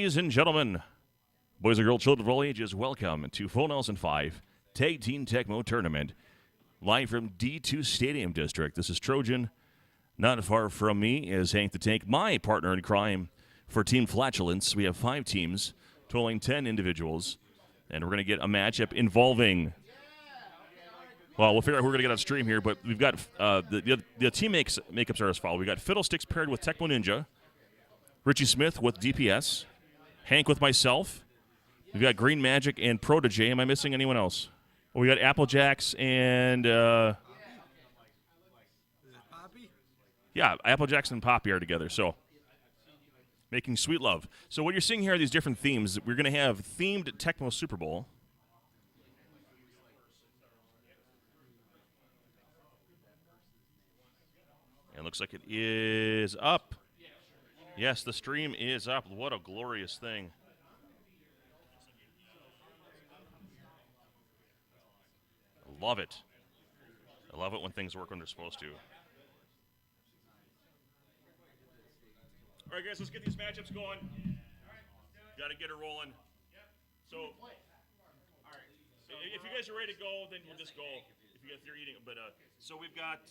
Ladies and gentlemen, boys and girls, children of all ages, welcome to Full Nelson 5 Tag Team Tecmo Tournament, live from D2 Stadium District. This is Trojan. Not far from me is Hank the Tank, my partner in crime for Team Flatulence. We have 5 teams, totaling 10 individuals, and we're going to get a matchup involving... Well, we'll figure out who we're going to get on stream here, but we've got the team makeups are as follows. We've got Fiddlesticks paired with Tecmo Ninja, Richie Smith with DPS, Hank with myself. We've got Green Magic and Protege. Am I missing anyone else? Well, we got Applejacks and... Poppy? Yeah, Applejacks and Poppy are together, so... Making sweet love. So what you're seeing here are these different themes. We're going to have themed Tecmo Super Bowl. And it looks like it is up. Yes, the stream is up. What a glorious thing. I love it. I love it when things work when they're supposed to. All right, guys, let's get these matchups going. Got to get it rolling. So, if you guys are ready to go, then we'll just go. If you're eating, but so we've got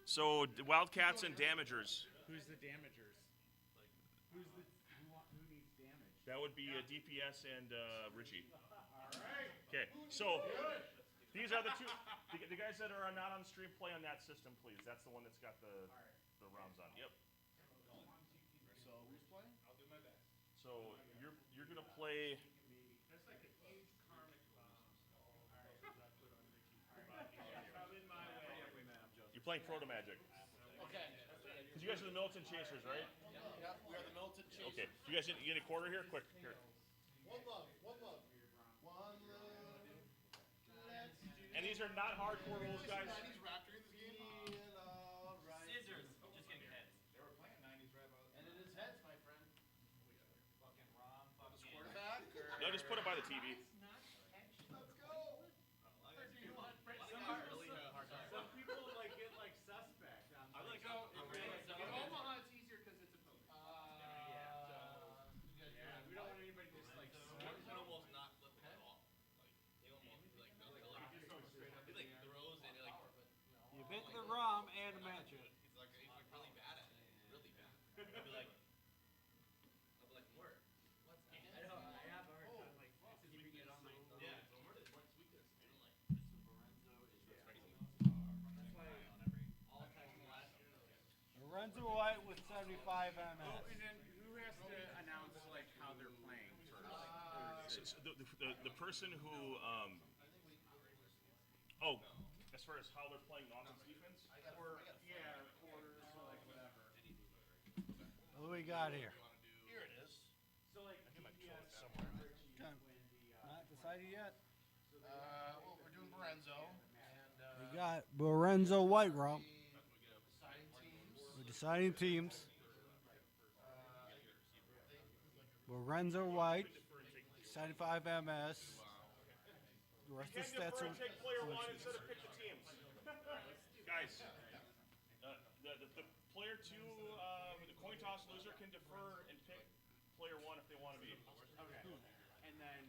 So Wildcats and Damagers. Who's the Damagers? Who needs damage? That would be DPS and Richie. All right. Okay, so these are the two. The guys that are not on the stream, play on that system, please. That's the one that's got the rounds on. Yep. So who's playing? I'll do my best. So you're gonna play. That's like an huge karmic bomb. I'm in my way. You're playing Proto Magic. Okay. Because you guys are the Militant Chasers, right? Yep, we are the Militant Chasers. Okay. You guys get a quarter here? Quick. Here. One love. One love. One love. And these are not hardcore rules, guys. 90s Raptor in this game? Right. Scissors. Just give me heads. They were playing 90s Raptor. And it is heads, my friend. Fucking wrong. Fucking Quarterback? No, just put it by the TV. Let's go. Some people like get like suspect. I like so, in Omaha it's easier because it's a building. We don't want anybody just like. Morton can almost not flip it at all. Like he almost like he throws and You bit the rum and match it. he's really bad at it. Really bad. I'll be like where? What's that? I know. I have a hard time like keeping it on my. Yeah. What's weakness? You know, That's why all Tecmo last year. Lorenzo White with 75 MS. Oh, and then who has to announce like how they're playing first? So the person who as far as how they're playing offense defense. Or quarters, or like whatever. What do we got here? Here it is. So like DPS somewhere. not decided yet. Well, we're doing Lorenzo. And, We got Lorenzo White, Rob. deciding teams. We're deciding teams. Lorenzo White, 75 MS. The rest of the stats are. Take player one instead of pick the teams. Guys, the player two, the coin toss loser can defer and pick player one if they want to be. Okay. And then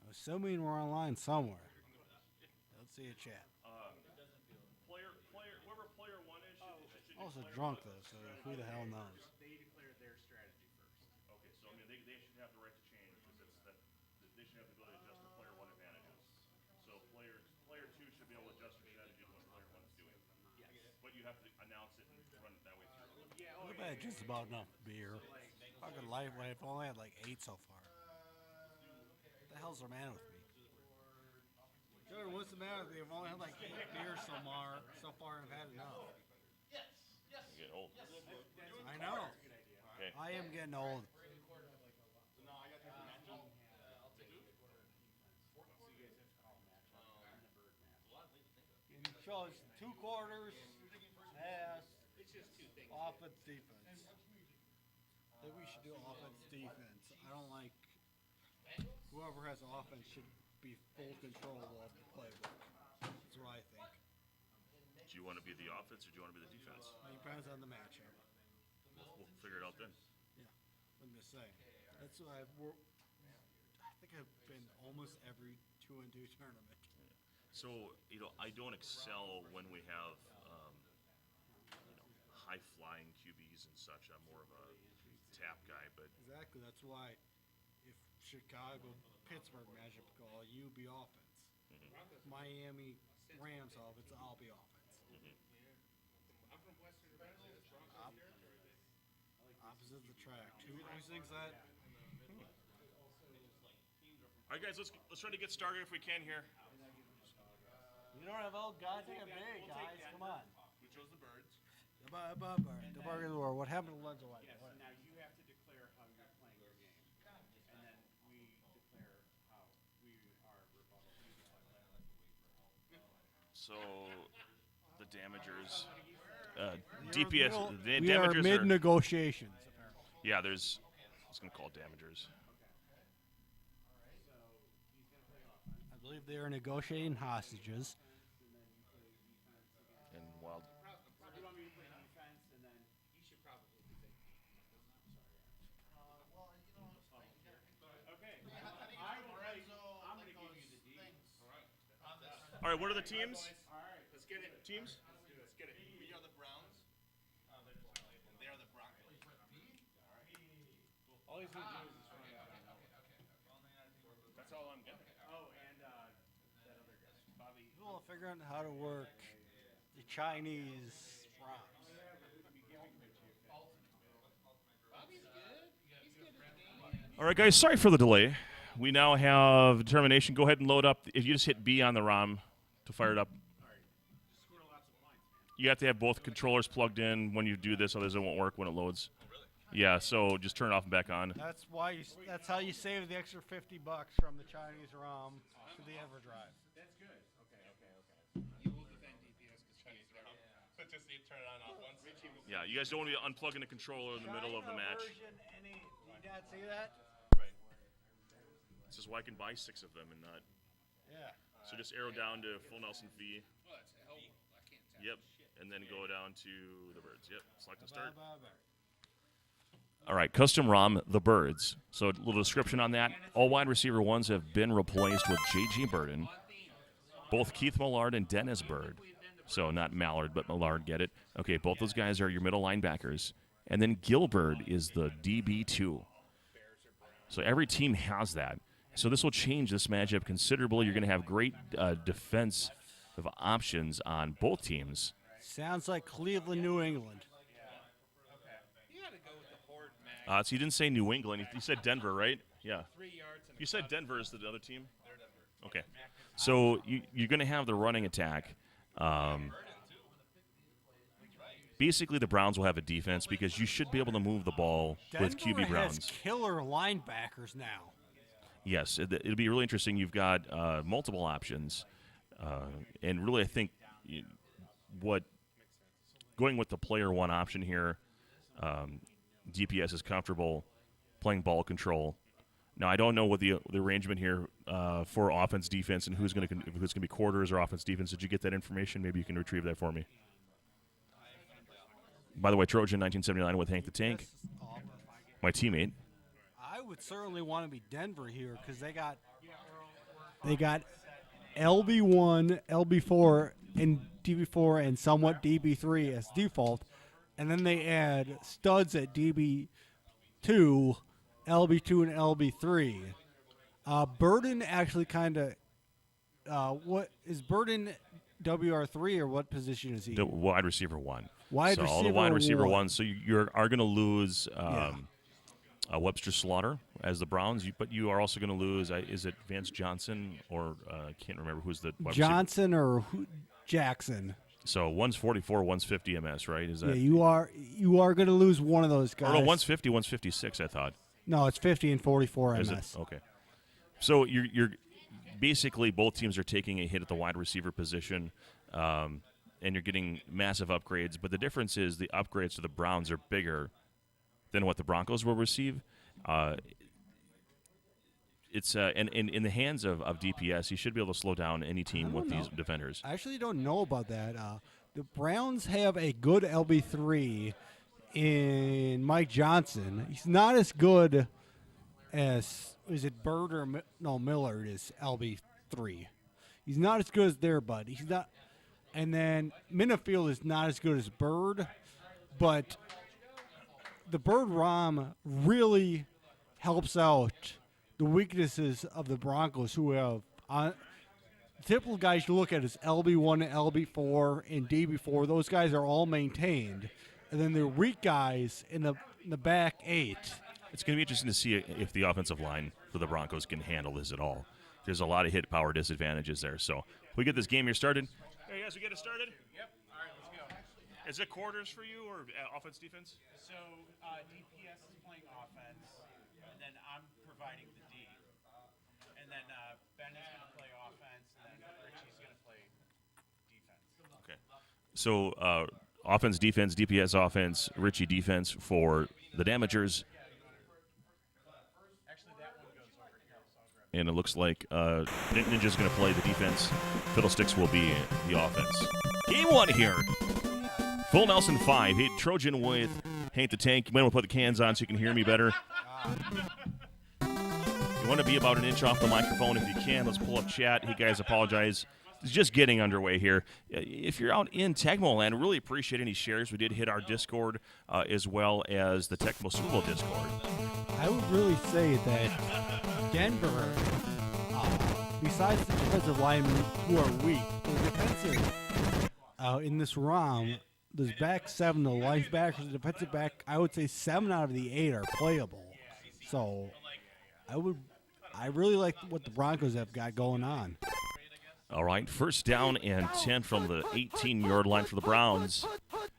I'm assuming we're online somewhere. Let's see a chat. Whoever player one is should Also declare drunk the though, so strategy. who the hell knows? they declare their strategy first. Okay, so I mean they should have the right to change because they should have the ability to adjust their player one advantages. So player two should be able to adjust their strategy to what player one is doing. Yes. But you have to announce it and run it that way through. Yeah. I've had just about enough beer. Fucking life, I've only had like 8 so far. What the hell's the matter with me? Jordan, what's the matter with me? I've only had like 8 beers so far and I've had enough. You get old. I know. Okay. I am getting old. And he chose 2 quarters, pass, offense, defense. I think we should do offense, defense. I don't like whoever has offense should be full control of the playbook. That's what I think. Do you want to be the offense or do you want to be the defense? It depends on the matchup. Well, figure it out then. I'm just saying. That's why I think I've been almost every 2-2 tournament. So, I don't excel when we have high-flying QBs and such. I'm more of a tap guy, but Exactly. That's why if Chicago, Pittsburgh matchup call, you be offense. Miami, Rams offense, I'll be offense. I'm from Western Pennsylvania. It's Broncos territory. Opposite of the track. Two things that. all right, guys, let's try to get started if we can here. You don't have all guys that are big, guys. Come on. We chose the birds. The Bargain War. What happened to Lenzo White? Yes, now you have to declare how you're playing your game. And then we declare how we are rebuttal. So, the damagers, DPS, the We are damagers mid negotiations. yeah, I was going to call it damagers. I believe they are negotiating hostages. And wild. So you want me to play defense, and then he should probably be thinking. Okay. I will play. I'm going to give you the D. All right, what are the teams? All right. Let's get it. Teams? Let's get it. We are the Browns. And they are the Broncos. All he's going to do is just run out. That's all I'm getting. Oh, and that other guy, Bobby. People are figuring out how to work the Chinese props. All right, guys, sorry for the delay. We now have determination. Go ahead and load up. If you just hit B on the ROM to fire it up. You have to have both controllers plugged in when you do this, otherwise it won't work when it loads. Yeah, so just turn it off and back on. That's why. That's how you save the extra $50 from the Chinese ROM to the EverDrive. That's good. Okay. You will defend DPS because Chinese round. But just need to turn it on off once. Yeah, you guys don't want to be unplugging the controller in the middle of the match. Did you not see that? This is why I can buy 6 of them and not. Yeah. So just arrow down to full Nelson V. Well, that's hell. I can't tap. Yep, and then go down to the birds. Yep, select and start. Bye. All right, custom ROM, the birds. So a little description on that. All wide receiver ones have been replaced with J.G. Burden. Both Keith Millard and Dennis Bird. So not Mallard, but Millard, get it? Okay, both those guys are your middle linebackers. And then Gilbert is the DB2. So every team has that. So this will change this matchup considerably. You're going to have great defensive options on both teams. Sounds like Cleveland, New England. You got to go with the horde mag. So you didn't say New England. You said Denver, right? Yeah. 3 yards and You said Denver is the other team? Okay. So you're going to have the running attack. Basically, the Browns will have a defense because you should be able to move the ball with QB Denver Browns. has killer linebackers now. Yes, it'll be really interesting. You've got multiple options. And really, I think what going with the player one option here, DPS is comfortable playing ball control. Now, I don't know what the arrangement here for offense, defense, and who's going to be quarters or offense, defense. Did you get that information? Maybe you can retrieve that for me. By the way, Trojan 1979 with Hank the Tank, my teammate. I would certainly want to be Denver here because they got LB1, LB4, and DB4, and somewhat DB3 as default, and then they add studs at DB2, LB2, and LB3. Burden actually kind of what is Burden WR3 or what position is he? The wide receiver one. Wide so all the receiver wide receiver one. ones. So you are going to lose Webster Slaughter as the Browns, but you are also going to lose. Is it Vance Johnson or I can't remember who's the wide Johnson or Jackson? receiver. So one's 44, one's 50 MS, right? Is that? Yeah, you are going to lose one of those guys. Or no, one's 50, one's 56. I thought. No, it's 50 and 44 Is MS. it? Okay. So you're basically both teams are taking a hit at the wide receiver position, and you're getting massive upgrades. But the difference is the upgrades to the Browns are bigger than what the Broncos will receive. It's and in the hands of DPS, he should be able to slow down any team with these defenders. I actually don't know about that. The Browns have a good LB3 in Mike Johnson. He's not as good as, is it Bird or no, Millard is LB3. He's not as good as their bud. He's not. And then Minifield is not as good as Bird, but the Bird ROM really helps out the weaknesses of the Broncos, who have typical guys you look at is LB1 and LB4 and DB4. Those guys are all maintained. And then the weak guys in the back 8. It's going to be interesting to see if the offensive line for the Broncos can handle this at all. There's a lot of hit power disadvantages there. So we get this game here started. Hey, guys, we get it started? Yep. All right, let's go. Is it quarters for you or offense, defense? So DPS is playing offense, and then I'm providing the D. And then Ben is going to play offense, and then Richie's going to play defense. Okay. So offense, defense, DPS offense, Richie defense for the Damagers. Actually, that one goes over here, so I'll grab it. And it looks like Ninja's going to play the defense. Fiddlesticks will be the offense. Game 1 here. Full Nelson 5. Hey, Trojan with Hank the Tank. You might want to put the cans on so you can hear me better. You want to be about an inch off the microphone if you can. Let's pull up chat. Hey, guys, apologize. It's just getting underway here. If you're out in Tecmo land, really appreciate any shares. We did hit our Discord as well as the Tecmo Super Bowl Discord. I would really say that Denver, besides the defensive linemen who are weak, the defensive in this ROM, there's back 7, the linebackers, the defensive back, I would say 7 out of the 8 are playable. So I really like what the Broncos have got going on. All right, first down and 10 from the 18-yard line for the Browns.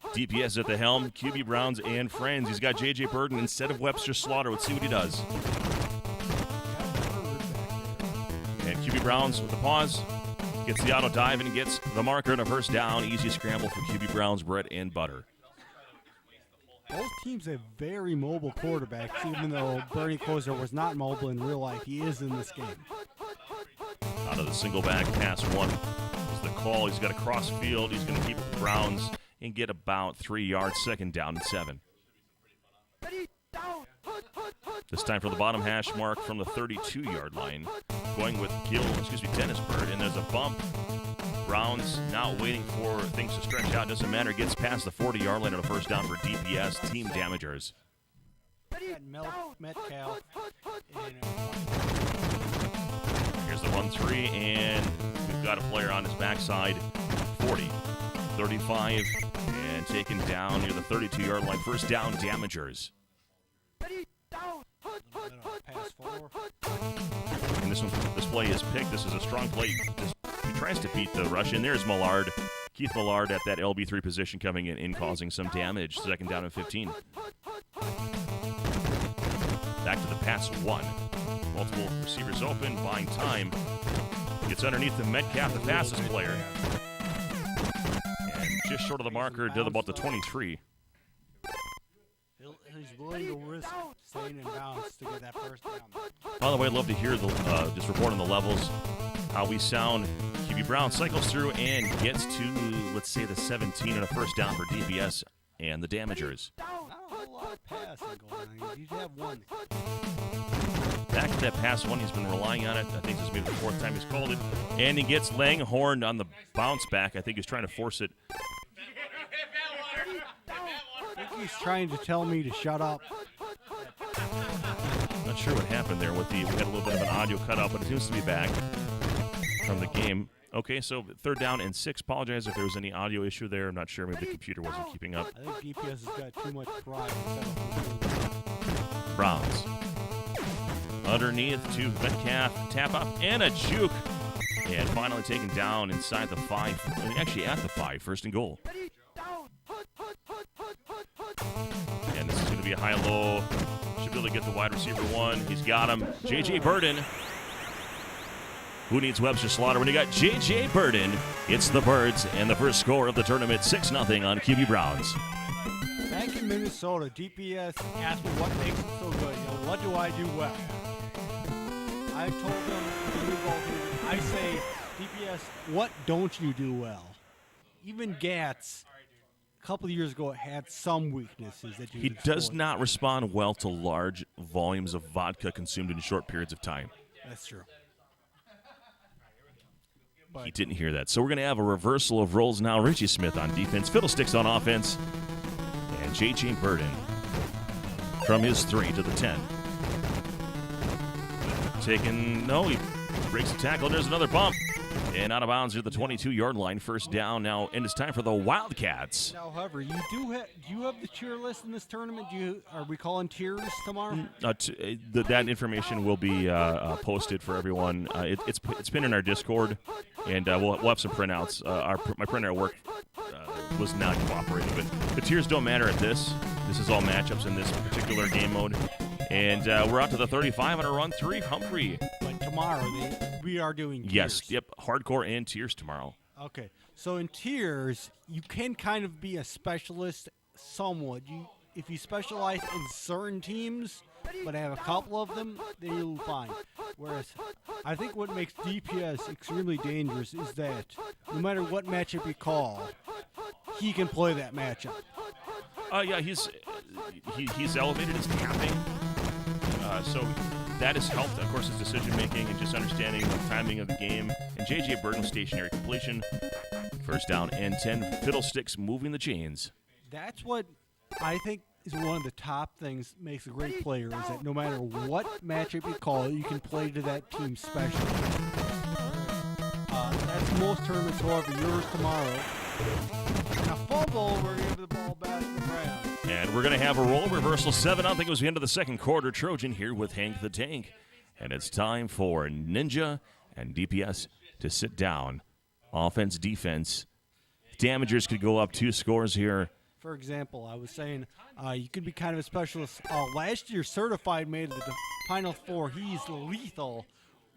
DPS at the helm, QB Browns and friends. He's got J.J. Burden instead of Webster Slaughter. Let's see what he does. And QB Browns with the pause. Gets the auto dive and gets the marker and a first down. Easy scramble for QB Browns, bread and butter. Both teams have very mobile quarterbacks, even though Bernie Kosar was not mobile in real life. He is in this game. Out of the single back, pass 1 is the call. He's got a cross field. He's going to keep the Browns and get about 3 yards. Second down and 7. This time for the bottom hash mark from the 32-yard line. Going with Dennis Bird, and there's a bump. Browns now waiting for things to stretch out. Doesn't matter. Gets past the 40-yard line on a first down for DPS. Team Damagers. Metcalf. Here's the 1-3, and we've got a player on his backside. 40, 35, and taken down near the 32-yard line. First down, Damagers. Pass 4. And this play is picked. This is a strong play. He tries to beat the rush, and there's Millard. Keith Millard at that LB3 position coming in and causing some damage. Second down and 15. Back to the pass 1. Multiple receivers open, buying time. Gets underneath the Metcalf, the fastest player. And just short of the marker, did about the 23. He's willing to risk staying in bounds to get that first down. By the way, I'd love to hear just report on the levels, how we sound. QB Brown cycles through and gets to, let's say, the 17 and a first down for DPS and the Damagers. Not a whole lot of passing going on. You have one. Back to that pass 1. He's been relying on it. I think this is maybe the 4th time he's called it. And he gets Langhorned on the bounce back. I think he's trying to force it. I think he's trying to tell me to shut up. Not sure what happened there. We had a little bit of an audio cutout, but it seems to be back from the game. Okay, so third down and 6. Apologize if there was any audio issue there. I'm not sure. Maybe the computer wasn't keeping up. I think DPS has got too much pride. Browns. Underneath to Metcalf. Tap up and a juke. And finally taken down inside the 5. Actually at the 5. First and goal. And this is going to be a high-low. Should be able to get the wide receiver 1. He's got him. J.J. Burden. Who needs Webster Slaughter when you got J.J. Burden? It's the Birds, and the first score of the tournament, 6-0 on QB Browns. Back in Minnesota, DPS asked me what makes them so good. What do I do well? I told them, I say, DPS, what don't you do well? Even Gats couple of years ago it had some weaknesses that you He could does exploit. not respond well to large volumes of vodka consumed in short periods of time. That's true. He didn't hear that. So we're going to have a reversal of roles now. Richie Smith on defense, Fiddlesticks on offense, and J.J. Burden from his 3 to the 10. He breaks the tackle. There's another bump. And out of bounds at the 22-yard line. First down now, and it's time for the Wildcats. Now, however, do you have the tier list in this tournament? Are we calling tiers tomorrow? That information will be posted for everyone. It's been in our Discord, and we'll have some printouts. My printer at work was not cooperating, but the tiers don't matter at this. This is all matchups in this particular game mode. And we're out to the 35 on a run 3. Humphrey. Like tomorrow, we are doing tiers. Yes, yep, hardcore and tiers tomorrow. Okay, so in tiers, you can kind of be a specialist somewhat. If you specialize in certain teams, but have a couple of them, then you'll be fine. Whereas, I think what makes DPS extremely dangerous is that no matter what matchup you call, he can play that matchup. Yeah, he's elevated his tapping, so that has helped, of course, his decision-making and just understanding the timing of the game. And J.J. Burton stationary completion. First down and 10. Fiddlesticks moving the chains. That's what I think is one of the top things makes a great player, is that no matter what matchup you call, you can play to that team special. That's most tournaments, however, yours tomorrow. And a fumble, we're going to give the ball back to the Browns. And we're going to have a role reversal. 7, I think it was the end of the second quarter. Trojan here with Hank the Tank. And it's time for Ninja and DPS to sit down. Offense, defense. Damagers could go up 2 scores here. For example, I was saying you could be kind of a specialist. Last year, Certified made the Final Four. He's lethal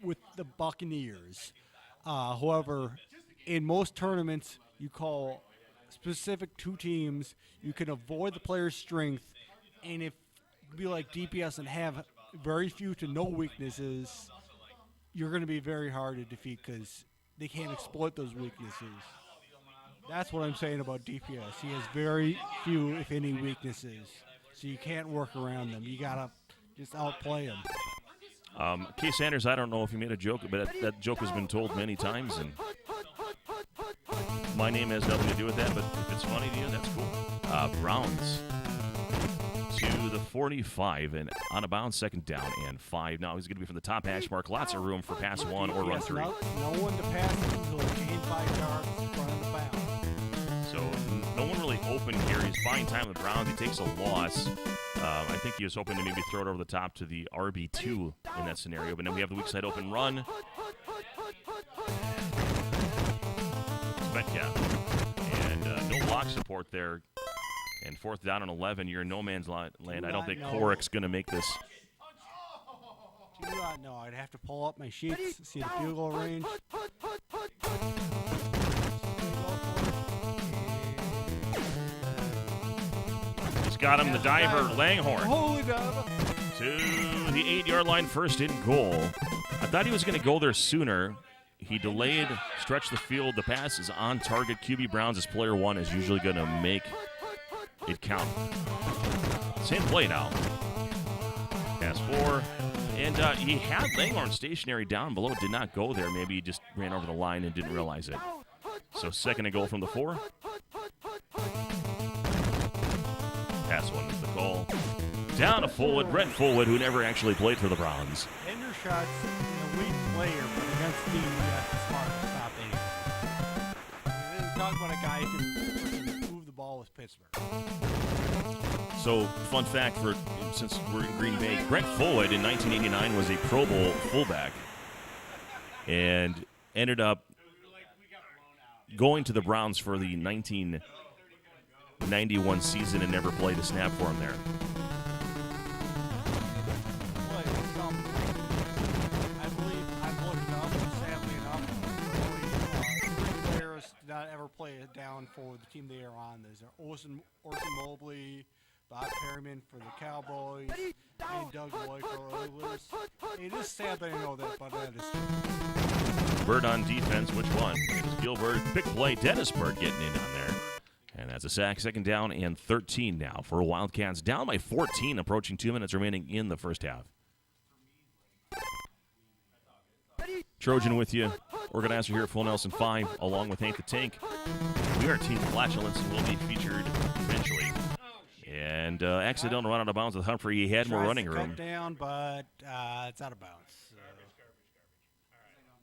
with the Buccaneers. However, in most tournaments, you call specific 2 teams. You can avoid the player's strength, and if you be like DPS and have very few to no weaknesses, you're going to be very hard to defeat because they can't exploit those weaknesses. That's what I'm saying about DPS. He has very few, if any, weaknesses, so you can't work around them. You got to just outplay him. Kay Sanders, I don't know if he made a joke, but that joke has been told many times, and my name has nothing to do with that, but if it's funny to you, that's cool. Browns to the 45, and on a bounce, second down and 5. Now he's going to be from the top hash mark. Lots of room for pass 1 or run 3. No one to pass until he gained 5 yards in front of the bounds. So no one really open here. He's buying time with the Browns. He takes a loss. I think he was hoping to maybe throw it over the top to the RB2 in that scenario, but then we have the weak side open run. Metcalf. And no block support there. And 4th down and 11, you're in no man's land. I don't think Korik's going to make this. Do not know. I'd have to pull up my sheets, see the field goal range. He's got him, the diver, Langhorn. Holy diver. To the 8-yard line, first and goal. I thought he was going to go there sooner. He delayed, stretched the field. The pass is on target. QB Browns, as player 1, is usually going to make it count. Same play now. Pass 4. And he had Langhorn stationary down below. Did not go there. Maybe he just ran over the line and didn't realize it. So second and goal from the 4. Pass 1 is the goal. Down to Fullwood. Brent Fullwood, who never actually played for the Browns. Hendershot's a weak player, but against me, that's smart to stop aiming. We're talking about a guy who can move the ball with Pittsburgh. So, fun fact since we're in Green Bay, Brent Fullwood in 1989 was a Pro Bowl fullback and ended up going to the Browns for the 1991 season and never played a snap for him there. I believe I've looked it up, sadly enough, three players did not ever play it down for the team they are on. There's Orson Mobley, Bob Perryman for the Cowboys, and Doug Lloyd for the Oilers. It is sad that I know that, but that is true. Bird on defense, which one? It was Gilbert. Big play. Dennis Bird getting in on there. And that's a sack. Second down and 13 now for Wildcats. Down by 14, approaching 2 minutes remaining in the first half. Trojan with you. Organizer here at Full Nelson 5, along with Hank the Tank. We are Team Flatulence and will be featured eventually. And accidental run out of bounds with Humphrey. He had more running room. Cut down, but it's out of bounds.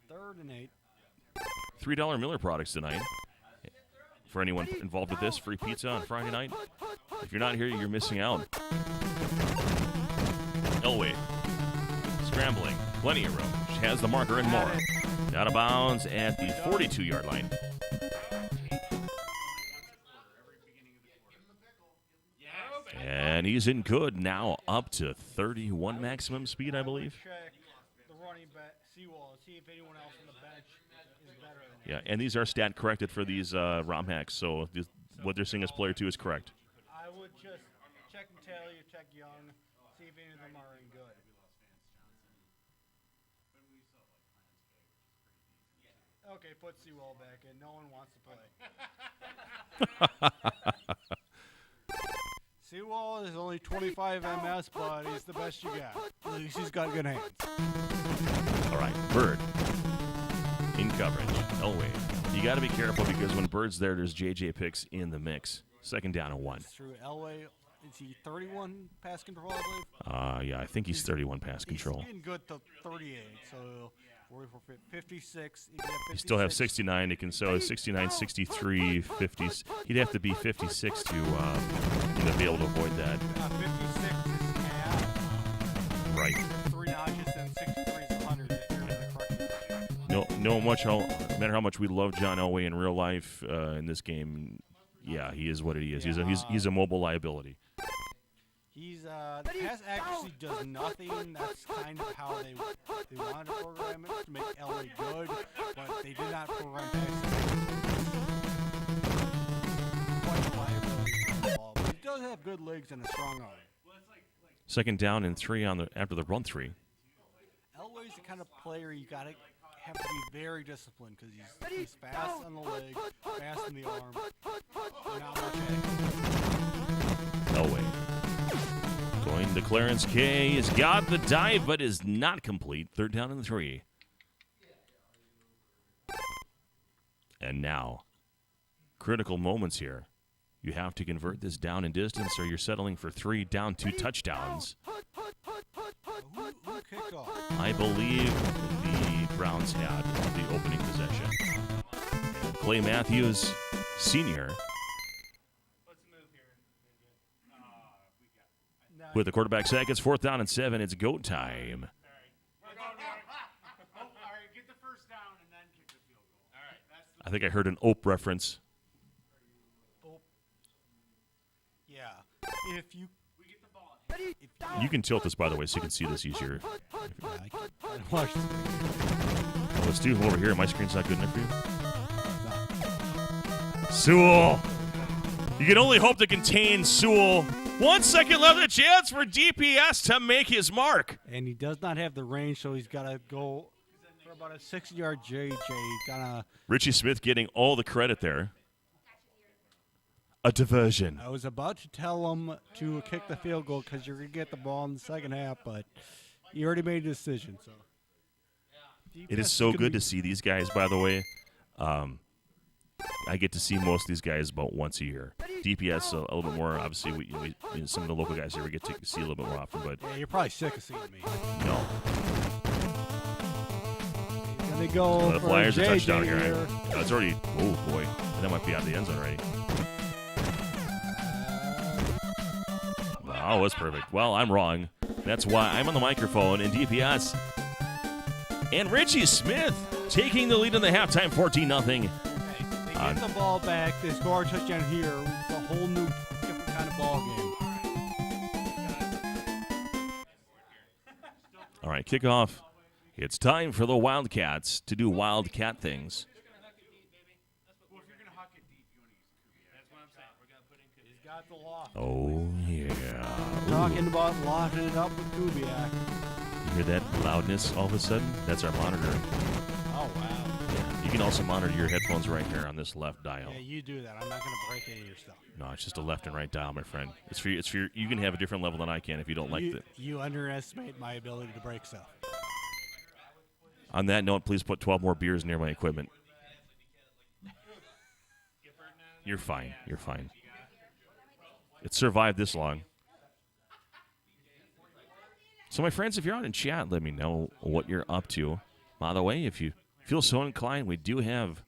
Third and 8. $3 Miller products tonight. For anyone involved with this, free pizza on Friday night. If you're not here, you're missing out. Elway. Scrambling. Plenty of room. She has the marker and more. Out of bounds at the 42-yard line. And he's in good now, up to 31 maximum speed, I believe. Check the running back, Seawall, see if anyone else on the bench is better than him. Yeah, and these are stat corrected for these ROM hacks, so what they're seeing as player 2 is correct. I would just check Natalia, check Young, see if any of them are any good. Okay, put Seawall back in. No one wants to play. Seawall is only 25 MS, but he's the best you got. At least he's got good hands. All right, Bird in coverage. Elway. You got to be careful because when Bird's there's JJ picks in the mix. Second down and 1. That's true. Elway, is he 31 pass control, I believe? Yeah, I think he's 31 pass control. He's getting good to 38, so 44, 56. You still have 69. It can so 69, 63, 50. He'd have to be 56 to be able to avoid that. 56 is half. Right. 3 notches and 63 is 100. If you're in the correct position. No matter how much we love John Elway in real life, in this game, yeah, he is what he is. He's a mobile liability. He's pass accuracy does nothing. That's kind of how they wanted to program it to make LA good, but they did not program pass accuracy. Quite a liability for the ball, but he does have good legs and a strong arm. Second down and 3 after the run 3. Elway's the kind of player you gotta have to be very disciplined because he's fast on the leg, fast in the arm. Not much Elway. Going to Clarence K. He's got the dive, but is not complete. Third down and 3. And now, critical moments here. You have to convert this down in distance, or you're settling for 3 down 2 touchdowns. Who kicked off? I believe the Browns had the opening possession. And Clay Matthews, senior, with the quarterback sack. It's 4th down and 7. It's GOAT time. All right, get the first down and then kick the field goal. All right, that's the I think I heard an Ope reference. Yeah. If you get the ball. You can tilt this, by the way, so you can see this easier. I watch this. Oh, let's do over here. My screen's not good enough for you. Sewell. You can only hope to contain Sewell. 1 second left, a chance for DPS to make his mark. And he does not have the range, so he's got to go for about a 6-yard JJ. Richie Smith getting all the credit there. A diversion. I was about to tell him to kick the field goal because you're going to get the ball in the second half, but he already made a decision. So It is so good to see these guys, by the way. I get to see most of these guys about once a year. DPS a little bit more. Obviously, we some of the local guys here we get to see a little bit more often. But Yeah, you're probably sick of seeing me. no, Gonna go the for Flyers are JJ touchdown here. here. It's already. Oh boy, that might be out of the end zone already. Wow, that's perfect. Well, I'm wrong. That's why I'm on the microphone in DPS. And Richie Smith taking the lead in the halftime, 14-0. They get the ball back. They score a touchdown here. It's a whole new different kind of ball game. All right, kickoff. It's time for the Wildcats to do Wildcat things. Well, if you're gonna huck it deep, you want to use Kubiak. That's what I'm saying. We're gonna put in Kubiak. He's got the loft. Oh, yeah. Talking about lofting it up with Kubiak. You hear that loudness all of a sudden? That's our monitor. Oh, wow. Yeah, You can also monitor your headphones right here on this left dial. Yeah, you do that. I'm not going to break any of your stuff. No, it's just a left and right dial, my friend. It's for you. You can have a different level than I can if you don't like it. You underestimate my ability to break stuff. On that note, please put 12 more beers near my equipment. You're fine. You're fine. It's survived this long. So, my friends, if you're out in chat, let me know what you're up to. By the way, if you feel so inclined, we do have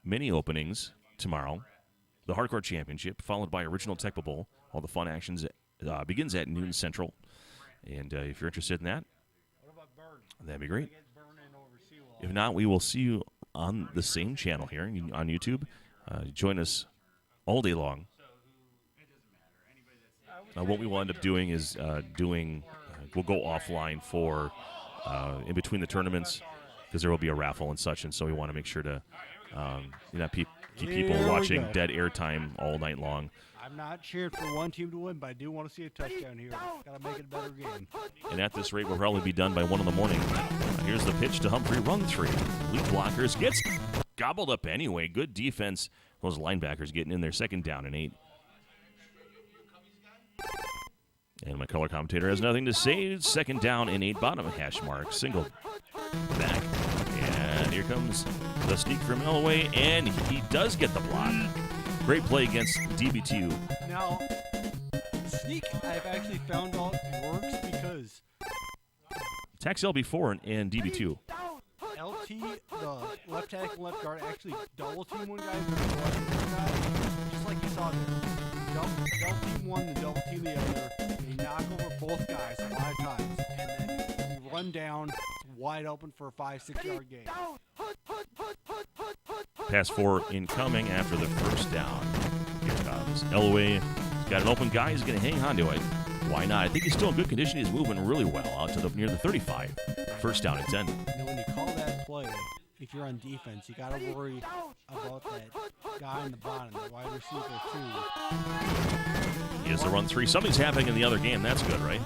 mini openings tomorrow. The Hardcore Championship, followed by Original Tecmo Bowl. All the fun actions begins at noon Central. And if you're interested in that, that'd be great. If not, we will see you on the same channel here on YouTube. Join us all day long. What we will end up doing is we'll go offline for in between the tournaments because there will be a raffle and such, and so we want to make sure to keep people watching dead airtime all night long. I'm not cheering for one team to win, but I do want to see a touchdown here. Got to make it a better game. And at this rate, we'll probably be done by 1 in the morning. Here's the pitch to Humphrey, run 3. Lead blockers gets gobbled up anyway. Good defense. Those linebackers getting in there. 2nd down and 8. And my color commentator has nothing to say. 2nd down and 8. Bottom hash mark. Single back. And here comes the sneak from Elway, and he does get the block. Great play against DB2. Now, sneak, I've actually found out works because Tax LB4 and DB2. LT, the left tackle, left guard, actually double team one guy versus one guy, just like you saw there. Double team one and double team the other. They knock over both guys a lot of times, and then you run down, wide open for a 5-6 yard gain. Pass 4 incoming after the 1st down. Here comes Elway. He's got an open guy. He's going to hang on to it. Why not? I think he's still in good condition. He's moving really well out to near the 35. 1st down and 10. When you call that play, if you're on defense, you got to worry about that guy in the bottom, the wide receiver too. He has the run 3. Something's happening in the other game. That's good, right?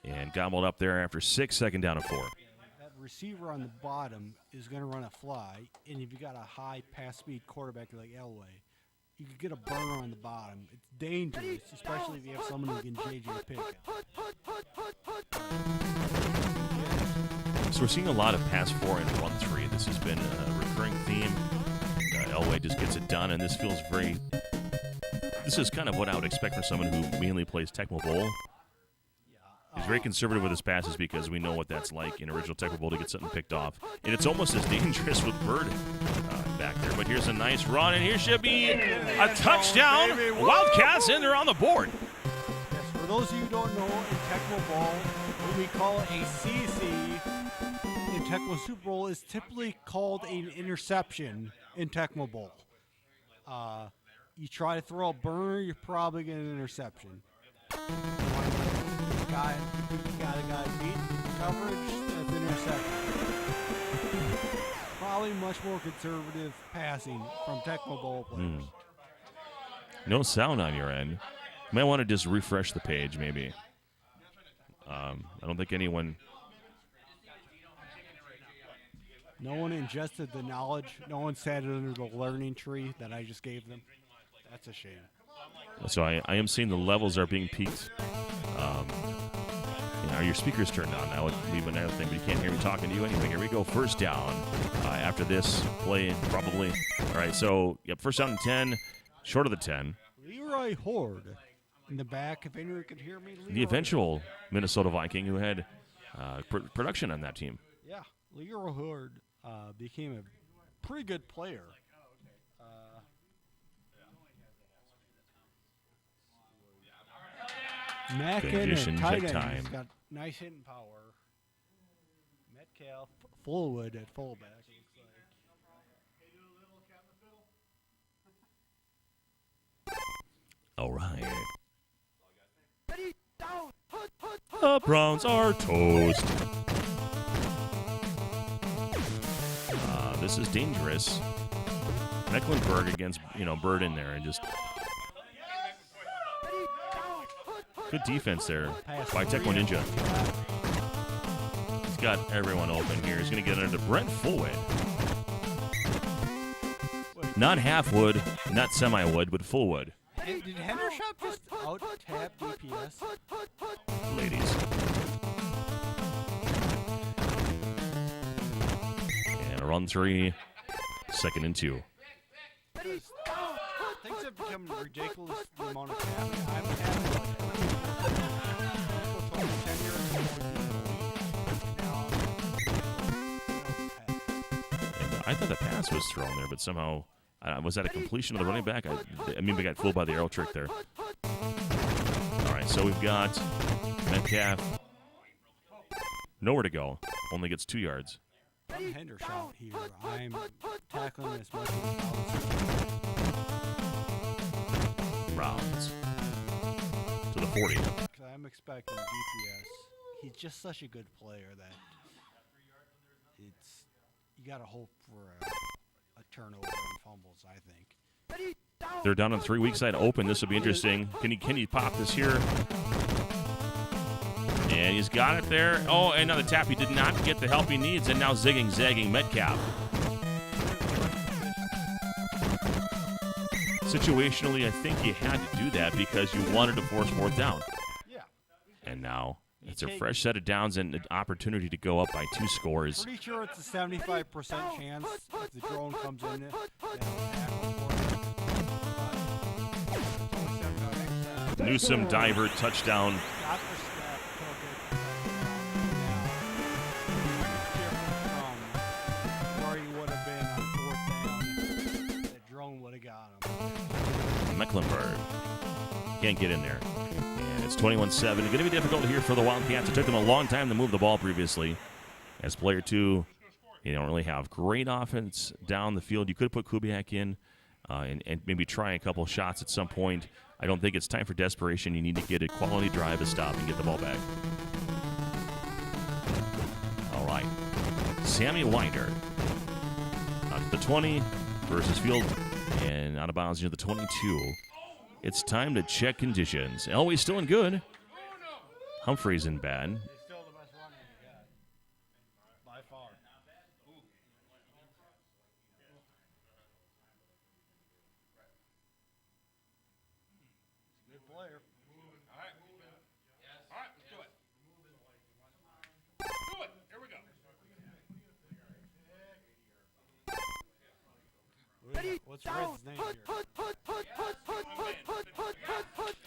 And gobbled up there after 6, 2nd down and 4. That receiver on the bottom is going to run a fly, and if you got a high pass speed quarterback like Elway, you could get a burner on the bottom. It's dangerous, especially if you have someone who can JJ Pickett. So we're seeing a lot of pass 4 and run 3. This has been a recurring theme. Elway just gets it done, and this feels very... This is kind of what I would expect from someone who mainly plays Tecmo Bowl. He's very conservative with his passes because we know what that's like in original Tecmo Bowl to get something picked off. And it's almost as dangerous with Bird back there. But here's a nice run, and here should be a touchdown. Wildcats, and they're on the board. Yes, for those of you who don't know, in Tecmo Bowl, what we call a CC in Tecmo Super Bowl is typically called an interception in Tecmo Bowl. You try to throw a burner, you're probably getting an interception. You got a guy beat coverage, that's interception. Probably much more conservative passing from Tecmo Bowl players. No sound on your end. You might want to just refresh the page, maybe. I don't think anyone... No one ingested the knowledge. No one sat under the learning tree that I just gave them. That's a shame. So I am seeing the levels are being peaked. Are your speakers turned on? That would be another thing, but you can't hear me talking to you anyway. Here we go. 1st down. After this play, probably. All right, so, 1st down and 10. Short of the 10. Leroy Horde in the back, if anyone could hear me. The eventual Minnesota Viking who had production on that team. Yeah, Leroy Horde became a pretty good player. Mackin Condition and tight check end. time. He's got nice hitting power. Metcalf, Fullwood at fullback. All right. The Browns are toast. This is dangerous. Mecklenburg against, Bird in there and just... Good defense there by Tecmo Ninja. He's got everyone open here. He's going to get under Brent Fullwood. Not half wood, not semi-wood, but full wood. Did Hendershot just out-tap DPS? Ladies. And a run 3, 2nd and 2. Things have become ridiculous, the amount of tapping. I'm tapping like 10 years And I thought the pass was thrown there, but somehow, was that a completion of the running back? I mean, we got fooled by the arrow trick there. All right, so we've got Metcalf. Nowhere to go. Only gets 2 yards. I'm Hendershot here. I'm tackling as much as Rounds to the 40. I'm expecting DPS. He's just such a good player that you gotta hope for a turnover and fumbles, I think. They're down on 3 weak side open. This will be interesting. Can he pop this here? And he's got it there. Oh, another tap. He did not get the help he needs, and now zagging Metcalf. Situationally, I think you had to do that because you wanted to force 4th down. Yeah. And now it's a fresh set of downs and an opportunity to go up by 2 scores. Pretty sure it's a 75% chance if the drone comes in that Newsome diver touchdown. got the snap, took it. Where he would have been on 4th down, that drone would have got him. Mecklenburg can't get in there. And it's 21-7. It's going to be difficult here for the Wildcats. It took them a long time to move the ball previously. As player 2, you don't really have great offense down the field. You could put Kubiak in and maybe try a couple shots at some point. I don't think it's time for desperation. You need to get a quality drive to stop and get the ball back. All right. Sammy Winder out at the 20 versus Field and out of bounds near the 22. It's time to check conditions. Elway's still in good. Humphrey's in bad. He's still the best runner you got. By far. Good player. All right. All right, let's do it. Do it. Here we go. What's Red's name here?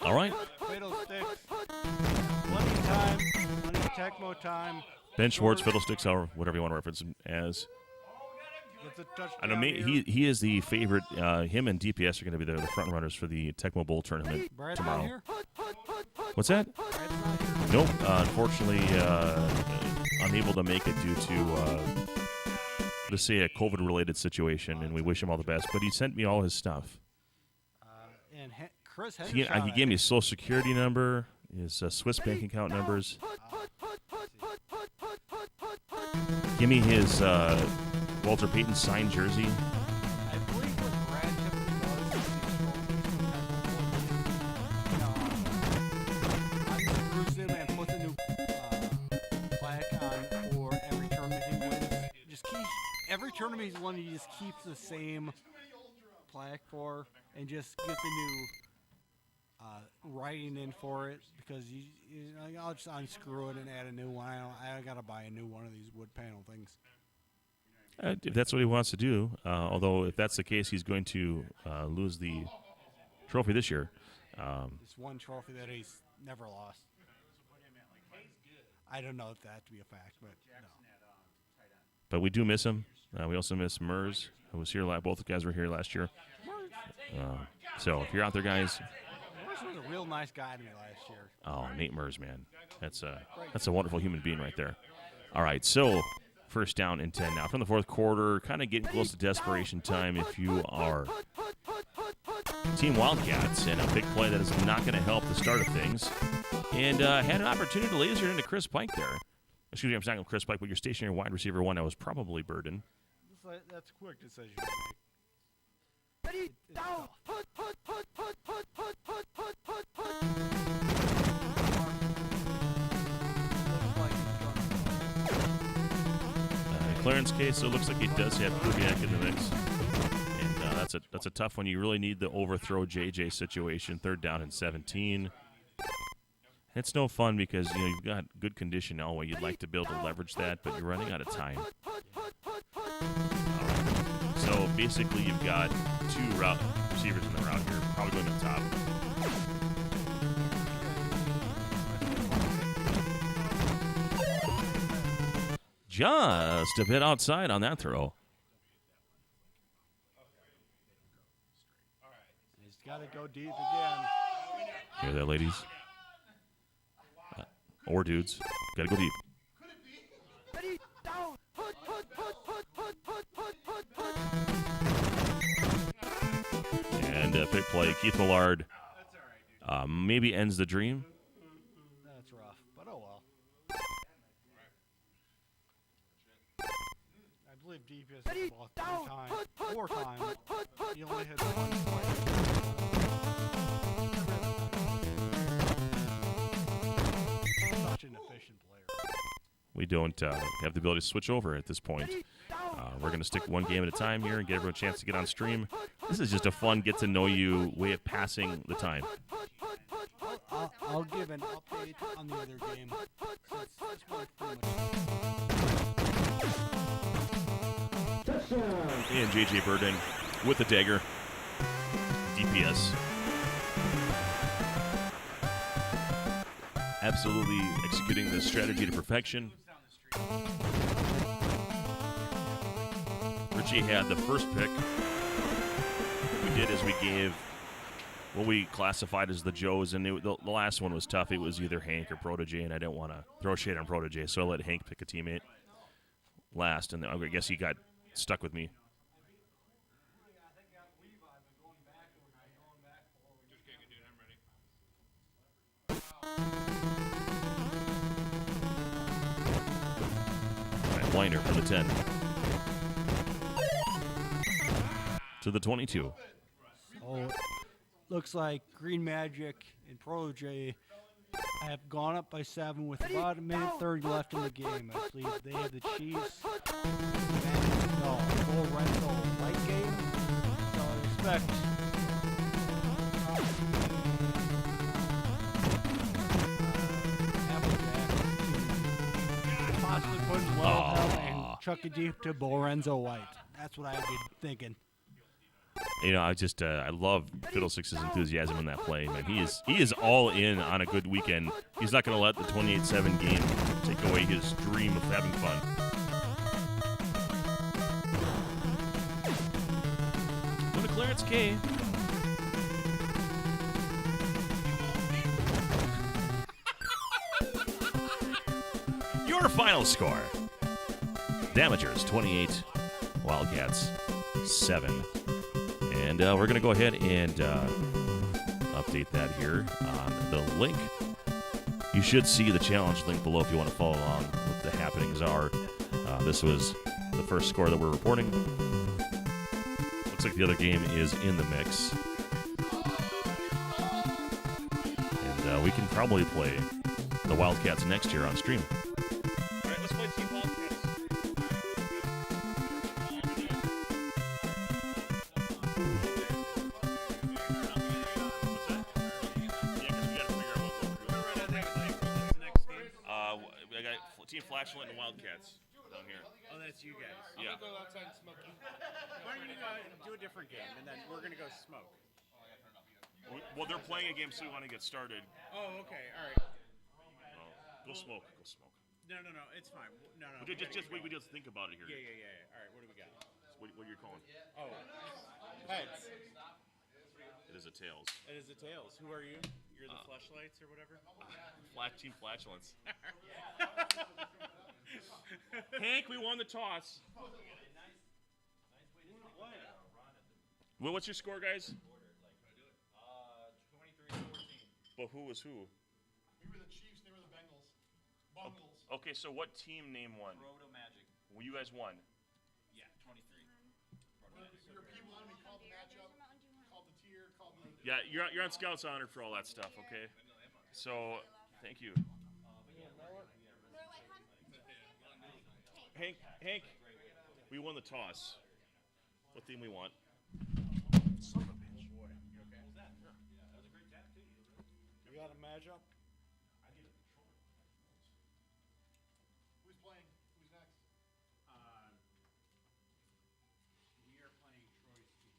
All right. Fiddlesticks. Plenty time. Plenty Tecmo time. Ben Schwartz, Fiddlesticks, or whatever you want to reference him as. Gets a touchdown I know here. he is the favorite. Him and DPS are going to be the front runners for the Tecmo Bowl tournament Brad's tomorrow. not here? What's that? Brad's not here. Nope. Unfortunately, unable to make it due to, let's say, a COVID-related situation, and we wish him all the best. But he sent me all his stuff. And Chris He Hendershot. gave me his social security number, his Swiss bank account numbers. Give me his Walter Payton signed jersey. I believe what Brad typically does is he screws him and puts a new plaque on for every tournament he wins. Every tournament he's won, he just keeps the same plaque for and just gets a new writing in for it because I'll just unscrew it and add a new one. I gotta buy a new one of these wood panel things. If that's what he wants to do, although if that's the case, he's going to lose the trophy this year. This one trophy that he's never lost. I don't know if that to be a fact, but no. But we do miss him. We also miss Mers, who was here. Both guys were here last year. So if you're out there, guys. Mers was a real nice guy to me last year. Oh, Nate Mers, man. That's a wonderful human being right there. All right, so first down and 10 now from the 4th quarter, kind of getting close to desperation time if you are Team Wildcats, and a big play that is not going to help the start of things. And had an opportunity to laser into Chris Pike there. Excuse me, I'm talking Chris Pike, but your stationary wide receiver one, that was probably Burden. That's a quick decision to make. It's tough. Clarence case, so it looks like he does have Kubiak in the mix. And that's a it's a tough one. You really need the overthrow JJ situation. 3rd down and 17. It's no fun because you've got good condition now. Where you'd like to be able to leverage that, but you're running out of time. All right. So basically, you've got 2 route receivers in the route here, probably going up top. Just a bit outside on that throw. He's got to go deep again. Hear that, ladies? Or dudes. Got to go deep. And pick play. Keith Millard maybe ends the dream. That's rough, but oh well. I believe DPS has the ball 4 times. He only hit 1 twice. Such an efficient player. We don't have the ability to switch over at this point. We're going to stick one game at a time here and give everyone a chance to get on stream. This is just a fun get-to-know-you way of passing the time. I'll give an update on the other game. This one's pretty much... And J.J. Burden with the dagger. DPS. Absolutely executing the strategy to perfection. Richie had the first pick. What we did is we gave what we classified as the Joes, and the last one was tough. It was either Hank or Protege, and I didn't want to throw shade on Protege, so I let Hank pick a teammate last, and I guess he got stuck with me. All right, Weiner for the 10. To the 22. Oh, looks like Green Magic and Protege have gone up by 7 with about 1:30 left in the game. I believe they have the Chiefs. No, full rental light game. So I expect Applejack to possibly put well and chuck it deep to Lorenzo White. That's what I've been thinking. I love Fiddlesticks' enthusiasm in that play, man. He is all in on a good weekend. He's not going to let the 28-7 game take away his dream of having fun. Go to Clarence K. Your final score. Damagers 28, Wildcats 7. And we're going to go ahead and update that here on the link. You should see the challenge link below if you want to follow along what the happenings are. This was the first score that we're reporting. Looks like the other game is in the mix. And we can probably play the Wildcats next year on stream. All right, let's play Team Wildcats. Team Flashlight and Wildcats down here. Oh, that's you guys. Yeah. I'm gonna go outside and smoke you. Why don't you do a different game, and then we're going to go smoke. Well, they're playing a game, so we want to get started. Oh, okay. All right. Go smoke. Go smoke. No. It's fine. No. We just think about it here. Yeah. All right. What do we got? What are you calling? Oh, heads. It is a tails. It is the tails. Who are you? You're the fleshlights or whatever? Team Flatulence. Hank, we won the toss. Well, what's your score, guys? 23-14. But who was who? We were the Chiefs, they were the Bengals. Bungles. Okay, so what team name won? Proto Magic. Well, you guys won. Yeah, 23. Your people wanted me to call the matchup, called the tier, called the... Yeah, you're on Scouts Honor for all that stuff, okay? So, thank you. Hank, we won the toss. What team we want? Son of a bitch. Boy. Okay. What was that? Yeah. That was a great tap too. You got a matchup? I need a controller. Who's playing? Who's next? We are playing Troy's team.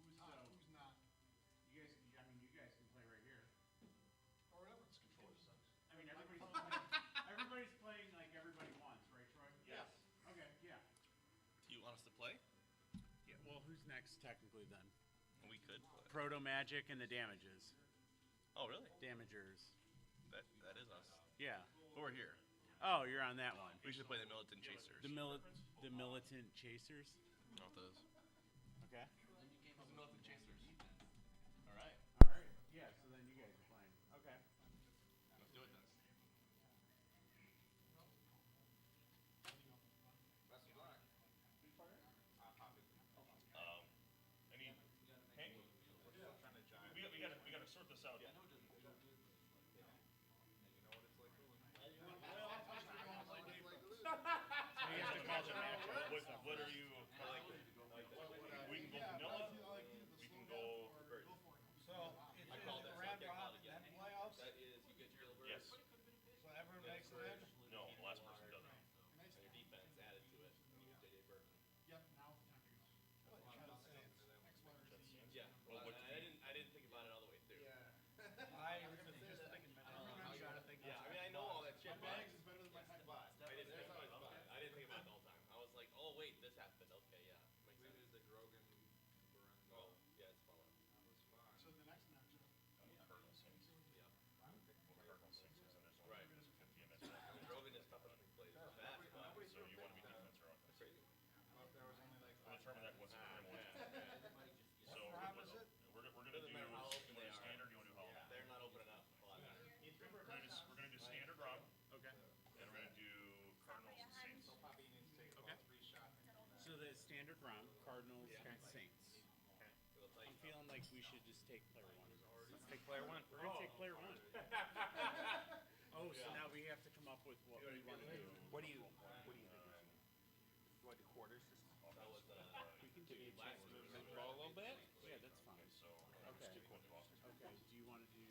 Who's So who's not? you guys, I mean, you guys can play right here. Or whatever. This controller sucks. I mean, everybody's playing like everybody wants, right, Troy? Yes. Okay. Yeah. Do you want us to play? Yeah. Well, who's next technically then? We could play. Proto Magic and the Damages. Oh, really? Damagers. That is us. Yeah. But we're here. Oh, you're on that one. We should play the Militant Chasers. The Militant Chasers. You know what that is? Okay. Who's the Militant Chasers? All right. All right. Yeah. So then you guys are playing. Okay. Let's do it then. Best of luck. I mean, Hank, we gotta sort this out. What are you? We can go vanilla. We can go. So it's called it round second robin again. and playoffs. That is, you get Gilbert. Yes. So everyone makes it in. No, the last person doesn't. And your defense added to it. And you get J.J. Burton. Yep. Now's the time to go. What? Try to say it. Yeah. Well, what I didn't think about it all the way through. I was just thinking. I'm trying to think. Yeah, I mean, I know all that shit. My bags is better than my tech bot. I didn't think about it. I didn't think about it the whole time. I was like, oh wait, this happened. Okay, yeah, makes sense. Is the Grogan? Oh, yeah, it's fun. So the next matchup. Cardinal Saints. Yeah, Well, Cardinal Saints is, and there's only Right. there's 50 in this one. Grogan is tough enough to play. That's fun. So you want to be defense or offense? Crazy. We'll determine that once we're in one. So Round is it? we're gonna do. Doesn't matter how open they are. Standard. You want to do how open? They're not open enough. A lot better. We're gonna do standard round, Okay. and we're gonna do Cardinals and Saints. Okay. So the standard round, Cardinals and Saints. It'll tell I'm you. feeling like we should just take player one. Let's take player one. We're gonna take player one. Oh, so now we have to come up with what we want to do. What do you think? You want to do quarters? That was We can do last move move. the ball a little bit. Yeah, that's fine. So Okay. stick with Boston. Okay. Do you want to do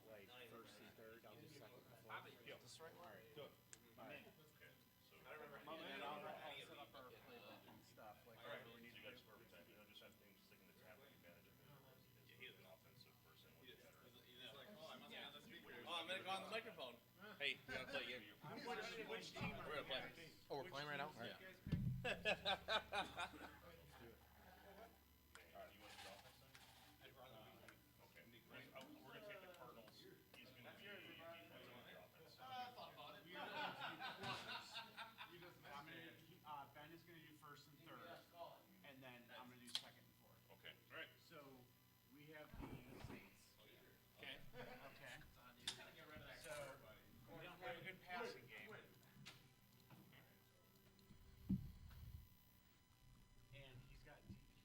like first and third? I'll do second and fourth. Yeah. All right. Good. All right. Okay. So I don't remember And any then of I'll any of set up our these. playbook and stuff like all right. whatever we need So you to guys do. perfect time. Just have things sticking the tab advantage of it. He's an offensive person. He's better. He's like, oh, I must be on the speaker. Oh, I'm gonna go on the microphone. Hey, we gotta play a game. Which team are We're we gonna play. picking? Oh, we're playing right now? Which Alright. teams did you guys pick? You want to do offense then? Okay. We're gonna take the Cardinals. He's gonna be defense and the offense. I thought about it. I'm gonna do, Ben is gonna do first and third, and then I'm gonna do second and fourth. Okay. All right. So we have the Saints. Okay. Okay. So we don't have a good passing game. And he's got decent.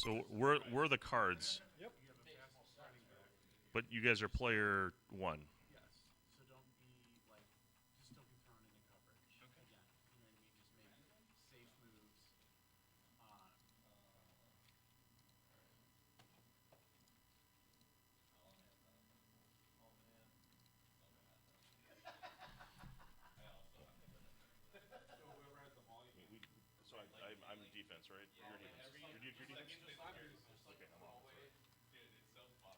So we're the cards. Yep. We have a fast running back. But you guys are player one. Yes. So don't be like, just don't be thrown into coverage. Okay. Again, you know what I mean? Just make safe moves. So I'm defense, right? You're defense. You're defense. Okay, I'm off. Dude, it's so fun.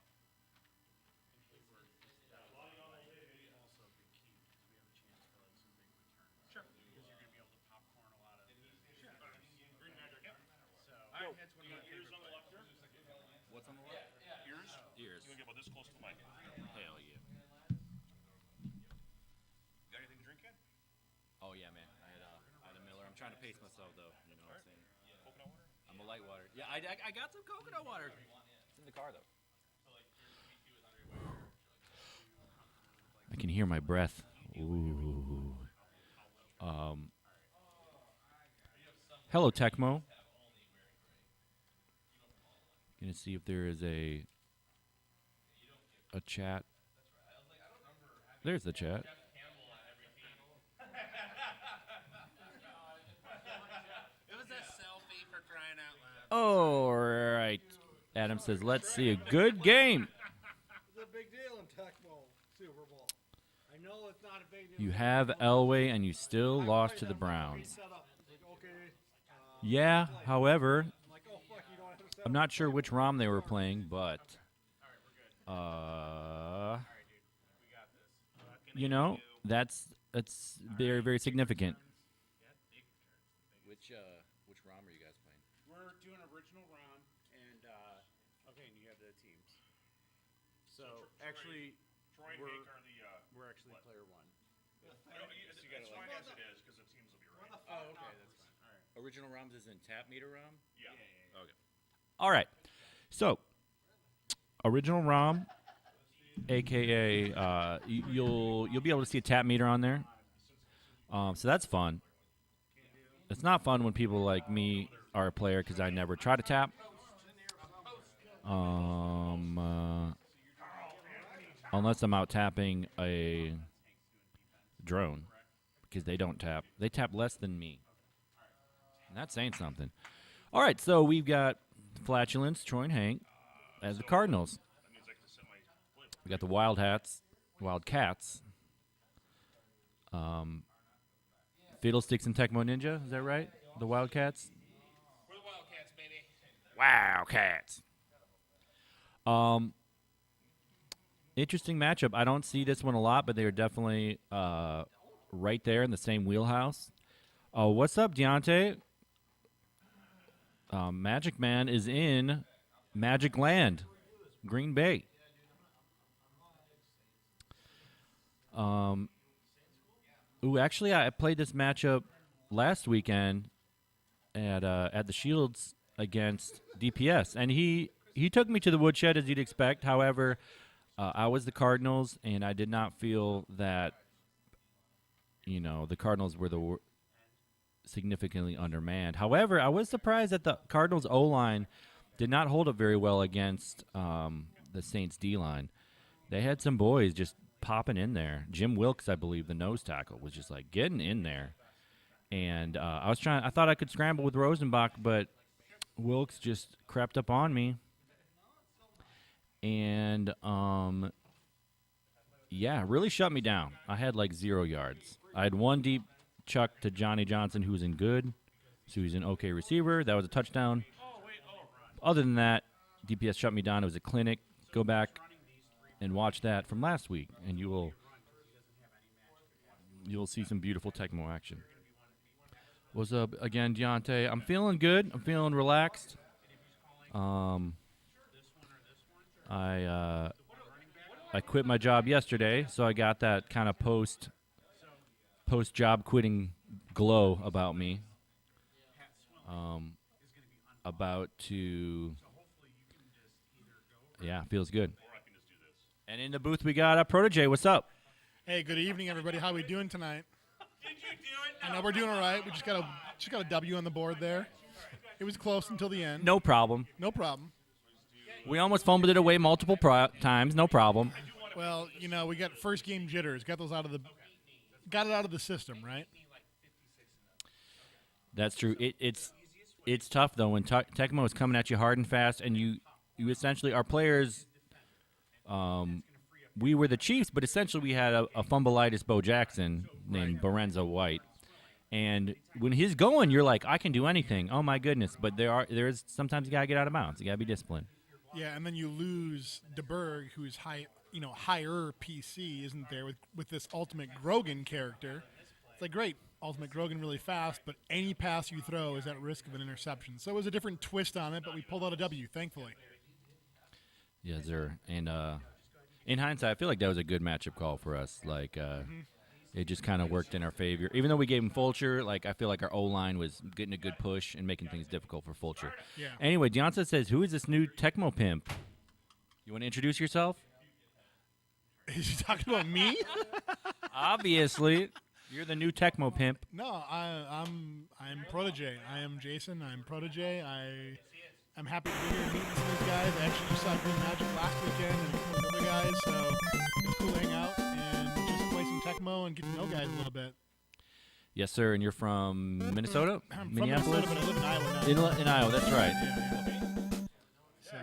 Also a big key because we have a chance for like some big returns. Sure. Because you're gonna be able to popcorn a lot of. Sure. Green Magic. Yep. So that's one of my Ears favorite on the left here? What's on the left? Ears? Ears. You want to get about this close to the mic. Hell yeah. Got anything to drink yet? Oh yeah, man. I had a Miller. I'm trying to pace myself though. You know what I'm saying? Coconut water? I'm a light water. Yeah, I got some coconut water. It's in the car though. I can hear my breath. Ooh. Hello, Tecmo. Gonna see if there is a chat. There's the chat. All right. Adam says, let's see a good game. It's a big deal in Tecmo Super Bowl. I know it's not a big deal. You have Elway, and you still lost to the Browns. Yeah, however, I'm not sure which ROM they were playing, but, that's very, very significant. Which ROM are you guys playing? We're doing original ROM, and okay, and you have the teams. So actually, Troy and Hank are the. we're actually player one. It's fine as it is because the teams will be right. Oh, okay, that's fine. All right. Original ROMs is in tap meter ROM? Yeah. Okay. All right. So, original ROM, aka you'll be able to see a tap meter on there. So that's fun. It's not fun when people like me are a player because I never try to tap. Unless I'm out tapping a drone because they don't tap. They tap less than me. And that's saying something. All right, so we've got Flatulence, Troy and Hank as the Cardinals. We got the Wildcats. Fiddlesticks and Tecmo Ninja, is that right? The Wildcats? We're the Wildcats, baby. Wildcats. Interesting matchup. I don't see this one a lot, but they are definitely right there in the same wheelhouse. What's up, Deontay? Magic Man is in Magic Land, Green Bay. Actually, I played this matchup last weekend at the Shields against DPS, and he took me to the woodshed as you'd expect. However, I was the Cardinals, and I did not feel that the Cardinals were significantly undermanned. However, I was surprised that the Cardinals O-line did not hold up very well against the Saints D-line. They had some boys just popping in there. Jim Wilkes, I believe, the nose tackle, was just like getting in there. And I thought I could scramble with Rosenbach, but Wilkes just crept up on me. And really shut me down. I had like 0 yards. I had one deep chuck to Johnny Johnson, who was in good. So he's an okay receiver. That was a touchdown. Other than that, DPS shut me down. It was a clinic. Go back and watch that from last week, and you will see some beautiful Tecmo action. What's up again, Deontay? I'm feeling good. I'm feeling relaxed. I quit my job yesterday, so I got that kind of post job quitting glow about me. Feels good. And in the booth we got a Protege. What's up? Hey, good evening, everybody. How we doing tonight? Did you do it? I know we're doing all right. We just got a W on the board there. It was close until the end. No problem. No problem. We almost fumbled it away multiple times. No problem. Well, we got first game jitters. Got it out of the system, right? That's true. It's tough though when Tecmo is coming at you hard and fast, and you essentially, our players. We were the Chiefs, but essentially we had a fumbleitis Bo Jackson named Lorenzo White. And when he's going, you're like, I can do anything. Oh, my goodness. But there is sometimes you got to get out of bounds. You got to be disciplined. Yeah, and then you lose DeBerg, who's higher PC, isn't there, with this Ultimate Grogan character. It's like, great, Ultimate Grogan really fast, but any pass you throw is at risk of an interception. So it was a different twist on it, but we pulled out a W, thankfully. Yes, sir. And in hindsight, I feel like that was a good matchup call for us. Like, it just kind of worked in our favor. Even though we gave him Fulcher, I feel like our O-line was getting a good push and making things difficult for Fulcher. Yeah. Anyway, Deonta says, who is this new Tecmo pimp? You want to introduce yourself? Is he talking about me? Obviously. You're the new Tecmo pimp. No, I'm Protege. I am Jason. I'm Protege. I'm happy to be here and meet some of these guys. I actually just saw Green Magic last weekend and with other guys, so it's cool to hang out and just play some Tecmo and get to know guys a little bit. Yes, sir. And you're from Minnesota? I'm from Minneapolis? Minnesota, but I live in Iowa now. In Iowa, that's right. So,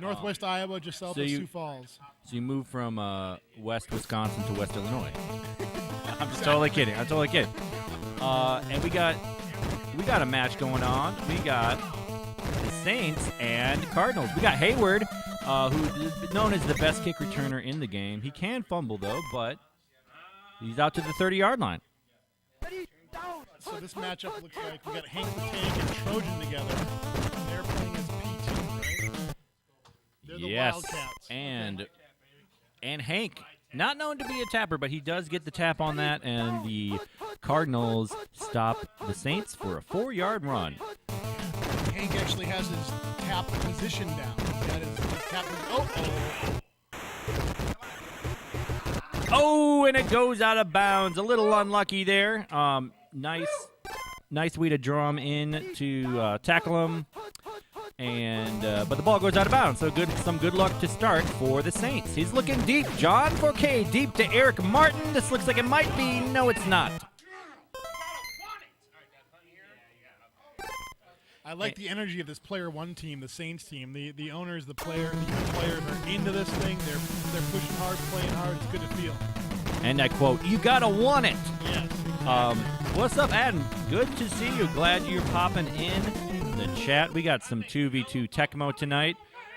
Northwest Iowa, just south so of you- Sioux Falls. So you moved from West Wisconsin to West Illinois. I'm just totally kidding. I'm totally kidding. And we got a match going on. We got the Saints and Cardinals. We got Hayward, who is known as the best kick returner in the game. He can fumble though, but he's out to the 30-yard line. So this matchup looks like we got Hank the Tank and Trojan together. They're playing as P2, right? They're the Yes, Wildcats. and Hank, not known to be a tapper, but he does get the tap on that, and the Cardinals stop the Saints for a 4-yard run. Hank actually has his tap position down. He's got his tap. Oh, and it goes out of bounds. A little unlucky there. Nice way to draw him in to tackle him, and but the ball goes out of bounds. So some good luck to start for the Saints. He's looking deep. John Forquet deep to Eric Martin. This looks like it might be. No, it's not. I like the energy of this player one team, the Saints team. The owners, the players are into this thing. They're pushing hard, playing hard. It's good to feel. And I quote, "You gotta want it." Yes. What's up, Adam? Good to see you. Glad you're popping in the chat. We got some 2v2 Tecmo tonight.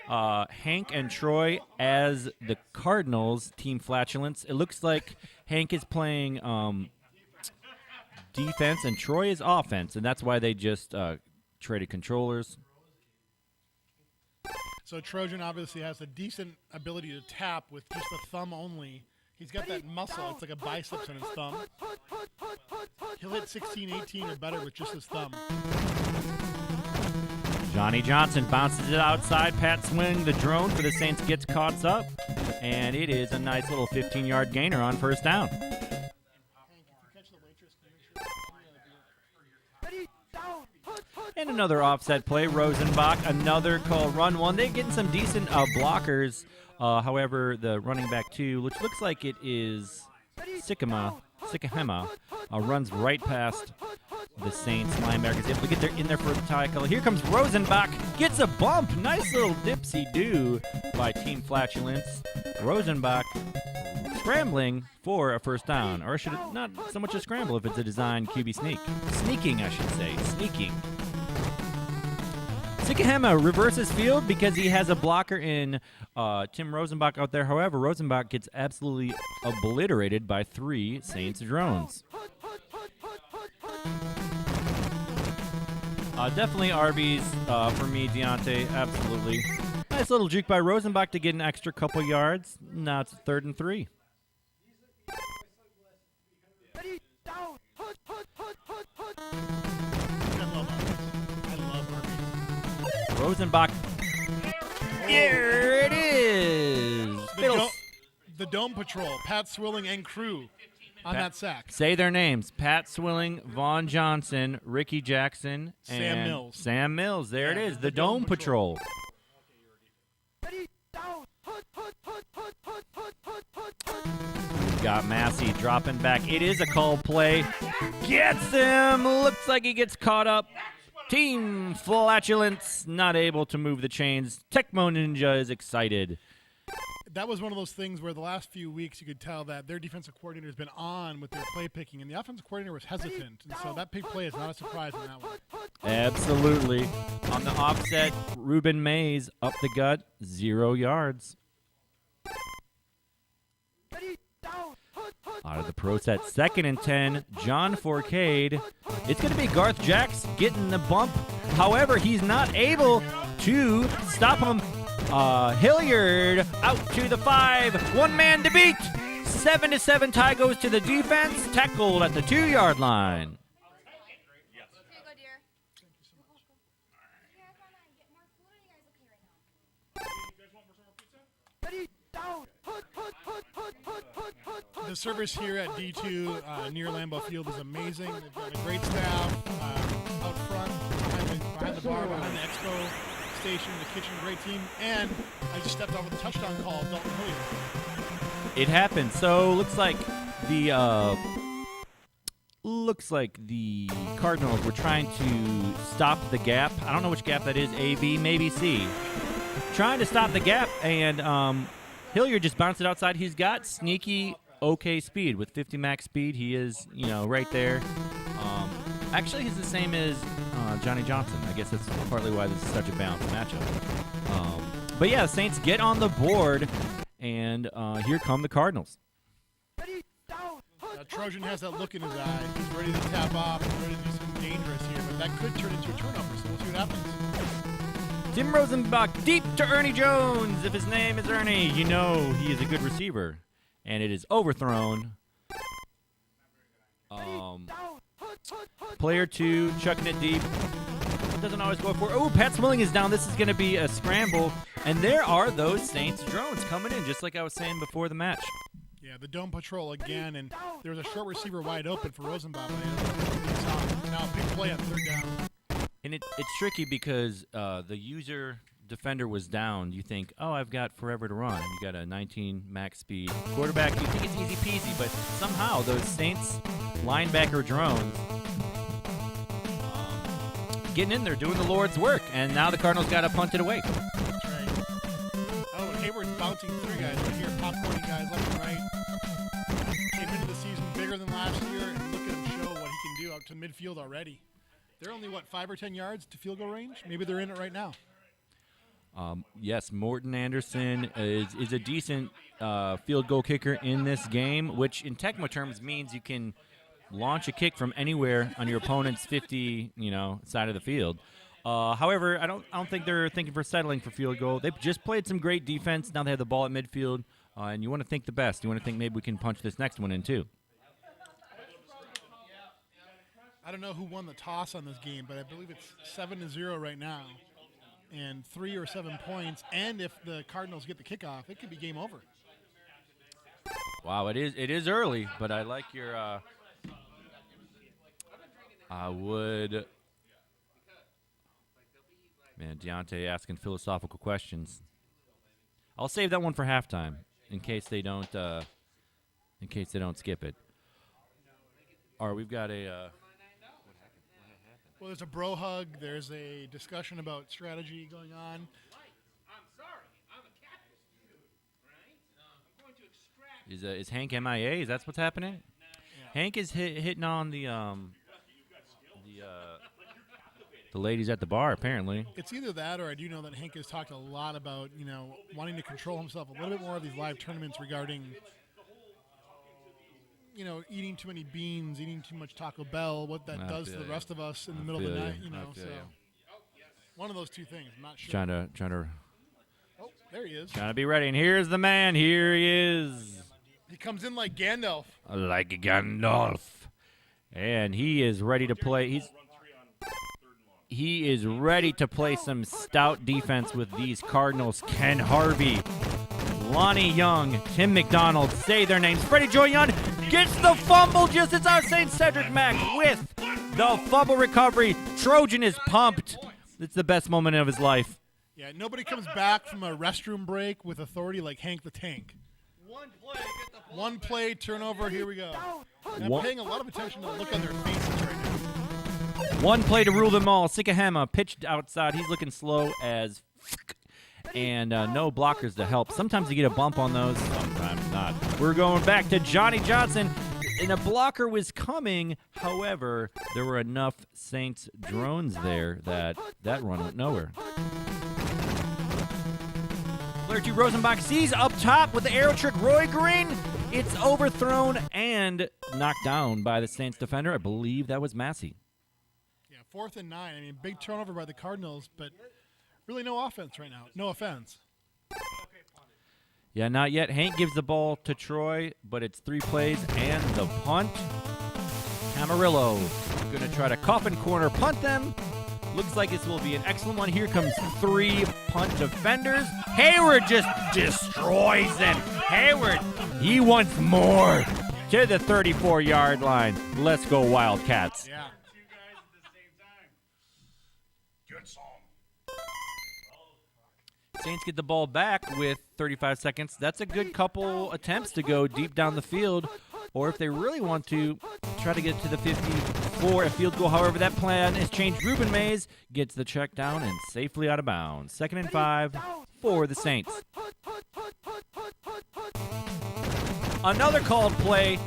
Hank and Troy as the Cardinals, Team Flatulence. It looks like Hank is playing defense and Troy is offense, and that's why they just traded controllers. So Trojan obviously has a decent ability to tap with just the thumb only. He's got that muscle. It's like a biceps on his thumb. He'll hit 16, 18 or better with just his thumb. Johnny Johnson bounces it outside. Pat Swing, the drone for the Saints, gets caught up, and it is a nice little 15-yard gainer on first down. And another offset play. Rosenbach, another call run one. They're getting some decent blockers. However, the running back two, which looks like it is Sikahema, runs right past the Saints linebackers. Able to get in there for the tackle. Here comes Rosenbach, gets a bump. Nice little dipsy-do by Team Flatulence. Rosenbach scrambling for a first down, or should it not so much a scramble if it's a design QB sneak. Sneaking, I should say. Sneaking. Sikahema reverses field because he has a blocker in Tim Rosenbach out there. However, Rosenbach gets absolutely obliterated by 3 Saints drones. Definitely Arby's for me, Deontay. Absolutely. Nice little juke by Rosenbach to get an extra couple yards. Now it's 3rd and 3. Rosenbach. Here it is. The Dome Patrol, Pat Swilling and crew on that sack. Say their names. Pat Swilling, Vaughn Johnson, Ricky Jackson, and Sam Mills. Sam Mills. There it is. The Dome Patrol. We've got Massey dropping back. It is a call play. Gets him. Looks like he gets caught up. Team Flatulence not able to move the chains. Tecmo Ninja is excited. That was one of those things where the last few weeks you could tell that their defensive coordinator has been on with their play picking, and the offensive coordinator was hesitant. And so that big play is not a surprise in that one. Absolutely. On the offset, Ruben Mays up the gut, 0 yards. Out of the pro set, 2nd and 10, John Forcade. It's going to be Garth Jacks getting the bump. However, he's not able to stop him. Hilliard out to the 5. One man to beat. 7-7 tie goes to the defense. Tackled at the 2-yard line. Here you go, dear. Here, come on, get more food. Or you guys okay right now? The service here at D2 near Lambeau Field is amazing. They've got a great staff out front, behind the bar, behind the expo station, the kitchen, great team. And I just stepped off with a touchdown call, Dalton Hilliard. It happened. So looks like the looks like the Cardinals were trying to stop the gap. I don't know which gap that is, A, B, maybe C. Trying to stop the gap, and Hilliard just bounced it outside. He's got sneaky, okay speed. With 50 max speed, he is, right there. Actually, he's the same as Johnny Johnson. I guess that's partly why this is such a balanced matchup. But yeah, the Saints get on the board, and here come the Cardinals. Trojan has that look in his eye. He's ready to tap off and ready to do something dangerous here, but that could turn into a turnover, so we'll see what happens. Tim Rosenbach deep to Ernie Jones. If his name is Ernie, you know he is a good receiver. And it is overthrown. Player 2 chucking it deep. Doesn't always go for it. Oh, Pat Swilling is down. This is going to be a scramble. And there are those Saints drones coming in, just like I was saying before the match. Yeah, the dome patrol again, and there was a short receiver wide open for Rosenbaum. Now a big play on third down. And it's tricky because the user defender was down. You think, oh, I've got forever to run. You got a 19 max speed quarterback. You think it's easy peasy, but somehow those Saints linebacker drones getting in there, doing the Lord's work, and now the Cardinals got to punt it away. That's right. Oh, and Hayward's bouncing through guys right here, popcorning guys left and right. Came into the season bigger than last year, and look at him show what he can do out to midfield already. They're only, 5 or 10 yards to field goal range? Maybe they're in it right now. Yes, Morton Anderson is a decent field goal kicker in this game, which in Tecmo terms means you can launch a kick from anywhere on your opponent's 50, side of the field. However, I don't think they're thinking for settling for field goal. They've just played some great defense. Now they have the ball at midfield, and you want to think the best. You want to think maybe we can punch this next one in too. I don't know who won the toss on this game, but I believe it's 7-0 right now, and 3 or 7 points. And if the Cardinals get the kickoff, it could be game over. Wow, it is early, but I like your. I would. Man, Deontay asking philosophical questions. I'll save that one for halftime in case they don't. Skip it. All right, we've got a. Well, there's a bro hug. There's a discussion about strategy going on. I'm sorry. I'm a cactus dude, right? I'm going to extract. Is Hank MIA? Is that what's happening? Yeah. Hank is hitting on the ladies at the bar, apparently. It's either that, or I do know that Hank has talked a lot about, wanting to control himself a little bit more of these live tournaments regarding, eating too many beans, eating too much Taco Bell, what that does to the rest of us in the middle of the night, so one of those two things. I'm not sure. Trying to. Oh, there he is. Trying to be ready, and here's the man. Here he is. He comes in like Gandalf. Like Gandalf. And he is ready to play. He is ready to play some stout defense with these Cardinals. Ken Harvey, Lonnie Young, Tim McDonald, say their names. Freddie Joyon gets the fumble just as I was saying. Cedric Mack with the fumble recovery. Trojan is pumped. It's the best moment of his life. Yeah, nobody comes back from a restroom break with authority like Hank the Tank. One play, turnover, here we go. And I'm paying a lot of attention to the look on their faces right now. One play to rule them all. Sikahema pitched outside. He's looking slow as and no blockers to help. Sometimes you get a bump on those, sometimes not. We're going back to Johnny Johnson, and a blocker was coming. However, there were enough Saints drones there that run went nowhere. Player 2 Rosenbach sees up top with the arrow trick. Roy Green, it's overthrown and knocked down by the Saints defender. I believe that was Massey. Yeah, 4th and 9. I mean, big turnover by the Cardinals, but really no offense right now. No offense. Yeah, not yet. Hank gives the ball to Troy, but it's 3 plays and the punt. Camarillo going to try to coffin corner punt them. Looks like this will be an excellent one. Here comes 3 punt defenders. Hayward just destroys them. Hayward, he wants more to the 34-yard line. Let's go Wildcats. Yeah. Two guys at the same time. Good song. Saints get the ball back with 35 seconds. That's a good couple attempts to go deep down the field. or if they really want to try to get to the 54, a field goal. However, that plan is changed. Ruben Mays gets the check down and safely out of bounds. 2nd and 5 for the Saints. Another called play.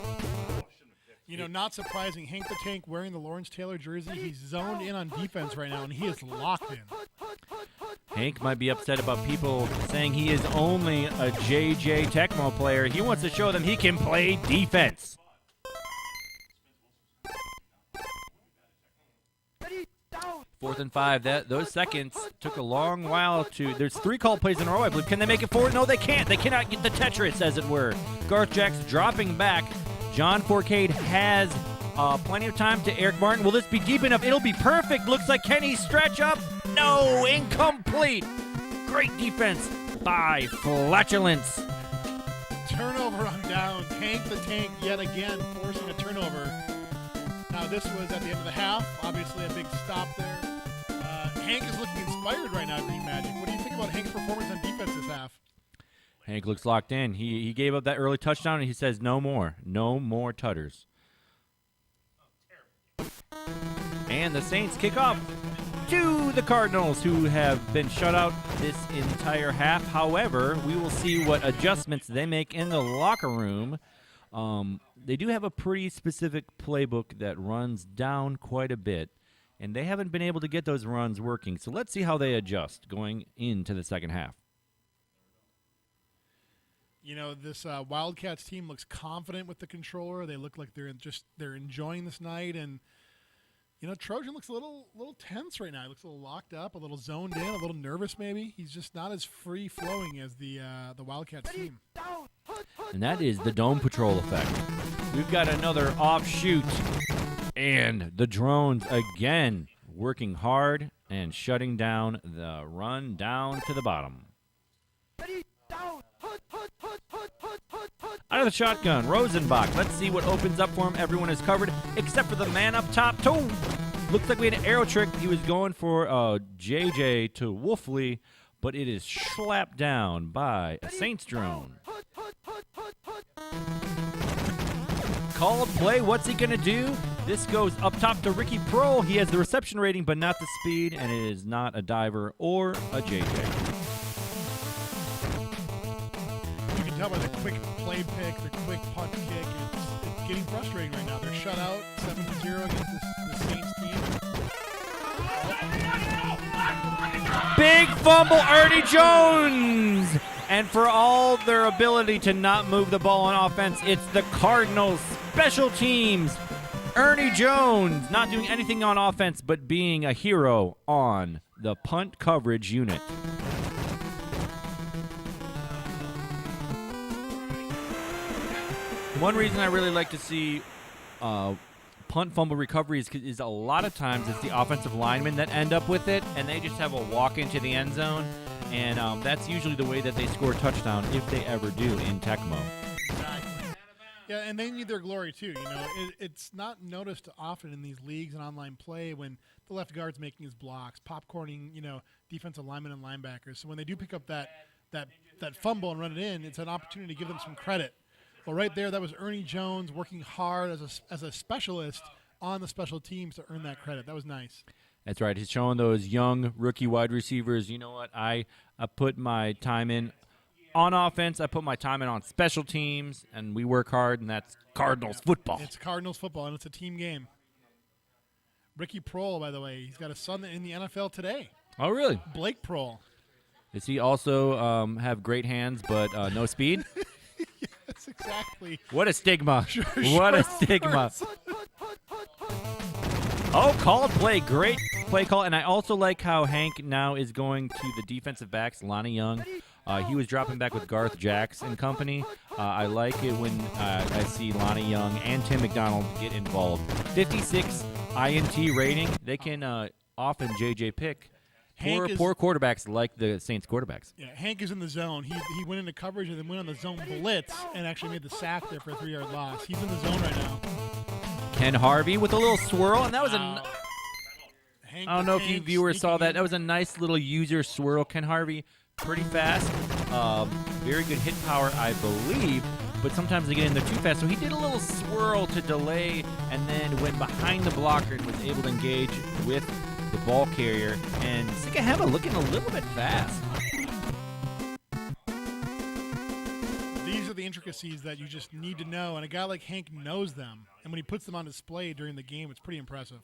You know, not surprising. Hank the Tank wearing the Lawrence Taylor jersey. He's zoned in on defense right now, and he is locked in. Hank might be upset about people saying he is only a JJ Tecmo player. He wants to show them he can play defense. Fourth and 5. Those seconds took a long while to. There's 3 called plays in a row, I believe. Can they make it forward? No, they can't. They cannot get the Tetris, as it were. Garth Jacks dropping back. John Forcade has plenty of time to Eric Martin. Will this be deep enough? It'll be perfect. Looks like Kenny stretch up. No, incomplete. Great defense by Flatulence. Turnover on downs. Hank the Tank yet again forcing a turnover. Now this was at the end of the half. Obviously a big stop there. Hank is looking inspired right now, Green Magic. What do you think about Hank's performance on defense this half? Hank looks locked in. He gave up that early touchdown, and he says no more. No more tutters. And the Saints kick off to the Cardinals, who have been shut out this entire half. However, we will see what adjustments they make in the locker room. They do have a pretty specific playbook that runs down quite a bit, and they haven't been able to get those runs working. So let's see how they adjust going into the second half. You know, this Wildcats team looks confident with the controller. They look like they're enjoying this night, and you know, Trojan looks a little tense right now. He looks a little locked up, a little zoned in, a little nervous maybe. He's just not as free flowing as the Wildcats team. And that is the Dome Patrol effect. We've got another offshoot, and the drones again working hard and shutting down the run down to the bottom. Out of the shotgun, Rosenbach. Let's see what opens up for him. Everyone is covered except for the man up top. Looks like we had an arrow trick. He was going for JJ to Wolfley, but it is slapped down by a Saints drone. Called play. What's he going to do? This goes up top to Ricky Prohl. He has the reception rating, but not the speed, and it is not a diver or a JJ. You can tell by the quick play pick, the quick punt kick. It's getting frustrating right now. They're shut out 7-0 against the Saints team. Big fumble, Ernie Jones! And for all their ability to not move the ball on offense, it's the Cardinals special teams. Ernie Jones not doing anything on offense but being a hero on the punt coverage unit. One reason I really like to see punt fumble recoveries is a lot of times it's the offensive linemen that end up with it, and they just have a walk into the end zone, and that's usually the way that they score a touchdown if they ever do in Tecmo. Exactly. Yeah, and they need their glory too. You know, it's not noticed often in these leagues and online play when the left guard's making his blocks, popcorning, you know, defensive linemen and linebackers. So when they do pick up that fumble and run it in, it's an opportunity to give them some credit. Well, right there, that was Ernie Jones working hard as a specialist on the special teams to earn that credit. That was nice. That's right. He's showing those young rookie wide receivers, you know what, I put my time in on offense, I put my time in on special teams, and we work hard, and that's Cardinals football. It's Cardinals football, and it's a team game. Ricky Prohl, by the way, he's got a son in the NFL today. Oh, really? Blake Prohl. Does he also have great hands but no speed? Yes, exactly. What a stigma. What a stigma. Oh, called play. Great play call. And I also like how Hank now is going to the defensive backs, Lonnie Young. He was dropping back with Garth Jacks and company. I like it when I see Lonnie Young and Tim McDonald get involved. 56 INT rating. They can often JJ pick. Poor quarterbacks like the Saints quarterbacks. Yeah, Hank is in the zone. He went into coverage and then went on the zone blitz and actually made the sack there for a 3-yard loss. He's in the zone right now. Ken Harvey with a little swirl, and that was Hank I don't know if you Hank viewers saw that. in. That was a nice little user swirl. Ken Harvey, pretty fast. Very good hit power, I believe. but sometimes they get in there too fast. So he did a little swirl to delay and then went behind the blocker and was able to engage with the ball carrier. And Sikahema looking a little bit fast. These are the intricacies that you just need to know, and a guy like Hank knows them. And when he puts them on display during the game, it's pretty impressive.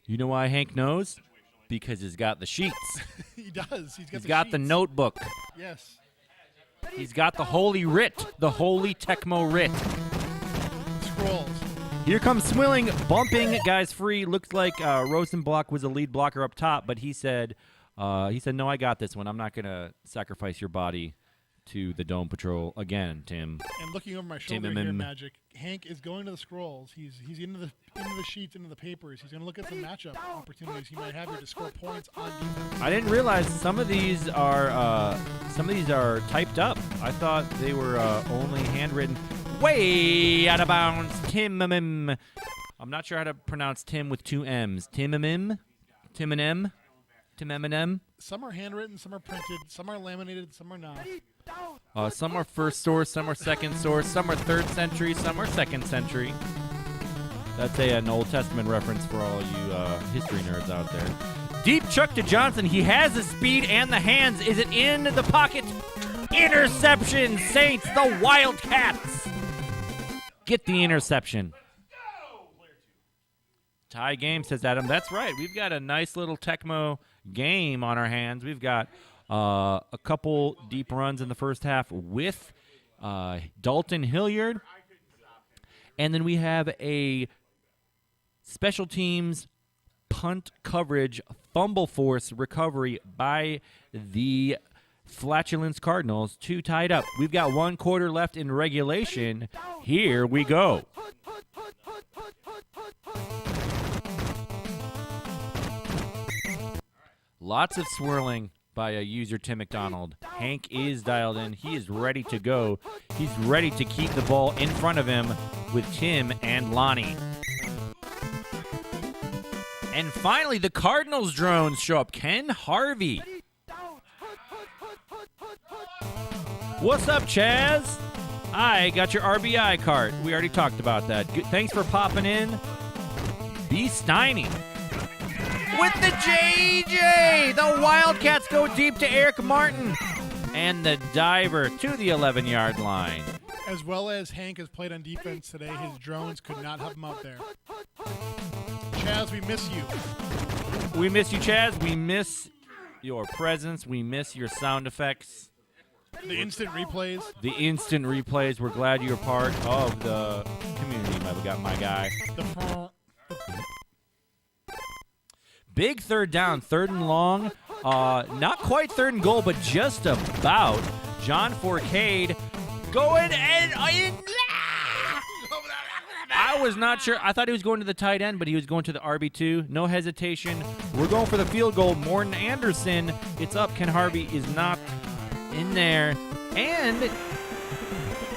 You know why Hank knows? Because he's got the sheets. He does. He's got the sheets. notebook. Yes. He's got the holy writ, the holy Tecmo writ. Scrolls. Here comes Swilling, bumping guys free. Looks like Rosenblock was the lead blocker up top, but he said, no, I got this one. I'm not going to sacrifice your body to the Dome Patrol again, Tim. And looking over my shoulder here, Magic, Hank is going to the scrolls. He's into the sheets, into the papers. He's going to look at some matchup opportunities he might have here to score points on defense. I didn't realize some of these are typed up. I thought they were only handwritten. Way out of bounds, Tim. I'm not sure how to pronounce Tim with two M's. Tim and M. Some are handwritten, some are printed, some are laminated, some are not. Some are first source, some are second source, some are third century, some are second century. That's an Old Testament reference for all you history nerds out there. Deep chuck to Johnson. He has the speed and the hands. Is it in the pocket? Interception, Saints, the Wildcats. Get the interception. Tie game, says Adam. That's right. We've got a nice little Tecmo game on our hands. We've got a couple deep runs in the first half with Dalton Hilliard. And then we have a special teams punt coverage fumble force recovery by the Flatulence Cardinals. 2 tied up. We've got 1 quarter left in regulation. Here we go. Lots of swirling by a user, Tim McDonald. Hank is dialed in. He is ready to go. He's ready to keep the ball in front of him with Tim and Lonnie. And finally, the Cardinals drones show up. Ken Harvey. What's up, Chaz? I got your RBI card. We already talked about that. Thanks for popping in. B. Steiny. With the JJ! The Wildcats go deep to Eric Martin. And the diver to the 11-yard line. As well as Hank has played on defense today, his drones could not help him out there. Chaz, we miss you. We miss you, Chaz. We miss your presence. We miss your sound effects. The instant replays. The instant replays. We're glad you're part of the community, my guy. Big third down, 3rd and long. Not quite 3rd and goal, but just about. John Forcade going and in. I was not sure. I thought he was going to the tight end, but he was going to the RB2. No hesitation. We're going for the field goal. Morton Anderson. It's up. Ken Harvey is not in there. And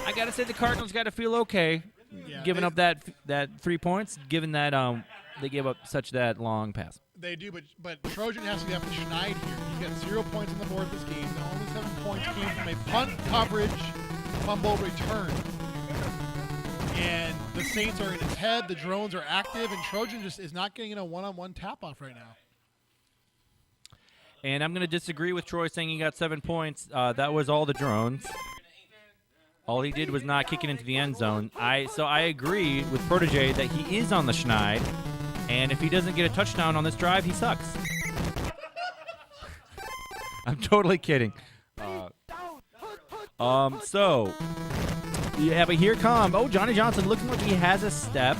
I got to say the Cardinals got to feel okay giving up that 3 points, given that they gave up such that long pass. They do, but Trojan has to get up to Schneid here. He's got 0 points on the board this game. The only 7 points came from a punt coverage fumble return. And the Saints are in his head. The drones are active, and Trojan just is not getting a one-on-one tap-off right now. And I'm going to disagree with Troy saying he got 7 points. That was all the drones. All he did was not kick it into the end zone. So I agree with Protege that he is on the Schneid. And if he doesn't get a touchdown on this drive, he sucks. I'm totally kidding. So, yeah, but here comes. Oh, Johnny Johnson looking like he has a step.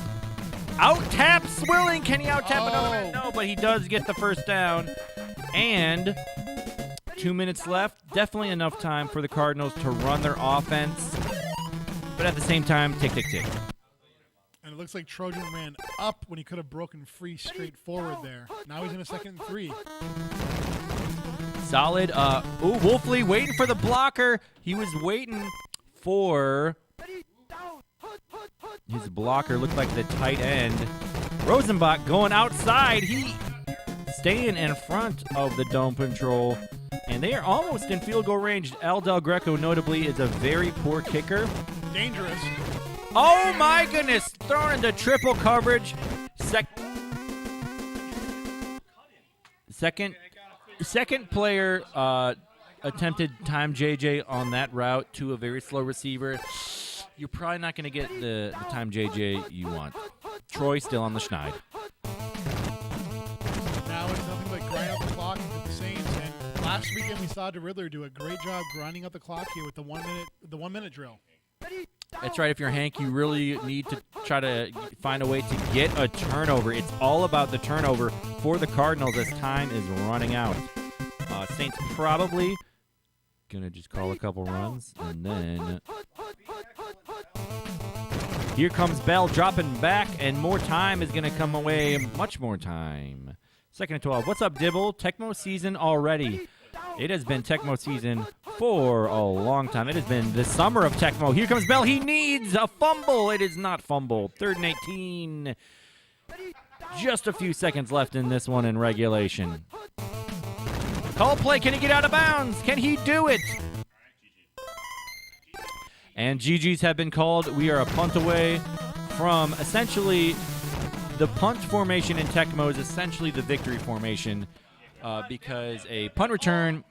Out-tap Swilling. Can he out-tap another man? No, but he does get the first down. And 2 minutes left. Definitely enough time for the Cardinals to run their offense. But at the same time, tick, tick, tick. And it looks like Trojan ran up when he could have broken free straight forward there. Now he's in a 2nd and 3. Solid. Wolfley waiting for the blocker. He was waiting for his blocker. Looked like the tight end. Rosenbach going outside. He staying in front of the Dome Patrol. And they are almost in field goal range. Al Del Greco, notably, is a very poor kicker. Dangerous. Oh my goodness! Thrown into triple coverage. Second player attempted time JJ on that route to a very slow receiver. You're probably not going to get the time JJ you want. Troy still on the schneid. Now it's nothing but grind out the clock for the Saints. And last weekend we saw DeRiddler do a great job grinding out the clock here with the 1 minute drill. That's right. If you're Hank, you really need to try to find a way to get a turnover. It's all about the turnover for the Cardinals as time is running out. Saints probably going to just call a couple runs, and then here comes Bell dropping back, and more time is going to come away. Much more time. 2nd and 12. What's up, Dibble? Tecmo season already. It has been Tecmo season for a long time. It has been the summer of Tecmo. Here comes Bell. He needs a fumble. It is not fumble. 3rd and 18. Just a few seconds left in this one in regulation. Call play. Can he get out of bounds? Can he do it? And GGs have been called. We are a punt away from essentially the punt formation in Tecmo is essentially the victory formation. Because a punt return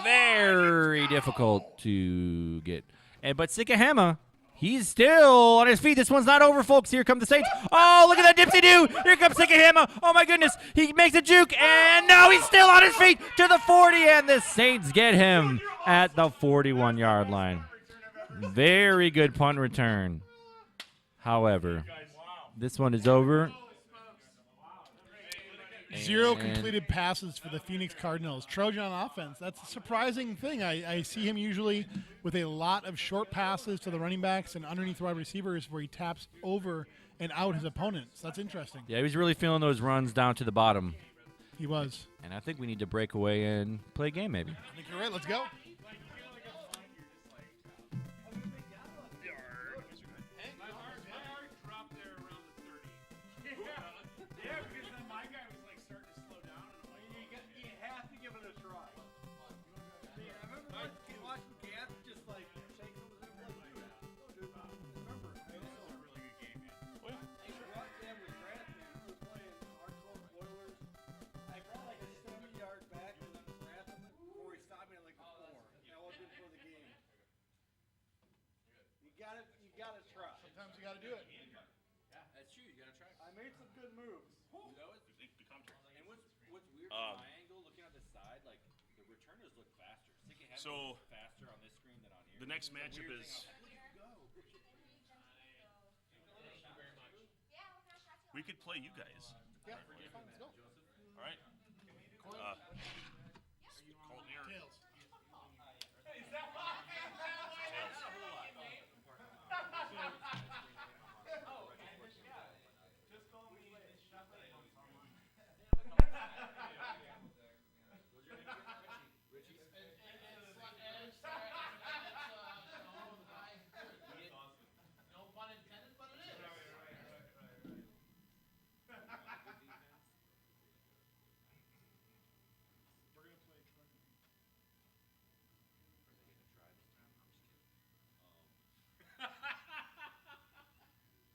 very difficult to get. But Sikahema, he's still on his feet. This one's not over, folks. Here come the Saints. Oh, look at that dipsy-do. Here comes Sikahema. Oh, my goodness. He makes a juke, and no, he's still on his feet to the 40, and the Saints get him at the 41-yard line. Very good punt return. However, this one is over. 0 completed passes for the Phoenix Cardinals. Trojan on offense. That's a surprising thing. I see him usually with a lot of short passes to the running backs and underneath wide receivers where he taps over and out his opponents. That's interesting. Yeah, he was really feeling those runs down to the bottom. He was. And I think we need to break away and play a game maybe. I think you're right. Let's go. You gotta try. Sometimes you got to do it. That's true. You got to try. I made some good moves. And what's weird from my angle, looking on the side, like the returners look faster. So Faster on this screen than on here. the next matchup is we could play you guys. Yeah, fine, let's go. All right. Colton here. Tails.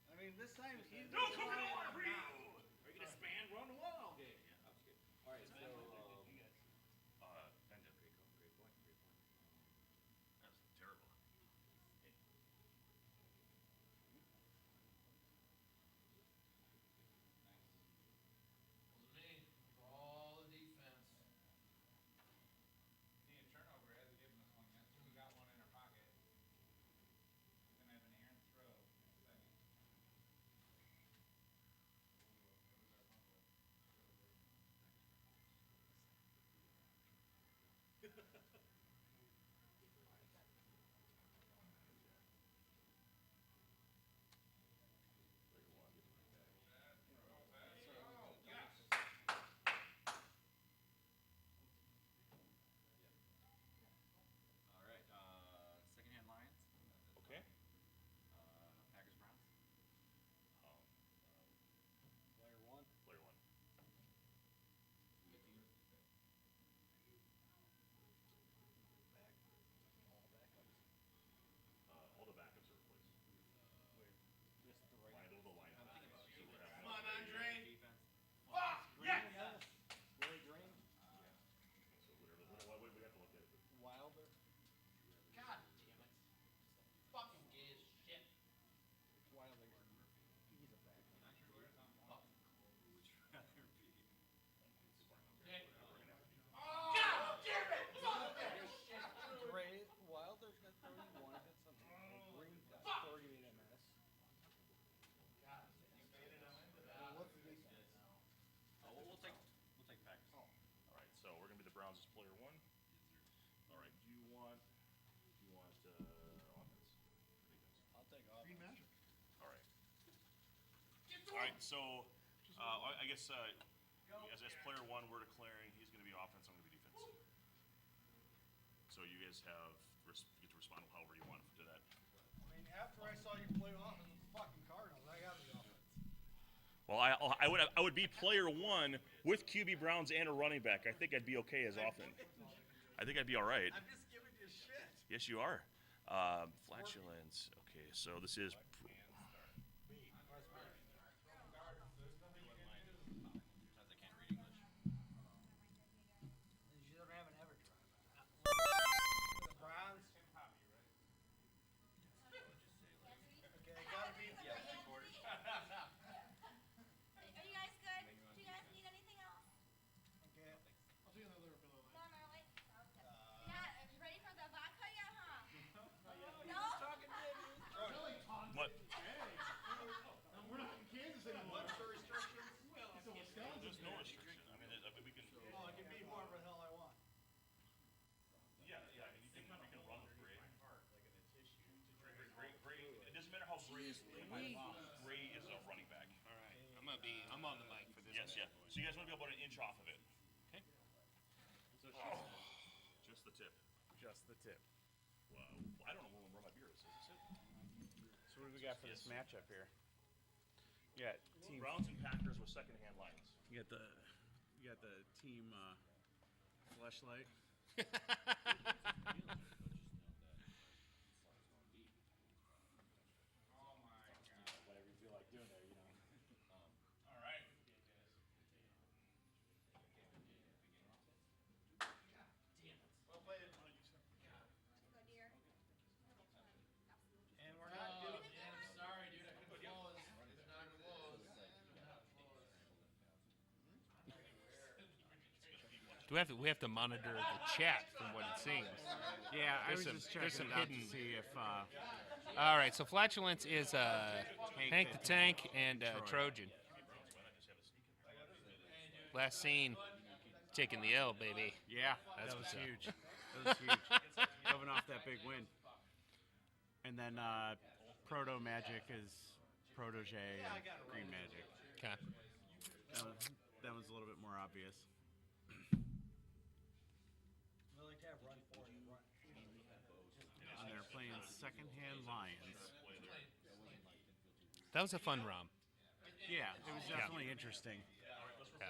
I mean, this time he's No, come on, for you. Are you going to span run wall? Okay, yeah, I'm scared. All right, so Bend it. great point. That's terrible. All the defense. Need a turnover. He hasn't given us one yet. We got one in our pocket. We're gonna have an errant throw in a second. All right, so I guess as player one, we're declaring he's going to be offense. I'm going to be defense. So you guys get to respond however you want to that. I mean, after I saw you play offense with the fucking Cardinals, I got to be offense. Well, I would be player one with QB Browns and a running back. I think I'd be okay as often. I think I'd be all right. I'm just giving you shit. Yes, you are. Flatulence. Okay, so this is. You don't have an ever try. The Browns. Okay, gotta be. Are you guys good? Do you guys need anything else? Okay. I'll take another Miller Lite. More Miller Lite? Yeah, are you ready for the vodka yet, huh? No? What? We're not in Kansas anymore. What's the restrictions? It's a Wisconsin. There's no restriction. I mean, we can. Oh, I can be whoever the hell I want. Yeah. I mean, you can run with Gray. Gray. It doesn't matter how Gray is. Gray is a running back. All right. I'm on the mic for this. Yes, yeah. So you guys want to be about an inch off of it. Okay. So Just the tip. just the tip. Well, I don't know where my beer is. Is this it? So what do we got for this matchup here? You got team. Browns and Packers with second-hand lines. You got the team fleshlight. Whatever you feel like doing there, you know. All right. Go, dear. And we're not doing. We have to monitor the chat from what it seems. Yeah, I There's was some- just there's checking some it out hidden- to see if All right, so flatulence is Hank the Tank and Trojan. Last scene, taking the L, baby. yeah, That's that was what's up. huge. That was huge. Coming off that big win. And then Proto Magic is Protege and Green Magic. Okay. That one's a little bit more obvious. We like to have run forward. Run. And they're playing second-hand Lions. That was a fun ROM. Yeah, it was definitely interesting. Yeah.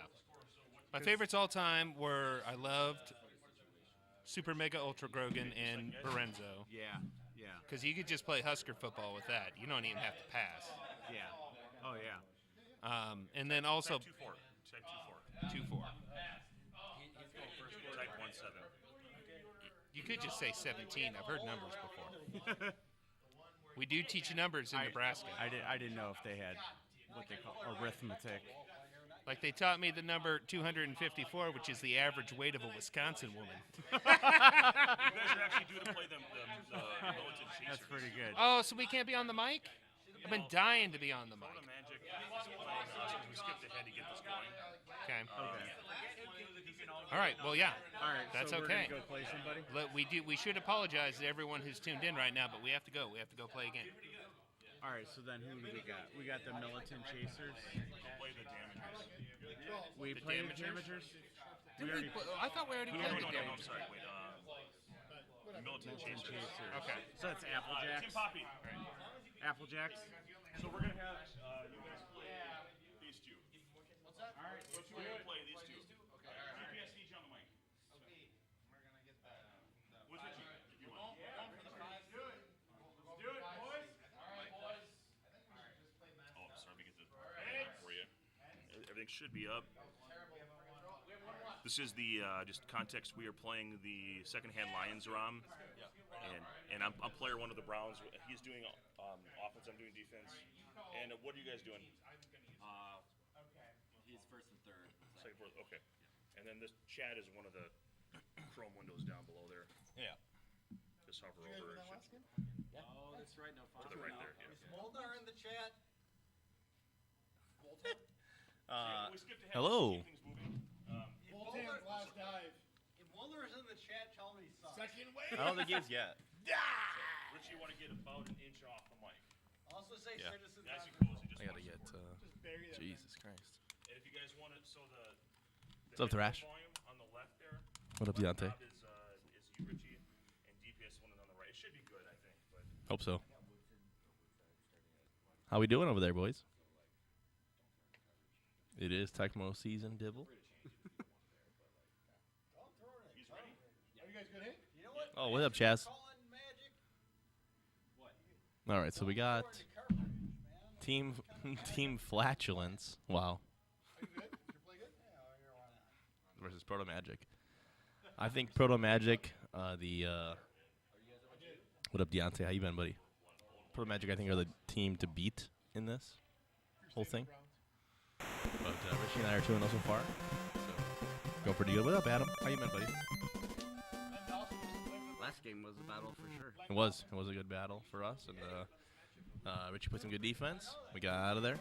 My favorites all time were I loved Super Mega Ultra Grogan and Lorenzo Yeah, yeah, because you could just play Husker football with that. You don't even have to pass. yeah. Oh, yeah. And then also Type 2-4. Type 2-4. Type 1-7. You could just say 17. I've heard numbers before. We do teach numbers in Nebraska. I didn't know if they had what they call arithmetic. Like they taught me the number 254, which is the average weight of a Wisconsin woman. You guys are actually due to play the militant chasers. That's pretty good. Oh, so we can't be on the mic? I've been dying to be on the mic. Florida Magic is playing we skipped ahead to get this going. Okay. Okay. All right. Well, yeah. All right. That's so we're okay. gonna go play somebody. We should apologize to everyone who's tuned in right now, but we have to go. We have to go play again. All right. So then, who do we got? We got the Militant Chasers. Play the damagers. We The played the Damagers? Damagers. Did we, I thought we already No, played no, the no, I'm damage. sorry. Wait, militant chasers. Okay. So that's Team Applejacks. Poppy. Applejacks. So we're gonna have you guys play these two. What's that? All right. So we're gonna play these two. Okay. GPS each on the mic. We're gonna get the Which one if you want? Let's do it, boys. All right, boys. Oh, I'm sorry. Let me get the mic for you. Everything should be up. This is the just context. We are playing the second-hand Lions ROM, and I'm player one of the Browns. He's doing offense. I'm doing defense. And what are you guys doing? He's first and third. Second, fourth. Okay. And then this chat is one of the Chrome windows down below there. Yeah. Just hover over. It should, Oh, that's right. No, to the right there. Yeah. Moldar in the chat. We skipped ahead. hello. Keep things moving. Voltane's last dive. If Mulder's in the chat, tell me he sucks. Second wave. I don't think he's yet. Richie, you want to get about an inch off the mic. Also say Yeah. citizens. That's cool. So just I gotta watch get. Just bury that. Jesus Christ. And if you guys want it, so the What's up, Thrash? volume on the left there. What up, Deontay? Top is you, Richie, and DPS one on the right. It should be good, I think. But Hope so. How we doing over there, boys? It is Tecmo season, Dibble. Are you guys good, hey? You know what? Oh, what up, Chaz? Calling magic. All right, so we got team team flatulence. Wow. Are you good? Did you play good? Versus Proto Magic. I think Proto Magic. What up, Deontay? How you been, buddy? Proto Magic, I think, are the team to beat in this whole thing. But Richie and I are 2-0 so far. So go pretty good. What up, Adam? How you been, buddy? Last game was a battle for sure. It was a good battle for us, and Richie put some good defense. We got out of there.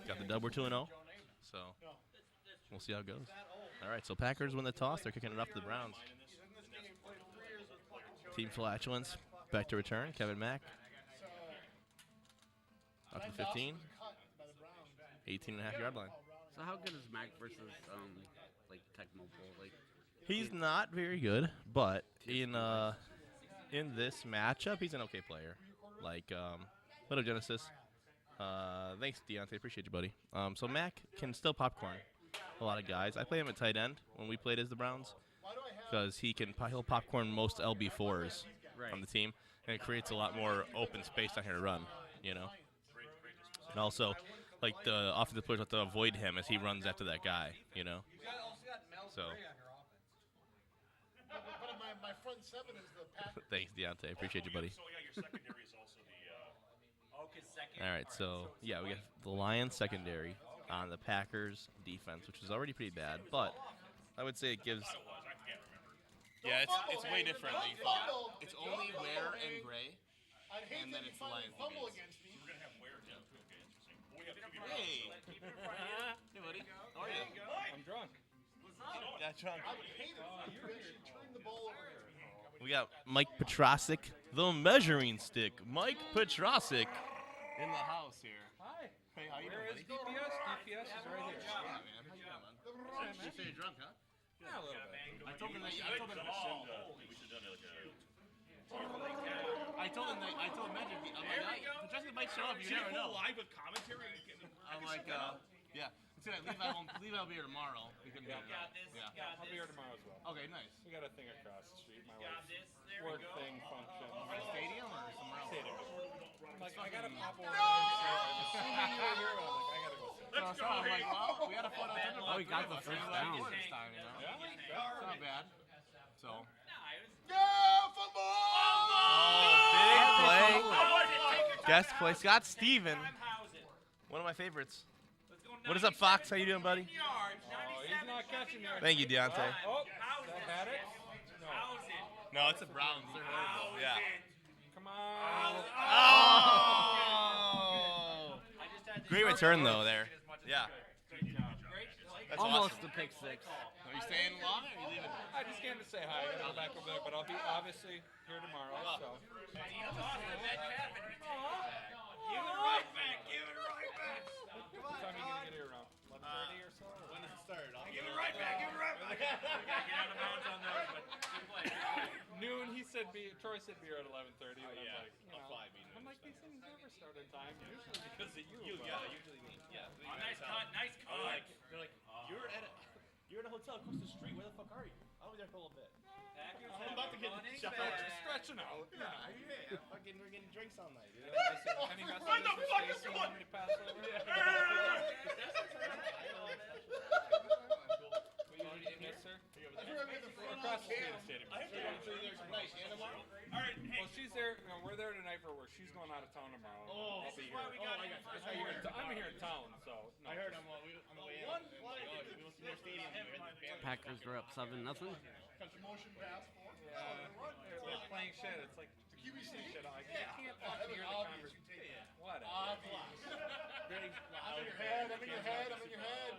Got the dub. We're 2-0. So we'll see how it goes. All right, so Packers win the toss. They're kicking it off to the Browns. Team Flatulence back to return. Kevin Mack. Up to 15. 18.5 yard line. So how good is Mac versus like Tecmo Bowl? Like He's not very good, but in this matchup, he's an okay player. Like, what up, Genesis? Thanks, Deontay. Appreciate you, buddy. So Mac can still popcorn a lot of guys. I play him at tight end when we played as the Browns because he'll popcorn most LB4s on the team, and it creates a lot more open space down here to run, you know. And also, like the offensive players have to avoid him as he runs after that guy, you know. So. But my front seven is the Packers. Thanks, Deontay. Appreciate you, buddy. So yeah, your secondary is also the. All right, so yeah, we got the Lions secondary on the Packers defense, which is already pretty bad, but I would say it gives. Yeah, it's way different than you thought. It's only Ware and Gray, I'd hate and that then you it's the finally Lions fumble defense. against me. We're gonna have Ware down too. Okay, interesting. Well, we have QB Hey, hey, buddy. How are you? I'm drunk. Yeah, drunk. I would hate it if you actually turned the ball over against me. We got Mike Petrosic, the measuring stick. Mike Petrosic in the house here. Hi. Hey, how you Where is doing, buddy? DPS? DPS is right here. Yeah, man. How you doing, man? You say you're drunk, huh? Yeah, a little bit. I told him that. We should have done like I told him Magic. I'm like, Petrosic might show up. You never know. live with commentary. I'm like, yeah. Leave out here tomorrow. We can Yeah. Yeah. I'll be here tomorrow as well. Okay, nice. We got a thing across the street. My wife's work thing function. Stadium or somewhere else? Stadium. I'm like, I gotta pop over. I'm assuming you were here. I'm like, I gotta go sit. So I'm like, well, we got a photo. Oh, we got the first down. This time, you know? Yeah? It's not bad. So. Go football! Big play. Guest play. Scott Steven. One of my favorites. What is up, Fox? How you doing, buddy? Oh, he's not catching there. Thank you, Deontay. Oh, is that Haddock? No. No, it's the Browns. They're horrible. Yeah. Come on. Oh! Great return, though, there. Yeah. That's almost awesome. a pick six. Are you staying long or are you leaving? I just came to say hi. I'm back over there, but I'll be obviously here tomorrow. So. Give it right back. Give it right back. What time are you gonna get here around? 11:30 or so? When does it start? Give it right back. Give it right back. Get out of bounds on those, but good play. Noon. Troy said be here at 11:30. And yeah. I'm like, you know, 5 I'm like, these things never start in time. Usually because of you. Yeah, usually me. Yeah. Nice cut. Nice cut. They're like, you're at a hotel across the street. Where the fuck are you? I'll be there for a little bit. I'm about to get shut out. Stretching out. Yeah. Fucking, we're getting drinks all night, dude. I said, any messages What the for fuck is Stacy going- want me to pass over? We usually miss her. Across the street of stadium. All right. Hey. Well, she's there. No, we're there tonight for work. She's going out of town tomorrow. I'll be here. I'm here in town, so. No. I heard I'm on the way in. We went to their stadium. Packers were up 7-0. Motion pass for. They're playing shit. It's like shit. I can't fucking hear the conversation. What? I'm in your head. I'm in your head. I'm in your head.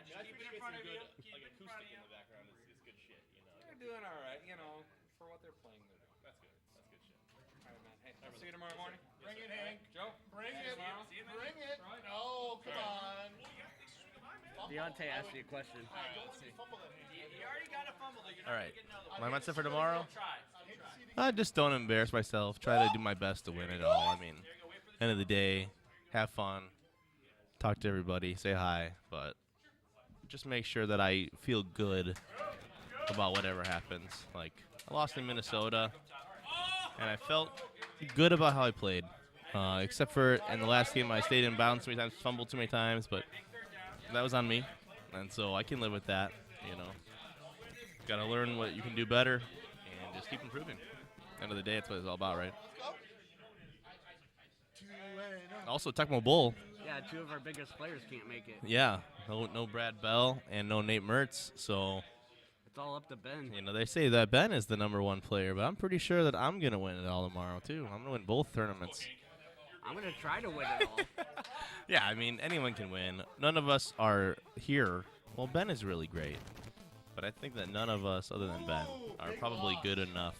I appreciate some good acoustic in the background. It's good shit, you know. They're doing all right, you know, for what they're playing. They're doing. That's good. That's good shit. Hey, see you tomorrow morning. Bring it, Hank. Joe? Bring it. Tomorrow? Bring it. No, come on. Deontay asked you a question. You already got a fumble. You're All not right. gonna get another one. My mindset for tomorrow? Try. I just don't embarrass myself. Try to do my best to win it all. I mean, end of the day, have fun, talk to everybody, say hi, but just make sure that I feel good about whatever happens. Like, I lost in Minnesota, and I felt good about how I played. Except for in the last game, I stayed in bounds too many times, fumbled too many times, but that was on me, and so I can live with that, you know. Got to learn what you can do better and just keep improving. End of the day, that's what it's all about, right? Also, Tecmo Bowl. Yeah, 2 of our biggest players can't make it. Yeah, no Brad Bell and no Nate Mertz, so It's all up to Ben. you know they say that Ben is the #1 player, but I'm pretty sure that I'm gonna win it all tomorrow too. I'm gonna win both tournaments. I'm gonna try to win it all. Yeah, I mean anyone can win. None of us are here. Well, Ben is really great, but I think that none of us, other than Ben, are probably good enough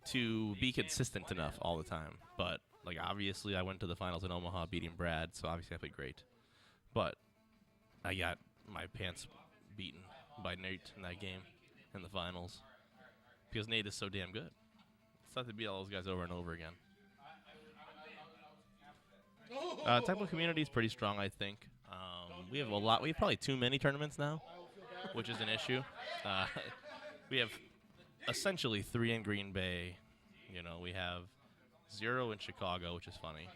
to be consistent enough all the time. But like obviously, I went to the finals in Omaha, beating Brad, so obviously I played great. But I got my pants beaten by Nate in that game in the finals because Nate is so damn good. It's tough to beat all those guys over and over again. Tecmo community is pretty strong, I think. We have a lot. We have probably too many tournaments now, which is an issue. We have essentially 3 in Green Bay. You know, we have 0 in Chicago, which is funny.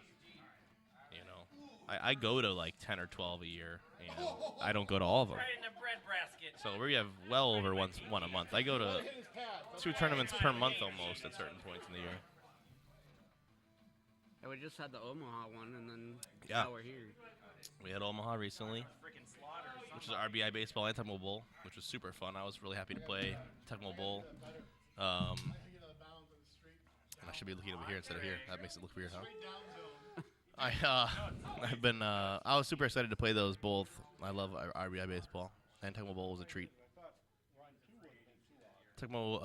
You know, I go to like 10 or 12 a year, and I don't go to all of them. Right in the bread basket. So we have well over one a month. I go to 2 tournaments per month almost at certain points in the year. And we just had the Omaha one, and then Yeah. now we're here. We had Omaha recently, Freaking slaughter. which is RBI baseball and Tecmo Bowl, which was super fun. I was really happy to play Tecmo Bowl. And I should be looking over here instead of here. That makes it look weird, huh? I was super excited to play those both. I love RBI baseball, and Tecmo Bowl was a treat. Tecmo,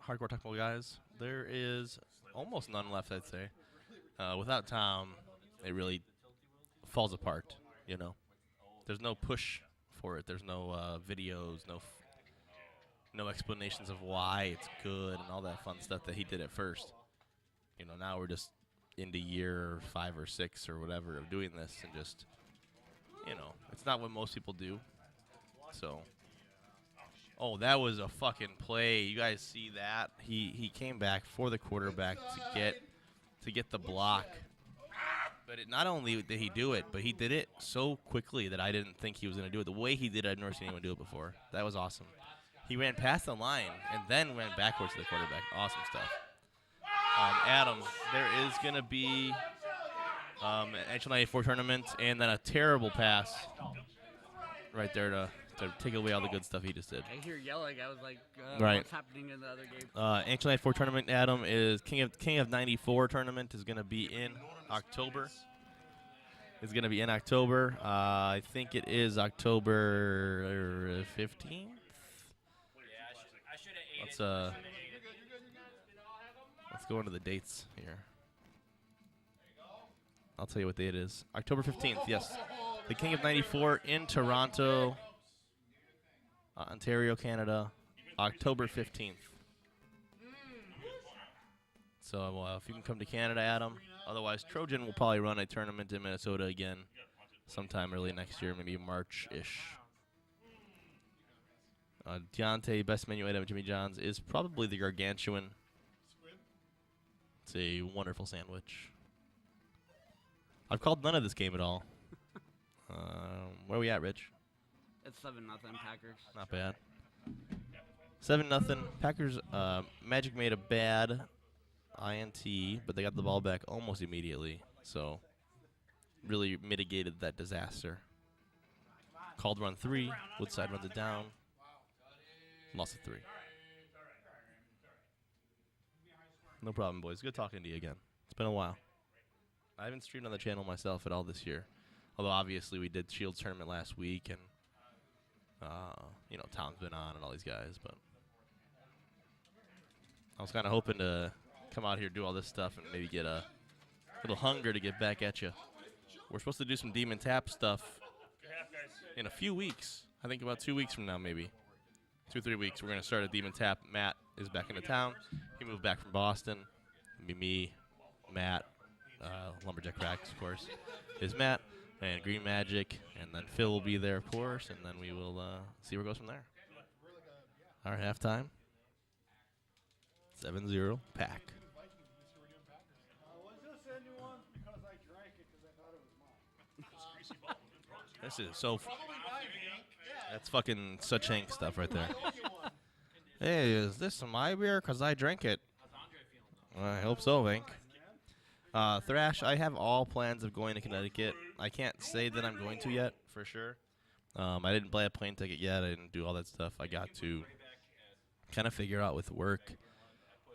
hardcore Tecmo guys, there is almost none left, I'd say. Without Tom, it really falls apart, you know. There's no push for it. There's no videos, no explanations of why it's good and all that fun stuff that he did at first. You know, now we're just into year 5 or 6 or whatever of doing this, and just, you know, it's not what most people do. So, oh, that was a fucking play. You guys see that? He came back for the quarterback to get the block. But not only did he do it, but he did it so quickly that I didn't think he was going to do it. The way he did it, I've never seen anyone do it before. That was awesome. He ran past the line and then ran backwards to the quarterback. Awesome stuff. Adam, there is going to be an NHL94 tournament and then a terrible pass right there to take away all the good stuff he just did. I hear yelling. I was like, Right. what's happening in the other game? NHL94 tournament, Adam, is King of 94 tournament is going to be in October. It's going to be in October. I think it is October 15th. I should have ate Let's go into the dates here. I'll tell you what date it is. October 15th, yes. The King of 94 in Toronto, Ontario, Canada, October 15th. So if you can come to Canada, Adam. Otherwise, Trojan will probably run a tournament in Minnesota again sometime early next year, maybe March-ish. Deontay, best menu item at Jimmy John's is probably the gargantuan. It's a wonderful sandwich. I've called none of this game at all. Where are we at, Rich? It's 7-0 Packers. Not bad. 7-0. Packers. Magic made a bad INT, but they got the ball back almost immediately. So, really mitigated that disaster. Called run 3. Woodside runs it down. Lost it 3. No problem, boys. Good talking to you again. It's been a while. I haven't streamed on the channel myself at all this year. Although, obviously, we did Shields tournament last week, and, Tom's been on and all these guys. But I was kind of hoping to come out here, do all this stuff, and maybe get a little hunger to get back at you. We're supposed to do some Demon Tap stuff in a few weeks. I think about 2 weeks from now, maybe. 2 or 3 weeks. We're going to start a Demon Tap. Matt is back into town. He moved back from Boston. It'll be me, Matt, Lumberjack Cracks, of course, is Matt, and Green Magic, and then Phil will be there, of course, and then we will see where it goes from there. Our halftime. 7-0 Pack. Was this anyone? Because I drank it because I thought it was mine. This is so. That's fucking such Hank stuff right there. Hey, is this my beer? Because I drank it. I hope so, Hank. Thrash, I have all plans of going to Connecticut. I can't say that I'm going to yet, for sure. I didn't buy a plane ticket yet. I didn't do all that stuff. I got to kind of figure out with work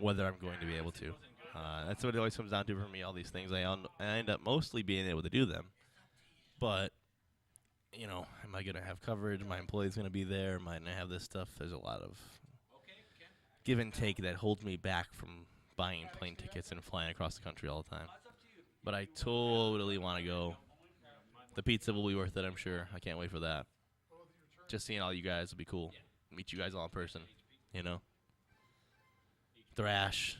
whether I'm going to be able to. That's what it always comes down to for me, all these things. I end up mostly being able to do them. But, you know, am I going to have coverage? My employee's going to be there. Am I going to have this stuff? There's a lot of give and take that holds me back from buying plane tickets and flying across the country all the time. But I totally want to go. The pizza will be worth it, I'm sure. I can't wait for that. Just seeing all you guys will be cool. Meet you guys all in person, you know? Thrash,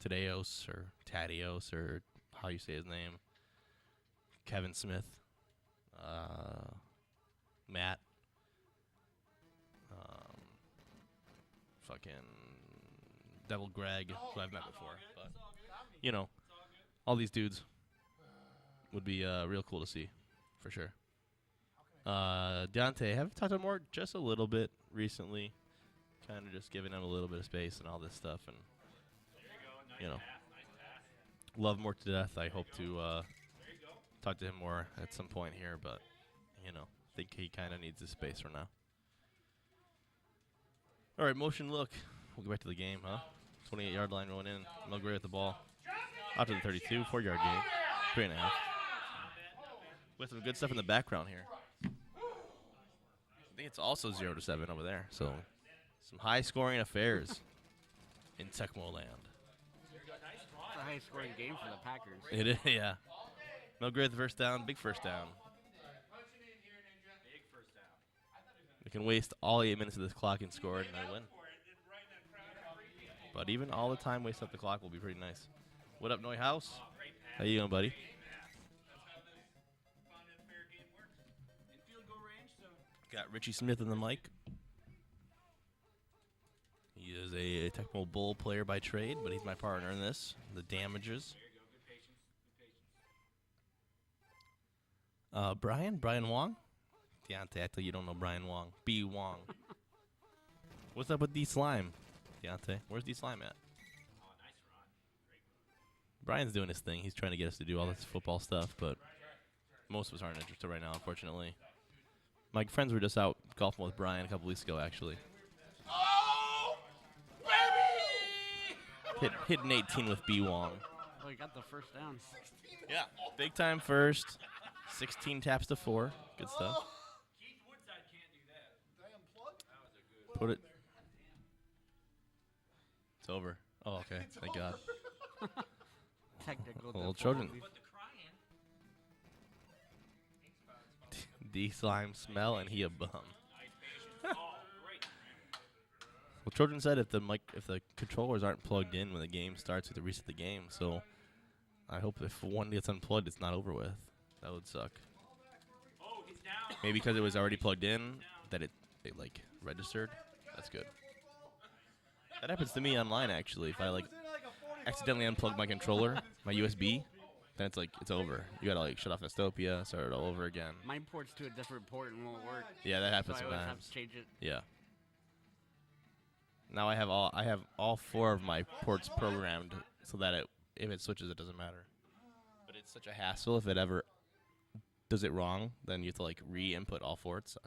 Tadeos, or Tadios, or how you say his name. Kevin Smith. Matt. Fucking Devil Greg, who I've met before. But, you know, all these dudes would be real cool to see, for sure. Dante, have talked to him more just a little bit recently. Kind of just giving him a little bit of space and all this stuff. And, you know, love more to death. I hope to talk to him more at some point here. But, you know, I think he kind of needs his space for now. All right, motion look. We'll go back to the game, huh? 28-yard line rolling in. Mel Gray with the ball. Out to the 32, 4-yard gain. 3.5. With some good stuff in the background here. I think it's also 0-7 over there. So some high-scoring affairs in Tecmo land. It's a high-scoring game for the Packers. It is, yeah. Mel Gray with the first down, big first down. We can waste all 8 minutes of this clock and score it, and I win. But even all the time wasted up the clock will be pretty nice. What up, Neuhaus? How you doing, buddy? Got Richie Smith in the mic. He is a Tecmo Bull player by trade, but he's my partner in this. The damages. Brian Wong? Deontay, I tell you don't know Brian Wong. B. Wong. What's up with D Slime? Deontay, where's D Slime at? Brian's doing his thing. He's trying to get us to do all this football stuff, but most of us aren't interested right now, unfortunately. My friends were just out golfing with Brian a couple weeks ago, actually. Oh, baby! Hit an 18 with B. Wong. Oh, he got the first down. Yeah, big time first. 16 taps to 4. Good stuff. Put it. It's over. Oh, okay. Thank God. Technical Little difficulty. children. D Slime smell and he a bum. Well, Trojan said if the controllers aren't plugged in when the game starts, we have to reset the game. So I hope if one gets unplugged, it's not over with. That would suck. Maybe because it was already plugged in that it like registered. That's good. That happens to me online actually. If I like accidentally unplug my controller, my USB, then it's over. You gotta like shut off Estopia, start it all over again. Mine ports to a different port and won't work. Yeah, that happens so I always have sometimes. to change it. Yeah. Now I have all 4 of my ports programmed so that if it switches, it doesn't matter. But it's such a hassle if it ever does it wrong, then you have to like re-input all 4. It sucks.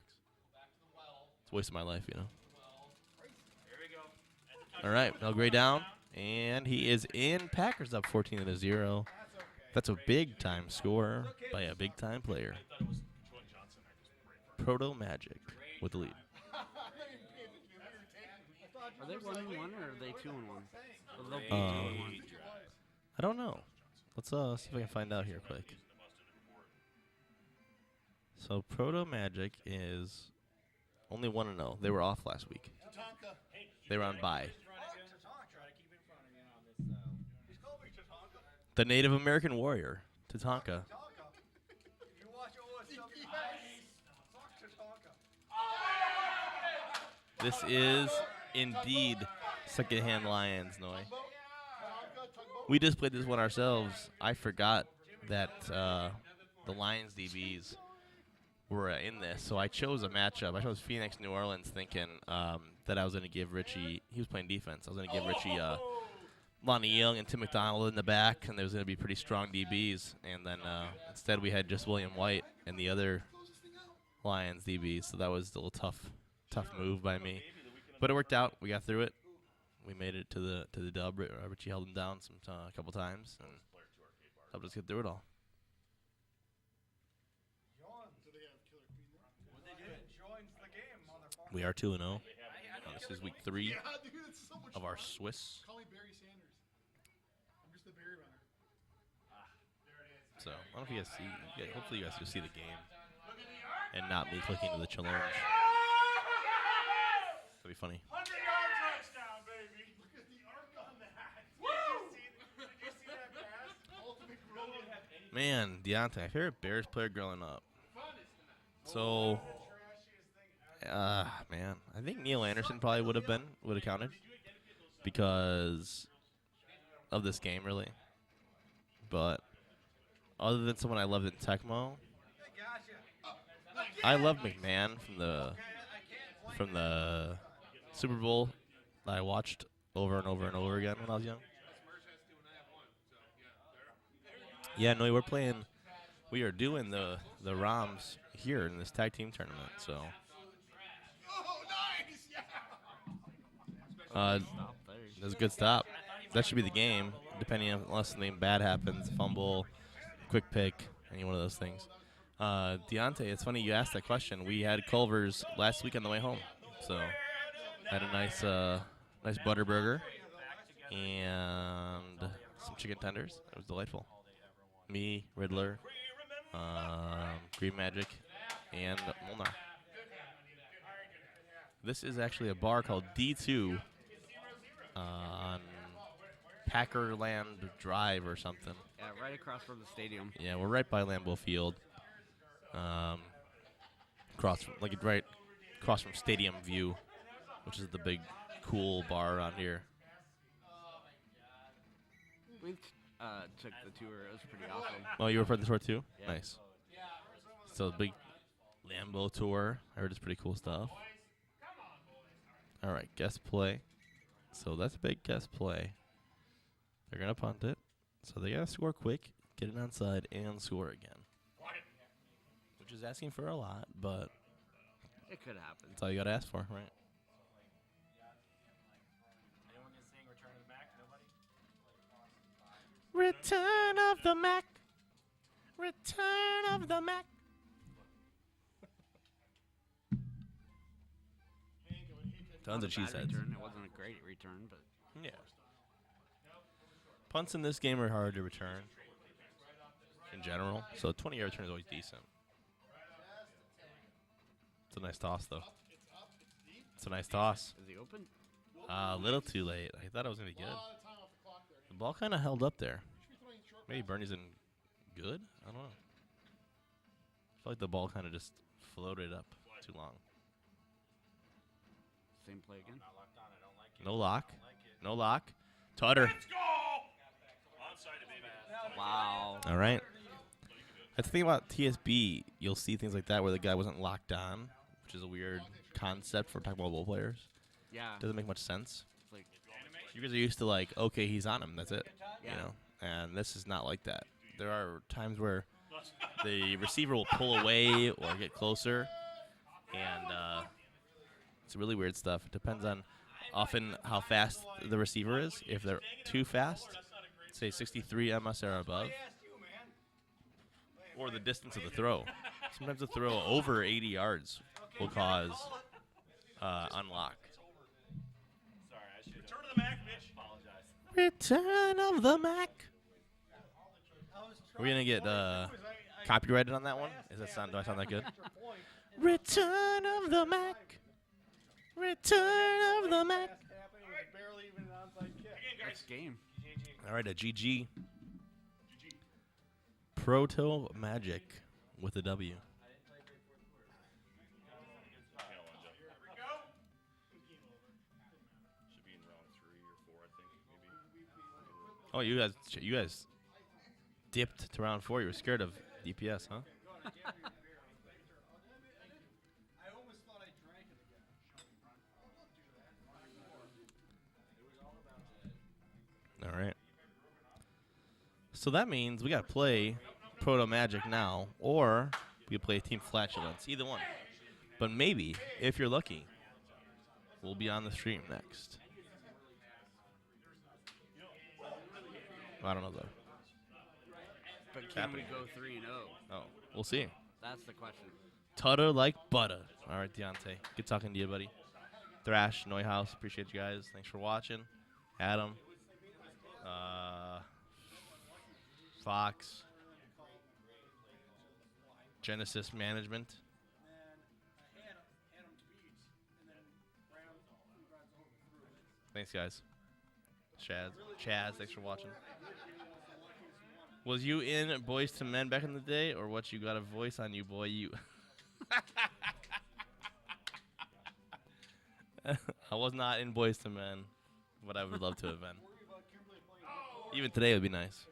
It's a waste of my life, you know. All right, Mel Gray down, and he is in. Packers up 14-0. That's a big time score by a big time player. Proto Magic with the lead. Are they 1-1 or are they 2-1? Or they'll be Um, 2-1. I don't know. Let's see if I can find out here quick. So Proto Magic is only 1-0. They were off last week. They were on bye. The Native American warrior, Tatanka. This is indeed secondhand Lions, Noy. We just played this one ourselves. I forgot that the Lions DBs were in this, so I chose a matchup. I chose Phoenix, New Orleans, thinking that I was going to give Richie. He was playing defense. I was going to give Richie Lonnie Young and Tim McDonald in the back, and there was going to be pretty strong DBs. And then instead we had just William White and the other Lions DBs, so that was a little tough move by me. But it worked out. We got through it. We made it to the dub. Richie held him down a couple times, and helped us get through it all. We are 2-0. This is week 3 of our Swiss. Call me Barry Sanders. I'm just the Barry runner. So I don't know if you guys see. Hopefully you guys can see the game and not me clicking to the challenge. That'd be funny. 100-yard touchdown, baby. Look at the arc on that. Did you see that pass? Ultimate Grogan. Man, Deontay, favorite Bears player growing up. So, man, I think Neil Anderson probably would have counted because of this game, really. But other than someone I loved in Tecmo, I loved McMahon from the Super Bowl that I watched over and over and over again when I was young. Yeah, no, we are doing the ROMs here in this tag team tournament, so. Oh, nice! Yeah. That's a good stop. That should be the game, depending on unless something bad happens, fumble, quick pick, any one of those things. Deontay, it's funny you asked that question. We had Culver's last week on the way home, so had a nice butter burger and some chicken tenders. It was delightful. Me, Riddler, Green Magic, and Molnar. This is actually a bar called D2 on Packerland Drive or something. Yeah, right across from the stadium. Yeah, we're right by Lambeau Field. Right across from Stadium View, which is the big, cool bar around here. We took the tour. It was pretty awesome. Oh, you were part of the tour too? Yeah. Nice. So the big Lambeau tour. I heard it's pretty cool stuff. All right, guest play. So that's a big guest play. They're going to punt it. So they got to score quick, get it onside, and score again. Which is asking for a lot, but It could happen. that's all you got to ask for, right? Anyone just saying Return of the Mac? Nobody? Return of the Mac. Return of the Mac. Tons of Not a bad cheeseheads. return. It wasn't a great return, but Yeah. Punts in this game are hard to return in general, so a 20-yard return is always decent. It's a nice toss, though. It's a nice toss. is he open? A little too late. I thought it was going to be good. The ball kind of held up there. Maybe Bernie's in good? I don't know. I feel like the ball kind of just floated up too long. Same play again. No lock. No lock. Tutter. Let's go! Onside, baby. Wow. All right. That's the thing about TSB. You'll see things like that where the guy wasn't locked on, which is a weird concept for Tecmo Bowl players. Yeah. Doesn't make much sense. It's like, You guys are used to like, okay, he's on him. That's it. Yeah. You know. And this is not like that. There are times where the receiver will pull away or get closer, and it's really weird stuff. It depends on often how fast the receiver is. If they're too fast, say 63 ms or above, or the distance of the throw. Sometimes the throw over 80 yards will cause unlock. Return of the Mac. We're gonna get copyrighted on that one. Do I sound that good? Return of the Mac. Return of the Mac. Next game. All right, a GG. Proto Magic with a W. Should be in round 3 or 4, I think, maybe. Oh, you guys dipped to round 4. You were scared of DPS, huh? All right. So that means we got to play Proto Magic now, or we play Team Flatulence. Either one. But maybe, if you're lucky, we'll be on the stream next. I don't know, though. But can we go 3-0? Oh, we'll see. That's the question. Tutter like butter. All right, Deontay. Good talking to you, buddy. Thrash, Neuhaus, appreciate you guys. Thanks for watching. Adam. Fox. Genesis Management. Thanks, guys. Chaz, thanks for watching. Was you in Boys to Men back in the day, or what? You got a voice on you, boy? You. I was not in Boys to Men, but I would love to have been. Even today would be nice.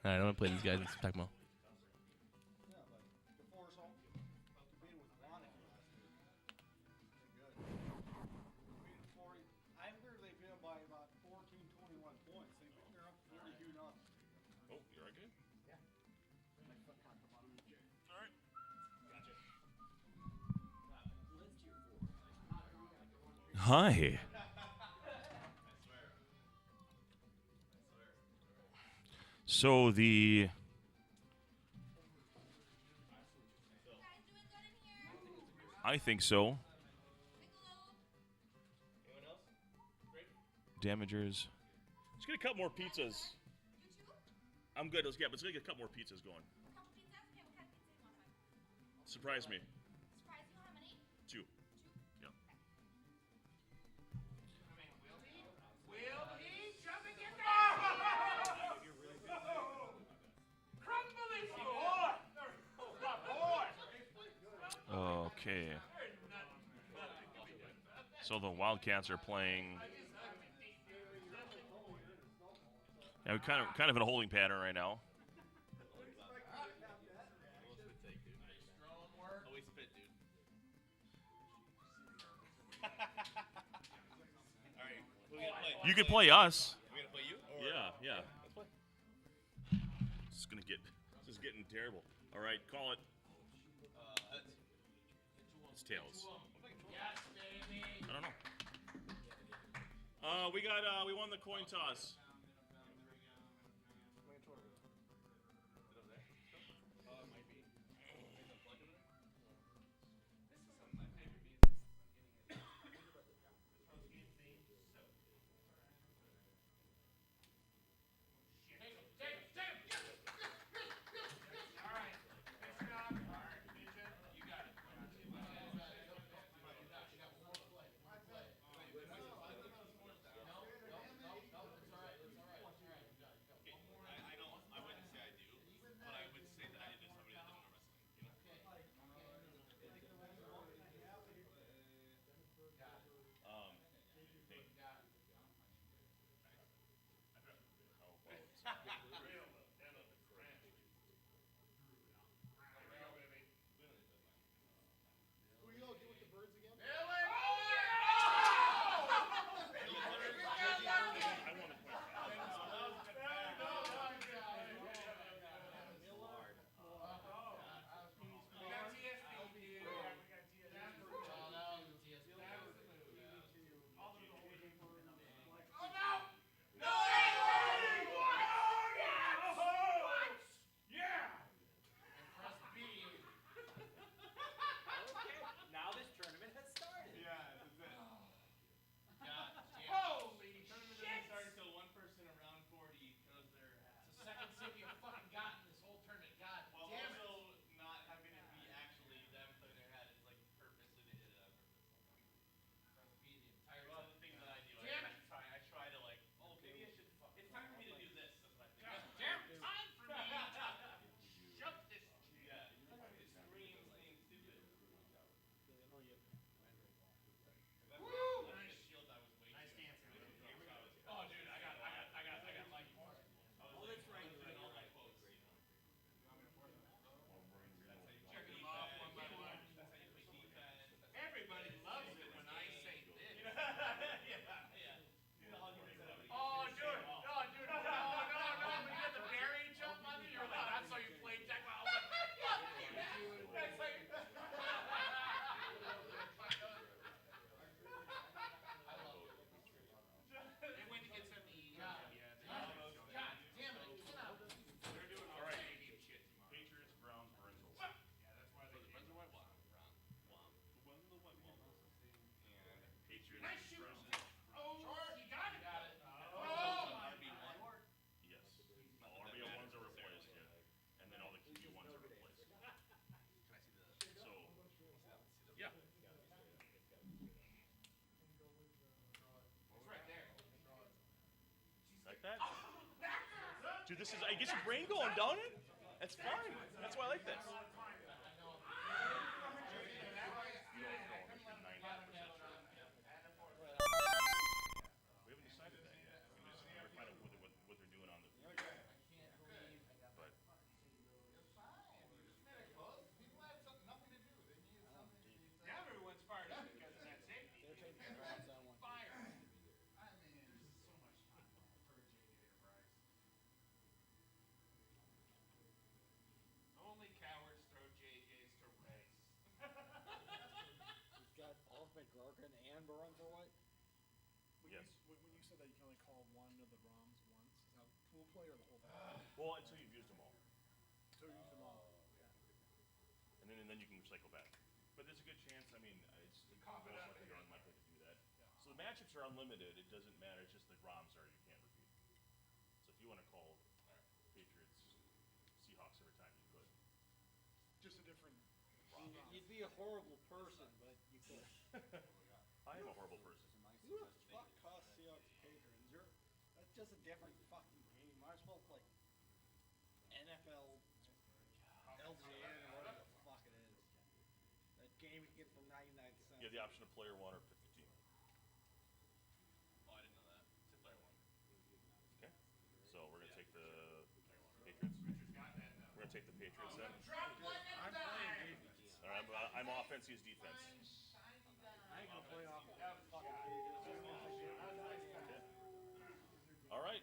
All right, I'm gonna play these guys in some Tecmo. Oh, you're right, good? Hi. So the I think so. Damagers. Let's get a couple more pizzas. I'm good. Let's get a couple more pizzas going. Surprise me. Two. Yeah. Okay. So the Wildcats are playing. Yeah, we're kind of in a holding pattern right now. You can play us. We're gonna play you? Yeah. This is getting terrible. All right, call it. It's tails. I don't know. We won the coin toss. Dude, this is, it gets your brain going, don't it? That's fun. That's why I like this. We haven't decided that yet. We're just trying to find out what they're doing on the. But Everyone's fired up because of that safety. They're taking the rounds on one. Fire. Only cowards throw JJs to race. He's got Ultimate Grogan and Barunza White. yes. When you said that you can only call one of the ROMs once, is that pool play or the whole thing? Well, until you've used them all, So you use them all. and then you can cycle back. But there's a good chance. I mean, it's most likely they're unlikely to do that. So the matchups are unlimited. It doesn't matter. It's just the ROMs are you can't repeat. So if you want to call Patriots, Seahawks every time, you could. Just a different. You'd be a horrible person, but you could. I am a horrible person. Who the fuck cost Seahawks patrons? That's just a different fucking game. Might as well play NFL, LGN, or whatever the fuck it is. That game you get for 99 cents. You have the option of player 1 or 15. Oh, I didn't know that. It's a player 1. Okay. So we're gonna take the Patriots. We're gonna take the Patriots then. I'm playing defense. All right, I'm offense. He's defense. I ain't gonna play off the fucking Patriots. All right.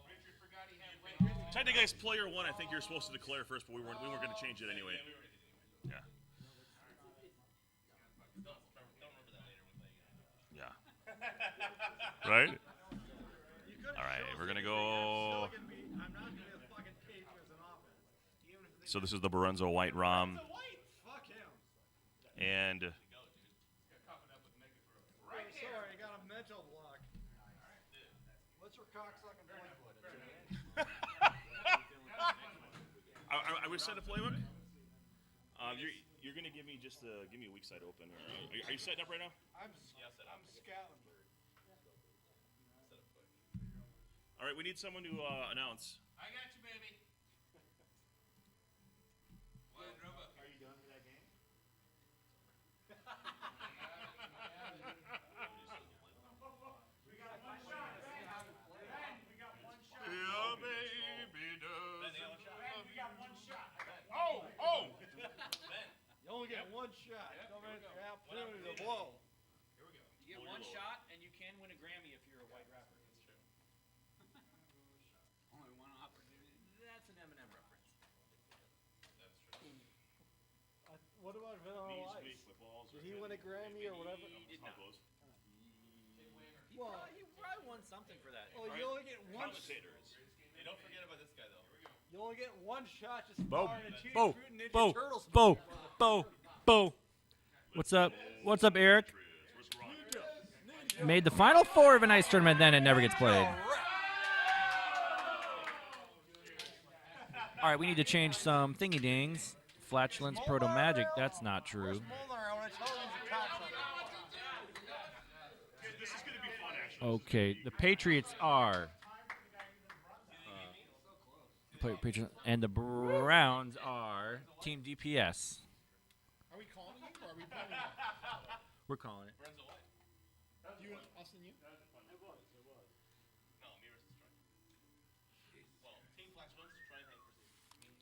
Richard forgot he had weight. Technically, as player 1, I think you're supposed to declare first, but we weren't going to change it anyway. Yeah. Don't remember that later when they. Yeah. Right. All right, we're gonna go. I'm not gonna be a fucking Patriots in offense. Even if they So this is the Barunzo White ROM, fuck him. and Sorry, I got a mental block. What's your cocksucking playbook? I was set a playbook. You're gonna give me give me a weak side open. Are you setting up right now? I'm scouting. All right, we need someone to announce. I got you, baby. Are you done for that game? Yeah, baby does. Oh! You only get one shot. Don't make your opportunity to blow. You get one shot, and you can win a Grammy if you're a white rapper. Only one opportunity. That's an Eminem reference. What about Vanilla Knees Ice? weak with balls. Did he win a Grammy or whatever? He did How not. close? He probably won something for that. Oh, you only get one. Commentators. Hey, don't forget about this guy though. You only get one shot to Bo, star in a Teenage Bo, Mutant Ninja Bo, Turtles Bo, movie, Bo, Bo. What's up? What's up, Eric? Made the final four of an ice tournament, then it never gets played. All right, we need to change some thingy dings. Flatulence, proto magic. That's not true. Molnar, I want to tell you he's a cocksucker. This is gonna be fun, actually. Okay, the Patriots are. And the Browns are Team DPS. Are we calling you or are we playing? We're calling it. You and us and you? No, me versus Troy. Well, Team Flash wins. Troy Hank versus me.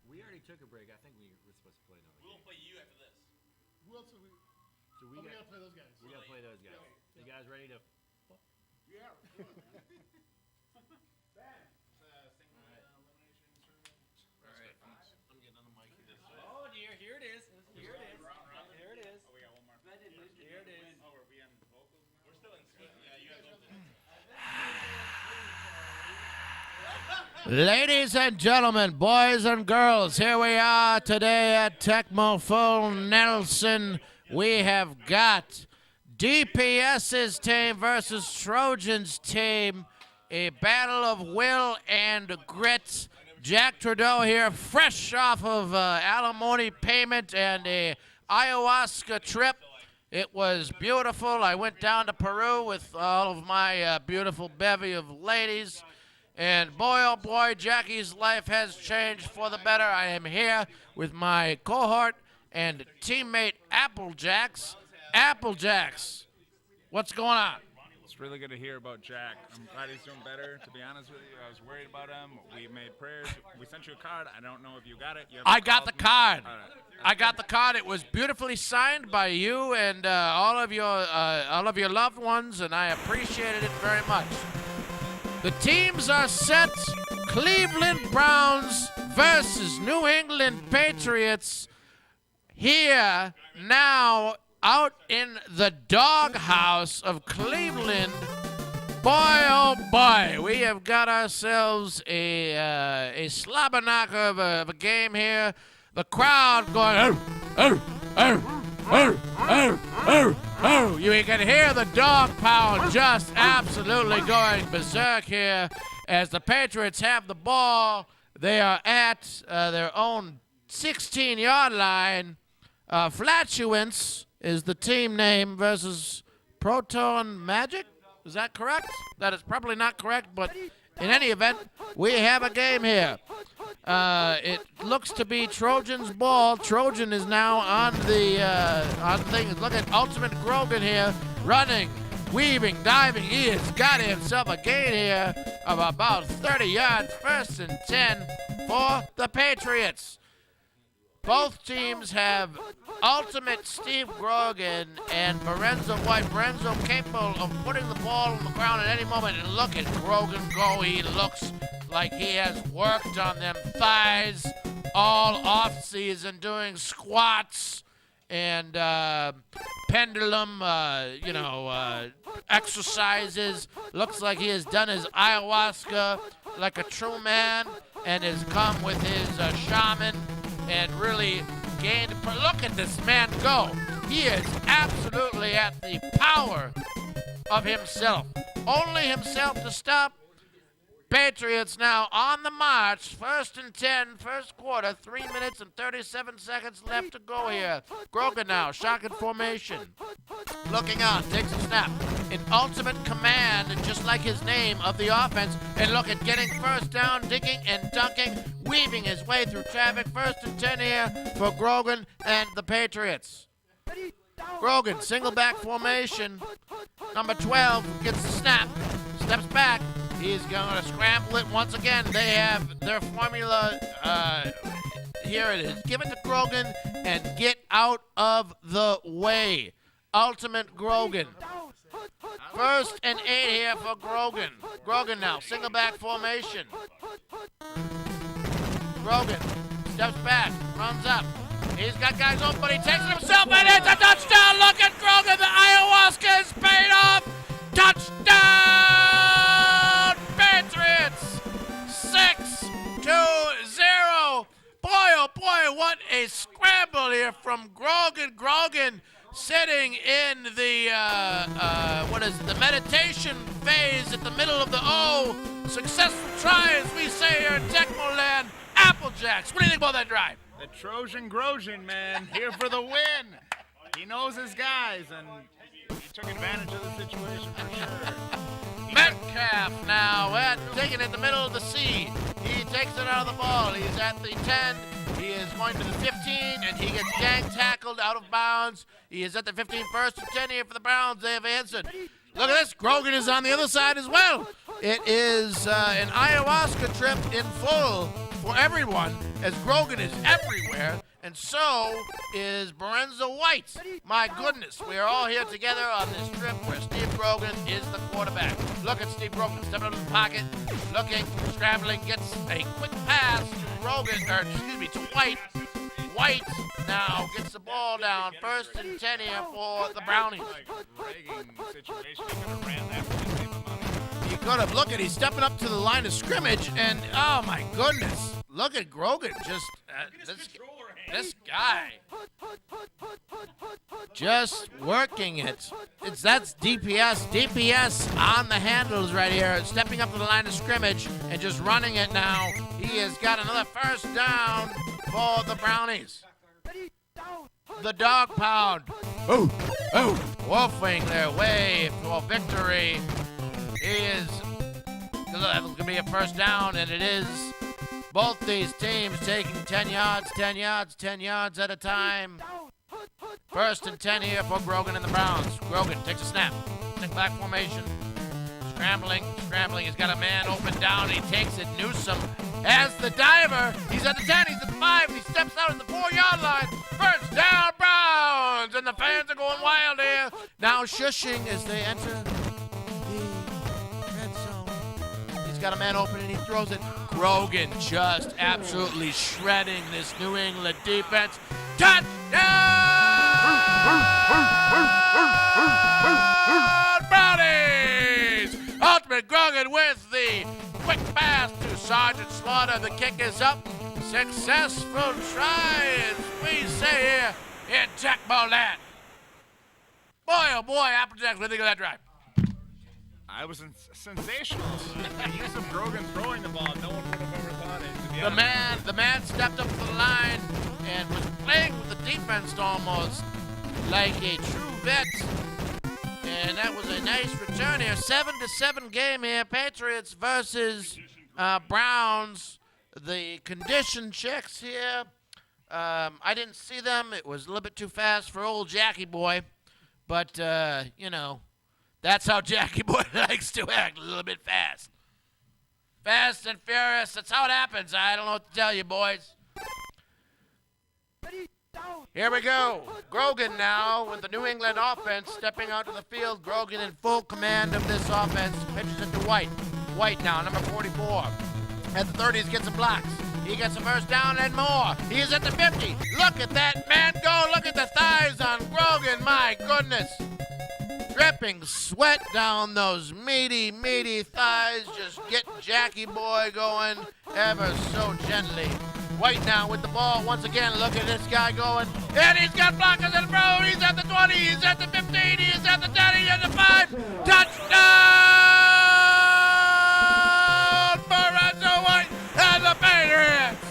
We already took a break. I think we were supposed to play another We will play you after this. Who else are we? So We gotta play those guys. we gotta play those guys. You guys ready to? Yeah. I'm getting on the mic here. Oh dear, here it is. Here it is. Here it is. Oh, we got one more. Here it is. Oh, are we on vocals now? We're still in split. Yeah, you guys both did. Ladies and gentlemen, boys and girls, here we are today at Tecmo Full Nelson. We have got DPS's team versus Trojan's team. A battle of will and grit. Jack Trudeau here, fresh off of alimony payment and a ayahuasca trip. It was beautiful. I went down to Peru with all of my beautiful bevy of ladies. And boy, oh boy, Jackie's life has changed for the better. I am here with my cohort and teammate Applejacks. Applejacks, what's going on? It's really good to hear about Jack. I'm glad he's doing better, to be honest with you. I was worried about him. We made prayers. We sent you a card. I don't know if you got it. I got the card. All right. I got the card. It was beautifully signed by you and all of your loved ones, and I appreciated it very much. The teams are set. Cleveland Browns versus New England Patriots here now out in the doghouse of Cleveland. Boy, oh boy, we have got ourselves a slobberknocker of a game here. The crowd going, oh, oh, oh, oh, oh, oh. You can hear the dog pound just absolutely going berserk here as the Patriots have the ball. They are at their own 16-yard line. Flatulence is the team name versus Proton Magic. Is that correct? That is probably not correct, but in any event, we have a game here. It looks to be Trojan's ball. Trojan is now on things. Look at Ultimate Grogan here, running, weaving, diving. He has got himself a gain here of about 30 yards, 1st and 10 for the Patriots. Both teams have Ultimate Steve Grogan and Lorenzo White. Lorenzo capable of putting the ball on the ground at any moment. And look at Grogan go. He looks like he has worked on them thighs all off-season, doing squats and pendulum, exercises. Looks like he has done his ayahuasca like a true man and has come with his shaman and really gained. Look at this man go. He is absolutely at the power of himself. Only himself to stop. Patriots now on the march. 1st and 10, first quarter, 3 minutes and 37 seconds left to go here. Grogan now, shotgun formation. Looking on, takes a snap. In ultimate command, just like his name, of the offense. And look at getting first down, digging and dunking, weaving his way through traffic. 1st and 10 here for Grogan and the Patriots. Grogan, single back formation. Number 12 gets the snap, steps back. He's going to scramble it once again. They have their formula. Here it is. Give it to Grogan and get out of the way. Ultimate Grogan. 1st and 8 here for Grogan. Grogan now, single back formation. Grogan steps back, runs up. He's got guys open, but he takes it himself, and it's a touchdown. Look at Grogan. The ayahuasca is paid off. Touchdown, Patriots. 6-0. Boy, oh boy, what a scramble here from Grogan. Grogan sitting in the the meditation phase at the middle of the O. Successful try, as we say here in Tecmo Land. Applejacks, what do you think about that drive? The Trojan Grojan, man, here for the win. He knows his guys, and he took advantage of the situation for sure. Metcalf now, taking it in the middle of the C. He takes it out of the ball. He's at the 10. He is going to the 15, and he gets gang tackled out of bounds. He is at the 15, 1st and 10 here for the Browns. They have answered. Look at this. Grogan is on the other side as well. It is an ayahuasca trip in full for everyone, as Grogan is everywhere, and so is Lorenzo White. My goodness, we are all here together on this trip where Steve Grogan is the quarterback. Look at Steve Grogan stepping up in the pocket, looking, scrambling, gets a quick pass to to White. White now gets the ball down. 1st and 10 here for the Brownies. He could have. Look at, he's stepping up to the line of scrimmage, and oh my goodness, look at Grogan. Just this guy just working it. That's DPS. DPS on the handles right here, stepping up to the line of scrimmage and just running it now. He has got another 1st down for the Brownies. The dog pound. wolfing their way for victory. It's going to be a first down, and it is. Both these teams taking 10 yards, 10 yards, 10 yards at a time. First and 10 here for Grogan and the Browns. Grogan takes a snap. Stick back formation. Scrambling. He's got a man open down. He takes it. Newsom as the diver. He's at the 10. He's at the 5. And he steps out at the 4-yard line. First down, Browns. And the fans are going wild here. Now shushing as they enter the red zone. He's got a man open and he throws it. Grogan just absolutely shredding this New England defense. Touchdown! Brownies! Ultimate Grogan with the quick pass to Sergeant Slaughter. The kick is up. Successful try, as we say here in Tecmo land. Boy, oh boy, Applejack, what do you think of that drive? I was sensational. The use of Grogan throwing the ball, no one would have ever thought it. To be The man stepped up to the line and was playing with the defense almost like a true vet. And that was a nice return here. 7-7 game here. Patriots versus Browns. The condition checks here. I didn't see them. It was a little bit too fast for old Jackie boy. But, that's how Jackie boy likes to act, a little bit fast. Fast and furious. That's how it happens. I don't know what to tell you, boys. Here we go. Grogan now with the New England offense stepping out to the field. Grogan in full command of this offense. Pitches it to White. White now, number 44. At the 30s, gets some blocks. He gets a first down and more. He's at the 50. Look at that man go. Look at the thighs on Grogan. My goodness. Dripping sweat down those meaty, meaty thighs. Just get Jackie boy going ever so gently. White now with the ball once again. Look at this guy going. And he's got blockers in the road. He's at the 20. He's at the 15. He's at the 10. He's at the 5. Touchdown for Ranzo White and the Patriots.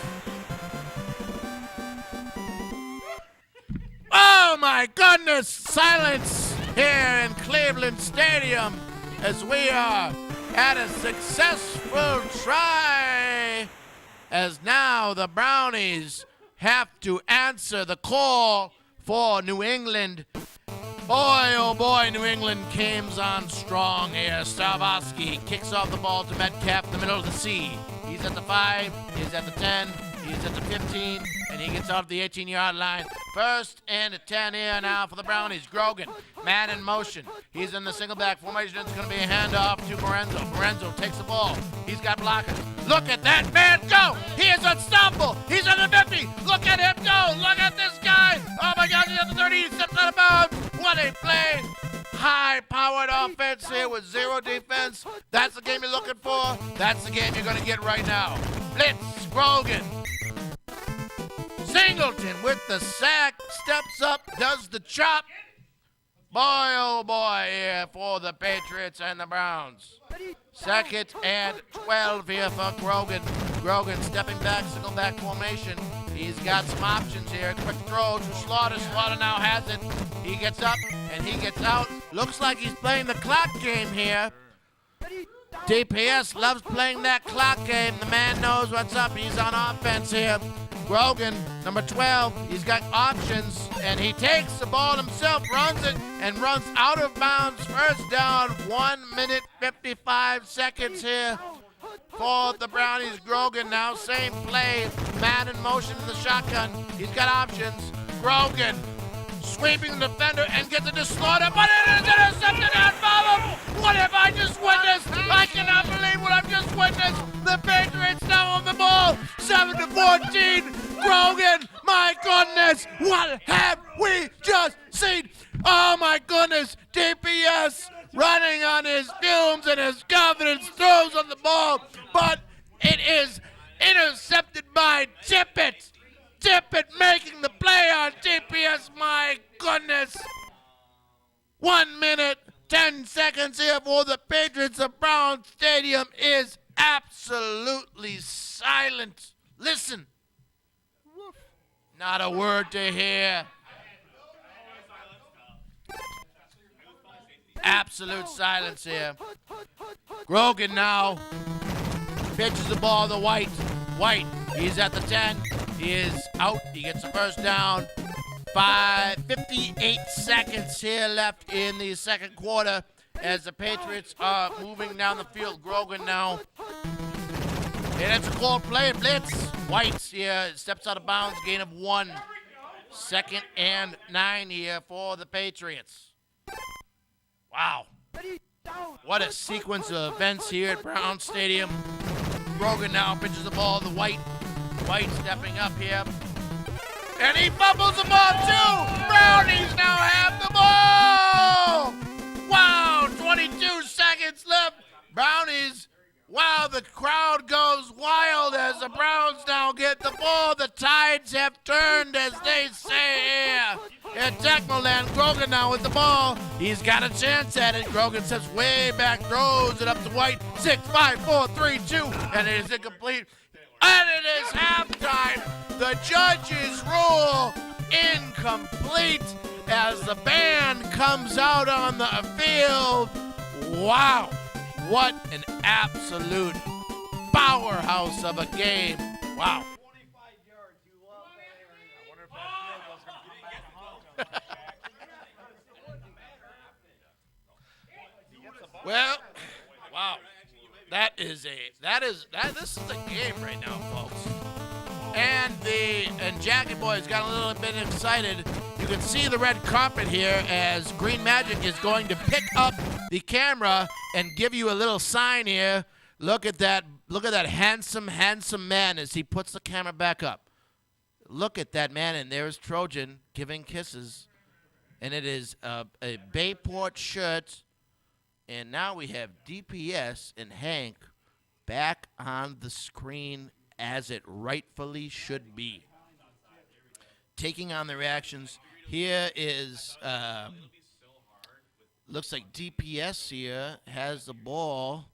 Oh my goodness. Silence here in Cleveland Stadium as we are at a successful try, as now the Brownies have to answer the call for New England. Boy, oh boy, New England comes on strong here. Stavosky kicks off the ball to Metcalf in the middle of the C. He's at the 5, he's at the 10, he's at the 15, and he gets off the 18-yard line. First and 10 here now for the Brownies. Grogan, man in motion. He's in the single back formation. It's going to be a handoff to Morenzo. Morenzo takes the ball. He's got blockers. Look at that man go. He is unstoppable. He's on the 50. Look at him go. Look at this guy. Oh, my God. He's at the 30. He steps out of bounds. What a play. High-powered offense here with zero defense. That's the game you're looking for. That's the game you're going to get right now. Blitz, Grogan. Singleton with the sack, steps up, does the chop. Boy, oh boy, here for the Patriots and the Browns. Second and 12 here for Grogan. Grogan stepping back, single back formation. He's got some options here. Quick throw to Slaughter. Slaughter now has it. He gets up and he gets out. Looks like he's playing the clock game here. DPS loves playing that clock game. The man knows what's up. He's on offense here. Grogan, number 12, he's got options, and he takes the ball himself, runs it, and runs out of bounds. First down, 1 minute, 55 seconds here for the Brownies. Grogan now, same play, man in motion in the shotgun. He's got options. Grogan sweeping the defender and gets it to Slaughter, but it is intercepted and followed. What have I just witnessed? I cannot believe what I've just witnessed. The Patriots now on the ball, 7-14. Grogan, my goodness, what have we just seen? Oh my goodness, DPS running on his fumes and his confidence, throws on the ball, but it is intercepted by Tippett. Tippett making the play on DPS, my goodness. 1 minute, 10 seconds here for the Patriots. The Brown Stadium is absolutely silent. Listen. Not a word to hear. Absolute silence here. Grogan now pitches the ball to White. White, he's at the 10. He is out. He gets the first down. 58 seconds here left in the second quarter as the Patriots are moving down the field. Grogan now. And it's a called play and blitz. White here steps out of bounds. Gain of 1. 2nd and 9 here for the Patriots. Wow. What a sequence of events here at Brown Stadium. Grogan now pitches the ball to White. White stepping up here. And he fumbles the ball too! Brownies now have the ball! Wow, 22 seconds left. Brownies, wow, the crowd goes wild as the Browns now get the ball. The tides have turned, as they say here. And Tecmo land, Grogan now with the ball. He's got a chance at it. Grogan steps way back, throws it up to White. 6, 5, 4, 3, 2, and it is incomplete. And it is halftime. The judges rule incomplete as the band comes out on the field. Wow, what an absolute powerhouse of a game. Wow. Well, wow. This is a game right now, folks. And Jackie Boy's got a little bit excited. You can see the red carpet here as Green Magic is going to pick up the camera and give you a little sign here. Look at that handsome man as he puts the camera back up. Look at that man, and there's Trojan giving kisses. And it is a Bayport shirt. And now we have DPS and Hank back on the screen as it rightfully should be. Taking on the reactions. Here is, looks like DPS here has the ball.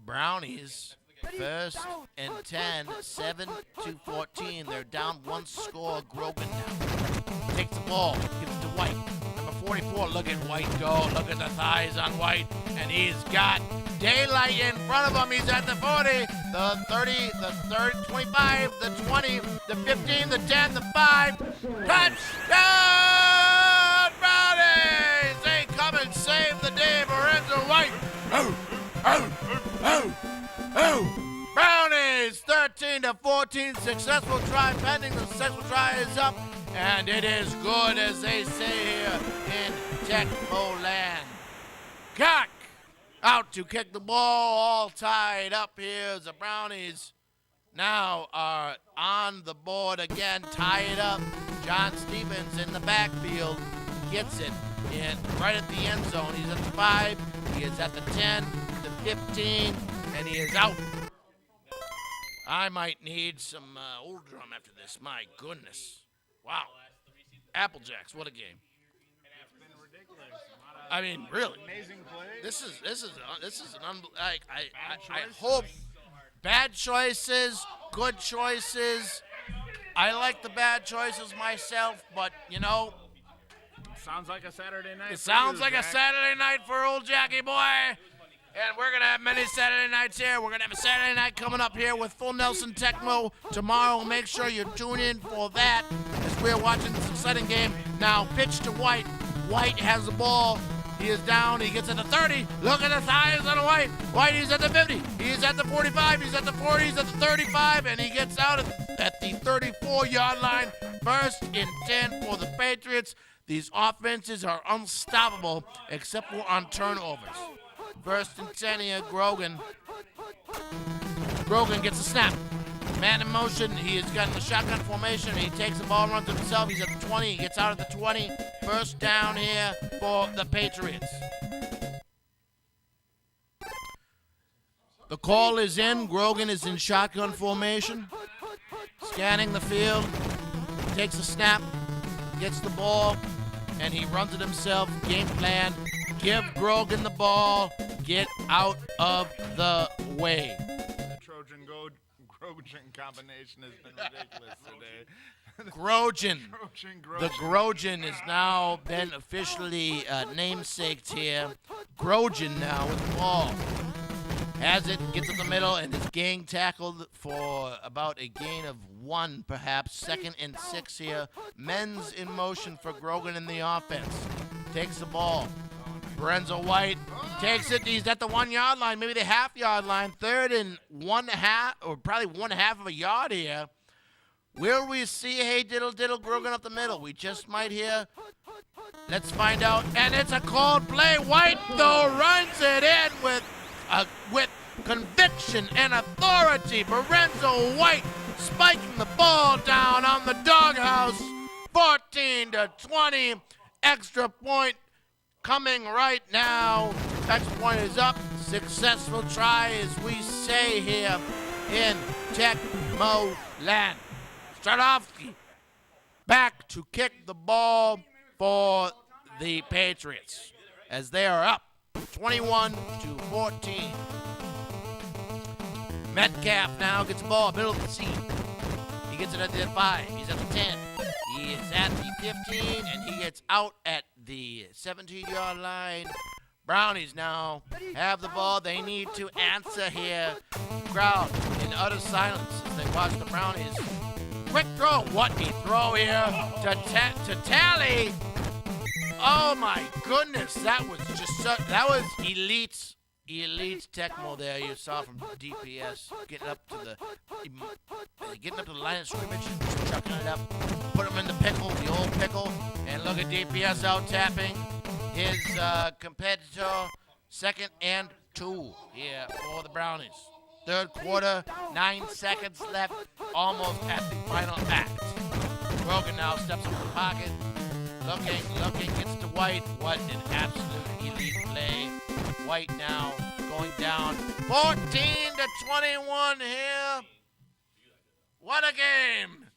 Brownies, 1st and 10, 7-14. They're down 1 score. Grogan now takes the ball, gives it to White. Number 44, look at White go. Look at the thighs on White. And he's got daylight in front of him. He's at the 40, the 30, the 30, 25, the 20, the 15, the 10, the 5. Touchdown, Brownies! They come and save the day for Enzo White. Brownies, 13-14. Successful try pending. The successful try is up. And it is good, as they say here in Tecmo land. Cock out to kick the ball, all tied up here as the Brownies now are on the board again, tie it up. John Stevens in the backfield gets it in right at the end zone. He's at the 5, he is at the 10, the 15, and he is out. I might need some old drum after this, my goodness. Wow. Applejacks, what a game. I mean, really. Amazing play. This is an I hope bad choices, good choices. I like the bad choices myself, but you know, Sounds like a Saturday night. it sounds like a Saturday night for old Jackie Boy. And we're going to have many Saturday nights here. We're going to have a Saturday night coming up here with Full Nelson Tecmo tomorrow. Make sure you tune in for that as we're watching this exciting game. Now, pitch to White. White has the ball. He is down. He gets at the 30. Look at the thighs on White. White, he's at the 50. He's at the 45. He's at the 40. He's at the 35. And he gets out at the 34-yard line. 1st and 10 for the Patriots. These offenses are unstoppable except for on turnovers. 1st and 10 here, Grogan. Grogan gets a snap. Man in motion. He is got in the shotgun formation. He takes the ball, runs it himself. He's at the 20. He gets out at the 20. 1st down here for the Patriots. The call is in. Grogan is in shotgun formation. Scanning the field. Takes a snap. Gets the ball. And he runs it himself. Game plan. Give Grogan the ball. Get out of the way. The Trojan Grogan combination has been ridiculous today. Grogan. Grogan. The Grogan has now been officially namesaked here. Grogan now with the ball. Has it, gets up the middle, and is gang tackled for about a gain of 1, perhaps. 2nd and 6 here. Men's in motion for Grogan in the offense. Takes the ball. Lorenzo White takes it. He's at the 1 yard line, maybe the half-yard line. 3rd and 1.5, or probably 1/2 of a yard here. Will we see Hey Diddle Diddle Grogan up the middle? We just might hear. Let's find out. And it's a called play. White, though, runs it in with conviction and authority. Lorenzo White spiking the ball down on the doghouse. 14-20. Extra point coming right now. Extra point is up. Successful try, as we say here in Tecmo land. Stradovsky back to kick the ball for the Patriots as they are up 21-14. Metcalf now gets the ball, middle of the seat. He gets it at the 5. He's at the 10. He is at the 15, and he gets out at the 17-yard line. Brownies now have the ball. They need to answer here. Crowd in utter silence as they watch the Brownies. Quick throw. What a throw here to Tally. Oh my goodness, that was just that was elite Tecmo there. You saw from DPS getting up to the line of scrimmage, chucking it up, put him in the pickle, the old pickle, and look at DPS out tapping his competitor. 2nd and 2 here for the Brownies. 3rd quarter, 9 seconds left, almost at the final act. Grogan now steps into the pocket, looking, gets to White. What an absolute elite play. White now going down 14-21 here. What a game.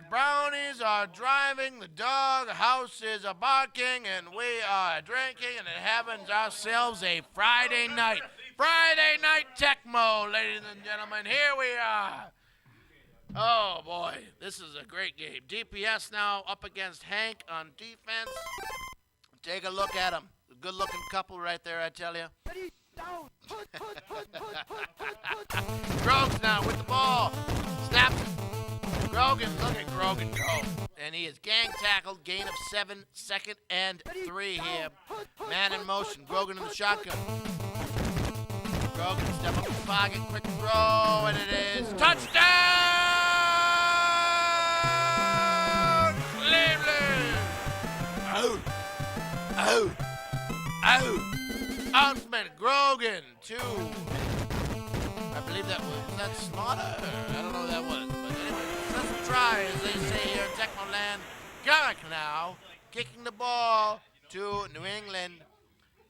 Brownies are driving, the dog houses are barking, and we are drinking and having ourselves a Friday night. Friday night Tecmo, ladies and gentlemen. Here we are. Oh, boy. This is a great game. DPS now up against Hank on defense. Take a look at him. A good-looking couple right there, I tell you. Grogs now with the ball. Snaps it. Grogan, look at Grogan go. And he is gang tackled. Gain of 7, 2nd and 3 here. Man in motion. Grogan in the shotgun. Grogan step up the pocket. Quick throw. And it is touchdown! Cleveland! Out! Outman Grogan, 2. I believe that was Slaughter? I don't know who that was. But anyway, successful try, as they say here in Tecmo land. Garrick now kicking the ball to New England.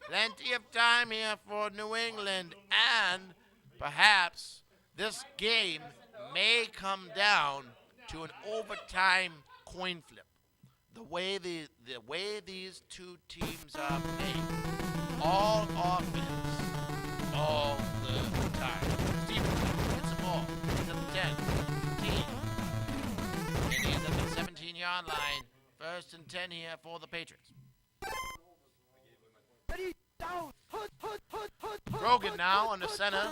Plenty of time here for New England. And perhaps this game may come down to an overtime coin flip. The way these two teams are playing. All offense, all the time. Stevenson gets the ball. He's at the 10, 15. And he's at the 17-yard line. 1st and 10 here for the Patriots. Grogan now on the center.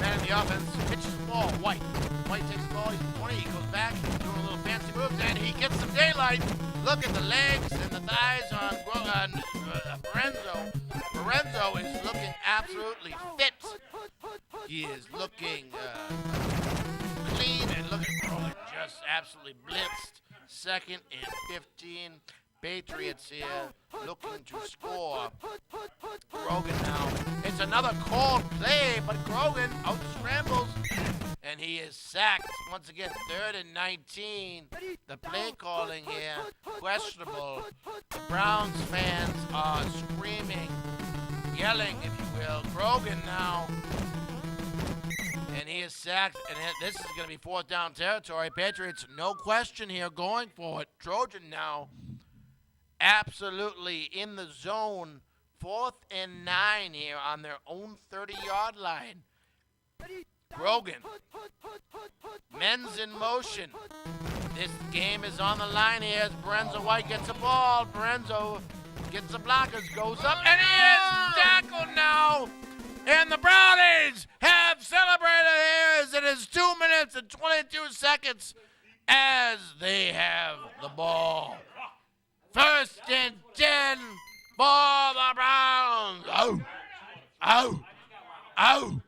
Man in the offense. Pitches the ball. White. White takes the ball. He's at 20. He goes back. Doing a little fancy moves. And he gets some daylight. Look at the legs and the thighs on Lorenzo. Lorenzo is looking absolutely fit. He is looking clean and looking just absolutely blitzed. 2nd and 15. Patriots here looking to score. Grogan now. It's another called play, but Grogan out scrambles. And he is sacked once again. 3rd and 19. The play calling here, questionable. The Browns fans are screaming, yelling, if you will. Grogan now. And he is sacked. And this is going to be 4th down territory. Patriots, no question here, going for it. Trojan now absolutely in the zone. 4th and 9 here on their own 30-yard line. Grogan. Men's in motion. This game is on the line here as Lorenzo White gets the ball. Lorenzo gets the blockers, goes up, and he is tackled now. And the Brownies have celebrated here as it is 2 minutes and 22 seconds as they have the ball. 1st and 10 for the Browns. Oh, oh, oh.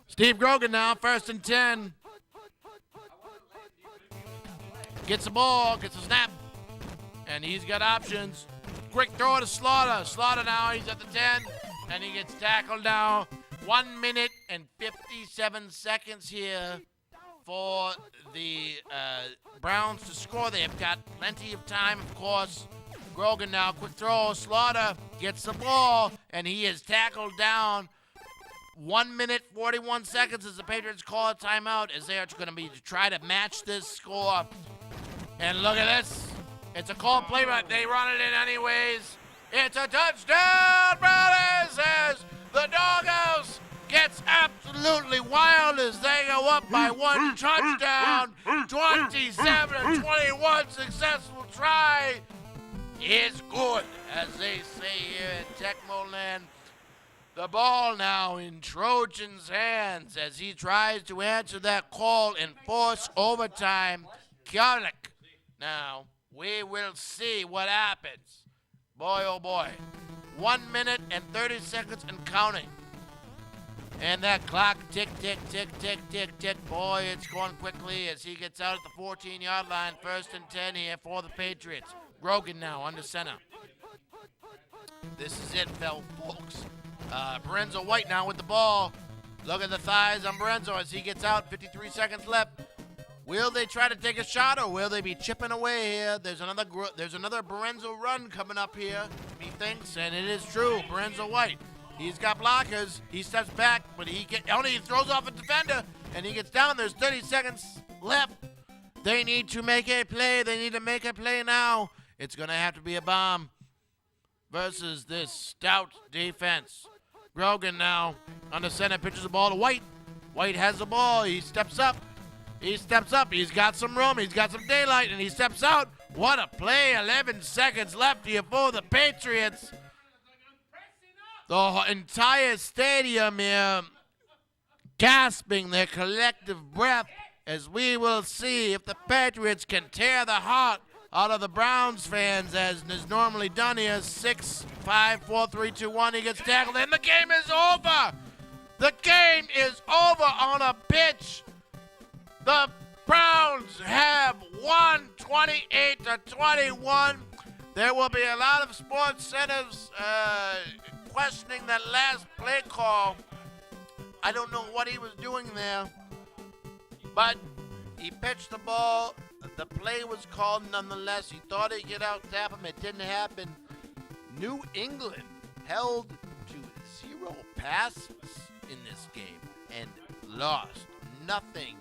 Steve Grogan now, 1st and 10. Gets the ball, gets the snap, and he's got options. Quick throw to Slaughter. Slaughter now, he's at the 10, and he gets tackled now. 1 minute and 57 seconds here for the Browns to score. They've got plenty of time, of course. Grogan now, quick throw. Slaughter gets the ball, and he is tackled down. 1 minute, 41 seconds as the Patriots call a timeout as they are going to be to try to match this score. And look at this. It's a called play, but they run it in anyways. It's a touchdown, Brownies, as the Doghouse gets absolutely wild as they go up by 1 touchdown. 27-21 successful try is good, as they say here in Tecmo Land. The ball now in Trojan's hands as he tries to answer that call and force overtime. Kjalik. Now, we will see what happens. Boy, oh boy. 1 minute and 30 seconds and counting. And that clock tick, tick, tick, tick, tick, tick. Boy, it's going quickly as he gets out at the 14-yard line. 1st and 10 here for the Patriots. Grogan now under center. This is it, folks. Lorenzo White now with the ball. Look at the thighs on Lorenzo as he gets out. 53 seconds left. Will they try to take a shot, or will they be chipping away here? There's another Lorenzo run coming up here, methinks, and it is true. Lorenzo White, he's got blockers. He steps back, but he throws off a defender, and he gets down. There's 30 seconds left. They need to make a play. They need to make a play now. It's going to have to be a bomb versus this stout defense. Grogan now on the center, pitches the ball to White. White has the ball. He steps up. He's got some room. He's got some daylight, and he steps out. What a play. 11 seconds left here for the Patriots. The entire stadium here gasping their collective breath as we will see if the Patriots can tear the heart out of the Browns fans as is normally done here. 6, 5, 4, 3, 2, 1. He gets tackled, and the game is over. The game is over on a pitch. The Browns have won 28-21. There will be a lot of sports centers questioning that last play call. I don't know what he was doing there, but he pitched the ball. The play was called nonetheless. He thought he'd get out, tap him. It didn't happen. New England held to 0 passes in this game and lost. Nothing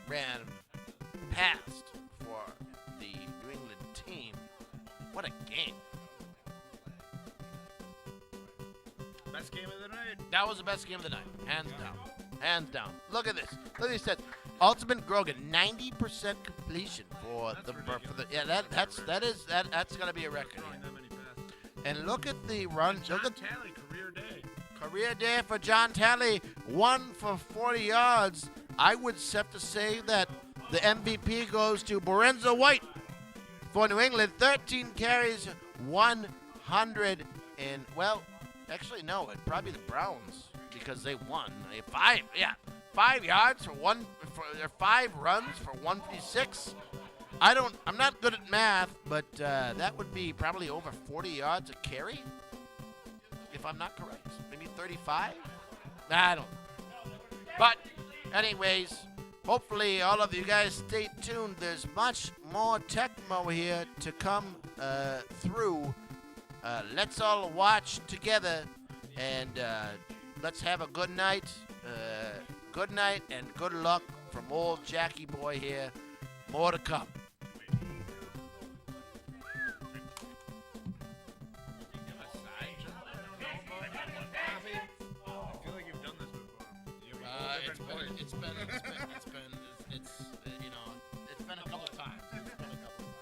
ran past for the New England team. What a game. Best game of the night. That was the best game of the night. Hands down. Hands down. Look at this. Look at this. Ultimate Grogan, 90% completion for that's gonna be a record. And look at the run. John Talley, career day. Career day for John Talley. 1 for 40 yards. I would have to say that the MVP goes to Lorenzo White for New England. 13 carries, 100 and, well, actually no, it'd probably be the Browns because they won. 5 yards for 5 runs for 156. I'm not good at math, but that would be probably over 40 yards a carry, if I'm not correct. Maybe 35? I don't know. But anyways, hopefully all of you guys stay tuned. There's much more Tecmo here to come through. Let's all watch together, and let's have a good night. Good night and good luck from old Jackie Boy here. More to come. different voice. It's been you know, it's been a couple times. It's been a couple times.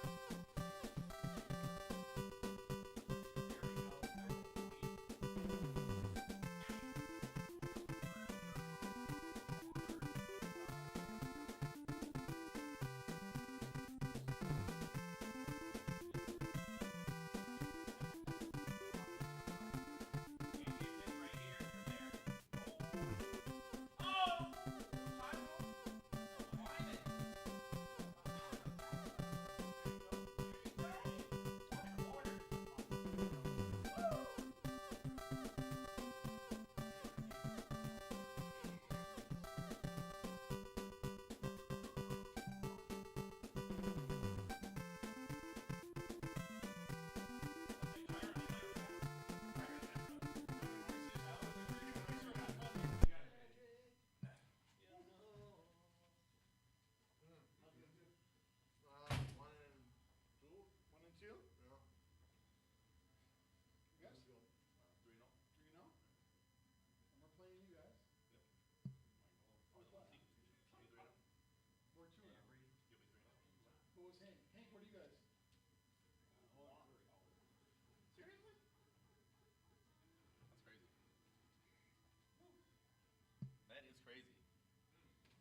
That is crazy.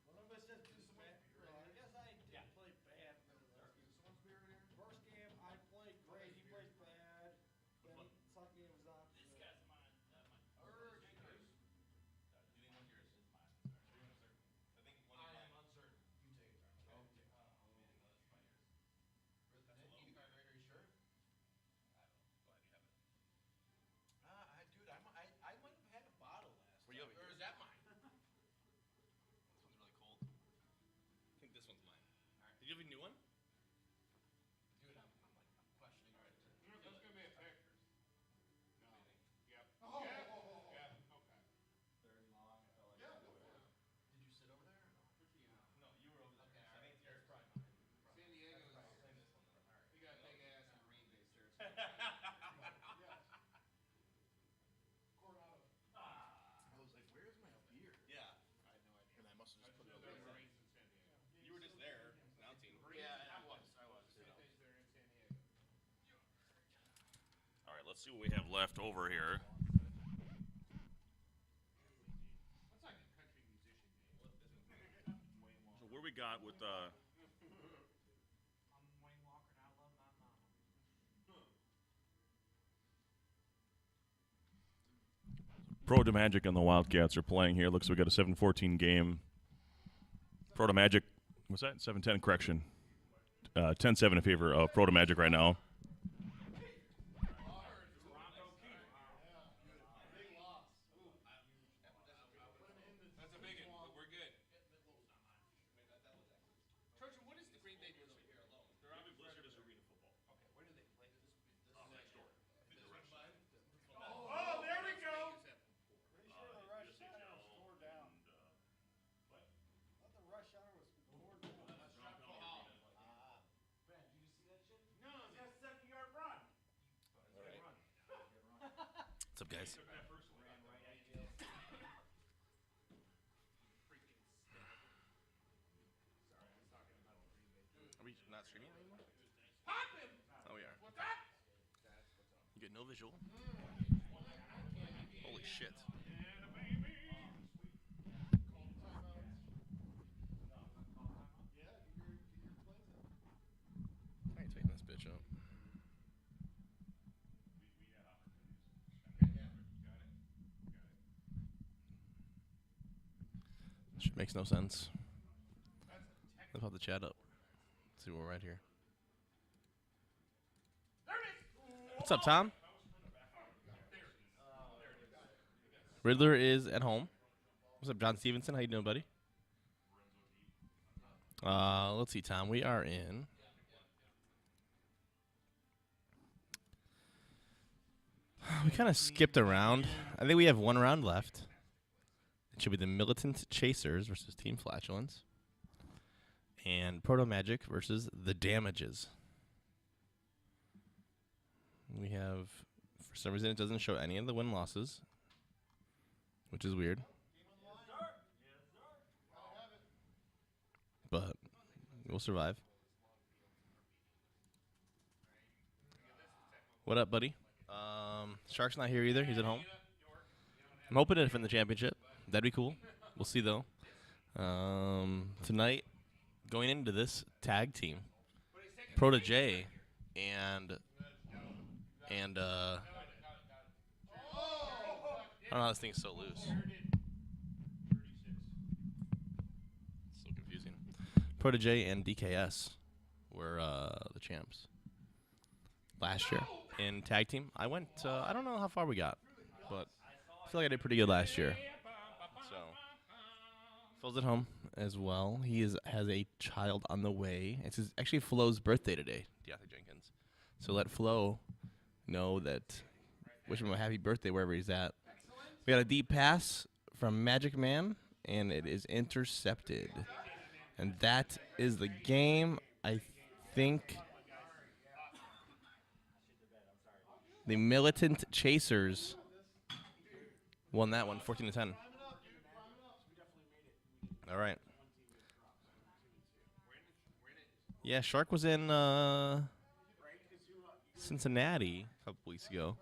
One of us just do some bad. I guess I did play bad for the last game. First game I played great. He plays bad. Then second game was opposite. This guy's mine. Yours? You think one's yours? It's mine. Are you uncertain? I think one is mine. Uncertain. You take it. Okay. Are you sure? Dude, I might have had a bottle last time. Or is that mine? This one's really cold. I think this one's mine. All right. Did you have a new one? Dude, I'm questioning. All right. That's gonna be a Packers. No. Yep. Oh. Yep. Yep. Okay. Third and long. I felt like that. Did you sit over there or no? No, you were over there. Okay, I think it's yours. Probably mine. San Diego's. Playing this one. All right. We got big ass Marine base there. Coronado. I was like, where's my beer? Yeah. I had no idea. And I must have just put it There over are there. Marines in San Diego. You were just there announcing. Yeah, I was. Same base there in San Diego. All right, let's see what we have left over here. That's like a country musician name. So where we got with I'm Wayne Walker and I love my mama. Proto Magic and the Wildcats are playing here. Looks like we got a 7-14 game. Proto Magic, what's that? 7-10 correction. 10-7 in favor of Proto Magic right now. That's a big one, but we're good. Trojan, what is the Green Bay Blizzard? Derby Blizzard is arena football. Okay, where do they play? Next door. Oh, there we go. Pretty sure the rush center was torn down. I thought the rush center was torn down. Ben, did you see that shit? No, it's got a 70-yard run. What's up, guys? Are we not streaming anymore? Pop him. Oh, we are. What's that? You get no visual? Holy shit. I ain't taking this bitch up. Shit makes no sense. Let's pop the chat up. Let's see where we're at here. What's up, Tom? Riddler is at home. What's up, John Stevenson? How you doing, buddy? Let's see, Tom. We are in. We kind of skipped around. I think we have one round left. It should be the Militant Chasers versus Team Flatulence. And Proto Magic versus the Damages. We have, for some reason, it doesn't show any of the win-losses, which is weird. We'll survive. What up, buddy? Shark's not here either. He's at home. I'm hoping to defend the championship. That'd be cool. We'll see, though. Tonight, going into this tag team, Protege and I don't know how this thing's so loose. It's so confusing. Protege and DKS were the champs last year in tag team. I went, I don't know how far we got, but I feel like I did pretty good last year. So, Phil's at home as well. He has a child on the way. It's actually Flo's birthday today, Deontay Jenkins. So let Flo know that, wish him a happy birthday wherever he's at. We got a deep pass from Magic Man, and it is intercepted. And that is the game. I think the Militant Chasers won that one, 14-10. All right. Yeah, Shark was in Cincinnati a couple weeks ago.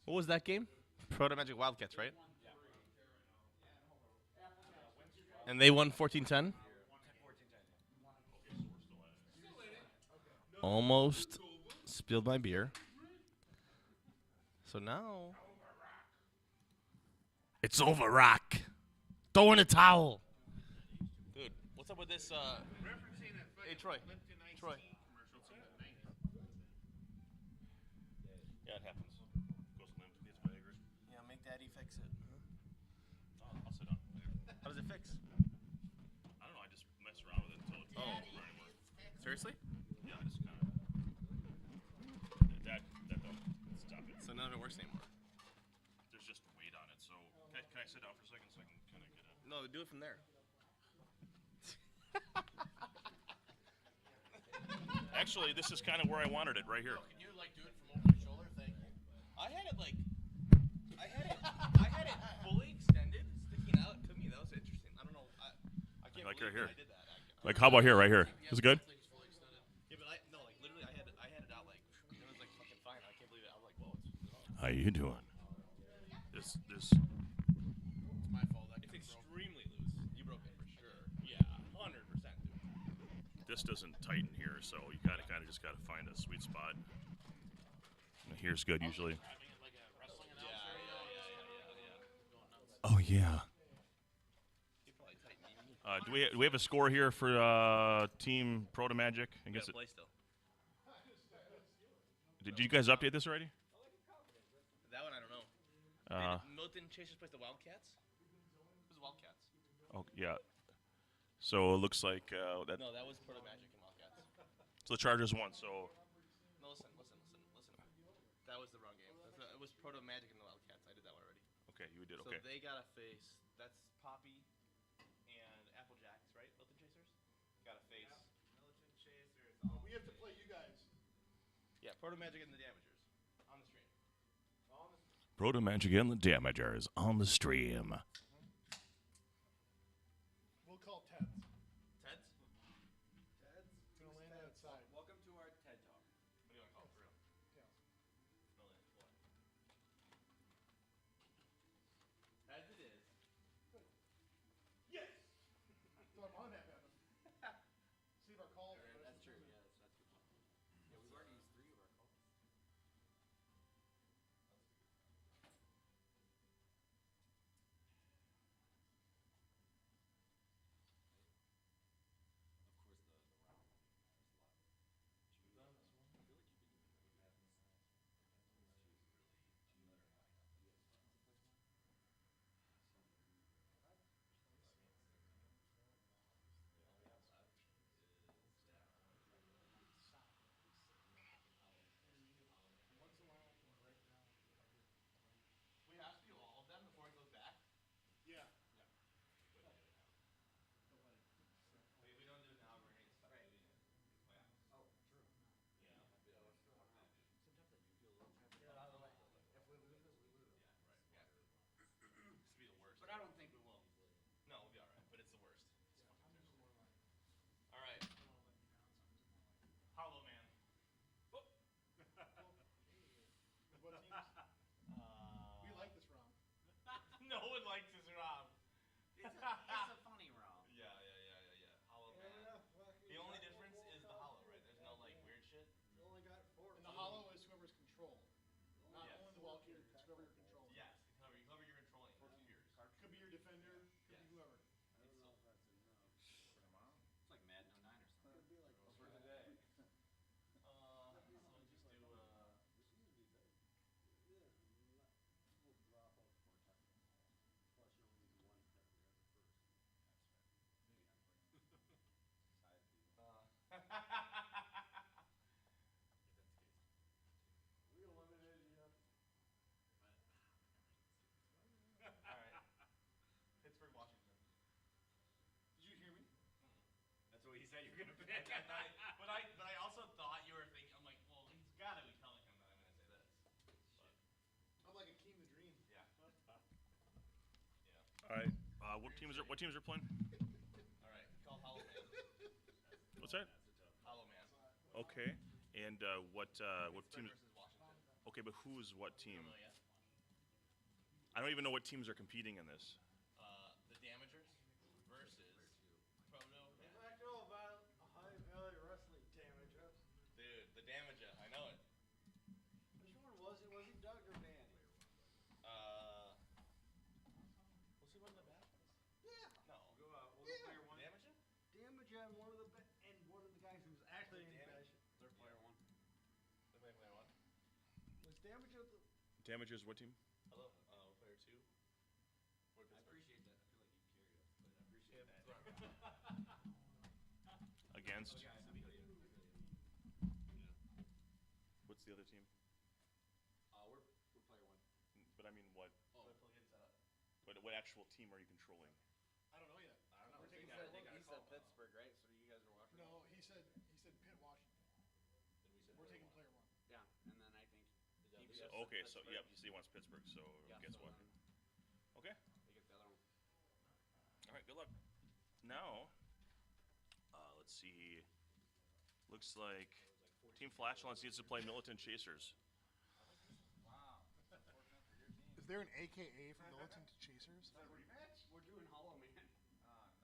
What was that game? Proto Magic Wildcats, right? And they won 14-10? Almost spilled my beer. So now it's over, Rock. Throw in a towel. Dude, what's up with this? Hey, Troy. Troy. Yeah, it happens. Goes limp, needs Viagra. Yeah, make Daddy fix it. I'll sit down. How does it fix? I don't know. I just mess around with it until it doesn't work anymore. Seriously? Yeah, I just kind of. That don't stop it. So none of it works anymore. There's just weight on it. So can I sit down for a second so I can kind of get it? No, do it from there. Actually, this is kind of where I wanted it, right here. Can you like do it from over my shoulder? Thank you. I had it fully extended, sticking out to me. That was interesting. I don't know. I can't like believe right here. I did that. Like how about here, right here? Is it good? Yeah, but literally, I had it out like it was like fucking fine. I can't believe it. I was like, whoa. How you doing? This. It's my fault. It's extremely loose. You broke it for sure. Yeah, 100%, dude. This doesn't tighten here, so you kind of just gotta find a sweet spot. And here's good usually. Oh yeah. Do we have a score here for Team Proto Magic? I guess play still. Did you guys update this already? That one I don't know. Milton Chasers plays the Wildcats. Who's the Wildcats? Oh yeah. So it looks like that. No, that was Proto Magic and Wildcats. So the Chargers won. So. No, listen. That was the wrong game. It was Proto Magic and the Wildcats. I did that one already. Okay, you did. Okay. So they got to face. That's Poppy and Applejacks, right? Milton Chasers. Got to face. Militant Chasers. We have to play you guys. Yeah, Proto Magic and the Damagers on the stream. Proto Magic and the Damagers on the stream. We'll call Ted's. Ted's? Ted's? Gonna land outside. Welcome to our TED Talk. What do you want to call it for real? As it is. Yes! So I'm on that, Evan. See if our call. That's true. Yeah, that's a good point. Yeah, we've already used 3 of our calls. you said you were gonna pick. but I also thought you were thinking. I'm like, well, he's got to be telling him that I'm gonna say this. But, I'm like a Team the Dream. yeah. All right. What teams are playing? All right. Called Hollow Man. What's that? Hollow Man. Okay. And what teams? Versus Washington. Okay, but who's what team? Oh yeah. I don't even know what teams are competing in this. The Damagers versus Proto. Back to about a High Valley Wrestling Damager. Dude, the Damager. I know it. Which one was it? Was he Doug or Danny? Was he one of the bad guys? Yeah. No. We'll go Yeah. player one. Damager? Damager and one of the guys who was actually in Damage? Bash. They're player one. The player one. Was Damager the... Damagers, what team? Hello. Player two. I appreciate that. I feel like you carried us, but I appreciate that. Against? Okay, I feel you. What's the other team? We're player one. But I mean, what? Oh. What actual team are you controlling? I don't know yet. I don't know. We're They taking got- player they one. got a call. Pittsburgh, right? So you guys are watching. No, he said Pitt, Washington. Then we said We're player taking one. player one. Yeah, and then I think DPS So, okay, said so Pittsburgh. yeah, he wants Pittsburgh. So yeah, guess so what? then Okay. they get the other one. All right. Good luck. Now, let's see. Looks like Team Flatulence needs to play Militant Chasers. Wow. Unfortunate for your team. Is there an AKA for Militant Chasers? We're doing Hollow Man. No. I don't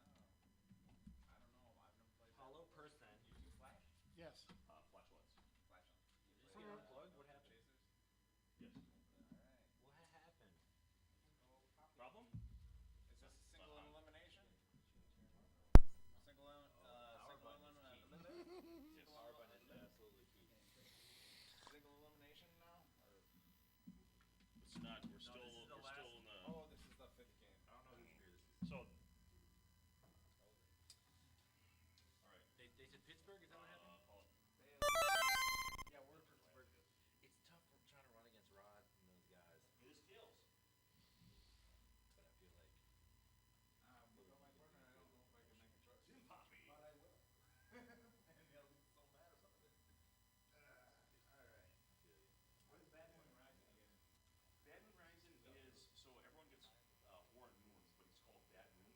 know. I've never played. Hollow person. You do Flash? Yes. Flatulence. Flash on. You just get unplugged. What happened? Chasers? Yes. Alright. What happened? Problem? Is this a single elimination? Single elimination? Yes. Power button is absolutely key. Single elimination now? Or It's not. We're still. this is the We're last- still in the. Oh, this is the fifth game. I don't know who here this is. So. All right. They said Pittsburgh. Is that what happened? Yeah, we're Pittsburgh. It's tough for trying to run against Rod and those guys, It is kills. but I feel like Without my partner, I don't know if I can make a choice. Poppy. But I will. And they'll be so mad or something. Alright. What is Bad Moon Rising again? Bad Moon Rising is so everyone gets Warren Moons, but it's called Bad Moon.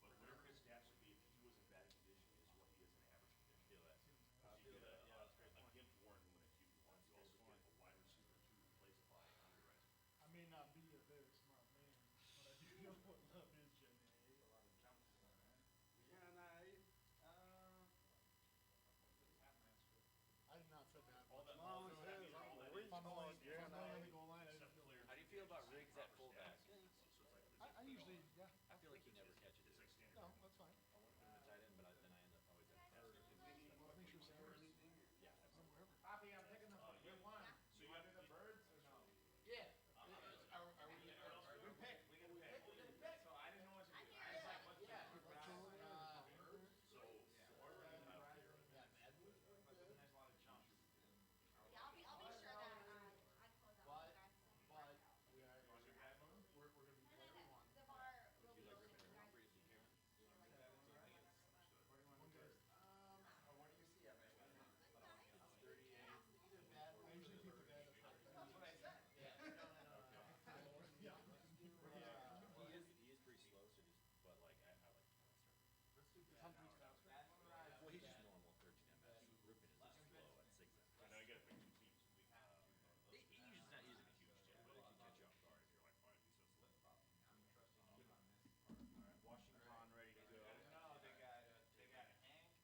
But whatever his stats would be, if he was in bad condition, is what he is in average condition. feel that. So you get a gimp Warren Moon if you want. You also get a wide receiver too, replaced by Underwright. I may not be a very smart man, but I do know what love is, Jenny. Yeah, and I... I did not fit that All much. that Long all as that his, all I'm that a Funneling, retard. Yeah, funneling on and the goal line, I didn't feel How do you feel about Riggs at fullback? I usually, yeah. I feel like he never catches it. No, that's fine. I want to put him in tight end, but then I end up always at the pass. Let's make sure Sarah's Yeah, absolutely. wherever. Poppy, I'm picking the good one. So you have the birds or no? Yeah. Are we pick? We can pick. So I didn't know what to do. I was like, what's Yeah. There's a lot of chunks. Yeah, I'll be sure that I close out But, the guys. but, we are, Want to do Bad Moon? we're gonna be And player then one. the bar will be open. You guys One goes, What do you see at me? either bad I usually keep the guy that's like That's what I said. He is pretty slow, so just, but like I like to kind of start. Humphreys faster. Well, he's just normal 13 MS. Rupin is just slow at 6 MS. So now you got to pick two teams. He's not using a huge jet, but it can catch you off guard if you're like, why is he so slow? Alright, Washington ready to go. No, they got Hank.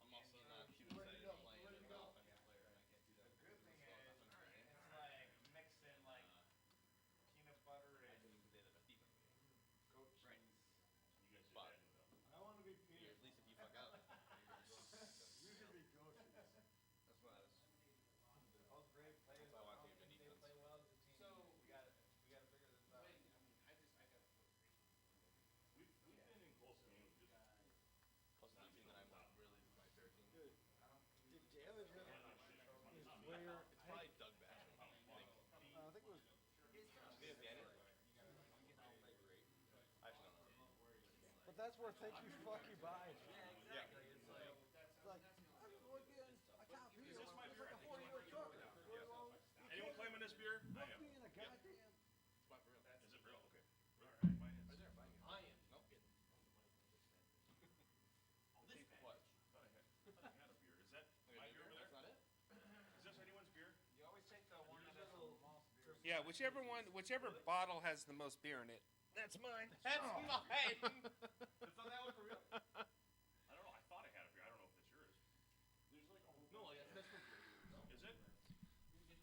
I'm also not too excited to play an offensive player. I can't do that. The good thing is, it's like mixing like peanut butter and goat cheese. You guys did But- that though. I wanna be Yeah, Peter. at least if you fuck up. You can be coaches. That's what I was. Those great plays. That's why I want to don't be think defense. They play well as a team. So- we gotta figure this out. We've been in close games. Just Plus, not being that I'm not really my favorite team. Dude, the damage is where, It's probably Doug Basham. I think. I think it was, They have Bennett. Actually, no. but that's where things you fucking buy. Yeah. It's like, Yeah, whichever bottle has the most beer in it. That's mine. That's mine. It's on that one for real? I don't know. I thought I had a beer. I don't know if it's yours. There's like a whole. No, that's for beer. Is it?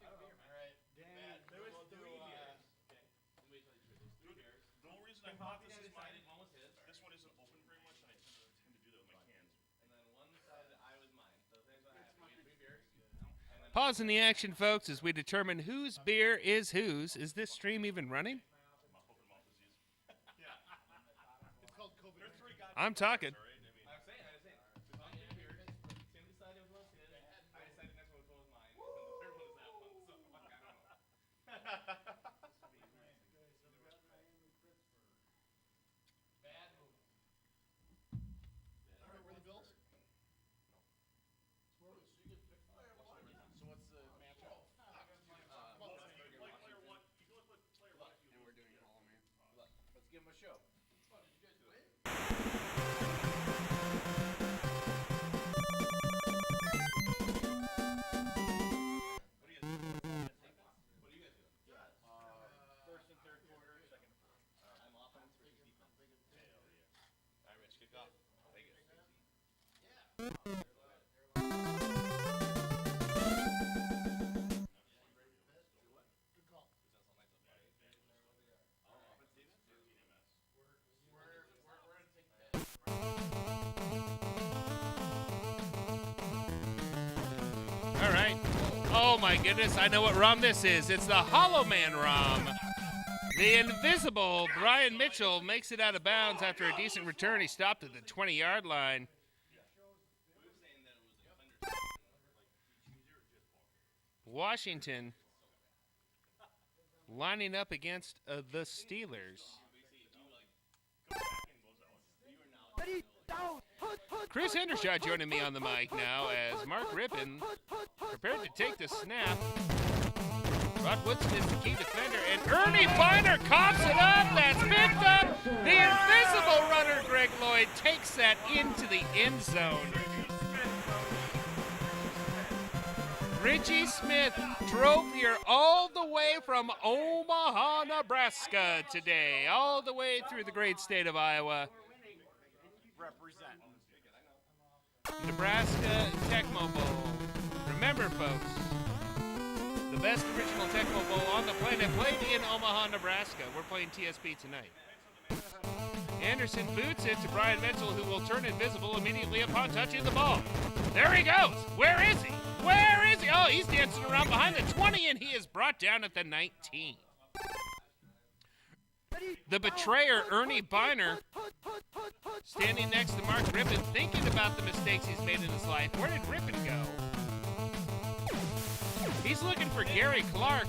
I don't know. All right. Bad. There was 3 beers. Okay. Let me tell you the truth. There's 3 beers. The only reason I thought this is mine. One was his. This one isn't open very much, and I tend to do that with my cans. And then one decided I was mine. So thanks for that. We had 3 beers. Pause in the action, folks, as we determine whose beer is whose. Is this stream even running? I'm talking. I'm saying. So I'm in here. Tim decided it was his. I decided next one was mine. And the third one is that one. So fuck, I don't know. Bad move. All right, where are the Bills? So what's the matchup? Player one. You can only put player one. And we're doing Hall of Man. Let's give him a show. First and third quarter, second and fourth. I'm offense versus defense. All right, Rich, kick off. Vegas. All right. Oh my goodness, I know what ROM this is. It's the Hollow Man ROM. The invisible Brian Mitchell makes it out of bounds after a decent return. He stopped at the 20-yard line. Washington lining up against the Steelers. Chris Hendershot joining me on the mic now as Mark Rippon prepared to take the snap. Rod Woodson is the key defender, and Ernie Biner coughs it up. That's picked up. The invisible runner, Greg Lloyd, takes that into the end zone. Richie Smith drove here all the way from Omaha, Nebraska today, all the way through the great state of Iowa. Representing. Nebraska Tecmo Bowl. Remember, folks, the best original Tecmo Bowl on the planet played in Omaha, Nebraska. We're playing TSP tonight. Anderson boots it to Brian Mitchell, who will turn invisible immediately upon touching the ball. There he goes. Where is he? Where is he? Oh, he's dancing around behind the 20, and he is brought down at the 19. The betrayer, Ernie Biner, standing next to Mark Rippon, thinking about the mistakes he's made in his life. Where did Rippon go? He's looking for Gary Clark.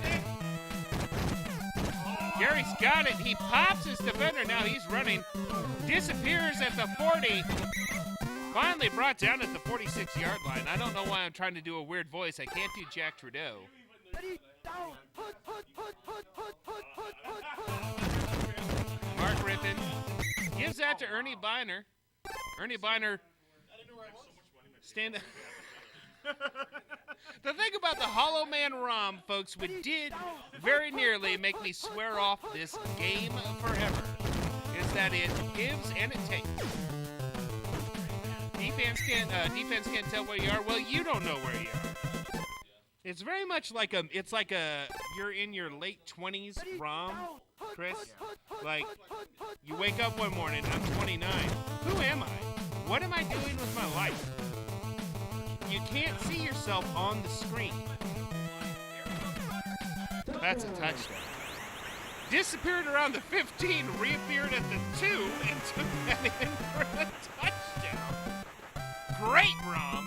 Gary's got it. He pops his defender. Now he's running. Disappears at the 40. Finally brought down at the 46-yard line. I don't know why I'm trying to do a weird voice. I can't do Jack Trudeau. Mark Rippon gives that to Ernie Biner. Ernie Biner stand. The thing about the Hollow Man ROM, folks, which did very nearly make me swear off this game forever, is that it gives and it takes. Defense can't tell where you are. Well, you don't know where you are. It's very much like you're in your late 20s ROM, Chris. Like, you wake up one morning, I'm 29. Who am I? What am I doing with my life? You can't see yourself on the screen. That's a touchdown. Disappeared around the 15, reappeared at the 2, and took that in for a touchdown. Great, Rom.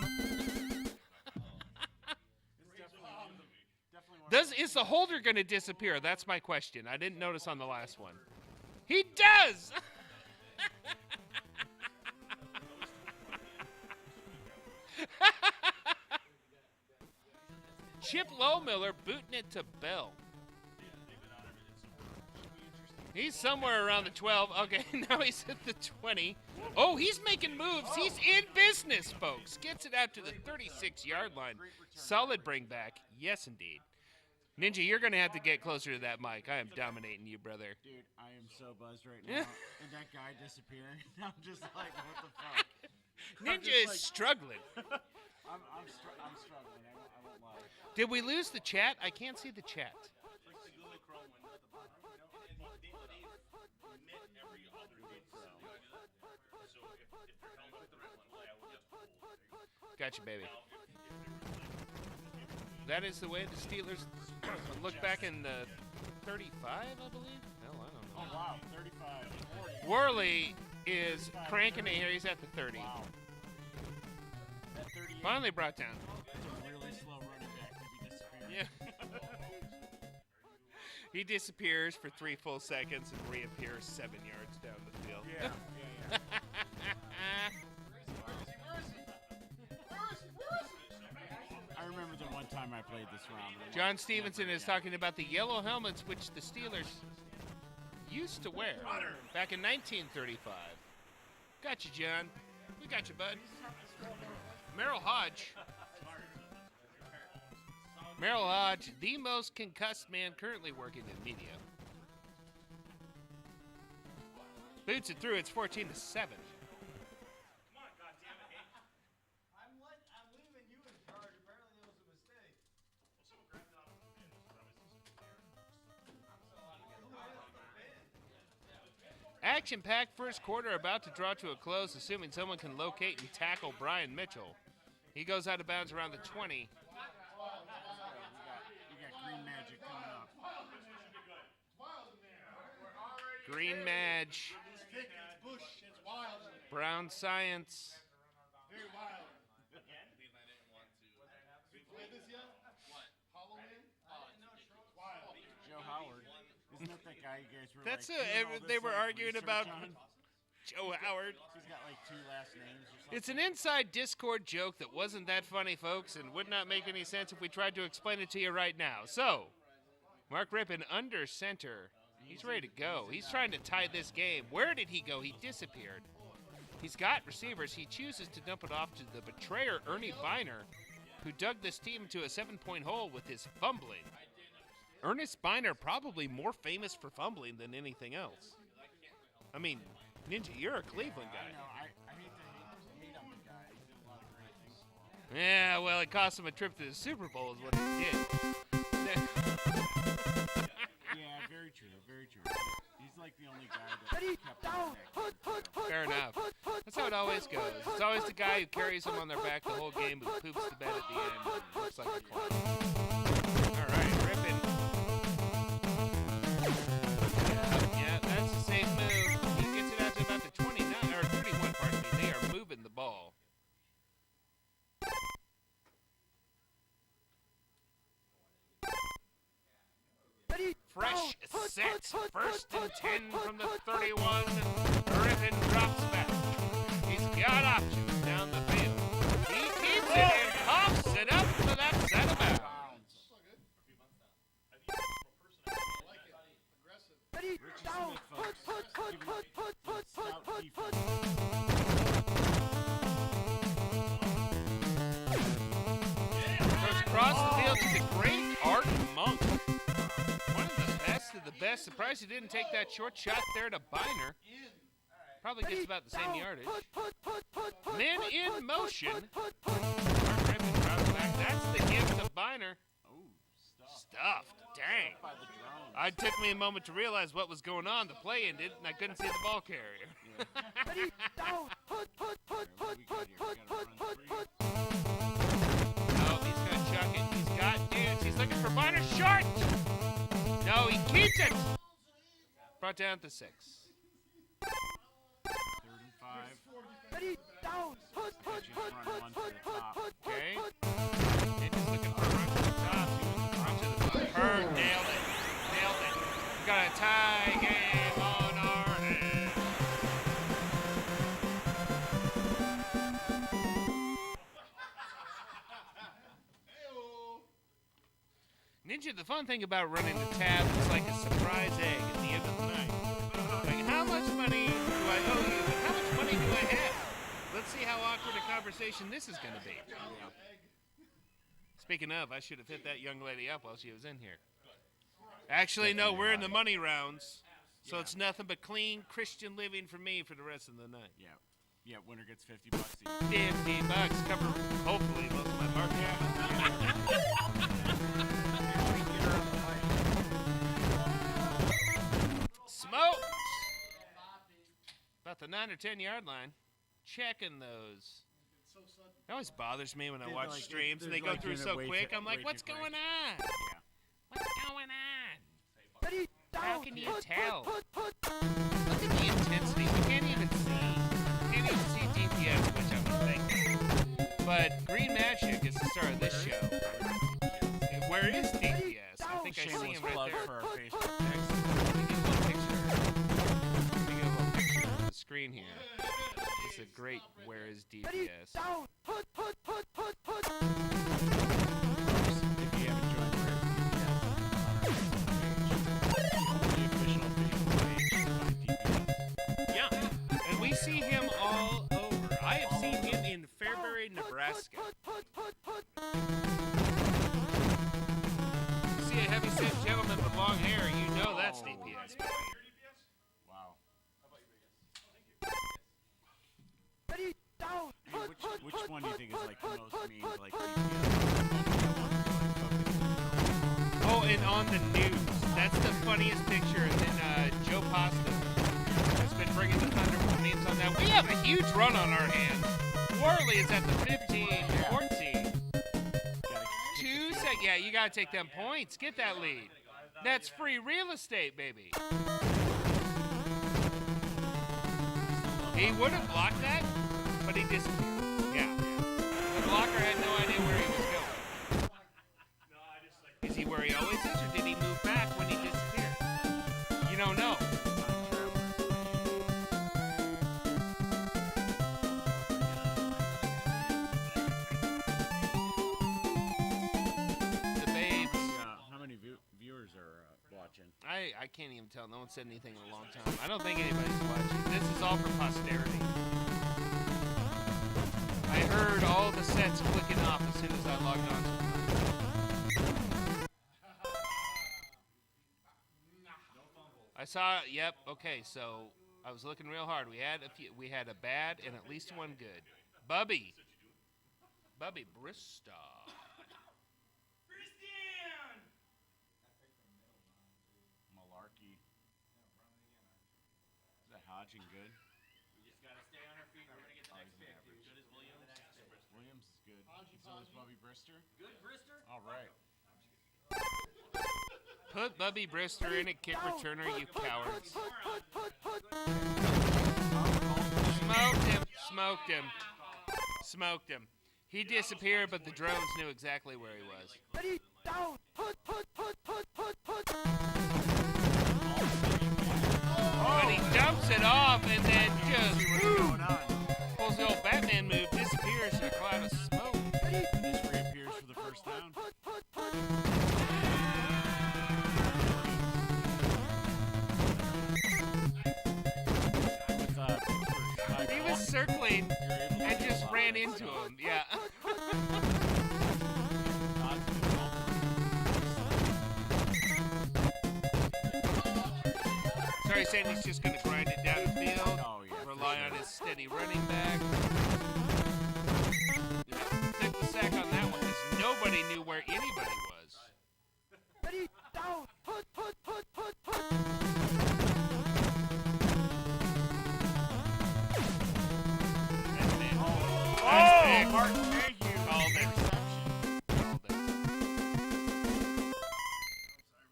Is the holder going to disappear? That's my question. I didn't notice on the last one. He does! Chip Lowmiller booting it to Bell. He's somewhere around the 12. Okay, now he's at the 20. Oh, he's making moves. He's in business, folks. Gets it out to the 36-yard line. Solid bring back. Yes, indeed. Ninja, you're going to have to get closer to that mic. I am dominating you, brother. Dude, I am so buzzed right now. And that guy disappearing. I'm just like, what the fuck? Ninja is struggling. I'm struggling. I won't lie. Did we lose the chat? I can't see the chat. Gotcha, baby. That is the way the Steelers look back in the 35, I believe. Hell, I don't know. Oh, wow. 35. 40. Worley is cranking it here. He's at the 30. Wow. That 38. Finally brought down. That's a really slow running back to be disappearing. Yeah. He disappears for 3 full seconds and reappears 7 yards down the field. Yeah. I remember the one time I played this round. John Stevenson is talking about the yellow helmets which the Steelers used to wear back in 1935. Gotcha, John. We got you, bud. Merrill Hodge. Merrill Hodge, the most concussed man currently working in media. Boots it through. It's 14-7. Action-packed first quarter about to draw to a close, assuming someone can locate and tackle Brian Mitchell. He goes out of bounds around the 20. We got Green Magic coming up. Green Madge. Brown Science. Very wild. Joe Howard. Isn't that the guy you guys were That's like, doing all they this, were like, arguing research about on? Joe Howard. He's got like 2 last names or something. It's an inside Discord joke that wasn't that funny, folks, and would not make any sense if we tried to explain it to you right now. So, Mark Rippon under center. He's ready to go. He's trying to tie this game. Where did he go? He disappeared. He's got receivers. He chooses to dump it off to the betrayer, Ernie Biner, who dug this team into a 7-point hole with his fumbling. Ernest Biner probably more famous for fumbling than anything else. I mean, Ninja, you're a Cleveland guy. I know. I hate to hate on the guy. He did a lot of great things for him. Yeah, well, it cost him a trip to the Super Bowl is what he did. Yeah, very true. Very true. He's like the only guy that kept him. Fair enough. That's how it always goes. It's always the guy who carries them on their back the whole game who poops the bed at the end. Looks like a clown. All right, Rippon. Yeah, that's a safe move. He gets it out to about the 29 or 31. Pardon me. They are moving the ball. Fresh set, 1st and 10 from the 31. Rippon drops back. He's got options down the field. He keeps it and pops it up to that set of bounds. Goes across the field to the great Art Monk. One of the best. Surprised he didn't take that short shot there to Biner. Probably gets about the same yardage. Men in motion. Mark Rippon drops back. That's the give to Biner. Stuffed. Dang. It took me a moment to realize what was going on. The play ended, and I couldn't see the ball carrier. Oh, he's going to chuck it. He's got dance. He's looking for Biner. Short! No, he keeps it. Brought down to 6. 35. Okay. And he's looking for a run to the top. Run to the top. Nailed it. Nailed it. We've got a tie game on our hands. Ninja, the fun thing about running the tab is like a surprise egg at the end of the night. Like, how much money do I owe you? And how much money do I have? Let's see how awkward a conversation this is going to be. Speaking of, I should have hit that young lady up while she was in here. Actually, no, we're in the money rounds, so it's nothing but clean Christian living for me for the rest of the night. Yeah. Yeah, winner gets $50 $50 cover, hopefully, most of my market. Smoked! About the 9 or 10 yard line. Checking those. It always bothers me when I watch streams and they go through so quick. I'm like, what's going on? What's going on? How can you tell? Look at the intensity. We can't even see. Can't even see DPS, which I'm thinking. But Green Magic is the star of this show. Where is DPS? I think I see him right there. For our Facebook. Let me get a little picture. Let me get a little picture of the screen here. It's a great Where is DPS? If you haven't joined the official Facebook page, find DPS. Yeah, and we see him all over. I have seen him in Fairbury, Nebraska. You see a heavy-set gentleman with long hair, you know that's DPS. Wow. Which one do you think is like the most memed, like DPS? Oh, and on the news. That's the funniest picture. And then Joe Pasta has been bringing the thunder with memes on that. We have a huge run on our hands. Worley is at the 15-14. 2 sec. Yeah, you got to take them points. Get that lead. That's free real estate, baby. He would have blocked that, but he disappeared. Yeah. The blocker had no idea where he was going. Is he where he always is, or did he move back when he disappeared? You don't know. The babes. How many viewers are watching? I can't even tell. No one said anything in a long time. I don't think anybody's watching. This is all for posterity. I heard all the sets clicking off as soon as I logged on to them. I saw. Yep. Okay. So I was looking real hard. We had a few. We had a bad and at least one good. Bubby Bristow. Malarkey. Is that Hodgin good? We just gotta stay on our feet. We're gonna get the next pick, dude. Good as Williams. Williams is good. So is Bubby Brister. Good Brister. All right. Put Bubby Brister in at kick returner, you cowards. Smoked him. He disappeared, but the drones knew exactly where he was. But he dumps it off and then just pulls the old Batman move, disappears in a cloud of smoke. And just reappears for the first down. He was circling and just ran into him. Yeah. Sorry, saying he's just going to grind it down the field, rely on his steady running back. Took the sack on that one because nobody knew where anybody was. Martin, thank you. Called it.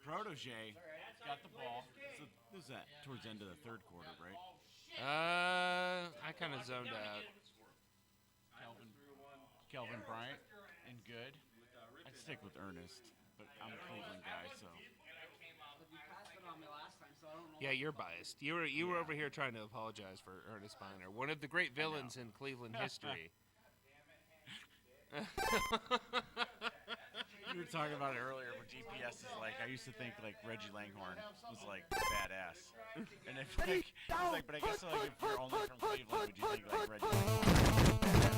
Protege got the ball. So this is that towards the end of the third quarter, right? I kind of zoned out. Kelvin Bryant and good. I'd stick with Ernest, but I'm a Cleveland guy, so. Yeah, you're biased. You were over here trying to apologize for Ernest Biner, one of the great villains in Cleveland history. You were talking about it earlier, where GPS is like. I used to think like Reggie Langhorne was like badass, and if like, it's like, but I guess like if you're only from Cleveland, would you think like Reggie Langhorne was badass?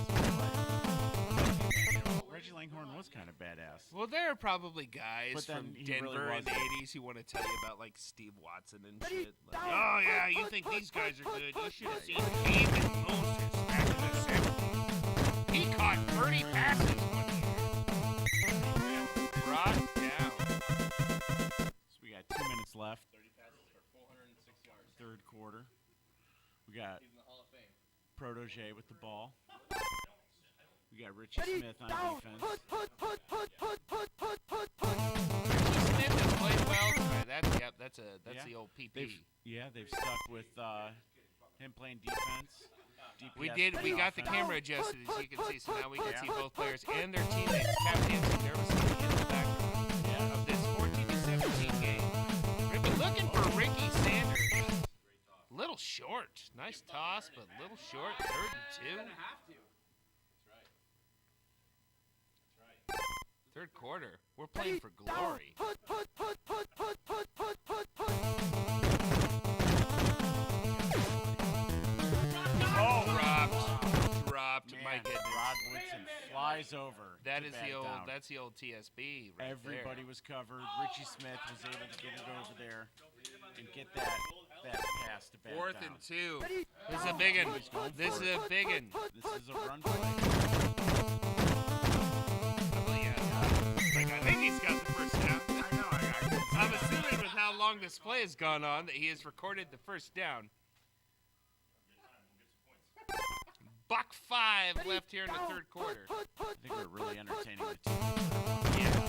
Reggie Langhorne was kind of badass. probably guys But then from he really Denver in the wasn't. 80s who want to tell you about like Steve Watson and shit. Like, oh yeah, you think these guys are good? You should have seen David Moses back in the 70s. He caught 30 passes one year. Brought down. So we got 2 minutes left. 30 passes for 406 yards. Third quarter. We got Protege with the ball. We got Richie Smith on defense. Smith has played well tonight. That's Yeah. the old PP. They've stuck with him playing defense. We DPS got the offense. camera adjusted, as you can see, so now we can see both players and their teammates tap dancing nervously in the background of this 14-17 game. We've been looking for Ricky Sanders. Little short. Nice toss, but little short. 3rd and 2. Third quarter. We're playing for glory. Oh, dropped. Man, My goodness. Rod Woodson flies over. That to is bat the old. down. That's the old TSB right Everybody there. was covered. Richie Smith was able to get it over there and get that pass to bat 4th down. and 2. This is a big one. This is a big one. This is a run play. I think he's got the first down. I'm assuming with how long this play has gone on that he has recorded the first down. Buck 5 left here in the third quarter. I think we're really entertaining the team. Yeah.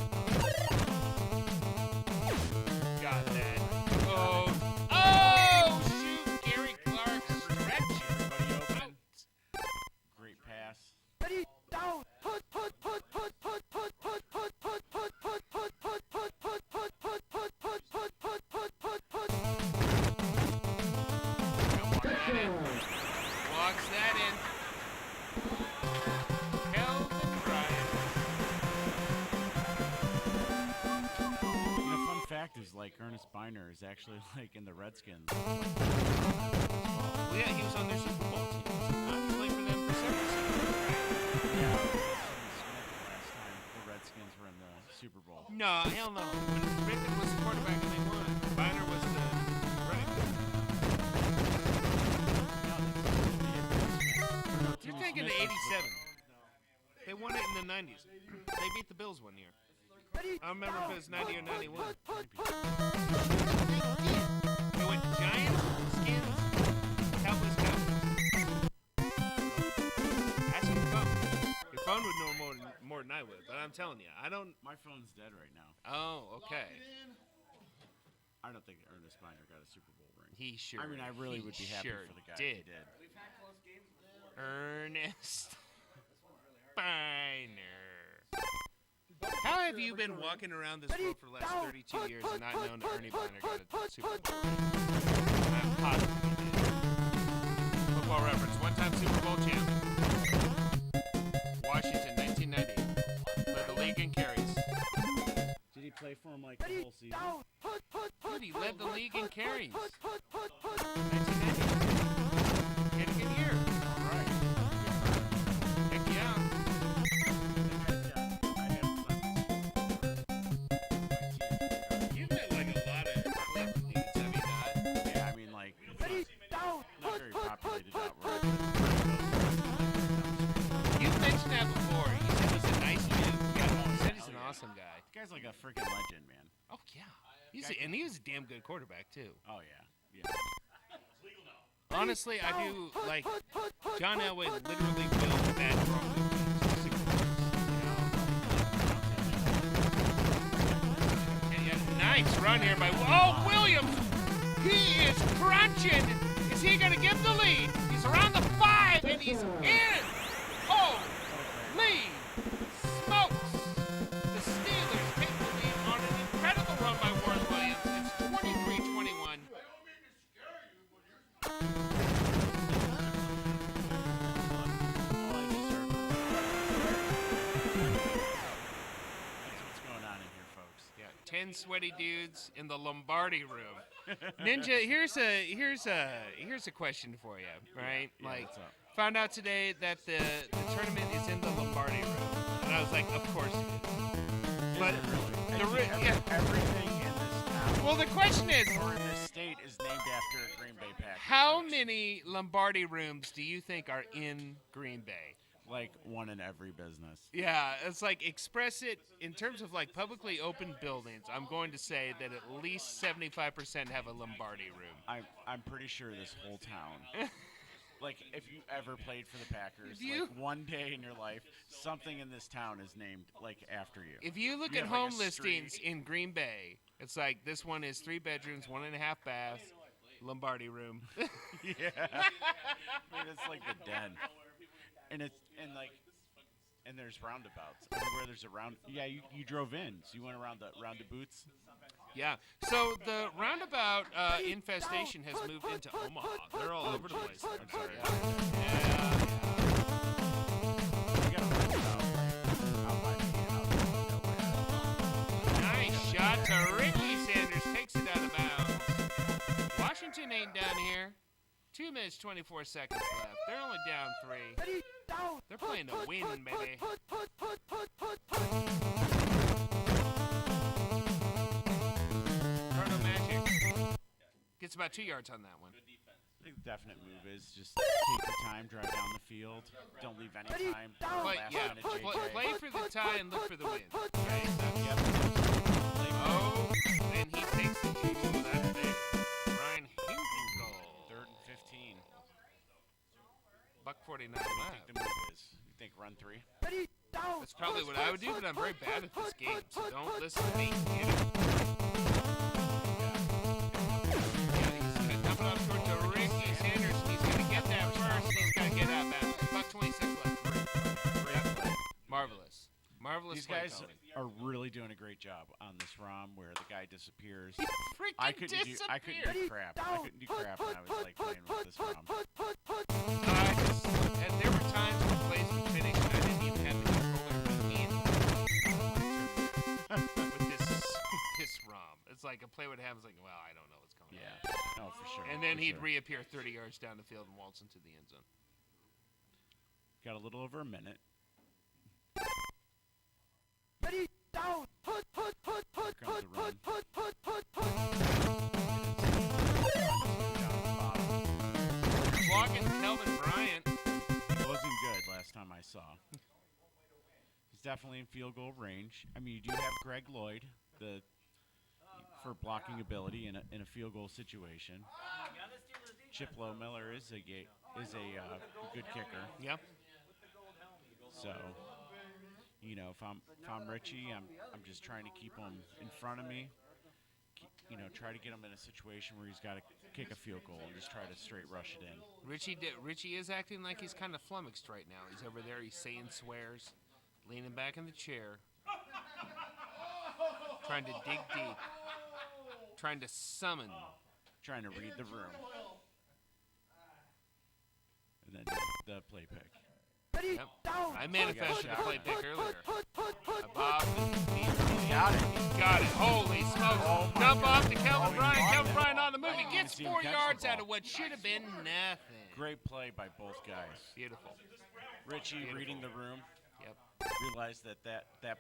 Got that. Oh, shoot. Gary Clark stretch. Everybody open. Great pass. Walks that in. Kelvin Bryant. And the fun fact is, like, Ernest Biner is actually, like, in the Redskins. Well, yeah, he was on their Super Bowl team. He played for them for several seasons. Yeah. Last time the Redskins were in the Super Bowl. No, hell no. When Rickman was the quarterback and they won, Biner was the running back. You're thinking of 87. They won it in the 90s. They beat the Bills one year. I don't remember if it was 90 or 91. They went Giants, Skins, Cowboys, Cowboys. Ask your phone. Your phone would know more than I would, but I'm telling you, I don't. My phone's dead right now. Oh, okay. I don't think Ernest Biner got a Super Bowl ring. He sure. I mean, I really would be happy sure for the guy did. if he did. Ernest Biner. How have you been walking around this world for the last 32 years and not known that Ernie Biner got a Super Bowl ring? I'm positive he did. Football Reference, one-time Super Bowl champ. Washington, 1990. Led the league in carries. Did he play for him like the whole season? Dude, he led the league in carries. 1990. He had a good year. All right. Heck yeah. You've met like a lot of clip dudes, have you not? Yeah, I mean, like, not very populated out where You've mentioned that before. You said he's a nice dude. Yeah, you said he's an awesome guy. The guy's like a freaking legend, man. Oh, yeah. And he was a damn good quarterback, too. Oh, yeah. Yeah. Honestly, I do, like, John Elway literally built that Broncos team to Super Bowls. Yeah, nice run here by, oh, Williams! He is crunching! Is he going to give the lead? He's around the 5, and he's in! Holy smokes! The Steelers take the lead on an incredible run by Warren Williams. It's 23-21. That's what's going on in here, folks. Yeah, 10 sweaty dudes in the Lombardi room. Ninja, here's a question for you, right? Yeah, like, what's up? found out today that the tournament is in the Lombardi room, and I was like, of course it is. but the yeah. Everything in this town Well, the question is, or in this state is named after a Green Bay Packers. how many Lombardi rooms do you think are in Green Bay? Like one in every business. Yeah, it's like express it in terms of like publicly open buildings. I'm going to say that at least 75% have a Lombardi room. I'm pretty sure this whole town. Like, if you ever played for the Packers, If you- like one day in your life, something in this town is named like after you. If you look You at have, like, home a listings street. in Green Bay, it's like this one is 3 bedrooms, 1.5 baths, Lombardi room. Yeah. I mean, it's like the den. And there's roundabouts. Everywhere there's a round. Yeah, you drove in, so you went around the boots. Yeah. So the roundabout infestation has moved into Omaha. They're all over the place. I'm sorry. Yeah. You got a roundabout out by me and out Nice shot to Ricky Sanders. Takes it out of bounds. Washington ain't down here. 2 minutes, 24 seconds left. They're only down 3. They're playing to win, baby. Chrono Magic gets about 2 yards on that one. I think the definite move is just take your time, drive down the field. Don't leave any time. Play, Last yeah, minute JJ. play for the tie and look for the win. Right? Yep. Oh, then he takes the lead. So that's big. Ryan Hinkle. 3rd and 15. Buck 49 What do you left. think the move is? You think run 3? That's probably what I would do, but I'm very bad at this game, so don't listen to me. Get it. Yeah, he's going to dump it off short to Ricky Sanders. He's going to get that first, and he's got to get out that. Buck 26 left. Yep. Marvelous. Marvelous. These play guys calling. are really doing a great job on this ROM where the guy disappears. He freaking I couldn't do crap. I couldn't do crap when I was like playing with this ROM. And there were times when plays would finish and I didn't even have the controller in with this ROM. It's like a play would happen, it's like, well, I don't know what's coming. Yeah. No, for sure. And then for he'd sure. reappear 30 yards down the field and waltz into the end zone. Got a little over a minute. Ready, down, Here comes the run. Blocking Kelvin Bryant. He wasn't good last time I saw. He's definitely in field goal range. I mean, you do have Greg Lloyd, for blocking ability in a field goal situation. Chip Miller is a good kicker. Yep. So, you know, if I'm Richie, I'm just trying to keep him in front of me. Try to get him in a situation where he's got to kick a field goal and just try to straight rush it in. Richie is acting like he's kind of flummoxed right now. He's over there. He's saying swears, leaning back in the chair, trying to dig deep, trying to summon, trying to read the room, and then the play pick. Yep. I manifested the play pick earlier. Bob, he got it. He got it. Holy smokes. Dump off to Kelvin Bryant. Kelvin Bryant on the move. He gets 4 yards out of what should have been nothing. Great play by both guys. Beautiful. Richie reading the room. Yep. Realized that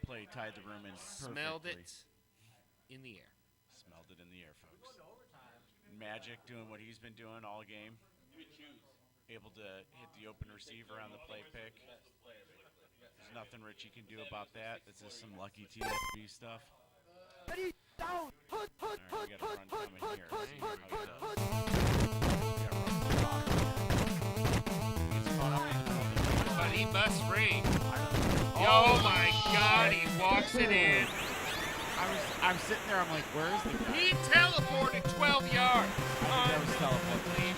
play tied the room in perfectly. Smelled it in the air. Smelled it in the air, folks. Magic doing what he's been doing all game. Able to hit the open receiver on the play pick. There's nothing Richie can do about that. This is some lucky TSB stuff. All right, we got a run coming here. See how he does. We got a run from Bob. Gets caught up in the But he busts free. Oh my God, he walks it in. I'm sitting there, I'm like, where is the guy? He teleported 12 yards. That was teleported.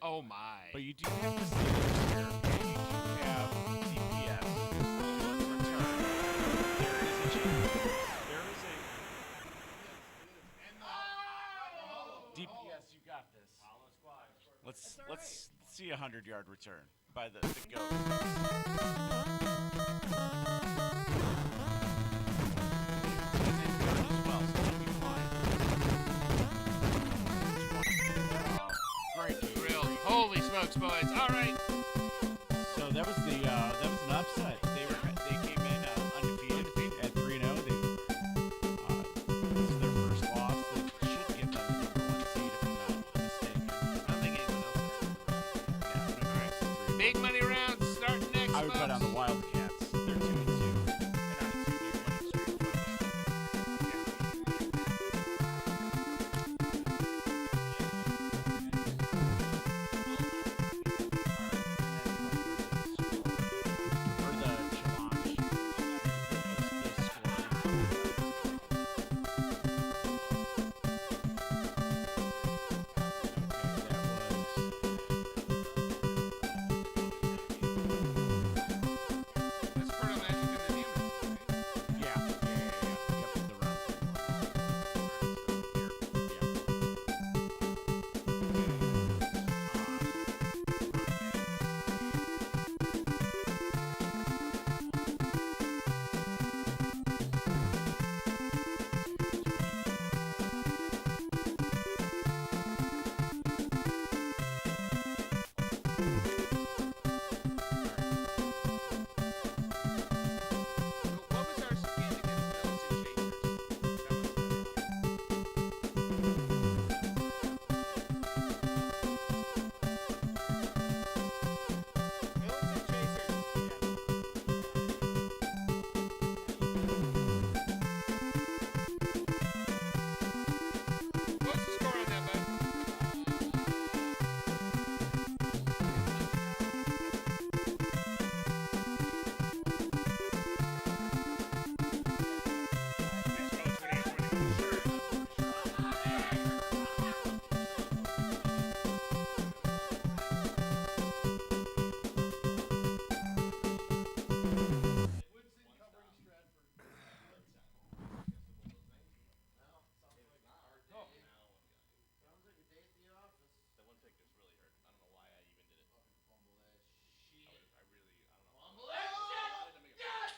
Oh my. But you do have the Steelers here, and you do have DPS. Return. There is a chance. There is a DPS. You got this. Let's see a 100-yard return by the GOAT. He's in good as well, so he'll be fine. Great game. Holy smokes. folks, boys. All right. So that was an upset. They came in undefeated at 3-0. This is their first loss. They should give them the number 1 seed if I'm not mistaken. I don't think anyone else has to. Big money round starting next. I would bet on the Wildcats. They're 2-2. And on a 2-game winning streak, folks. Or the challenge. The scoring. That's part of Magic in the Demon, right? Yeah. Yep, the round. What was our game against Militant What's the score on that, bud? That one pick just really hurt. I don't know why I even did it.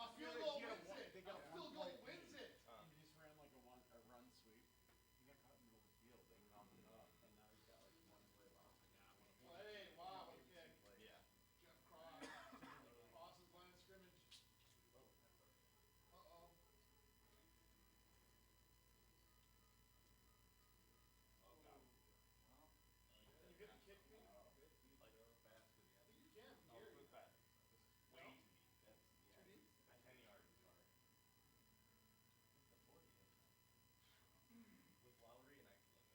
A field goal wins it. A field goal wins it. He just ran like a run sweep. He got caught in the middle of the field. They rounded it up, and now he's got like 1 play left. Hey, wow, what a kick. Yeah. Jeff Cross. Crosses line of scrimmage. Uh-oh. Can you hit the kick me? You can from here. Way too deep. That's Too deep? 10 yards is far. With Lowry and I can look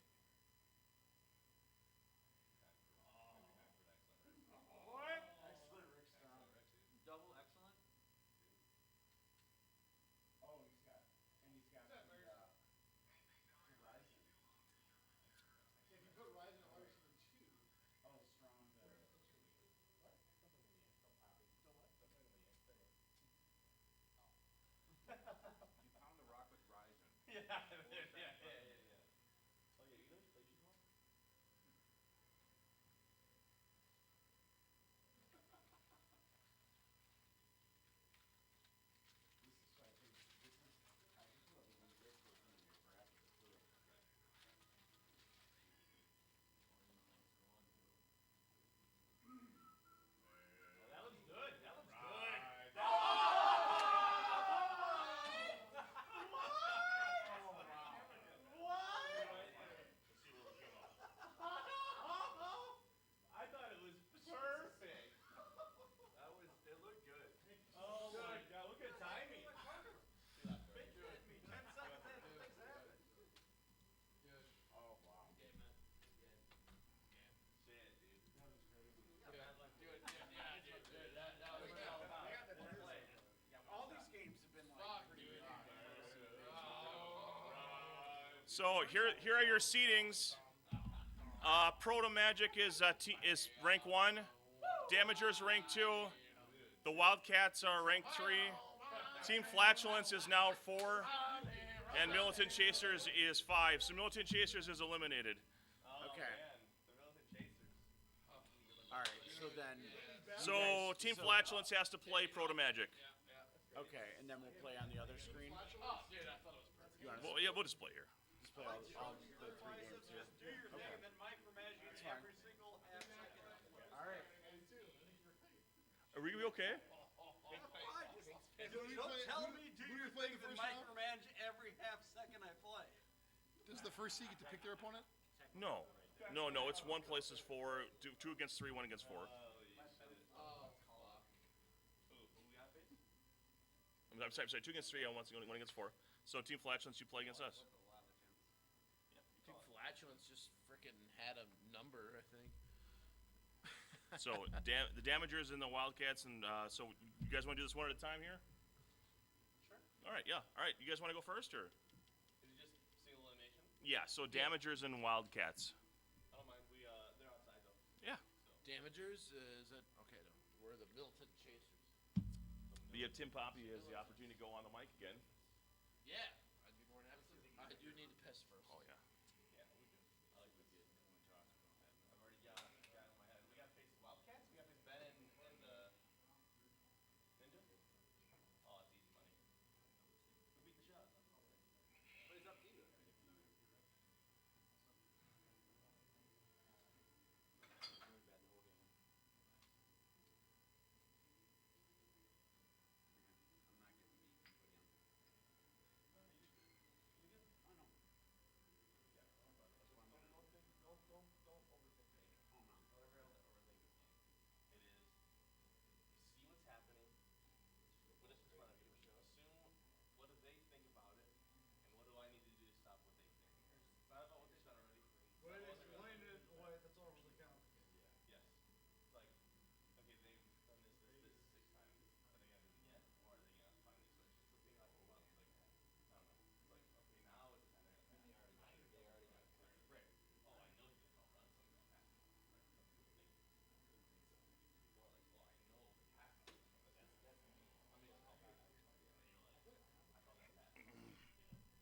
What? Excellent, Rick Strong. Double excellent. Oh, he's got Horizon. If you put Ryzen at wide receiver 2. Oh, Strong. What? You pound the rock with Ryzen. Yeah. Oh yeah, you know he plays you more? That looks good. That looks good. I thought it was perfect. It looked good. Oh my god, look at timing. It took me 10 seconds to make this happen. Oh, wow. Shit, dude. That was crazy. All these games have been like pretty good. So here are your seedings. Proto Magic is rank 1. Damagers rank 2. The Wildcats are rank 3. Team Flatulence is now 4. And Militant Chasers is 5. So Militant Chasers is eliminated. Okay. All right. So then. So Team Flatulence has to play Proto Magic. Okay, and then we'll play on the other screen. Oh, dude, I thought it was perfect. You want Well, yeah, we'll just play here. just play all the 3 games here? Do your thing and then micromanage That's fine. every single half second. All right. Are we gonna be okay? Dude, don't tell me do your thing and then micromanage every half second I play. Does the first seed get to pick their opponent? No. It's 1 place is 4, 2 against 3, 1 against 4. I'm sorry, 2 against 3, and 1 against 4. So Team Flatulence, you play against us. Team Flatulence just freaking had a number, I think. So the Damagers and the Wildcats, and so you guys want to do this one at a time here? Sure. All right, yeah. All right, you guys want to go first, or? Is it just single elimination? Yeah. So Damagers and Wildcats. I don't mind. They're outside though. Yeah. Damagers is it? Okay, no. We're the Militant Chasers. You have Tim Poppy has the opportunity to go on the mic again. Yeah, I'd be more than happy to. I do need to piss first. Oh yeah. Yeah, we do. I like we get when we talk. I've already got a guy in my head. We got to face Wildcats. We got to face Ben and Ninja. Oh, it's easy money. Who beat the shot? But it's up to you. See what's happening. What is in front of you? Assume what do they think about it, and what do I need to do to stop what they think? It's not about what they've done already. Way to explain it away, that's overly complicated. Yes. It's like, okay, they've done this 6 times. Are they gonna do it again, or are they gonna finally switch? It's the thing like, well, it's like, I don't know. It's like, okay, now it's the time they're gonna pass. They already got cleared. Right. Oh, I know he's gonna call run, so I'm gonna pass. Right. Some people think more like, oh, I know he has to. That's me. I'm gonna call pass. And then you're like, I call that pass. You know.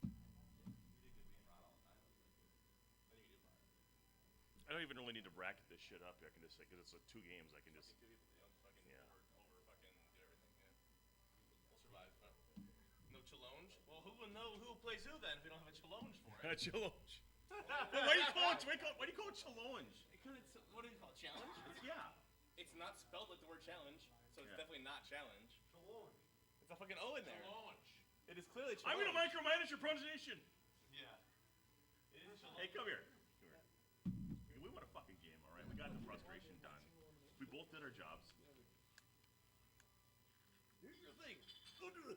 We did good being Rod all the time. It was like, what do you do about it? I don't even really need to bracket this shit up. I can just say because it's 2 games. I can just. Yeah. Over fucking do everything. Yeah. We'll survive. No challenge. Well, who will know who plays who then if we don't have a challenge for it? Challenge. Well, why do you call it challenge? Because it's what do you call it? Challenge? Yeah. It's not spelled like the word challenge, so it's Yeah. definitely not challenge. Challenge. It's a fucking O in there. Challenge. It is clearly challenge. I'm gonna micromanage your pronunciation. Yeah. It is challenge. Hey, come here. We won a fucking game, all right? We got the frustration done. We both did our jobs. Here's your thing. Go do it.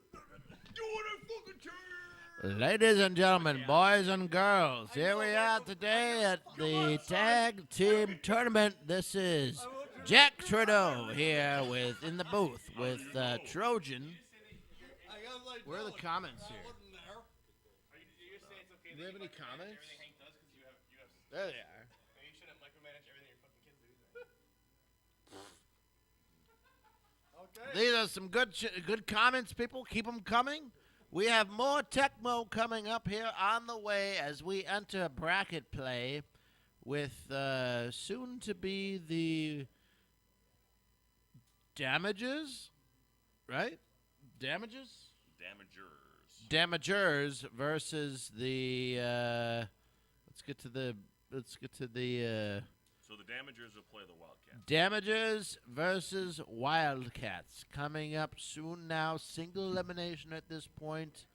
Do what I fucking turn. Ladies and gentlemen, boys and girls, here we are today at the Tag Team Tournament. This is Jack Trudeau here in the booth with Trojan. Where are the comments here? Do you have any comments? There they are. You shouldn't micromanage everything your fucking kids do. These are some good comments, people. Keep them coming. We have more Tecmo coming up here on the way as we enter bracket play with soon to be the Damages, right? Damages? Damagers versus the let's get to the So the Damagers will play the Wildcats. Damagers versus Wildcats coming up soon now. Single elimination at this point.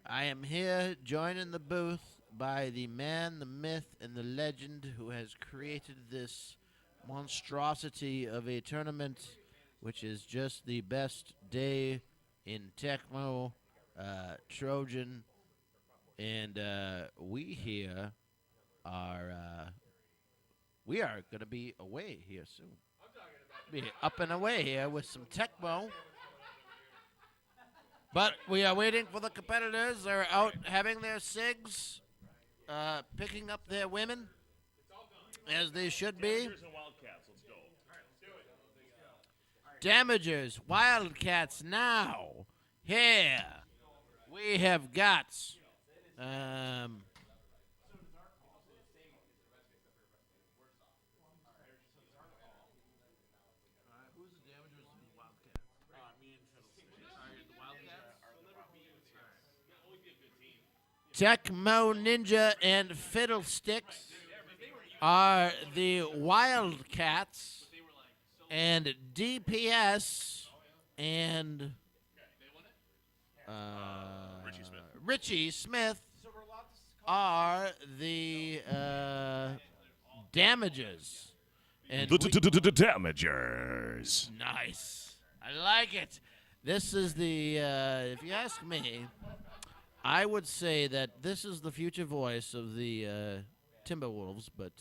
I am here joining the booth by the man, the myth, and the legend who has created this monstrosity of a tournament, which is just the best day in Tecmo, Trojan, and we here are going to be away here soon. Be up and away here with some Tecmo. But we are waiting for the competitors. They're out having their cigs, picking up their women, as they should be. Damagers and Wildcats, let's go. Damagers, Wildcats now. Here we have got Who's the Damagers and the Wildcats? Me and Fiddlesticks. Tecmo Ninja and Fiddlesticks are the Wildcats, and DPS and Richie Smith are the Damagers. And Damagers. Nice. I like it. This is the, if you ask me, I would say that this is the future voice of the Timberwolves, but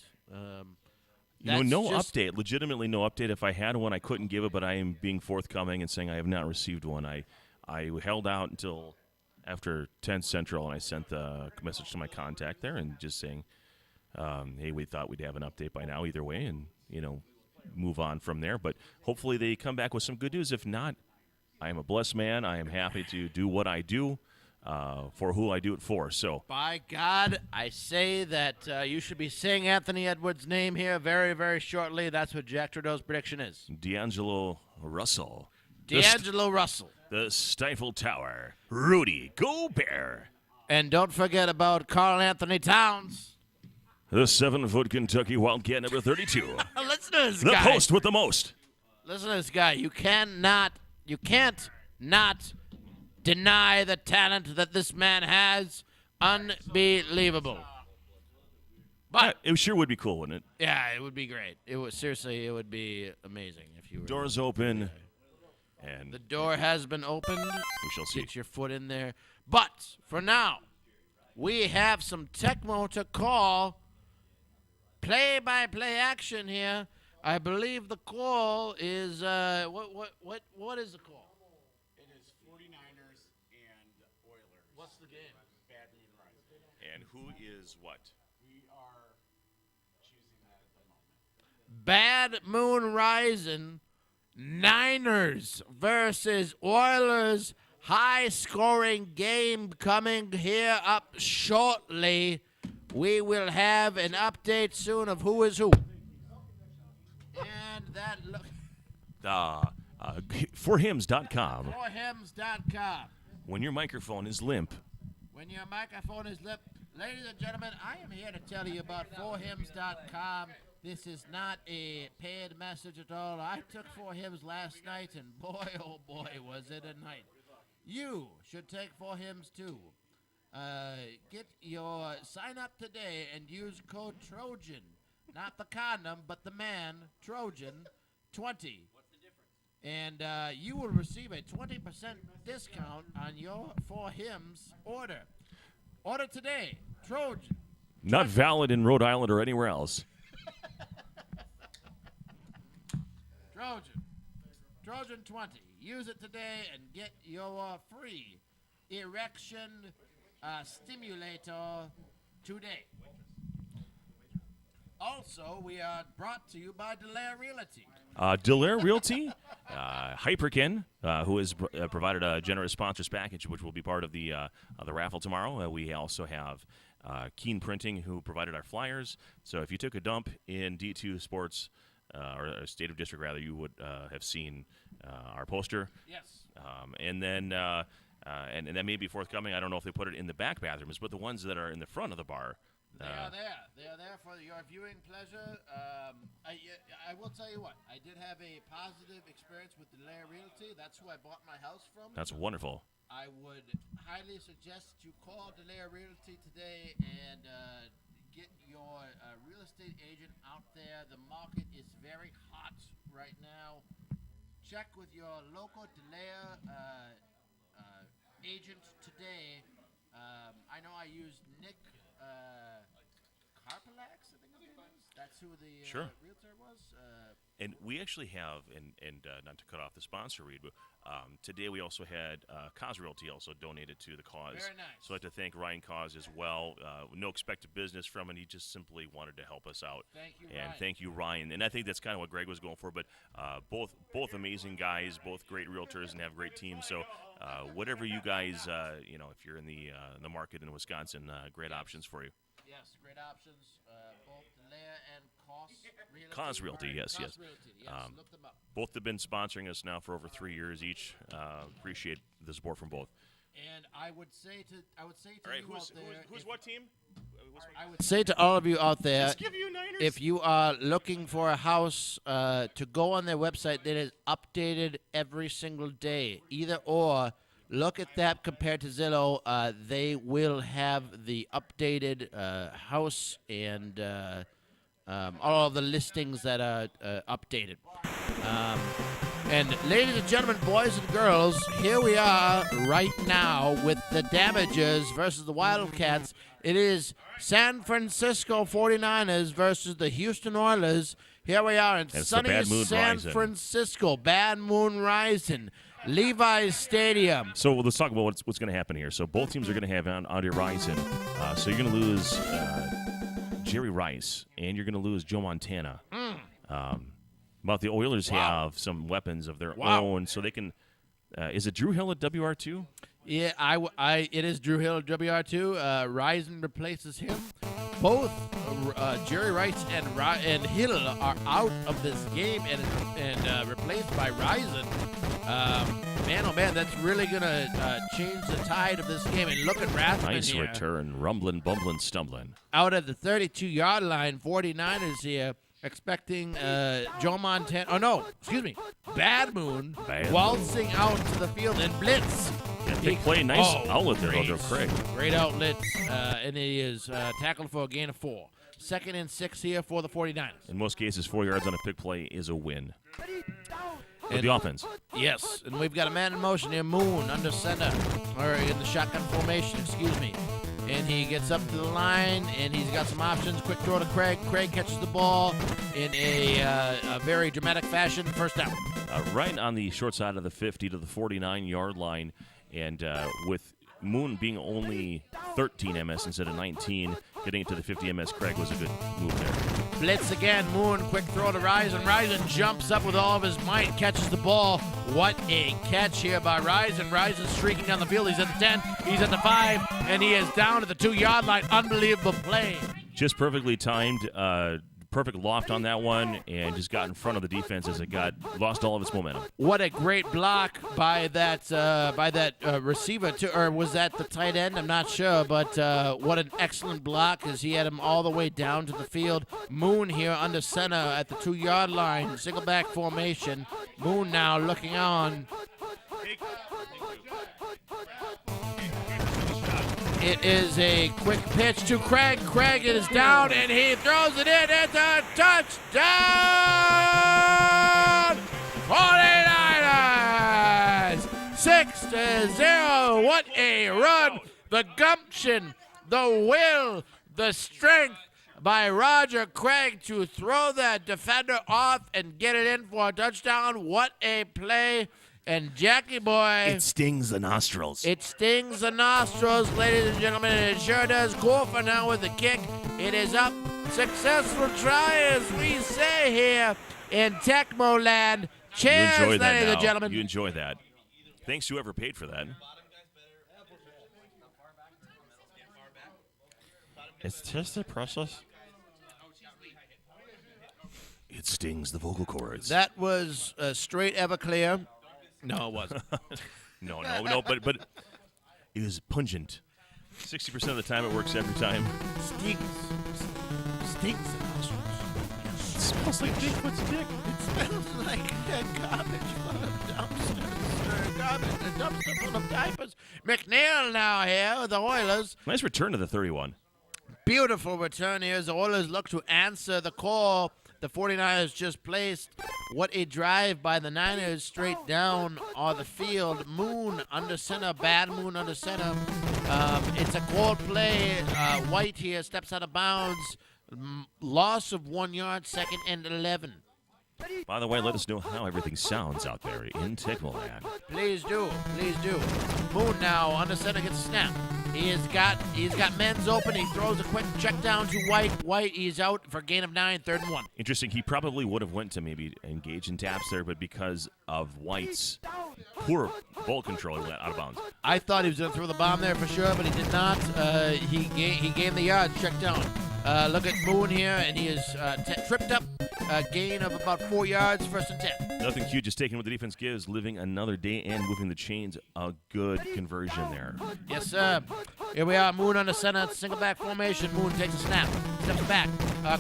No just- update. Legitimately no update. If I had one, I couldn't give it, but I am being forthcoming and saying I have not received one. I held out until after 10 Central, and I sent the message to my contact there and just saying, hey, we thought we'd have an update by now either way, and, move on from there. But hopefully they come back with some good news. If not, I am a blessed man. I am happy to do what I do for who I do it for. So, by God, I say that you should be saying Anthony Edwards' name here very, very shortly. That's what Jack Trudeau's prediction is. D'Angelo Russell. D'Angelo Russell. The Stifle Tower. Rudy Gobert. And don't forget about Carl Anthony Towns. The 7-foot Kentucky Wildcat number 32. Listen to this the guy. post with the most. Listen to this guy. You can't not deny the talent that this man has. Unbelievable. But it sure would be cool, wouldn't it? Yeah, it would be great. It would be amazing if you were. Doors open, and the door has been opened. We shall see. Get your foot in there. But for now, we have some Tecmo to call. Play-by-play action here. I believe the call is what is the call? It is 49ers and Oilers. What's the game? Bad Moon Rising. And who is what? We are choosing that at the moment. Bad Moon Rising, Niners versus Oilers. High-scoring game coming here up shortly. We will have an update soon of who is who. And that look. Forhims.com. Forhims.com. When your microphone is limp. When your microphone is limp. Ladies and gentlemen, I am here to tell you about forhims.com. This is not a paid message at all. I took 4Hims last night, and boy, oh boy, was it a night. You should take 4Hims too. Sign up today and use code Trojan. Not the condom, but the man, Trojan, 20. What's the difference? And you will receive a 20% discount on your 4Hims order. Order today, Trojan. Not valid in Rhode Island or anywhere else. Trojan 20. Use it today and get your free erection stimulator today. Also, we are brought to you by Delaire Realty. Delaire Realty, Hyperkin, who has provided a generous sponsors package, which will be part of the raffle tomorrow. We also have Keen Printing, who provided our flyers. So if you took a dump in D2 Sports, or State of District, rather, you would have seen our poster. Yes. And then and that may be forthcoming. I don't know if they put it in the back bathrooms, but the ones that are in the front of the bar. They are there. They are there for your viewing pleasure. I will tell you what. I did have a positive experience with Delaire Realty. That's who I bought my house from. That's wonderful. I would highly suggest that you call Delaire Realty today and get your real estate agent out there. The market is very hot right now. Check with your local Delaire agent today. I know I used Nick Carpalax, I think his name is. That's who the realtor was. And we actually have, and not to cut off the sponsor read, but today we also had Cause Realty also donated to the cause. Very nice. So I'd like to thank Ryan Cause as well. No expected business from it. He just simply wanted to help us out. Thank you, and Ryan. thank you, Ryan. And I think that's kind of what Greg was going for. But both amazing guys, both great realtors, and have great teams. So whatever you guys, if you're in the market in Wisconsin, great options for you. Yes, great options. Both Delaire and Cause Realty, yes. Realty, yes. Look them up. Both have been sponsoring us now for over 3 years each. Appreciate the support from both. And I would say to All right, you out there, who's what team? I would say to all of you out there, Just give you Niners. if you are looking for a house, to go on their website that is updated every single day. Either or, look at that compared to Zillow. They will have the updated house and all of the listings that are updated. And ladies and gentlemen, boys and girls, here we are right now with the Damagers versus the Wildcats. It is San Francisco 49ers versus the Houston Oilers. Here we are in sunny San Francisco. Bad Moon Rising. Levi's Stadium. So let's talk about what's going to happen here. So both teams are going to have on your Rising. So you're going to lose Jerry Rice, and you're going to lose Joe Montana. But the Oilers have some weapons of their own, so they can. Is it Drew Hill at WR2? Yeah, it is Drew Hill at WR2. Risen replaces him. Both Jerry Rice and Hill are out of this game and replaced by Risen. Man, oh man, that's really gonna change the tide of this game. And look at Rathman Nice here. return, rumbling, bumbling, stumbling. Out at the 32-yard line, 49ers here. Expecting Joe Montana. Oh, no. Excuse me. Bad Moon waltzing out to the field and blitz. Yeah, big play. Nice outlet there, Joe Craig. Great outlet. And he is tackled for a gain of 4. 2nd and 6 here for the 49ers. In most cases, 4 yards on a big play is a win. With the offense. Yes. And we've got a man in motion here. Moon under center. Or in the shotgun formation, excuse me. And he gets up to the line, and he's got some options. Quick throw to Craig. Craig catches the ball in a very dramatic fashion. First down. Right on the short side of the 50 to the 49-yard line. And with Moon being only 13 MS instead of 19, getting it to the 50 MS, Craig was a good move there. Blitz again. Moon, quick throw to Risen. Risen jumps up with all of his might, catches the ball. What a catch here by Risen. Risen streaking down the field. He's at the 10, he's at the 5, and he is down to the 2-yard line. Unbelievable play. Just perfectly timed, perfect loft on that one, and just got in front of the defense as it lost all of its momentum. What a great block by that receiver, or was that the tight end? I'm not sure, but what an excellent block as he had him all the way down to the field. Moon here under center at the 2-yard line, single back formation. Moon now looking on. It is a quick pitch to Craig. Craig is down, and he throws it in. It's a touchdown! 49ers! 6-0. What a run. The gumption, the will, the strength by Roger Craig to throw that defender off and get it in for a touchdown. What a play. And Jackie Boy. It stings the nostrils. It stings the nostrils, ladies and gentlemen. And it sure does. Kofa now with the kick. It is up. Successful try, as we say here in Tecmo land. Cheers, ladies and gentlemen. You enjoy that. Thanks to whoever paid for that. It's just a process. It stings the vocal cords. That was straight Everclear. No, it wasn't. no, but it was pungent. 60% of the time, it works every time. Stinks in nostrils. It smells like Bigfoot's dick. It smells like garbage full of dumpsters. A dumpster full of diapers. McNeil now here with the Oilers. Nice return to the 31. Beautiful return here as the Oilers look to answer the call. The 49ers just placed. What a drive by the Niners straight down on the field. Moon under center. Bad Moon under center. It's a called play. White here steps out of bounds. Loss of 1 yard, 2nd and 11. By the way, let us know how everything sounds out there in Tecmo land. Please do. Moon now under center gets a snap. He's got men's open. He throws a quick check down to White. White, he's out for a gain of 9, 3rd and 1. Interesting. He probably would have went to maybe engage in taps there, but because of White's poor ball control, he went out of bounds. I thought he was going to throw the bomb there for sure, but he did not. He gained the yards. Check down. Look at Moon here, and he is tripped up. Gain of about 4 yards, 1st and 10. Nothing cute, just taking what the defense gives, living another day and moving the chains. A good conversion there. Yes, sir. Here we are, Moon on the center, single back formation. Moon takes a snap, steps back.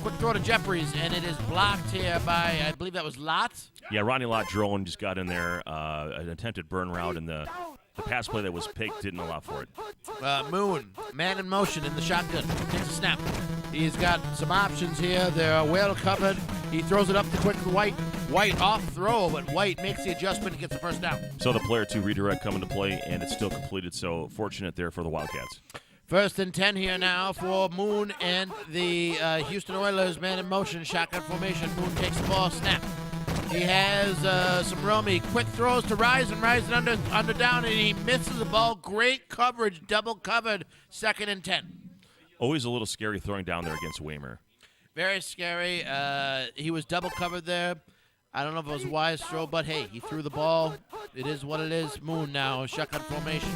Quick throw to Jeffries, and it is blocked here by, I believe that was Lott. Yeah, Ronnie Lott drone just got in there. An attempted burn route, and the pass play that was picked didn't allow for it. Moon, man in motion in the shotgun, takes a snap. He's got some options here. They're well covered. He throws it up to quick White. White off throw, but White makes the adjustment and gets the first down. So the player 2 redirect come into play, and it's still completed. So fortunate there for the Wildcats. 1st and 10 here now for Moon and the Houston Oilers, man in motion, shotgun formation. Moon takes the ball, snap. He has some roamy. Quick throws to Risen. Risen under down, and he misses the ball. Great coverage, double covered, 2nd and 10. Always a little scary throwing down there against Waymer. Very scary. He was double covered there. I don't know if it was a wise throw, but hey, he threw the ball. It is what it is. Moon now, shotgun formation.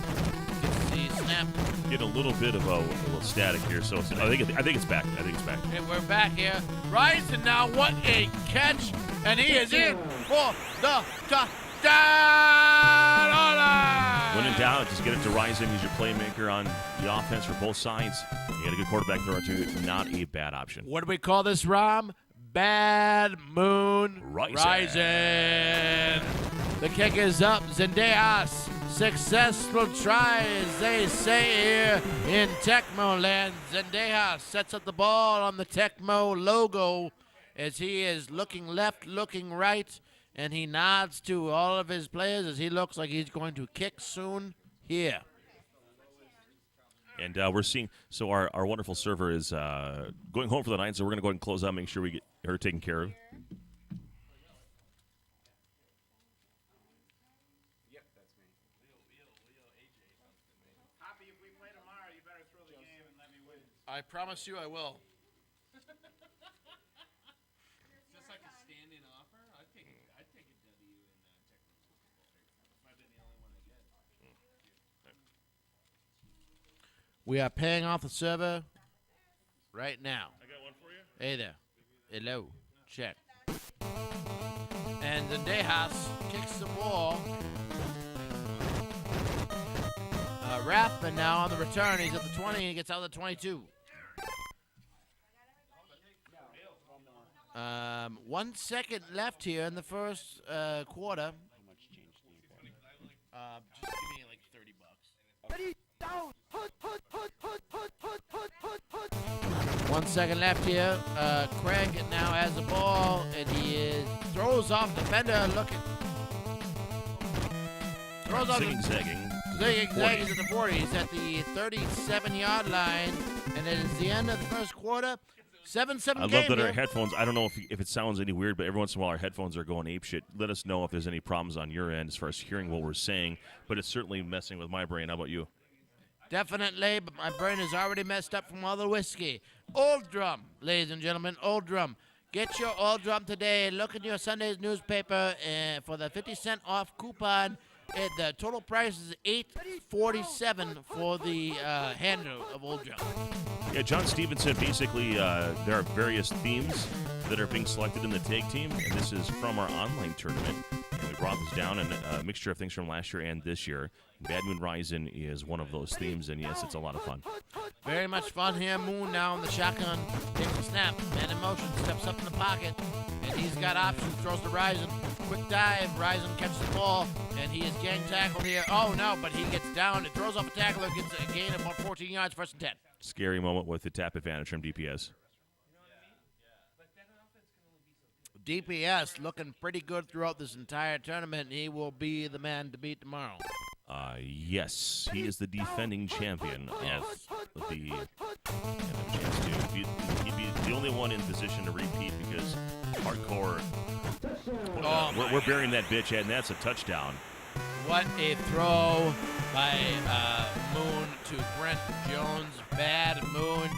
Gets the snap. Get a little bit of a little static here, so I think it's back. I think it's back. And we're back here. Risen now, what a catch! And he is in for the touchdown! When in doubt, just get it to Risen. He's your playmaker on the offense for both sides. You got a good quarterback thrower too. Not a bad option. What do we call this, Rom? Bad Moon Rising. The kick is up. Zendejas. Successful try, as they say here in Tecmo land. Zendejas sets up the ball on the Tecmo logo as he is looking left, looking right, and he nods to all of his players as he looks like he's going to kick soon here. And we're seeing, so our wonderful server is going home for the night, so we're going to go ahead and close out, make sure we get her taken care of. Yep, that's me. Hoppy, if we play tomorrow, you better throw the game and let me win. I promise you I will. Is this like a stand-in offer? I'd take a W in Tecmo. Might have been the only one I get. We are paying off the server right now. I got one for you. Hey there. Hello. Check. And Zendejas kicks the ball. Rathman now on the return. He's at the 20 and he gets out of the 22. 1 second left here in the first quarter. How much change do you want? Just give me like $30. 1 second left here. Craig now has the ball, and he throws off defender. Throws off. Zigzagging. Zigzagging at the 40. He's at the 37-yard line, and it is the end of the first quarter. 7-7 I love game that our here. headphones, I don't know if it sounds any weird, but every once in a while our headphones are going apeshit. Let us know if there's any problems on your end as far as hearing what we're saying, but it's certainly messing with my brain. How about you? Definitely, but my brain is already messed up from all the whiskey. Old Drum, ladies and gentlemen, Old Drum. Get your Old Drum today. Look at your Sunday's newspaper for the 50-cent off coupon. The total price is $8.47 for the handle of Old Drum. Yeah, John Stevenson, basically, there are various themes that are being selected in the tag team, and this is from our online tournament. And we brought this down, and a mixture of things from last year and this year. Bad Moon Rising is one of those themes, and yes, it's a lot of fun. Very much fun here. Moon now on the shotgun. Takes a snap. Man in motion. Steps up in the pocket. And he's got options. Throws to Risen. Quick dive. Risen catches the ball. And he is gang tackled here. Oh, no, but he gets down. It throws off a tackler. Gets a gain of about 14 yards. 1st and 10. Scary moment with the tap advantage from DPS. DPS looking pretty good throughout this entire tournament. He will be the man to beat tomorrow. Yes, he is the defending champion of the. He'd be the only one in position to repeat because hardcore. We're burying that bitch head, and that's a touchdown. What a throw by Moon to Brent Jones. Bad Moon,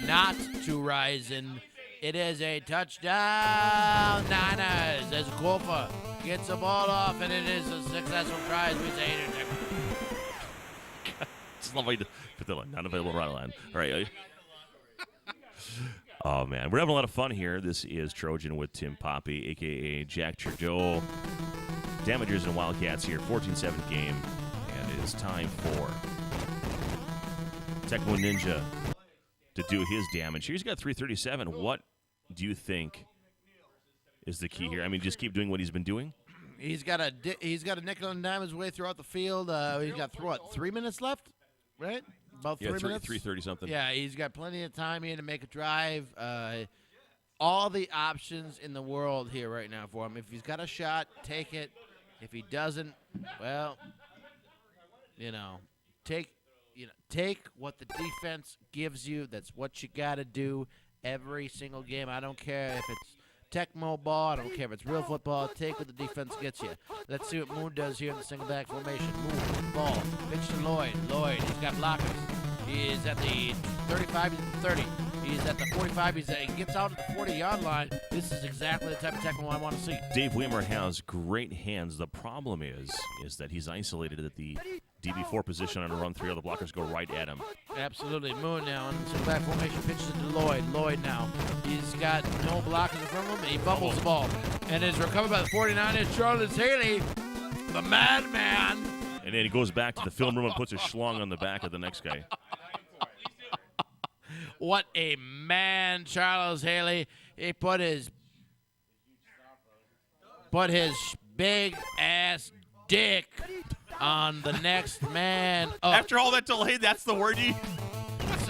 not to Risen. It is a touchdown, Niners, as Golfer gets the ball off, and it is a successful try, as we say it. It's lovely to put the not available right line. All right. Oh, man. We're having a lot of fun here. This is Trojan with Tim Poppy, a.k.a. Jack Trudeau. Damagers and Wildcats here, 14-7 game. And it is time for Tecmo Ninja to do his damage. Here he's got 337. What do you think is the key here? I mean, just keep doing what he's been doing? He's got a nickel and dime his way throughout the field. He's got, 3 minutes left, right? About 3 minutes? 3:30 something. Yeah, he's got plenty of time here to make a drive. All the options in the world here right now for him. If he's got a shot, take it. If he doesn't, well, take what the defense gives you. That's what you got to do every single game. I don't care if it's Tecmo ball. I don't care if it's real football. Take what the defense gets you. Let's see what Moon does here in the single back formation. Moon, ball, pitch to Lloyd. Lloyd, he's got blockers. He is at the 35, he's at the 30. He's at the 45. He gets out at the 40-yard line. This is exactly the type of Tecmo I want to see. Dave Weimer has great hands. The problem is that he's isolated at the DB4 position on a run 3. Other blockers go right at him. Absolutely. Moon now in the single back formation. Pitches it to Lloyd. Lloyd now. He's got no blockers in front of him. He bubbles the ball. And is recovered by the 49ers. Charles Haley, the madman. And then he goes back to the film room and puts a schlong on the back of the next guy. What a man, Charles Haley. He put his big ass dick on the next man up. After all that delay, that's the word you.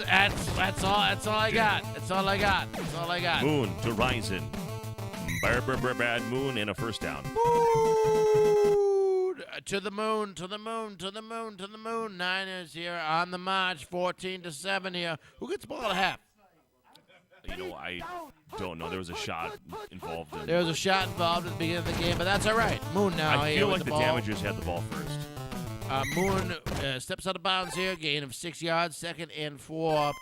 That's all I got. That's all I got. Moon to Ryzen. Bad Moon and a first down. To the moon. Niners here on the march, 14-7 here. Who gets the ball at half? I don't know. There was a shot involved. There was a shot involved at the beginning of the game, but that's all right. Moon now. I feel like the Damagers had the ball first. Moon steps out of bounds here, gain of 6 yards, 2nd and 4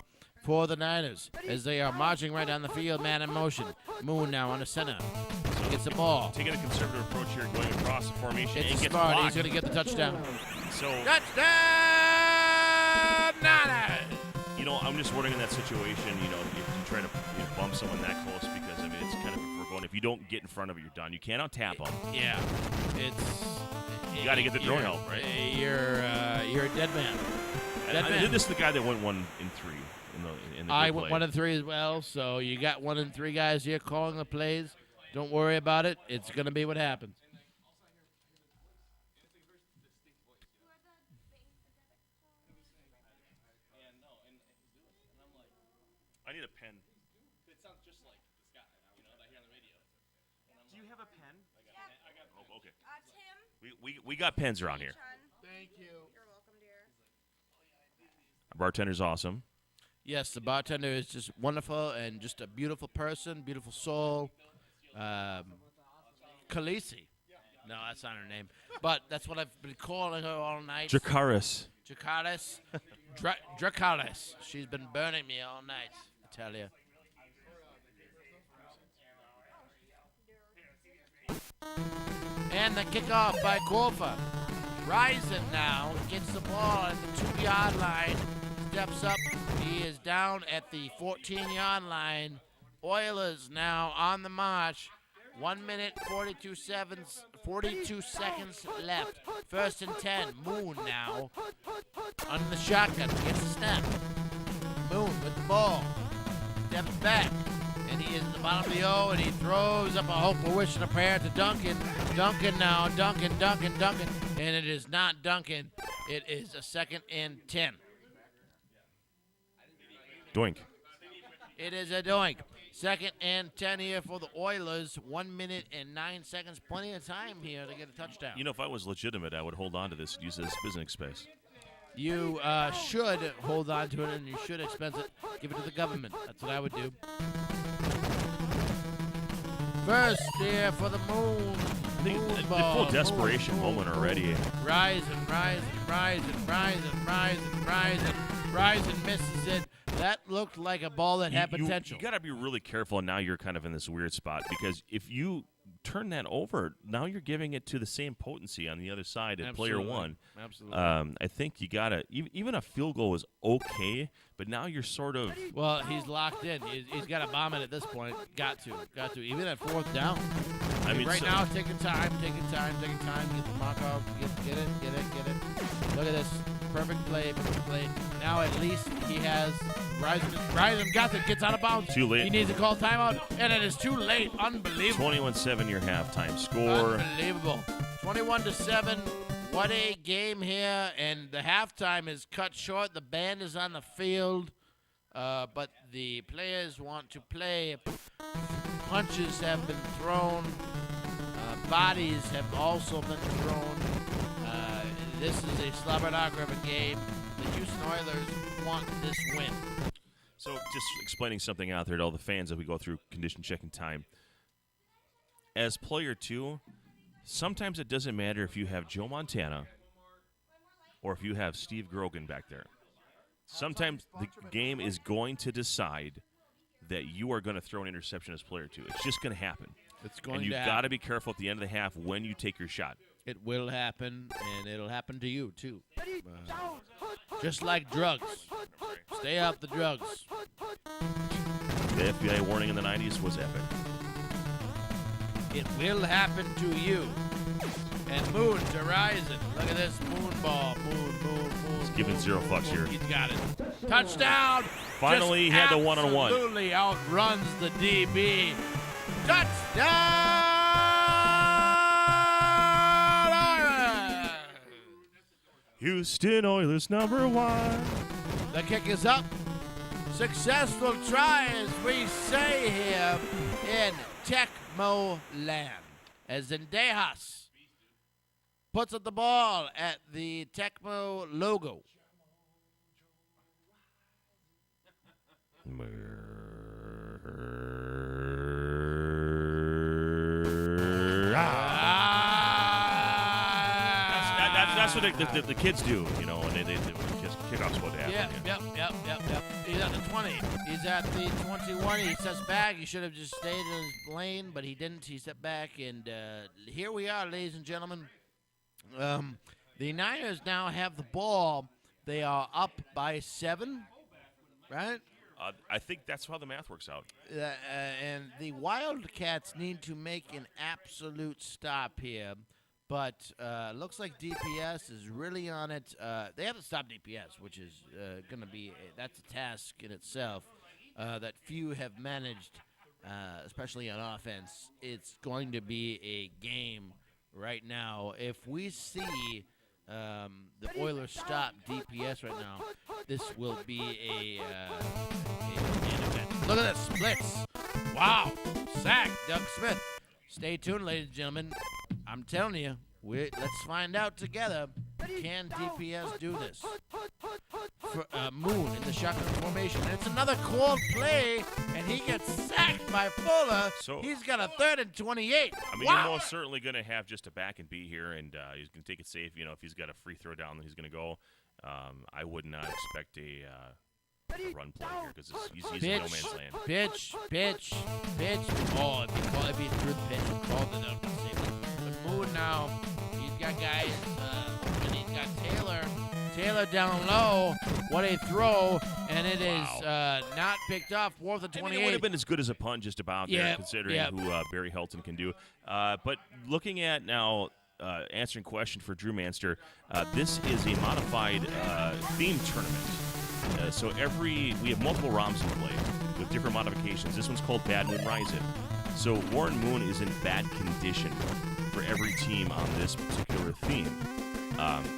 for the Niners as they are marching right down the field, man in motion. Moon now on the center. Gets the ball. Taking a conservative approach here, going across the formation. It's gets smart. blocked. He's going to get the touchdown. So touchdown, Niners! I'm just wondering in that situation, if you try to bump someone that close, because it's kind of we're going. If you don't get in front of it, you're done. You cannot tap them. Yeah, you got to get the throwing help, right? You're a dead man. This is the guy that went 1 and 3 in the I went 1 and 3 as well. So you got 1 and 3 guys here calling the plays. Don't worry about it. It's going to be what happens. I need a pen. It sounds just like this guy, that I hear on the radio. Do you have a pen? Oh, okay. Tim? We got pens around here. Thank you. You're welcome, dear. Our bartender's awesome. Yes, the bartender is just wonderful and just a beautiful person, beautiful soul. Khaleesi. No, that's not her name. But that's what I've been calling her all night. Jakaris. Dracaris. She's been burning me all night, I tell you. And the kickoff by Korfa. Ryzen now gets the ball at the 2-yard line. Steps up. He is down at the 14-yard line. Oilers now on the march. 1 minute, 42 seconds left. 1st and 10. Moon now on the shotgun. Gets the snap. Moon with the ball. Steps back. And he is at the bottom of the O, and he throws up a hope, a wish, and a prayer to Duncan. Duncan now. Duncan. And it is not Duncan. It is a 2nd and 10. Doink. It is a doink. 2nd and 10 here for the Oilers. 1 minute and 9 seconds. Plenty of time here to get a touchdown. If I was legitimate, I would hold on to this and use it as business space. You should hold on to it, and you should expense it. Give it to the government. That's what I would do. First here for the Moon. The full desperation moment already. Ryzen misses it. That looked like a ball that had potential. You got to be really careful, and now you're kind of in this weird spot, because if you turn that over, now you're giving it to the same potency on the other side at player Absolutely. one. Absolutely. I think you got to, even a field goal is okay, but now you're sort of. Well, he's locked in. He's got to bomb it at this point. Got to. Even at fourth down. I mean, right so- now, taking time. Get the mark off. Get it. Look at this. Perfect play. Now at least he has Ryzen got it. Gets out of bounds. Too late. He needs to call timeout, and it is too late. Unbelievable. 21-7 your halftime score. Unbelievable. 21-7. What a game here, and the halftime is cut short. The band is on the field, but the players want to play. Punches have been thrown. Bodies have also been thrown. This is a slobber knocker of a game. The Houston Oilers want this win. So just explaining something out there to all the fans as we go through condition checking time. As player two, sometimes it doesn't matter if you have Joe Montana or if you have Steve Grogan back there. Sometimes the game is going to decide that you are going to throw an interception as player two. It's just going to happen. It's going and you've to got happen. to be careful at the end of the half when you take your shot. It will happen, and it'll happen to you, too. Just like drugs. Stay off the drugs. The FBI warning in the 90s was epic. It will happen to you. And Moon to Ryzen. Look at this moon ball. Moon. He's giving zero fucks here. He's got it. Touchdown. Finally, he had the one-on-one. Absolutely outruns the DB. Touchdown. Houston Oilers #1. The kick is up. Successful try, as we say here in Tecmo land. As Zendejas puts up the ball at the Tecmo logo. That's what the kids do, you know, and they just kickoff's supposed to happen. Yep. He's at the 20. He's at the 21. He steps back. He should have just stayed in his lane, but he didn't. He stepped back, and here we are, ladies and gentlemen. The Niners now have the ball. They are up by 7, right? I think that's how the math works out. And the Wildcats need to make an absolute stop here. But looks like DPS is really on it. They have to stop DPS, which is going to be that's a task in itself that few have managed, especially on offense. It's going to be a game right now. If we see the Oilers stop DPS right now, this will be an event. Look at this blitz! Wow, sack, Doug Smith. Stay tuned, ladies and gentlemen. I'm telling you, let's find out together. Can DPS do this? For, Moon in the shotgun formation. And it's another cold play, and he gets sacked by Fuller. So he's got a 3rd and 28. I mean, wow. you're most certainly going to have just a back and be here, and he's going to take it safe. You know, if he's got a free throw down, then he's going to go. I would not expect a run play here because he's in no man's land. Pitch. Oh, if he threw the pitch and called it out. But Moon now, he's got guys, and he's got Taylor down low. What a throw, and it is not picked off. 4th and 28. I mean, it would have been as good as a punt just about there, considering who Barry Helton can do. But looking at now, answering question for Drew Manster, this is a modified theme tournament. So we have multiple ROMs in play with different modifications. This one's called Bad Moon Rising. So Warren Moon is in bad condition for every team on this particular theme.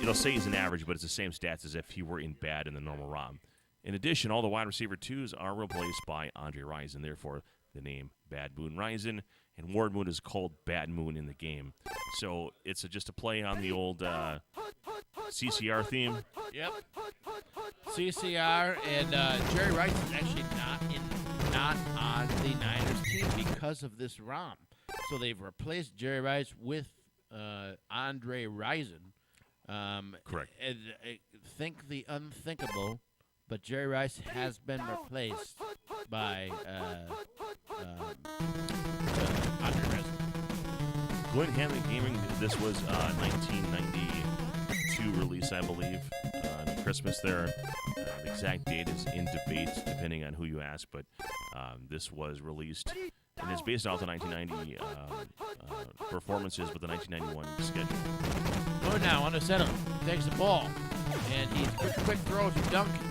It'll say he's an average, but it's the same stats as if he were in bad in the normal ROM. In addition, all the wide receiver 2s are replaced by Andre Rison, therefore the name Bad Moon Rising, and Warren Moon is called Bad Moon in the game. So it's just a play on the old CCR theme. Yep. CCR, and Jerry Rice is actually not on the Niners team because of this ROM. So they've replaced Jerry Rice with Andre Rison. Correct. And, think the unthinkable, but Jerry Rice has been replaced by Andre Rison. Glenn Hammond Gaming, this was 1992 release, I believe, on Christmas there. The exact date is in debate, depending on who you ask, but this was released, and it's based off the 1990 performances with the 1991 schedule. Moon now on the center, takes the ball, and he's quick throw to Duncan.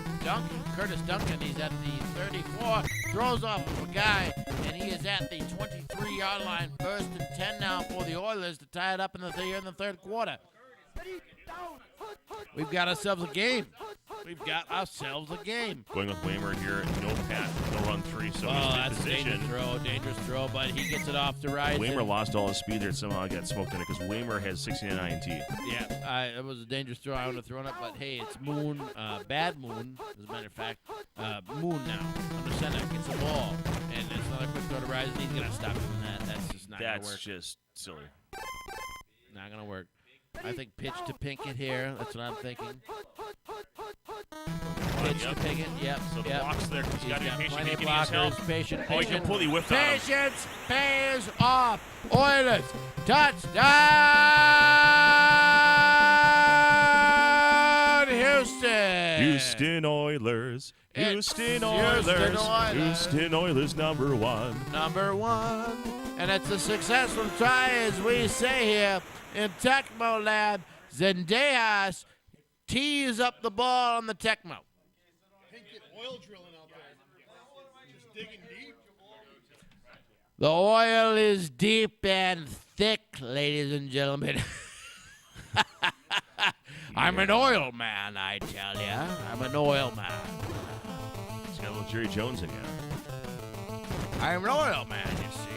Curtis Duncan, he's at the 34, throws off of a guy, and he is at the 23-yard line. First and 10 now for the Oilers to tie it up in the third quarter. We've got ourselves a game. Going with Waymer here, no pass, no run three, so he's in that's position. a dangerous throw, but he gets it off to Rise. Waymer lost all his speed there and somehow got smoked in it because Waymer has 69 INT. Yeah, it was a dangerous throw. I would have thrown it, but hey, it's Moon, Bad Moon, as a matter of fact. Moon now on the center gets the ball, and it's another quick throw to Rise. He's going to stop doing that. That's just not going to work. That's just silly. Not going to work. I think pitch to Pinkett here. That's what I'm thinking. Pitch to Pinkett. Yep. So the block's there because he's got to be patient. Plenty He of can use help. blockers. Patient. Oh, he completely whiffed on him. Patience pays off. Oilers. Touchdown. Houston. Houston Oilers. Houston Oilers number one. Number one. And it's a successful try, as we say here in Tecmo Land. Zendejas tees up the ball on the Tecmo. Pinkett oil drilling out there. Just digging deep. The oil is deep and thick, ladies and gentlemen. I'm an oil man, I tell ya. I'm an oil man. He's got a little Jerry Jones in you. I'm an oil man, you see.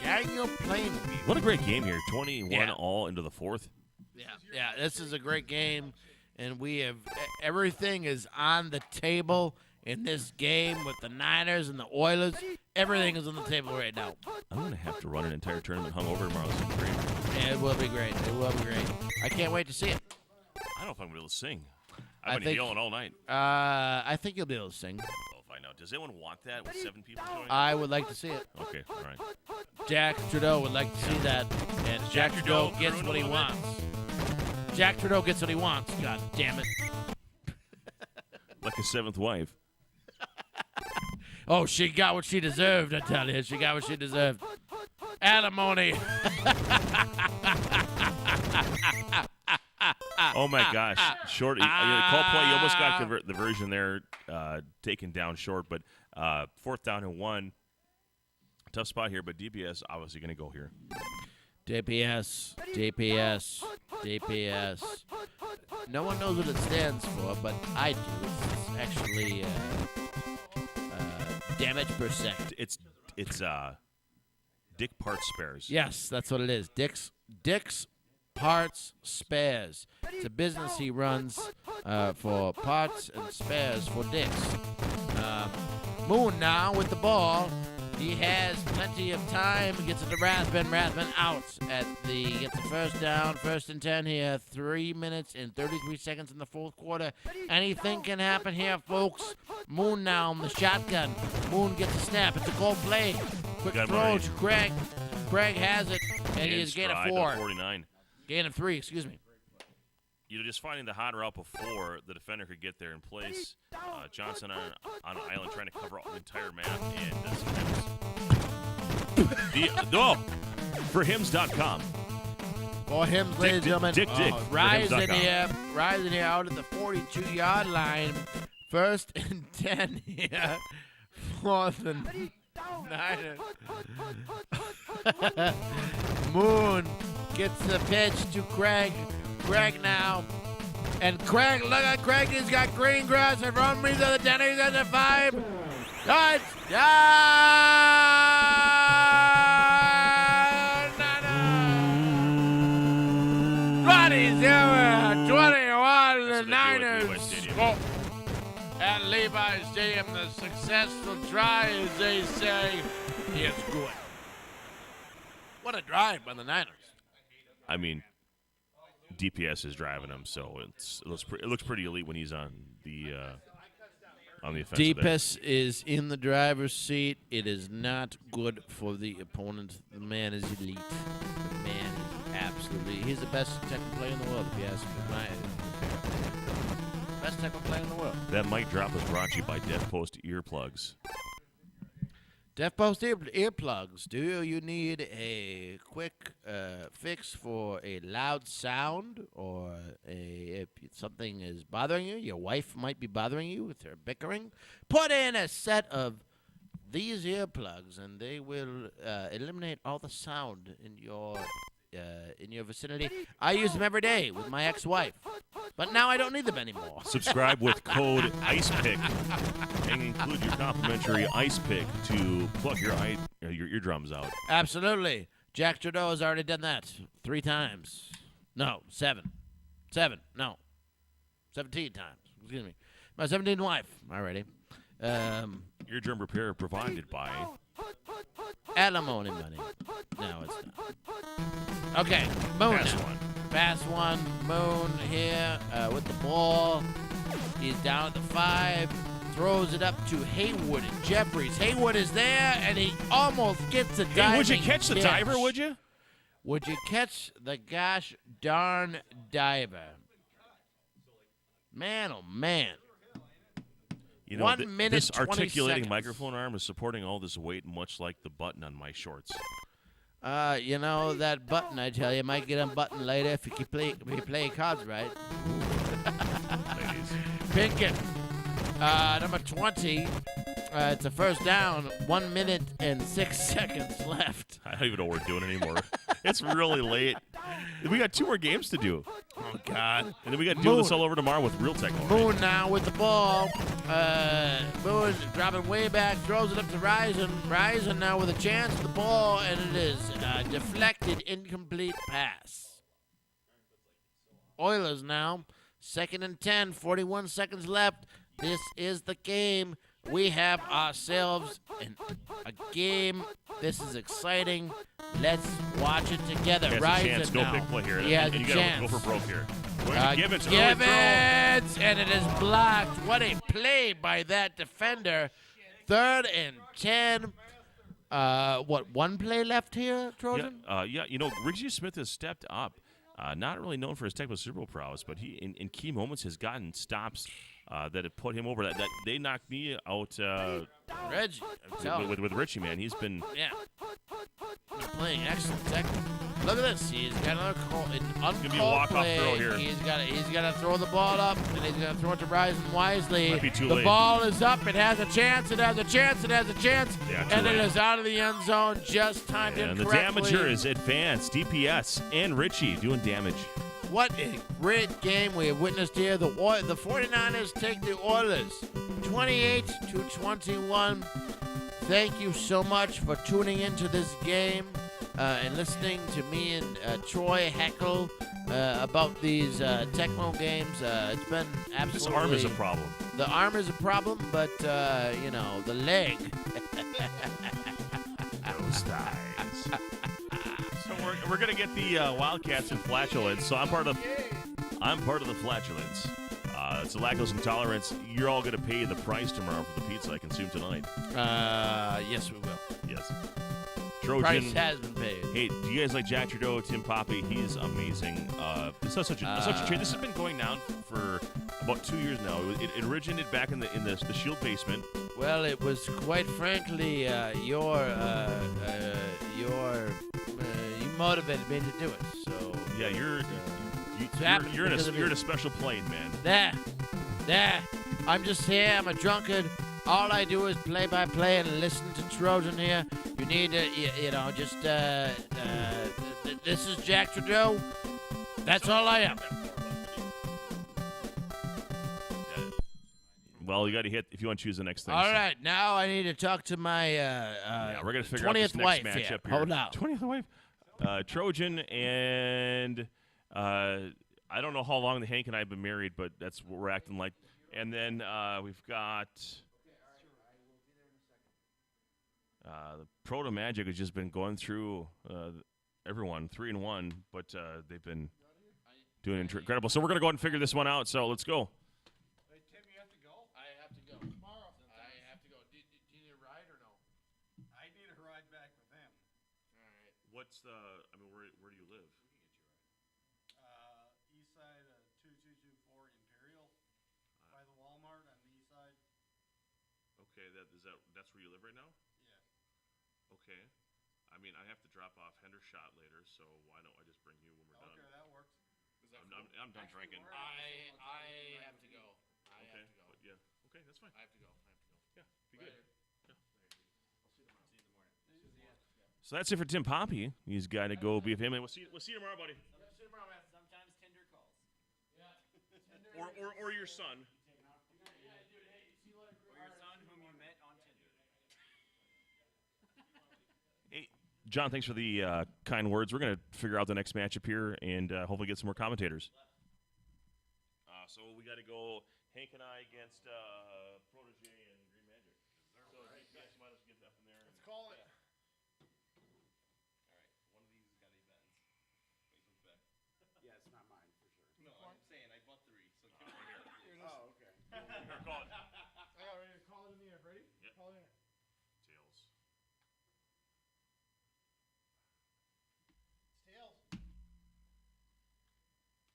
Daniel Plainview. What a great game here. 21 all into the fourth. Yeah, this is a great game, and we have everything is on the table in this game with the Niners and the Oilers. Everything is on the table right now. I'm going to have to run an entire tournament hungover tomorrow. This is great. Yeah, it will be great. It will be great. I can't wait to see it. I don't know if I'm going to be able to sing. I've been yelling all night. I think you'll be able to sing. We'll find out. Does anyone want that with 7 people joining? I would like to see it. Okay, all right. Jack Trudeau would like to see that, and Jack Trudeau gets what he wants. Jack Trudeau gets what he wants. God damn it! Like a 7th wife. Oh, she got what she deserved. I tell you, she got what she deserved. Alimony. Oh my gosh, short. Call play. You almost got the version there taken down short, but 4th down and 1. Tough spot here, but DPS obviously going to go here. DPS. No one knows what it stands for, but I do. It's actually damage per second. It's Dick Parts Spares. Yes, that's what it is. Dick's Parts Spares. It's a business he runs for parts and spares for Dick's. Moon now with the ball. He has plenty of time. Gets it to Rathman. Rathman out gets the first down. 1st and 10 here. 3 minutes and 33 seconds in the fourth quarter. Anything can happen here, folks. Moon now on the shotgun. Moon gets a snap. It's a goal play. Quick throw to Craig. Craig has it, and he is gain of 4. 49. Gain of 3, excuse me. Just finding the hot route before the defender could get there in place. Johnson on an island trying to cover the entire map, and for hims.com. For Hims, ladies and gentlemen. Dick. Rising here out at the 42-yard line. 1st and 10 here for the Niners. Moon gets the pitch to Craig. Craig now. And Craig, look at Craig. He's got green grass in front of him. He's at the 10. He's at the 5. Touchdown! 21. The Niners score at Levi Stadium. The successful try, as they say, is good. What a drive by the Niners. I mean, DPS is driving him, so it looks pretty elite when he's on the on the offensive end. Deepest is in the driver's seat. It is not good for the opponent. The man is elite. The man is absolutely. He's the best Tecmo player in the world, if you ask me. Best Tecmo player in the world. That mic drop was brought to you by Deaf Post earplugs. Deaf Post earplugs. Do you need a quick fix for a loud sound, or if something is bothering you? Your wife might be bothering you with her bickering. Put in a set of these earplugs, and they will eliminate all the sound in your vicinity. I use them every day with my ex-wife, but now I don't need them anymore. Subscribe with code ICEPICK and include your complimentary Ice Pick to plug your eardrums out. Absolutely. Jack Trudeau has already done that 3 times. No, 7. 7. No. 17 times. Excuse me. My 17th wife already. Eardrum repair provided by alimony money. No, it's not. Okay, Moon. Pass one. Moon here with the ball. He's down at the 5. Throws it up to Haywood and Jeffries. Haywood is there, and he almost gets a diving Hey, would you catch the catch. diver, would you? Would you catch the gosh darn diver? Man, oh, man. You know, 1 minute, this 20 articulating seconds. microphone arm is supporting all this weight, much like the button on my shorts. You know, that button, I tell you, might get unbuttoned later if you play cards right. Ladies. Pinkett, number 20. It's a first down. 1 minute and 6 seconds left. I don't even know what we're doing anymore. It's really late. We got 2 more games to do. Oh, God. And then we got to do this all over tomorrow with real Tecmo. Moon now with the ball. Moon dropping way back, throws it up to Ryzen. Ryzen now with a chance at the ball, and it is deflected, incomplete pass. Oilers now, 2nd and 10, 41 seconds left. This is the game. We have ourselves a game. This is exciting. Let's watch it together. He has Ryzen a chance. No now. big play here. He has and a you chance. got to go for broke here. Gibbons, early throw. Gibbons, and it is blocked. What a play by that defender. 3rd and 10. One play left here, Trojan? Yeah, you know, Richie Smith has stepped up. Not really known for his Tecmo Super Bowl prowess, but he, in key moments, has gotten stops that have put him over. That they knocked me out. Reggie, I'm telling with Richie, man, he's been playing excellent Tecmo. Look at this. He's got another gonna be a uncalled walk-off play. throw here. He's got to throw the ball up, and he's going to throw it to Ryzen wisely. Might be too the late. ball is up. It has a chance. It has a chance. It has a chance. Yeah, too and it late. is out of the end zone. Just timed And the incorrectly. damager is advanced. DPS and Richie doing damage. What a great game we have witnessed here. The 49ers take the Oilers 28-21. Thank you so much for tuning into this game and listening to me and Troy heckle about these Tecmo games. It's been absolutely... This arm is a problem. The arm is a problem, but, you know, the leg... Those thighs. So we're gonna get the Wildcats and flatulence. So I'm part of the flatulence. It's a lactose intolerance. You're all gonna pay the price tomorrow for the pizza I consumed tonight. Yes, we will. Yes. Trojan. Price has been paid. Hey, do you guys like Jack Trudeau, Tim Poppy? He's amazing. This is such a trend. This has been going down for about 2 years now. It originated back in the Shield basement. Well, it was quite frankly you motivated me to do it. So yeah, you're in a special plane, man. There. I'm just here. I'm a drunkard. All I do is play by play and listen to Trojan here. You need to, just this is Jack Trudeau. That's all I am. Well, you got to hit if you want to choose the next thing. All right, now I need to talk to my we're gonna figure out 20th this next wife matchup here. Hold on. 20th wife, Trojan, and I don't know how long Hank and I have been married, but that's what we're acting like. And then we've got the Proto Magic has just been going through everyone 3-1, but they've been doing incredible. So we're gonna go ahead and figure this one out. So let's go. Hey, Tim, you have to go? I have to go. Come on. what's the? I mean, where do you live? East side of 2224 Imperial, by the Walmart on the east side. Okay, that's where you live right now? Yeah. Okay. I mean, I have to drop off Hendershot later, so why don't I just bring you when we're done? Okay, that works. I'm done drinking. I have to go. I Okay, have to go. but yeah. Okay, that's fine. I have to go. Yeah, be good. Later. Yeah. I'll see you tomorrow. See you in the morning. So that's it for Tim Poppy. He's got to go be with him, and we'll see you tomorrow, buddy. See you tomorrow, man. Sometimes Tinder calls. Yeah. Or your son. Or your son whom you met on Tinder. Hey, John, thanks for the kind words. We're going to figure out the next matchup here and hopefully get some more commentators. So we got to go Hank and I against Protege and Green Magic. So you guys might as well get up in there. Let's call it. All right, one of these has got events. When he comes back. Yeah, it's not mine for sure. No, I'm saying I bought 3, so give it here. Here it is. Oh, okay. Here, call it. I got ready to call it in the air. Ready? Yep. Call it in. Tails. It's tails.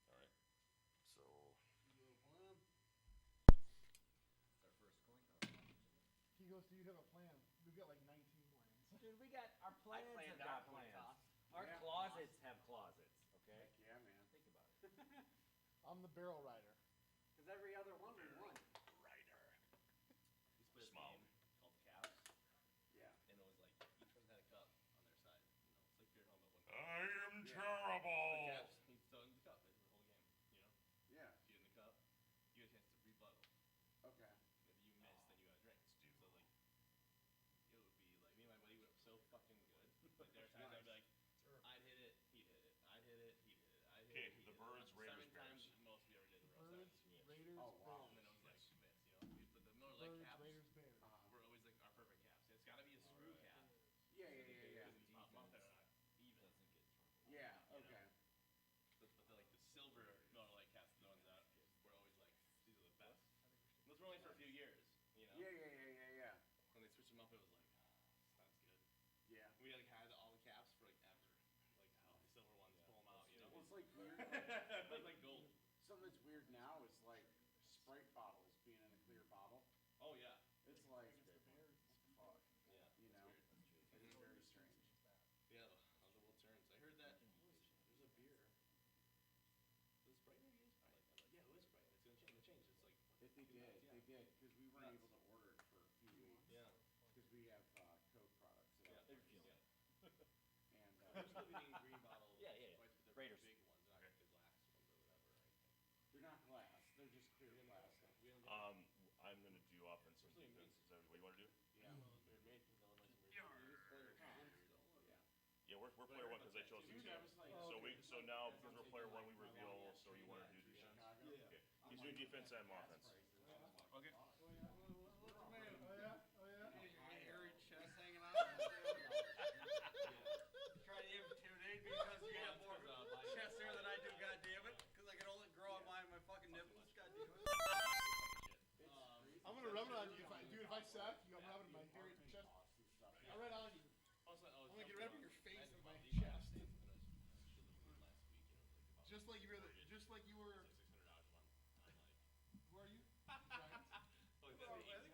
All right. So. It's our first coin toss. He goes, do you have a plan? We've got like 19 plans. Dude, we got our plans have our got coin plans. toss. Our Yeah. closets have closets. Okay. Heck yeah, man. Think about it. I'm the barrel rider. Because every other one we won. Rider. We split Small. a game called Caps, Yeah. and it was like each person had a cup on their side. You know, it's like beer helmet. One I am The terrible. Caps, he throw in the cup the whole game. You know, Yeah. if you in the cup, you had a chance to rebuttal. Okay. If you missed, then you got a drink. So like, it would be like me and my buddy went up so fucking good. Like there are times I'd be like, I'd hit it, he'd hit it. I'd hit it, he'd hit it. I'd hit Okay, it, he'd the hit it. Birds, Raiders, 7 times Bears. most we ever did in a row. Birds, 7. Raiders, Oh, wow. And then Bears. it was like miss, you know. But the Miller Lake Birds, Caps Raiders, Bears. were always like our perfect caps. It's got to be a screw cap. Yeah, yeah, yeah, yeah. Because these mouth there are not even. Yeah, You know? okay. But like the silver Miller Lake caps, the ones that were always like, these are the best. And those were only for a few years, you know. Yeah, yeah, yeah, yeah, yeah. When they switched them up, it was like, sounds good. Yeah. We like had all the caps for like ever, like the silver ones, pull them out, you know. Well, it's like weird. It was like gold. Something that's weird now is like Sprite bottles being in a clear bottle. Oh yeah. It's like, fuck. Yeah. You know, it's very strange. Yeah, on the world turns. I heard that there's a beer. Was it Sprite maybe? Yeah, it was Sprite. It's gonna change. It's like. If they did, because we weren't able to order it for a few weeks. Yeah. Because we have Coke products. Yeah. And They're still being green bottle. Yeah, yeah, yeah. Sprites, but they're Raiders. big ones, not like the glass ones or whatever or anything. they're not glass. They're just clear plastic. I'm gonna do offense and defense. Is that what you want to do? Yeah. They're made from Illinois. Yeah. Yeah, we're player 1 because I chose the Dude, team. I was like, So now because we're player 1, we reveal. So you want to do defense? Chicago. Okay. He's doing defense and offense. Okay. Oh, yeah? Oh, yeah? Hairy chest hanging out. Trying to intimidate me because you have more chest hair than I do, goddammit. Because I can only grow on my fucking nipples, goddammit. I'm gonna rub it on you. If I suck, you gonna rub it in my hairy chest. I read on you. I'm gonna get rid of your face and my chest. Just like you were. Who are you? Giants?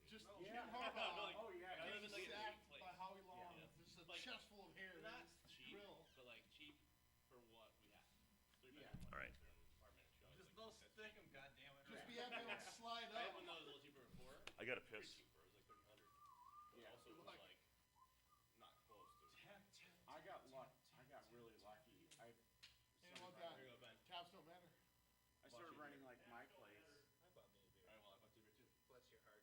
Just Jim Harbaugh. Oh, yeah. Getting like sacked a by Howie Long. Yeah. Just a Like, chest full of hair. Not It's cheap, grill. but like cheap for what we have. 3 Yeah. bedroom, All right. 1 apartment. Just those thick 'em, goddammit. Just be able to slide I had up. one that was a little cheaper before. I got to Pretty piss. cheaper. It was like 1,300. But Yeah. also it was like not close to. I got lucky. I got really lucky. And what that? Here you go, Ben. Caps don't matter. I started running like my place. Alright, well I bought 2 beer too. Bless your heart.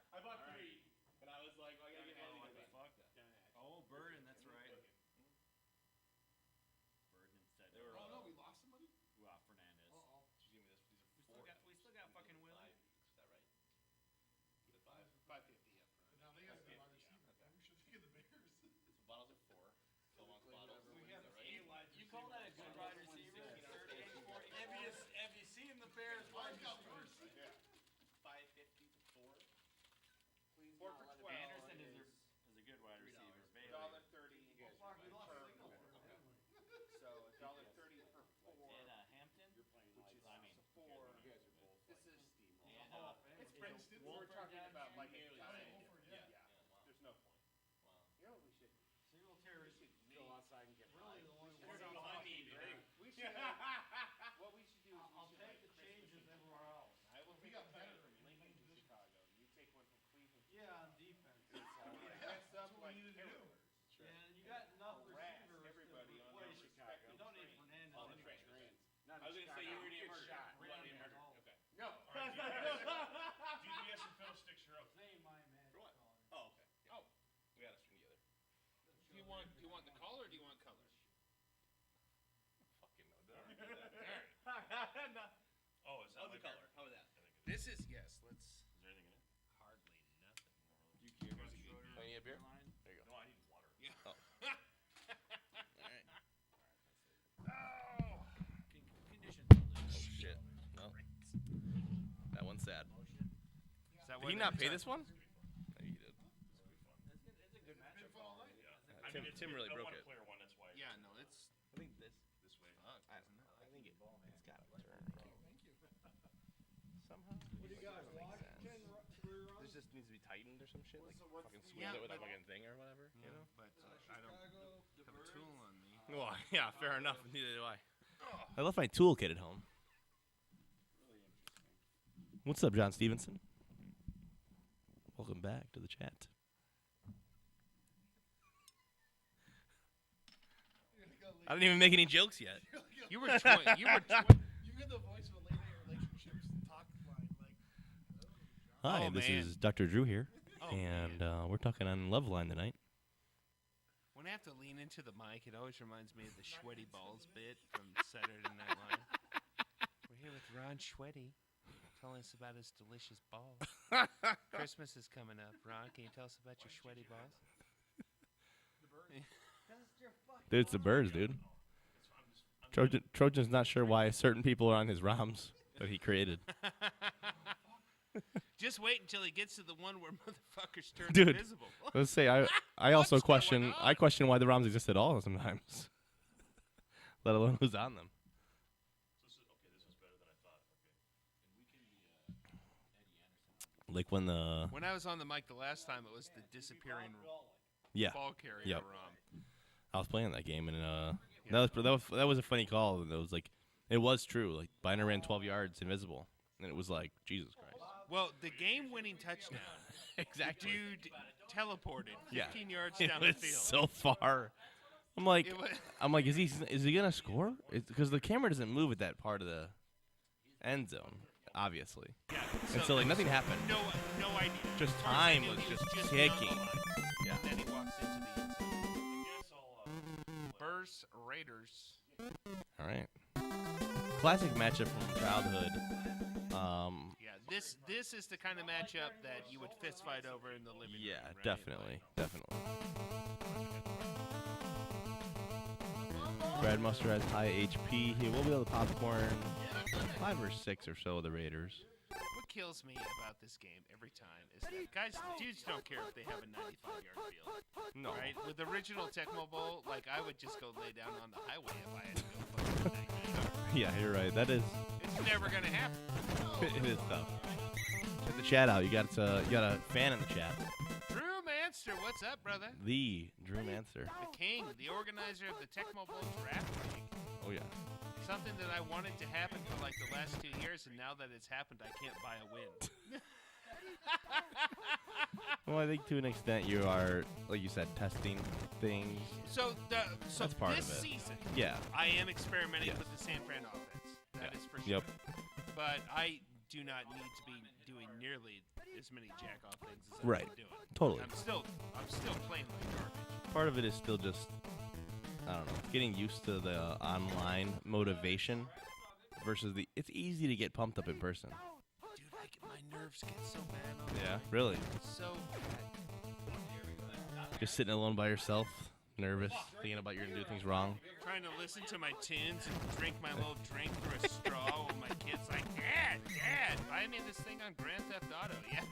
I bought 3, and I was like, well, I gotta get Andy to get Fuck that. Oh, Burden, that's right. Burden instead. They were, Oh no, we lost somebody. Wow, Fernandez. Uh-oh. She gave me this. These are We still got fucking Willie. 5 each. Is that right? Is it 5? 550 up front. But now they got a good wide receiver. We should think of the Bears. So bottles are 4. 12-ounce bottles. We Is have that right? You call that a good wide receiver? 38, 40. Have you seen the Bears wide receivers? Yeah. 550 to 4. Please 4 not for let it 12. be Anderson all it is their is. We're talking about like a Yeah. There's no point. You know what we should Singletary go outside and get really the only one. Behind me, baby. We should. What we should do is I'll take the changes everywhere else. I will take a plane from Lincoln to Chicago. You take one from Cleveland to Yeah, on defense. That's up like terrible. Yeah, and you got enough Harass receivers everybody to on replace Chicago. You don't need Fernandez. All the anyway. trains. Not I was gonna say you were near murder. shot. You want me murder? Okay. No. DPS and fiddlesticks are up. Say my man. For what? caller. Oh, okay. Oh, we got to string together. Do you want the color or do you want color? Fucking no, don't do that. Oh, is that How's the like color? How about that? This is yes. Let's Is there anything in it? hardly nothing. You care about the Oh, you need a beer? There you go. No, I need water. Yeah. Oh. All right. Oh. Conditions. Oh shit. Well, that one's sad. Is that Did he not pay this one? No, you did. It's a good matchup. Tim really broke it. Player one, that's why. Yeah. No. It's I think this way. sucks. I don't know. I think it's got to turn. Somehow. What do you got? Washington, This just needs to be tightened or some shit. Like what's fucking the- swing Yeah, it with a but- fucking thing or whatever. You know. but I don't have a tool on me. Well, yeah, fair enough. Neither do I. I left my toolkit at home. What's up, John Stevenson? Welcome back to the chat. I didn't even make any jokes yet. You were you were You get the voice of a lady relationships talk line like. Hi, Oh, this man. is Dr. Drew here, Oh, and we're talking on Love Line tonight. When I have to lean into the mic, it always reminds me of the Sweaty Balls bit from Saturday Night Live. We're here with Ron Schweddy, telling us about his delicious balls. Christmas is coming up. Ron, can you tell us about your sweaty balls? Dude, it's the birds, dude. Trojan's not sure why certain people are on his ROMs that he created. Just wait until he gets to the one where motherfuckers turn Dude, invisible. let's say I also What's going question on? why the ROMs exist at all sometimes, let alone who's on them. This is better than I thought. Like when the When I was on the mic the last time, it was the disappearing yeah ball carrier Yep. ROM. I was playing that game and that was a funny call. And it was like it was true. Like Biner ran 12 yards invisible, and it was like Jesus Christ. Well, the game-winning touchdown. Exactly. Dude teleported 15 Yeah. yards It down was the field. so far. I'm like, It wa- is he gonna score? Because the camera doesn't move at that part of the end zone, obviously. Yeah, And so like nothing happened. No idea. Just As far as I time knew, was he just beyond the ticking. line. Yeah. And then he walks into the end zone. I guess I'll. Burrs Raiders. All right. Classic matchup from childhood. Yeah, this is the kind of matchup that you would fist fight over in the living room. Yeah, right? definitely. Brad Muster has high HP. He will be able to popcorn 5 or 6 or so of the Raiders. What kills me about this game every time is that dudes don't care if they have a 95-yard field. No. Right? With the original Tecmo Bowl, like I would just go lay down on the highway if I had to go fucking 99 yards. Yeah, you're right. That is. It's never gonna happen. It is tough. Check the chat out. You got a fan in the chat. Drew Manster, what's up, brother? The Drew Manster. The king, the organizer of the Tecmo Bowl Draft League. Oh yeah. Something that I wanted to happen for like the last 2 years, and now that it's happened, I can't buy a win. Well, I think to an extent you are, like you said, testing things. So That's part this of it. season, Yeah. I am experimenting Yes. with the San Fran offense. That Yeah. is for sure. Yep. But I do not need to be doing nearly as many jack off things as Right. I'm doing. Totally. I'm still playing like garbage. Part of it is still just, I don't know, getting used to the online motivation versus the. It's easy to get pumped up in person. Dude, my nerves get so bad. On Yeah. that. Really. So bad. Just sitting alone by yourself, nervous, thinking about you're gonna do things wrong. Trying to listen to my tunes and drink my little drink through a straw when my kid's like, Dad, buy me this thing on Grand Theft Auto. Yeah.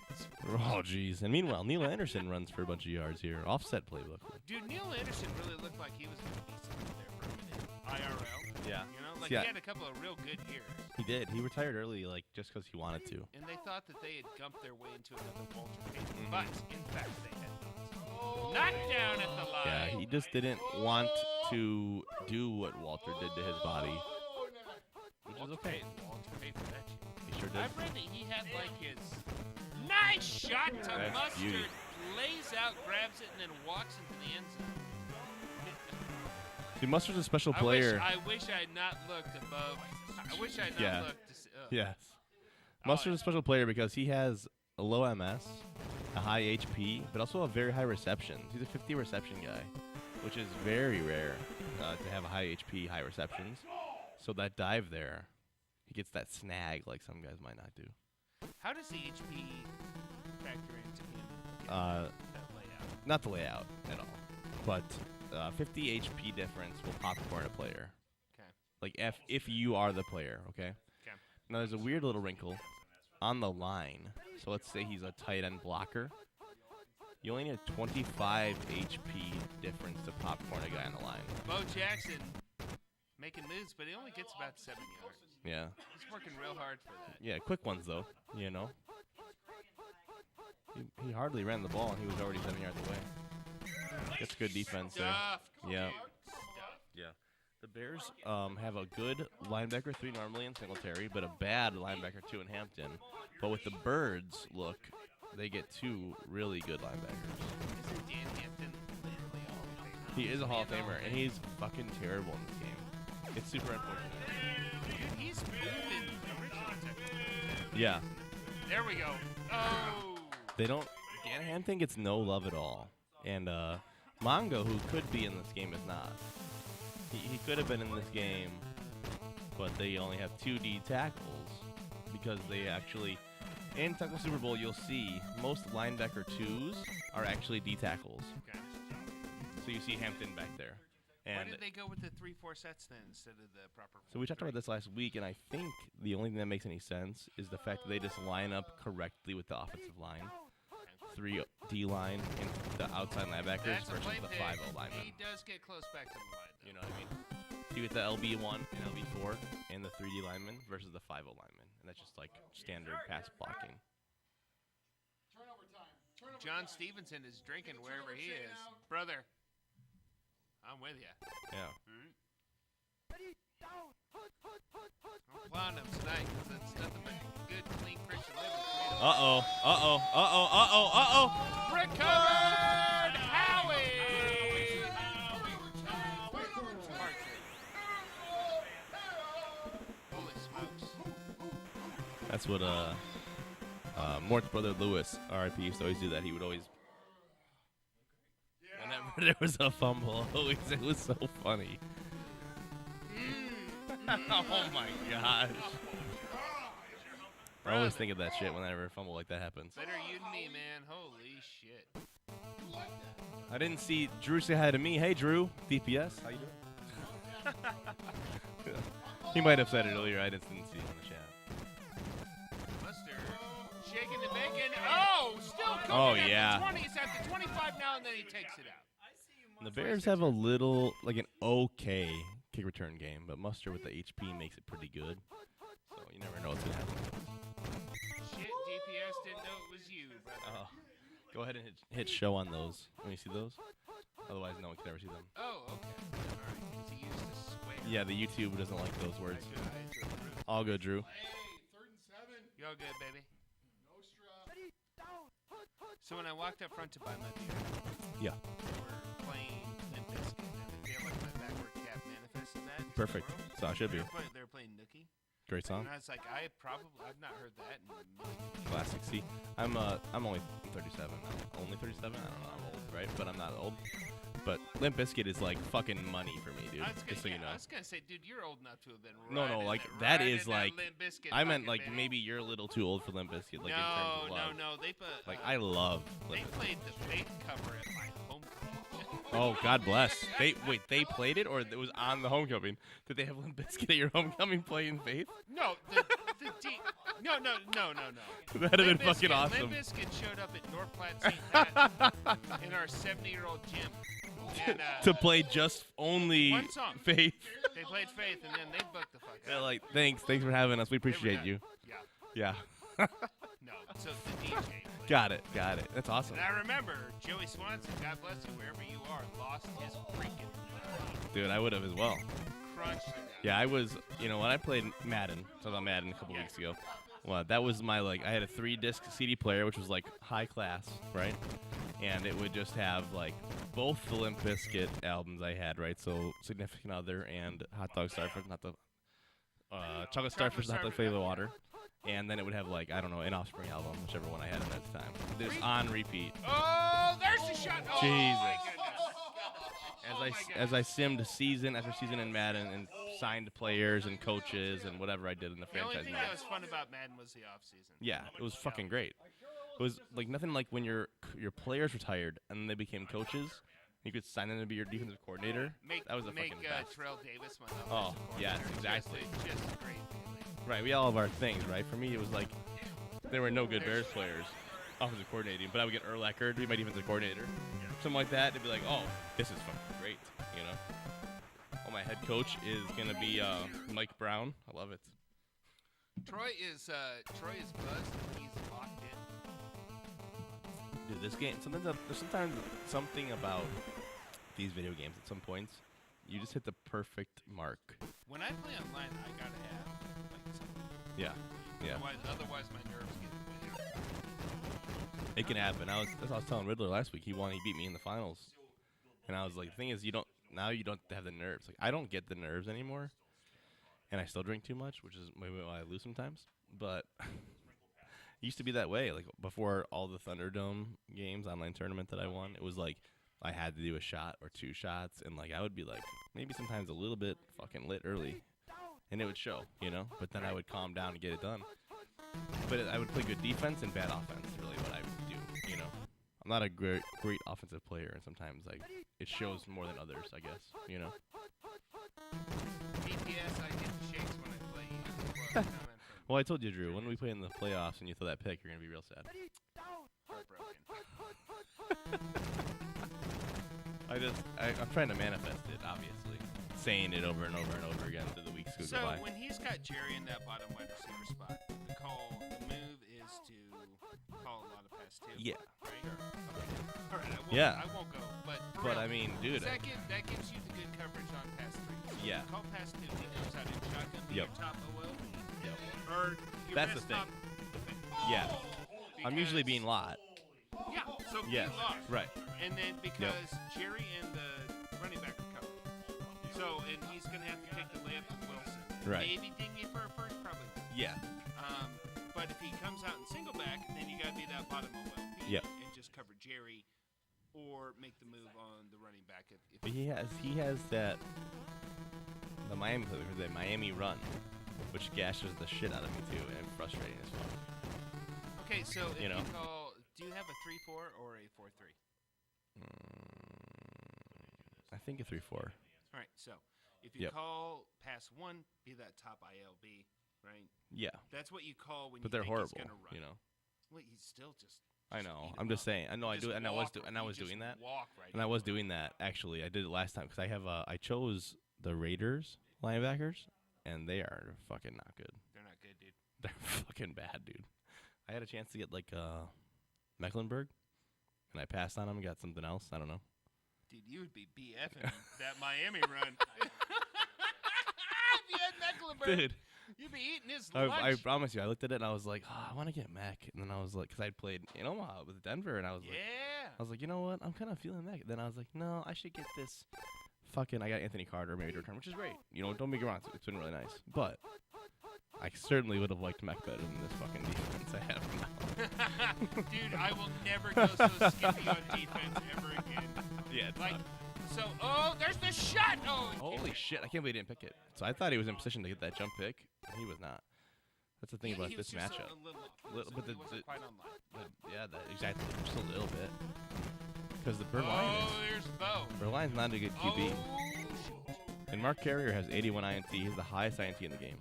Oh, jeez. And meanwhile, Neil Anderson runs for a bunch of yards here. Offset playbook. Dude, Neil Anderson really looked like he was going to be something there for a minute. IRL. Yeah. You know, Like, Yeah. he had a couple of real good years. He did. He retired early, like, just because he wanted to. And they thought that they had gumped their way into another Walter Payton. Mhm. But, in fact, they had not. Knockdown at the line. Yeah, he just didn't want to do what Walter did to his body, which is okay. Walter paid for that shit. He sure did. I read that he had like his nice shot to That's Mustard, beauty. lays out, grabs it, and then walks into the end zone. See, Mustard's a special player. I wish I had not looked above. I wish I had not Yeah. looked. To see, Yes. Mustard's a special player because he has a low MS, a high HP, but also a very high reception. He's a 50 reception guy, which is very rare to have a high HP, high receptions. So that dive there, he gets that snag like some guys might not do. How does the HP factor into him? That layout? Not the layout at all, but 50 HP difference will popcorn a player. Okay. Like if you are the player, okay? Okay. Now there's a weird little wrinkle on the line. So let's say he's a tight end blocker. You only need a 25 HP difference to popcorn a guy on the line. Bo Jackson making moves, but he only gets about 7 yards. Yeah. He's working real hard for that. Yeah, quick ones though, you know. He hardly ran the ball and he was already 7 yards away. That's good defense there. Yeah. Yeah. The Bears have a good linebacker 3 normally in Singletary, but a bad linebacker 2 in Hampton. But with the Birds look, they get 2 really good linebackers. Isn't Dan Hampton literally all of Famer? He is a Hall of Famer, and he's fucking terrible in this game. It's super unfortunate. Dude, he's moving original Tecmo. Yeah. There we go. Oh. They don't. Dan Hampton gets no love at all. And Mongo, who could be in this game, is not. He could have been in this game, but they only have 2 D tackles because they actually, in Tecmo Super Bowl, you'll see most linebacker 2s are actually D tackles. Okay. So you see Hampton back there. Why And did they go with the 3-4 sets then instead of the proper? so we talked about this last week, and I think the only thing that makes any sense is the fact that they just line up correctly with the offensive line. 3 D line and the outside linebackers That's a versus play the pick. 5-0 lineman. He does get close back to the line. You know what I mean? So you get the LB1 and LB4 and the 3D lineman versus the 5-0 lineman. And that's just like standard pass blocking. John Stevenson is drinking wherever he is. Brother, I'm with you. Yeah. I'm plowing him tonight because it's nothing but good, clean Christian living. Uh-oh. Uh-oh. Uh-oh. Uh-oh. Uh-oh. Recovered Howie! Holy smokes. That's what Mort's brother Lewis, RIP, used to always do that. He would always, whenever there was a fumble, it was so funny. Oh my gosh. I always think of that shit whenever a fumble like that happens. Better you than me, man. Holy shit. I didn't see Drew say hi to me. Hey, Drew. DPS. How you doing? He might have said it earlier. I just didn't see it on the chat. Mustard shaking and making. Oh, still cooking Oh, at yeah. the 20. He's at the 25 now, and then he takes it out. The Bears have a little, like an okay kick return game, but Mustard with the HP makes it pretty good. So you never know what's going to happen. Shit, DPS didn't know it was you, brother. Go ahead and hit show on those when you see those. Otherwise, no one can ever see them. Oh, okay. All right, 'cause he used to swear. Yeah, the YouTube doesn't like those words. All good, Drew. You all good, baby? So when I walked up front to buy my beer, Yeah. they were playing Limp Bizkit, and they had like my backward cap manifest in that. Perfect. So I should be. They were playing Nookie. Great song. And I was like, I've not heard that in a million. Classic. See, I'm only 37. I'm only 37. I don't know. I'm old, right? But I'm not old. But Limp Bizkit is like fucking money for me, dude. Just so you know. I was gonna say, dude, you're old enough to have been. No, riding like that that is like. Limp Bizkit I meant bucket, like baby. maybe you're a little too old for Limp Bizkit, like in terms of love. No. They put. Like I love They Limp Bizkit. played the Faith cover at my homecoming. Oh, God bless. They played it, or it was on the homecoming? Did they have Limp Bizkit at your homecoming playing Faith? No, no. That'd have Limp been fucking Bizkit- awesome. Limp Bizkit showed up at North Platte St. Pat in our 70-year-old gym. And, To play just only one song. Faith. They played Faith, and then they booked the fuck They're out. like, thanks for having us. We appreciate you. Yeah. Yeah. No, so the DJ played. Got it. That's awesome. And I remember Joey Swanson, God bless you, wherever you are, lost his freaking mind. Dude, I would have as well. Crunched it. Yeah, I was, when I played Madden, talked about Madden a couple weeks ago. Well, that was my, I had a 3-disc CD player, which was, high class, right? And it would just have, both the Limp Bizkit albums I had, right? So, Significant Other and Hot Dog Starfish, not the, Chocolate Starfish, not the Flavor of Water. And then it would have, I don't know, an Offspring album, whichever one I had at that time. This on repeat. Oh, there's the shot. Oh, Jesus. my goodness. As I simmed season after season in Madden and signed players and coaches and whatever I did in the The only franchise thing mode. that was fun about Madden was the off season. Yeah, it was fucking great. It was nothing like when your players retired and they became coaches. You could sign them to be your defensive coordinator. That was the fucking best. Terrell Davis my Oh, offensive yeah, coordinator. exactly. Just a great feeling. Right, we all have our things, right? For me, it was there were no good Bears players offensive coordinating, but I would get Urlacher to be my defensive coordinator. Something like that. They'd be like, oh, this is fucking great, Oh, my head coach is going to be Mike Brown. I love it. Troy is buzzed. He's locked in. Dude, this game, there's sometimes something about these video games at some points. You just hit the perfect mark. When I play online, I gotta have something. Yeah. Otherwise, my nerves get weird. It can happen. That's what I was telling Riddler last week. He beat me in the finals. And I was like, the thing is, you don't have the nerves. I don't get the nerves anymore. And I still drink too much, which is maybe why I lose sometimes. But it used to be that way. Before all the Thunderdome games, online tournament that I won, it was I had to do a shot or 2 shots. And I would be maybe sometimes a little bit fucking lit early. And it would show, But then I would calm down and get it done. But I would play good defense and bad offense, really what I would do, I'm not a great offensive player, and sometimes it shows more than others, I guess, DPS, I get shakes when I play. Well, I told you, Drew, when we play in the playoffs and you throw that pick, you're going to be real sad. Heartbroken. I'm trying to manifest it, obviously. Saying it over and over and over again through the weeks go So by. when he's got Jerry in that bottom wide receiver spot, the move is to call a lot of pass two. Yeah. Right? Okay. All right. Yeah. I won't go. But I mean, dude. that gives you the good coverage on pass three. So Yeah. Call pass two. He knows how to shotgun to your top OL. Yep. Or your That's best the thing. top. Yeah. I'm usually being lot. Yeah. So Yes. be lost. Right. And then because Jerry and the running back are covered. So, and he's going to have to take the layup to Wilson. Right. Maybe Digby for a first, probably. Yeah. But if he comes out in single back, then you got to be that bottom OLP and just cover Jerry or make the move on the running back. If But he has the Miami run, which gashes the shit out of me too, and frustrating as fuck. Okay, so if You know? do you have a 3-4 or a 4-3? I think a 3-4. All right, so if you Yep. call pass one, be that top ILB, right? Yeah. That's what you call when But you they're think horrible, he's gonna run. Well, he's still just. I know. eat I'm 'em just up. saying. I know. I You do. just And I walk was you doing just that. walk right And I was into 'em. doing that actually. I did it last time because I chose the Raiders linebackers, and they are fucking not good. They're not good, dude. They're fucking bad, dude. I had a chance to get Mecklenburg, and I passed on him and got something else. I don't know. Dude, you would be BFing that Miami run. If you had Mecklenburg, Dude. you'd be eating his I lunch. promise you, I looked at it and I was like, I want to get Mac. And then I was like, because I'd played in Omaha with Denver, and I was like, I was like, you know what? I'm kind of feeling Mac. Then I was like, no, I should get this. I got Anthony Carter maybe to return, which is great. Don't be wrong, it's been really nice. But I certainly would have liked Mac better than this fucking defense I have now. Dude, I will never go so skippy on defense ever again. Yeah, it's like, not. so, there's the shot. Oh, Holy shit, I can't believe he didn't pick it. So I thought he was in position to get that jump pick, and he was not. That's the thing about he this was just matchup. a little off. But He wasn't quite online. Exactly, just a little bit. Because the Berlin there's Bo. Berline's not a good QB. Oh, And Mark Carrier has 81 INT. He's the highest INT in the game.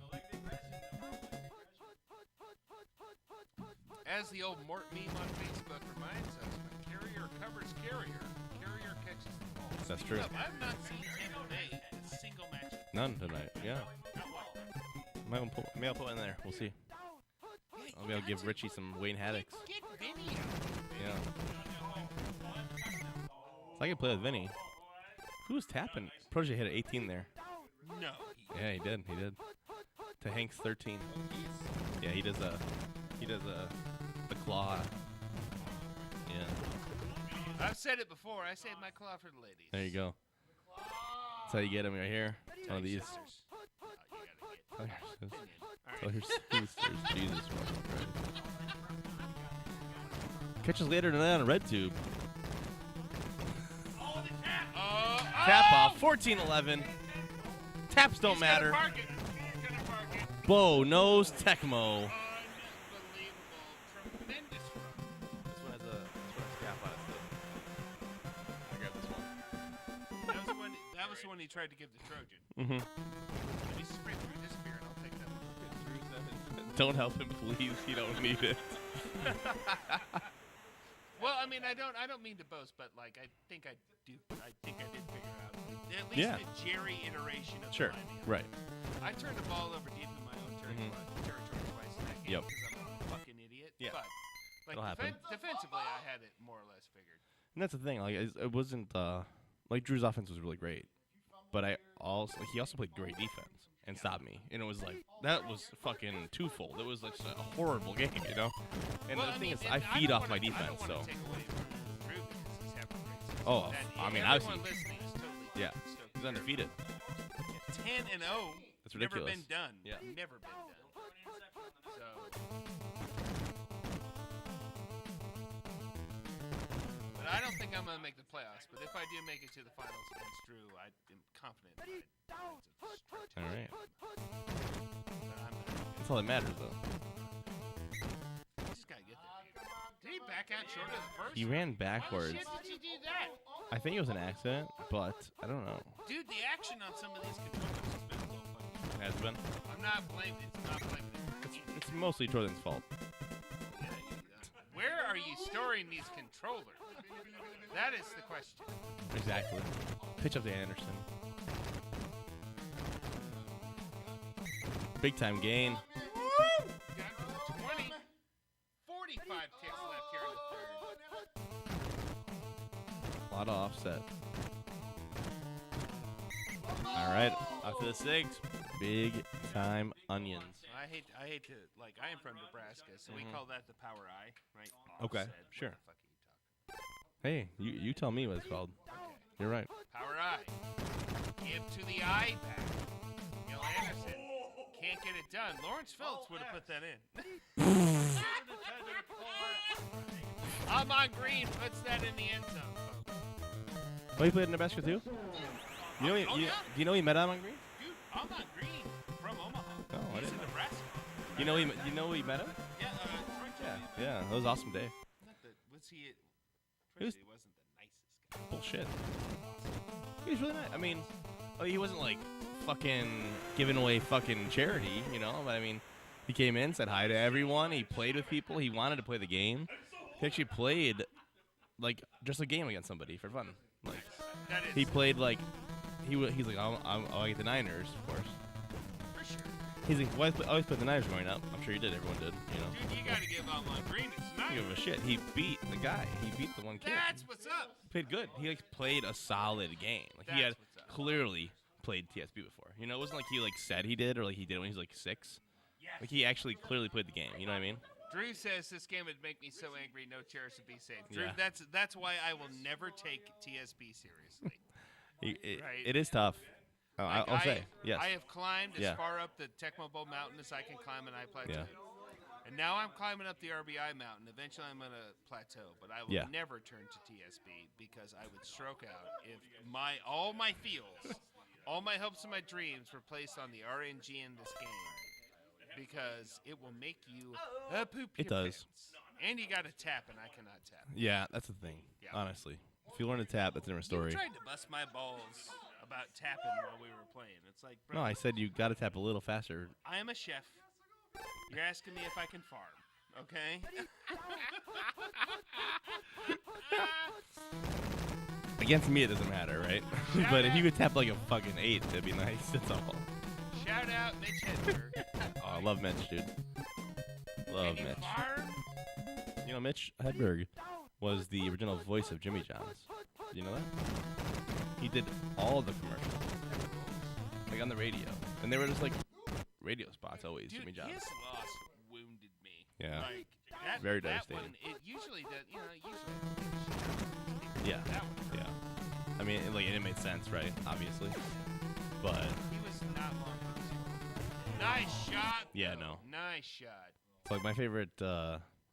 As the old Mort meme on Facebook reminds us, when Carrier covers Carrier, Carrier catches the ball. That's Speaking true. of, I've not seen Tampa Bay in a single match. None tonight. Yeah. Maybe I'll put one in there. We'll see. Maybe I'll give Richie some Wayne Haddocks. Get Vinny out. Yeah. So I can play with Vinny. Who's tapping? Protege hit an 18 there. No. Yeah, he did. He did. To Hank's 13. Yeah, he does the claw. Yeah. I've said it before. I saved my claw for the ladies. There you go. That's how you get him right here. One of these. Oh, you gotta get. Tell your sisters. Jesus fucking Christ. Catch us later tonight on Red Tube. Tap off. 14-11. Taps don't matter. Bo knows Tecmo. Tremendous run. This one has a cap on it. I got this one. That was the one he tried to give the Trojan. Mm-hmm. Let me spray through this beer and I'll take that one. Don't help him, please. You don't need it. Well, I mean, I don't mean to boast, but like, I think I did figure out at least the Jerry iteration of Sure. the line. Right. I turned the ball over deep in my own territory twice in that game Yep. because I'm a fucking idiot. Yeah. But like It'll happen. defensively, I had it more or less figured. And that's the thing. Like, it wasn't like Drew's offense was really great, but he also played great defense and stopped me. And it was like that was fucking twofold. It was like a horrible game, you know. And Well, the thing is, and I feed don't off my wanna- defense, I don't so. wanna take away from Drew because he's having a great season. Oh, That- I mean, everyone obviously. listening is totally Yeah, stoked. he's undefeated. 10-0. That's Never ridiculous. been done. Yeah. Never been done. So. But I don't think I'm going to make the playoffs. But if I do make it to the finals against Drew, I am confident. All right. But I'm not. That's all that matters, though. You just got to get there. Did he back out short of the first? He ran Why backwards. the shit did you do that? I think it was an accident, but I don't know. Dude, the action on some of these controllers has been a little funny. It has been. I'm not blaming it. It's not blaming it. It's mostly Jordan's fault. Where are you storing these controllers? That is the question. Exactly. Pitch up to Anderson. Big time gain. Down to the 20. 45 ticks left here in the third. A lot of offset. All right, up to the 6. Big time onions. I hate to, like, I am from Nebraska, so we call that the power eye, right? Okay, Offset. sure. What the fuck are you talking Hey, you tell me what it's called. You're right. about? Power eye. Give to the eye back. Gil Anderson can't get it done. Lawrence Phillips would have put that in. Amon Green puts that in the end zone. Oh, he played in Nebraska too? You know, Oh, yeah. do you know he met Amon Green? Dude, Amon Green from Omaha. Oh, I He's didn't in Nebraska. You know he met him? Yeah, Troy told me. Yeah, that was an awesome day. Was he? He was- He wasn't the nicest guy. Bullshit. He was really nice. I mean, he wasn't like fucking giving away fucking charity, you know. But I mean, he came in, said hi to everyone. He played with people. He wanted to play the game. He actually played like just a game against somebody for fun. Like That is he played like he's like I'll get the Niners, of course. for sure. He's like, well, I always played the Niners growing up. I'm sure you did. Everyone did, you know. Dude, you got to give Amon Green his I don't give a night. shit. He beat the guy. He beat the one kid. That's what's up. Played good. He like played a solid game. Like he had That's what's up. clearly played TSB before. You know, it wasn't like he like said he did or like he did when he was like 6. Like he actually clearly played the game. You know what I mean? Drew says this game would make me so angry, no chairs would be saved. Drew, Yeah. that's why I will never take TSB seriously. Right. It is tough. Like, I'll say yes. I have climbed as Yeah. far up the Tecmo Bowl mountain as I can climb, and I plateaued. Yeah. And now I'm climbing up the RBI mountain. Eventually, I'm going to plateau, but I will Yeah. never turn to TSB because I would stroke out if all my feels, all my hopes and my dreams were placed on the RNG in this game because it will make you poop It your does. pants. And you got to tap, and I cannot tap. Yeah, that's the thing. Yeah. Honestly, if you learn to tap, that's a different story. You tried to bust my balls about tapping while we were playing. It's like, bro, No, I said you got to tap a little faster. I am a chef. You're asking me if I can farm, okay? Against me, it doesn't matter, right? But if you could tap like a fucking 8, that'd be nice. That's all. Shout out Mitch Hedberg. Oh, I love Mitch, dude. Love Can you Mitch. farm? You know, Mitch Hedberg was the original voice of Jimmy John's. Did you know that? He did all the commercials, like on the radio, and they were just like radio spots always. Dude, Jimmy John's. his loss wounded me. Yeah. Like, that, Very that devastating. one, it usually does, Yeah. That one. Yeah. I mean, it made sense, right? Obviously, but He was not long for this one. Nice shot. Yeah, though. no. Nice shot. it's like my favorite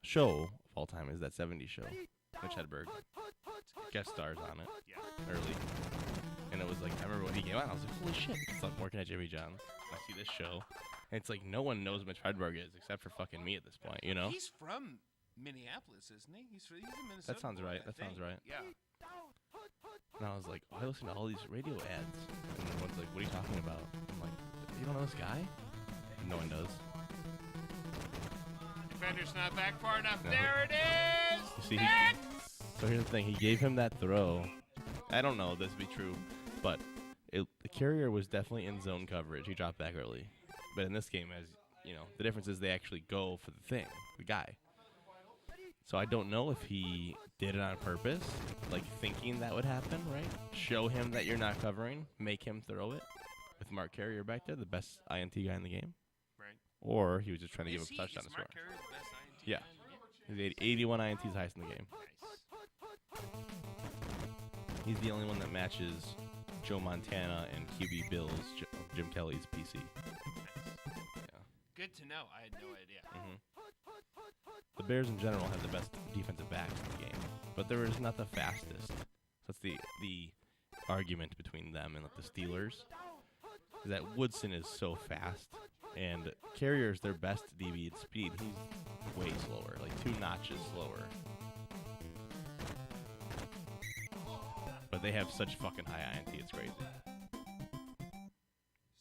show of all time is that '70s show. Mitch Hedberg guest stars on it early, and it was like I remember when he came out, I was like, holy shit! It's like working at Jimmy John's. I see this show, and it's like no one knows who Mitch Hedberg is except for fucking me at this point, you know? He's from Minneapolis, isn't he? He's a Minnesota. That sounds boy, right. I That sounds think. right. Yeah. And I was like, oh, I listen to all these radio ads, and everyone's like, what are you talking about? I'm like, you don't know this guy? And no one does. Defender's not back far enough. No. There it is. You see, Net! so here's the thing. He gave him that throw. I don't know if this to be true, but the carrier was definitely in zone coverage. He dropped back early. But in this game, as you know, the difference is they actually go for the thing, the guy. So I don't know if he did it on purpose, like thinking that would happen, right? Show him that you're not covering, make him throw it with Mark Carrier back there, the best INT guy in the game. Right. Or he was just trying to give Is him a touchdown is to score. Mark Carrier the best INT Yeah. guy in the game? He's 81 INTs highest in the game. He's the only one that matches Joe Montana and QB Bill's Jim Kelly's PC. Good to know. I had no idea. The Bears in general have the best defensive backs in the game, but they're just not the fastest. So that's the argument between them and like, the Steelers. Is that Woodson is so fast, and Carrier's their best DB at speed. He's way slower, like 2 notches slower. But they have such fucking high INT, it's crazy.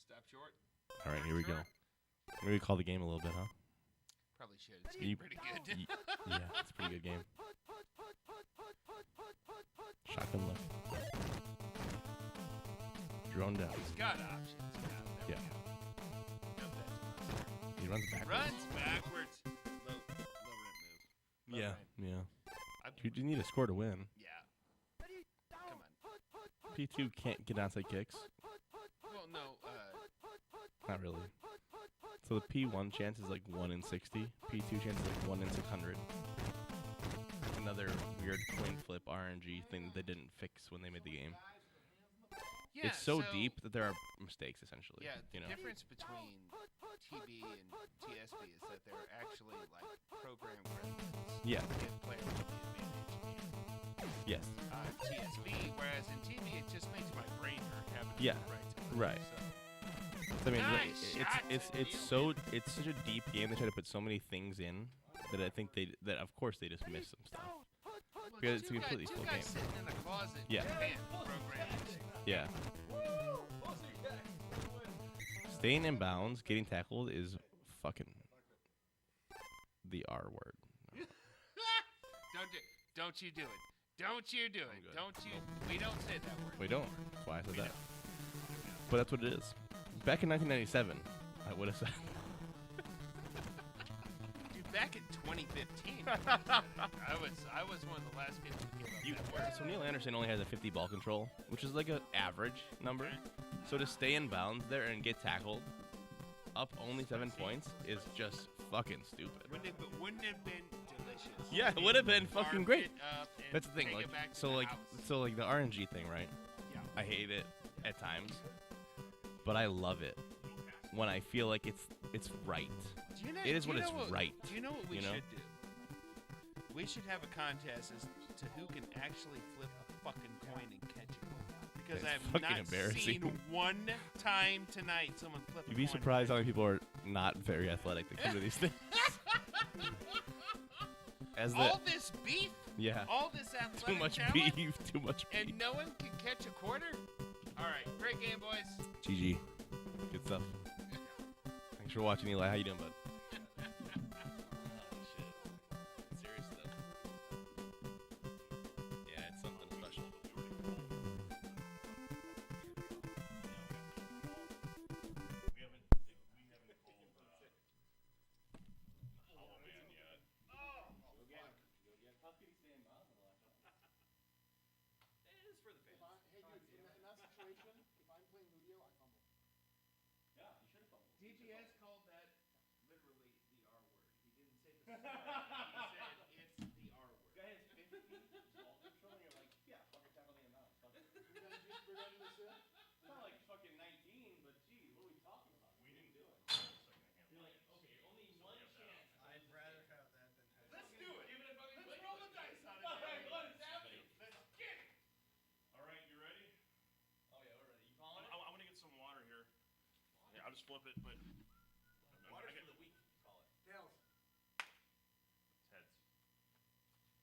Stop short. All right, here we go. Maybe call the game a little bit, huh? Probably should. It's getting pretty good. Yeah, it's a pretty good game. Shotgun left. Drone down. He's got options. Yeah. He runs backwards. Runs backwards. Low rent move. Yeah, Rent. yeah. You need a score to win. Yeah. Come on. P2 can't get onside kicks. Well, no. Not really. So the P1 chance is like 1 in 60. P2 chance is like 1 in 600. Another weird coin flip RNG thing that they didn't fix when they made the game. Yeah, it's so deep that there are mistakes, essentially. Yeah, the you know? difference between TB and TSB is that they're actually like program residents. Yeah. Give players the advantage. Yes. TSB, whereas in TB it just makes my brain hurt having to Yeah. do right. Right. So, I mean, Nice shot it's such a deep game. They try to put so many things in that I think that of course they just miss some stuff. Look, Because it's a two completely guys full game. sitting in the closet. Yeah. Man, programming. Yeah. Staying in bounds, getting tackled is fucking the R word. Don't you do it. Don't you do it. Don't you. We don't say that word. We don't. That's why I said that. But that's what it is. Back in 1997, I would have said. Dude, back in 2015, I was one of the last people to give up that word. So Neil Anderson only has a 50 ball control, which is like an average number. So to stay in bounds there and get tackled up only 7 points is just fucking stupid. Wouldn't it have been delicious? Yeah, it would have been fucking Carved great. it up and That's the thing, take like it back to so the like house. so like the RNG thing, right? Yeah. I hate it at times, but I love it when I feel like it's right. Do you know, it is do you when it's know what, right. Do you know what we you know? should do? We should have a contest as to who can actually flip a fucking coin and catch it. Because That's I have fucking not embarrassing. seen one time tonight someone flip You'd a be coin. surprised how many people are not very athletic that come to these things. As the All this beef? Yeah. All this athletic too much talent? beef, too much beef. And no one can catch a quarter? All right, great game, boys. GG. Good stuff. Thanks for watching, Eli. How you doing, bud? Serious stuff. Yeah, it's something special. DPS called that literally the R word. He didn't say the swear. He said it's the R word. Guy has 50 ball control, and you're like, yeah, fucking tackle the amount. Fuck it. It's not like fucking 19, but geez, what are we talking about? We didn't do it. secondhand. You're like, okay, only one chance. I'd rather have that than have Let's do it. Give it a fucking Let's roll the dice on it. All right, what is happening? Let's get it. All right, you ready? Oh yeah, we're ready. You calling it? I'm gonna get some water here. Yeah, I'll just flip it, but Water's I get for the weak. Call it. Tails. it's heads. What do you got? What are your calls?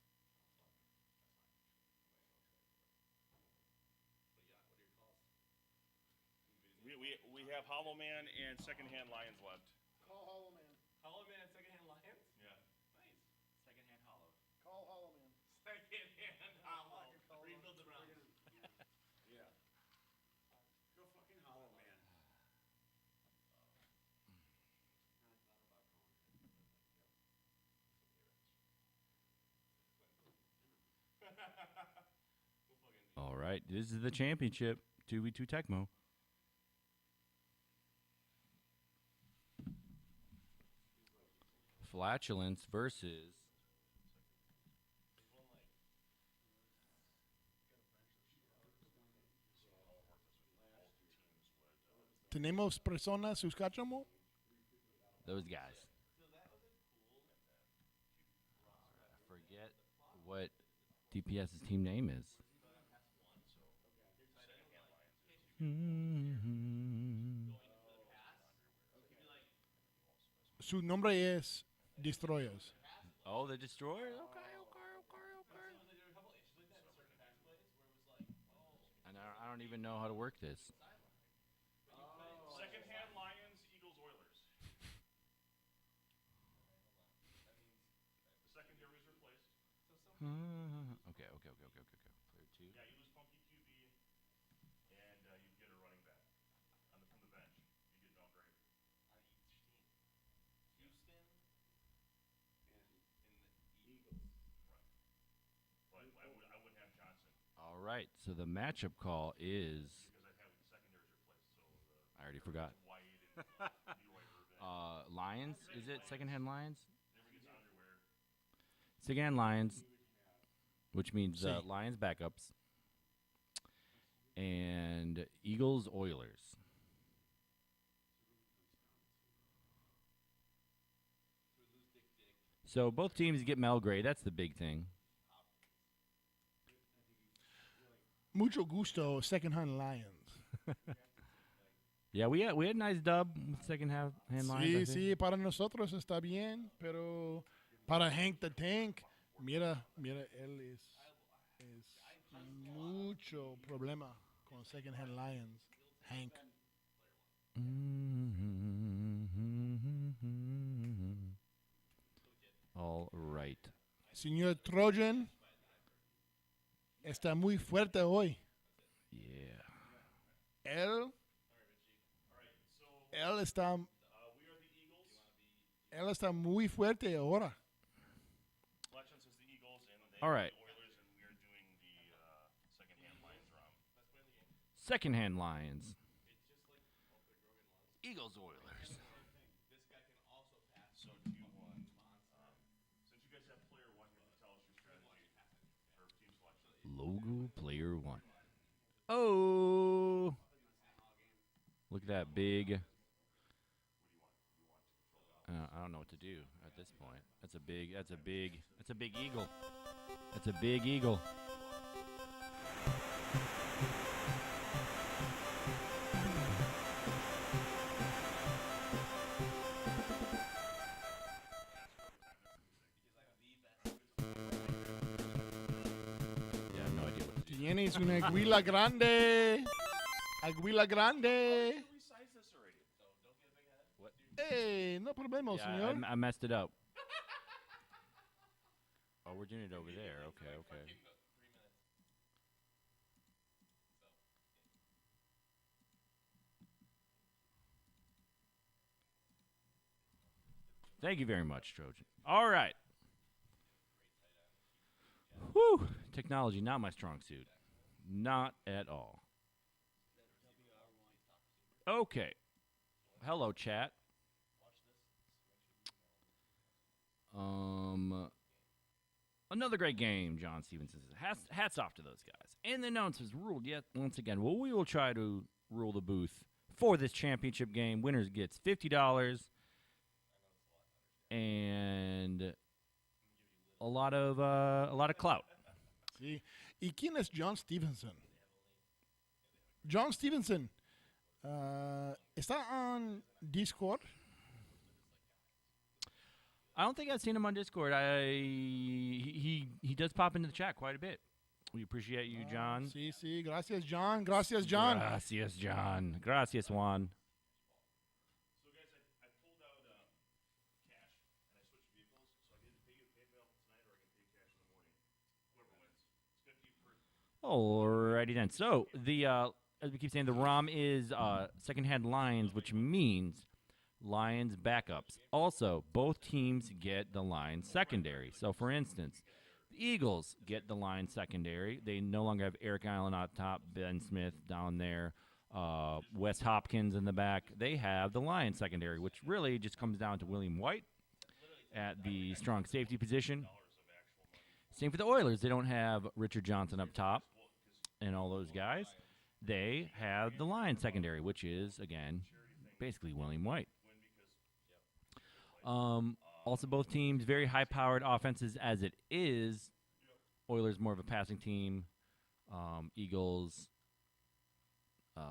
We have Hollow Man and Secondhand Lions left. Call Hollow Man. Hollow Man and secondhand lions. Yeah. Nice. Secondhand hollow. Call Hollow Man. Secondhand hollow. Rebuild the Browns. Yeah. Go fucking Hollow Man. All right, this is the championship. 2v2 Tecmo. Flatulence versus Tenemos personas escuchamos? those guys. I forget what DPS's team name is. Su nombre es Destroyers. Oh, the Destroyer? Okay. And I don't even know how to work this. Secondhand Lions, Eagles, Oilers. The secondary is replaced. Okay. Player 2. Yeah, you lose Funky QB, and you get a running back from the bench. You get Mel Gray. On each team. Houston and the Eagles. Right. But I would have Johnson All right, so the matchup call is. because I have the secondaries replaced. So I already forgot. White and Leroy Irvin. Lions? Is it Secondhand Lions? Never gets underwear. Secondhand Lions, which means See. Lions backups. And Eagles Oilers. So both teams get Mel Gray. That's the big thing. Mucho gusto, Secondhand Lions. Yeah, we had a nice dub with second-hand Lions. I Sí, think. sí, para nosotros está bien, pero para Hank the Tank, mira, él es mucho problema con Secondhand Lions. Hank. All right. Señor Trojan está muy fuerte hoy. Yeah. Él está muy fuerte ahora. Fletchens is the Eagles, and they All right. the Oilers, and we are doing the secondhand Lions round. Secondhand Lions. Eagles Oilers. This guy can also pass. So 2-1. Since you guys have player one, you have to tell us your strategy or team selection. Logo player 1. Oh. Look at that big. I don't know what to do at this point. That's a big eagle. That's a big eagle. Yeah, I have no idea what to do. Tienes una aguila grande. Aguila grande. We sized this already. So don't get a big head. What? Hey, no problema, Yeah, señor. I messed it up. Oh, we're doing it over there. Okay. Thank you very much, Trojan. All right. Whew. Technology, not my strong suit. Not at all. Okay. hello, chat. Another great game, John Stevenson says. Hats off to those guys. And the announcers ruled yet once again. Well, we will try to rule the booth for this championship game. Winners gets $50 and a lot of clout. Sí. ¿Y quién es John Stevenson? John Stevenson. ¿Está on Discord? I don't think I've seen him on Discord. He does pop into the chat quite a bit. We appreciate you, John. Sí, sí. Gracias, John. Gracias, John. Gracias, John. Gracias, Juan. So, guys, I pulled out cash, and I switched vehicles, so I can either pay you PayPal tonight or I can pay you cash in the morning. Whoever wins. It's 50 per. Alrighty then. So, as we keep saying, the ROM is second-hand lines, which means Lions backups. Also, both teams get the line secondary. So, for instance, the Eagles get the line secondary. They no longer have Eric Allen on top, Ben Smith down there, Wes Hopkins in the back. They have the line secondary, which really just comes down to William White at the strong safety position. Same for the Oilers. They don't have Richard Johnson up top and all those guys. They have the line secondary, which is, again, basically William White. Also, both teams, very high-powered offenses as it is. Oilers more of a passing team. Eagles,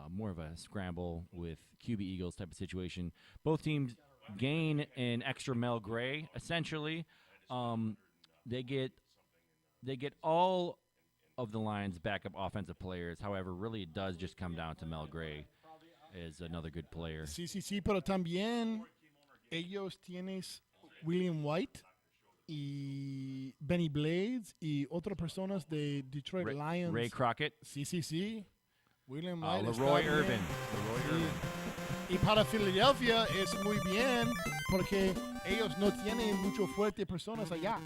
more of a scramble with QB Eagles type of situation. Both teams gain an extra Mel Gray, essentially. They get all of the Lions' backup offensive players. However, really it does just come down to Mel Gray as another good player. Sí, sí, sí, pero también ellos tienes William White y Benny Blades y otras personas de Detroit Lions. Ray Crockett. Sí, sí, sí. William White. Leroy está Irvin. bien. Leroy Sí. Irvin. Y para Filadelfia es muy bien porque ellos no tienen mucho fuerte personas allá.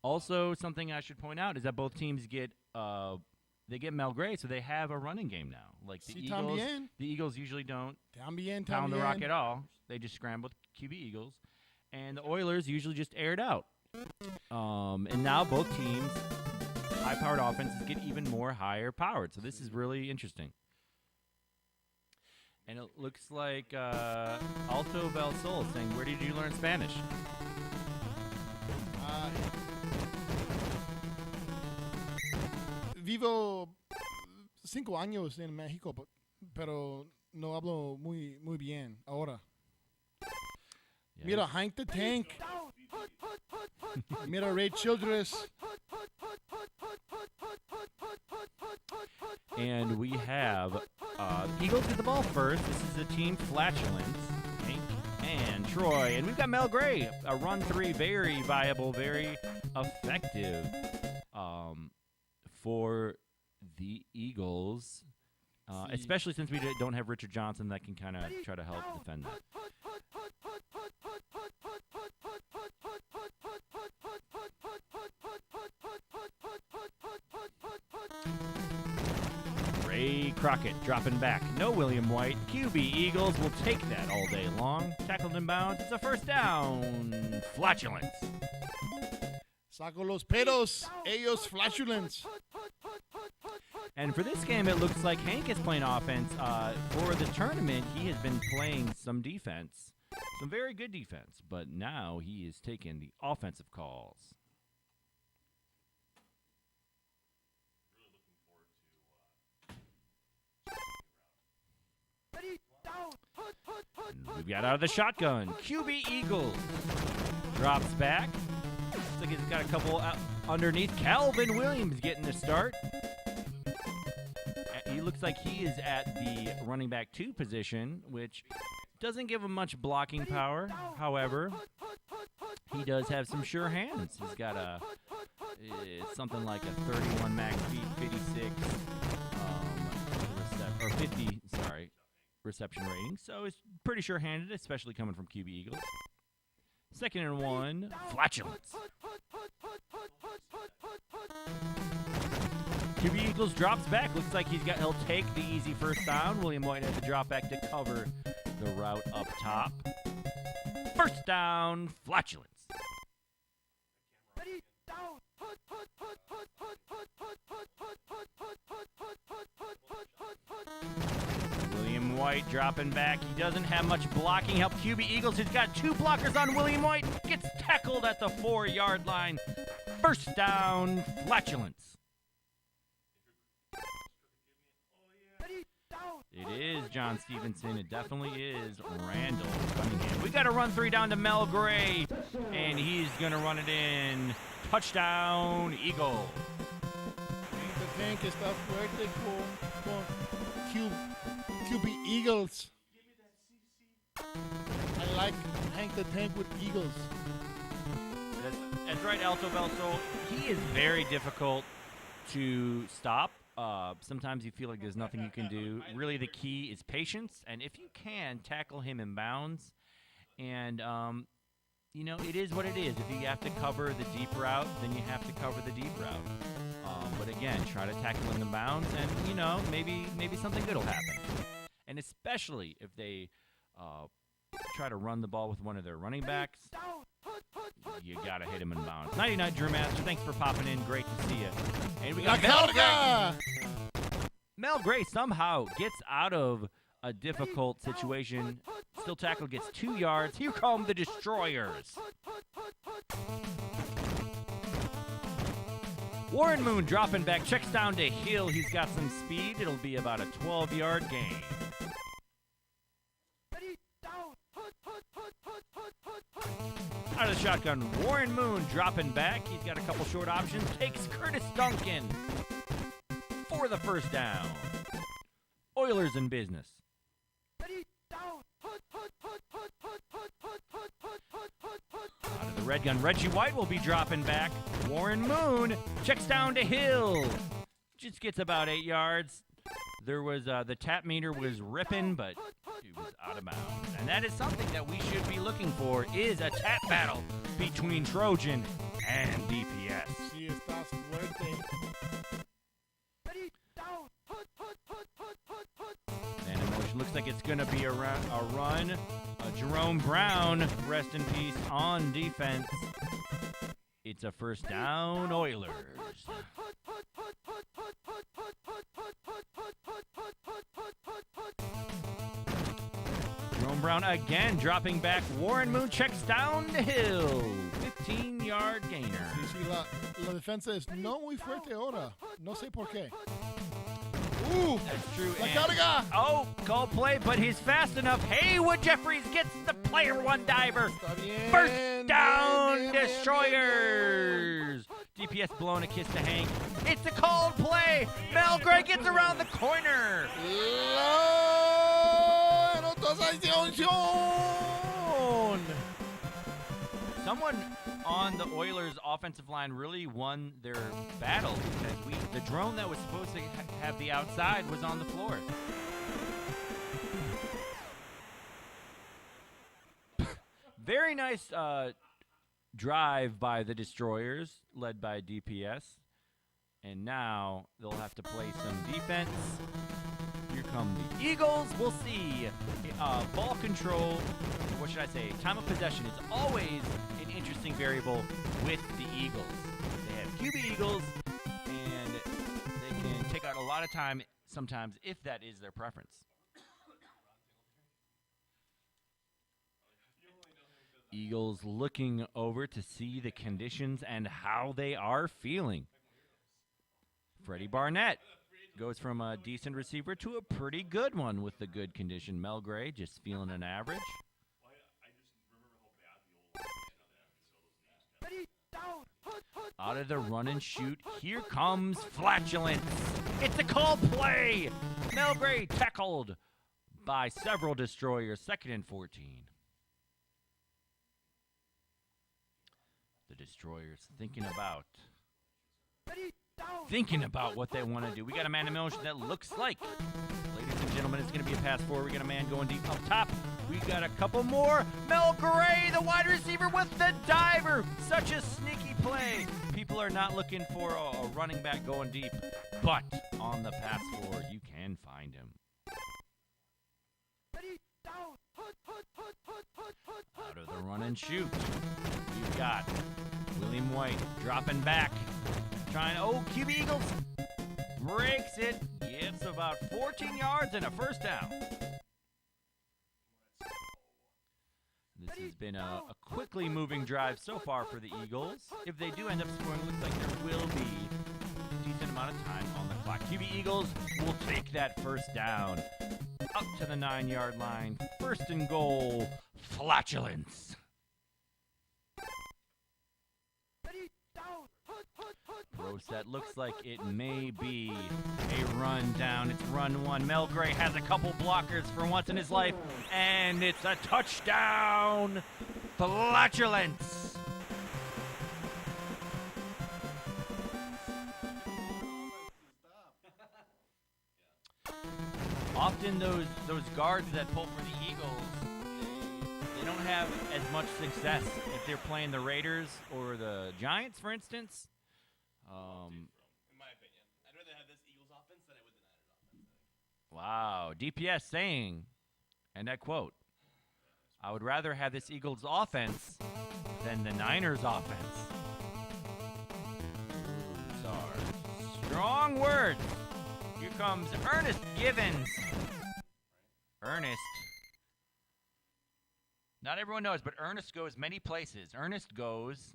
Also, something I should point out is that both teams get Mel Gray, so they have a running game now. Like the Sí, Eagles, también. the Eagles usually don't También, pound the también. rock at all. They just scramble with QB Eagles, and the Oilers usually just air it out. And now both teams, high-powered offenses, get even more higher-powered. So this is really interesting. And it looks like Alto Del Sol saying, "Where did you learn Spanish?" Vivo 5 años en México, pero no hablo muy bien ahora. Yeah. Mira, Hank the Tank. Mira, Ray Childress. And we have the Eagles get the ball first. This is the team Flatulence, Hank and Troy. And we've got Mel Gray, a run three, very viable, very effective for the Eagles, especially since we don't have Richard Johnson that can kind of try to help defend that. Ray Crockett dropping back. No William White. QB Eagles will take that all day long. Tackled in bounds. It's a first down. Flatulence. Saco los pedos. Ellos flatulence. And for this game, it looks like Hank is playing offense. For the tournament, he has been playing some defense. Some very good defense. But now he is taking the offensive calls. And we've got out of the shotgun. QB Eagles drops back. Looks like he's got a couple out underneath. Calvin Williams getting the start. He looks like he is at the running back 2 position, which doesn't give him much blocking power. However, he does have some sure hands. He's got something like a 31 max speed, 56 or 50, reception rating. So it's pretty sure-handed, especially coming from QB Eagles. 2nd and 1, flatulence. QB Eagles drops back. Looks like he'll take the easy first down. William White had to drop back to cover the route up top. First down, Flatulence. William White dropping back. He doesn't have much blocking help. QB Eagles has got 2 blockers on William White. Gets tackled at the 4-yard line. First down, Flatulence. It is John Stevenson. It definitely is Randall Cunningham. We got to run 3 down to Mel Gray, and he's going to run it in. Touchdown, Eagle. The tank está fuerte con QB Eagles. I like Hank the Tank with Eagles. That's right, Alto Belso. He is very difficult to stop. Sometimes you feel like there's nothing you can do. Really, the key is patience, and if you can, tackle him in bounds. And, it is what it is. If you have to cover the deep route, then you have to cover the deep route. But again, try to tackle him in bounds, and, maybe something good will happen. And especially if they try to run the ball with one of their running backs, you got to hit him in bounds. 99 Drew Master, thanks for popping in. Great to see you. And we got Mel Gray. Mel Gray somehow gets out of a difficult situation. Still tackled, gets 2 yards. Here come the Destroyers. Warren Moon dropping back, checks down to Hill. He's got some speed. It'll be about a 12-yard gain. Out of the shotgun, Warren Moon dropping back. He's got a couple short options. Takes Curtis Duncan for the first down. Oilers in business. Out of the red gun, Reggie White will be dropping back. Warren Moon checks down to Hill. Just gets about 8 yards. There was the tap meter was ripping, but it was out of bounds. And that is something that we should be looking for, is a tap battle between Trojan and DPS. Sí, estás fuerte. And in motion, looks like it's going to be a run. Jerome Brown, rest in peace, on defense. It's a first down, Oilers. Jerome Brown again dropping back. Warren Moon checks down the hill. 15-yard gainer. Sí, la defensa es no muy fuerte ahora. No sé por qué. That's true. La carga! Oh, call play, but he's fast enough. Haywood Jeffries gets the player one diver. First down, Destroyers. DPS blowing a kiss to Hank. It's a called play. Mel Gray gets around the corner. Someone on the Oilers' offensive line really won their battle because the drone that was supposed to have the outside was on the floor. Very nice drive by the Destroyers, led by DPS. And now they'll have to play some defense. Here come the Eagles. We'll see. Ball control, what should I say? Time of possession is always an interesting variable with the Eagles. They have QB Eagles, and they can take out a lot of time sometimes if that is their preference. Eagles looking over to see the conditions and how they are feeling. Freddie Barnett goes from a decent receiver to a pretty good one with the good condition. Mel Gray just feeling an average. Out of the run and shoot, here comes Flatulence. It's a call play. Mel Gray tackled by several Destroyers. 2nd and 14. The Destroyers thinking about what they want to do. We got a man in motion that looks like, ladies and gentlemen, it's going to be a pass forward. We got a man going deep up top. We got a couple more. Mel Gray, the wide receiver with the diver. Such a sneaky play. People are not looking for a running back going deep, but on the pass forward, you can find him. and shoot. We've got William White dropping back. Trying, QB Eagles breaks it. Gets about 14 yards and a first down. This has been a quickly moving drive so far for the Eagles. If they do end up scoring, it looks like there will be a decent amount of time on the clock. QB Eagles will take that first down up to the 9-yard line. First and goal, Flatulence. Pro set looks like it may be a run down. It's run one. Mel Gray has a couple blockers for once in his life, and it's a touchdown. Flatulence. Often those guards that pull for the Eagles, they don't have as much success if they're playing the Raiders or the Giants, for instance. In my opinion, I'd rather have this Eagles offense than I would the Niners offense. Wow, DPS saying, and I quote, I would rather have this Eagles offense than the Niners offense. Those are strong words. Here comes Ernest Givens. Ernest. Not everyone knows, but Ernest goes many places. Ernest goes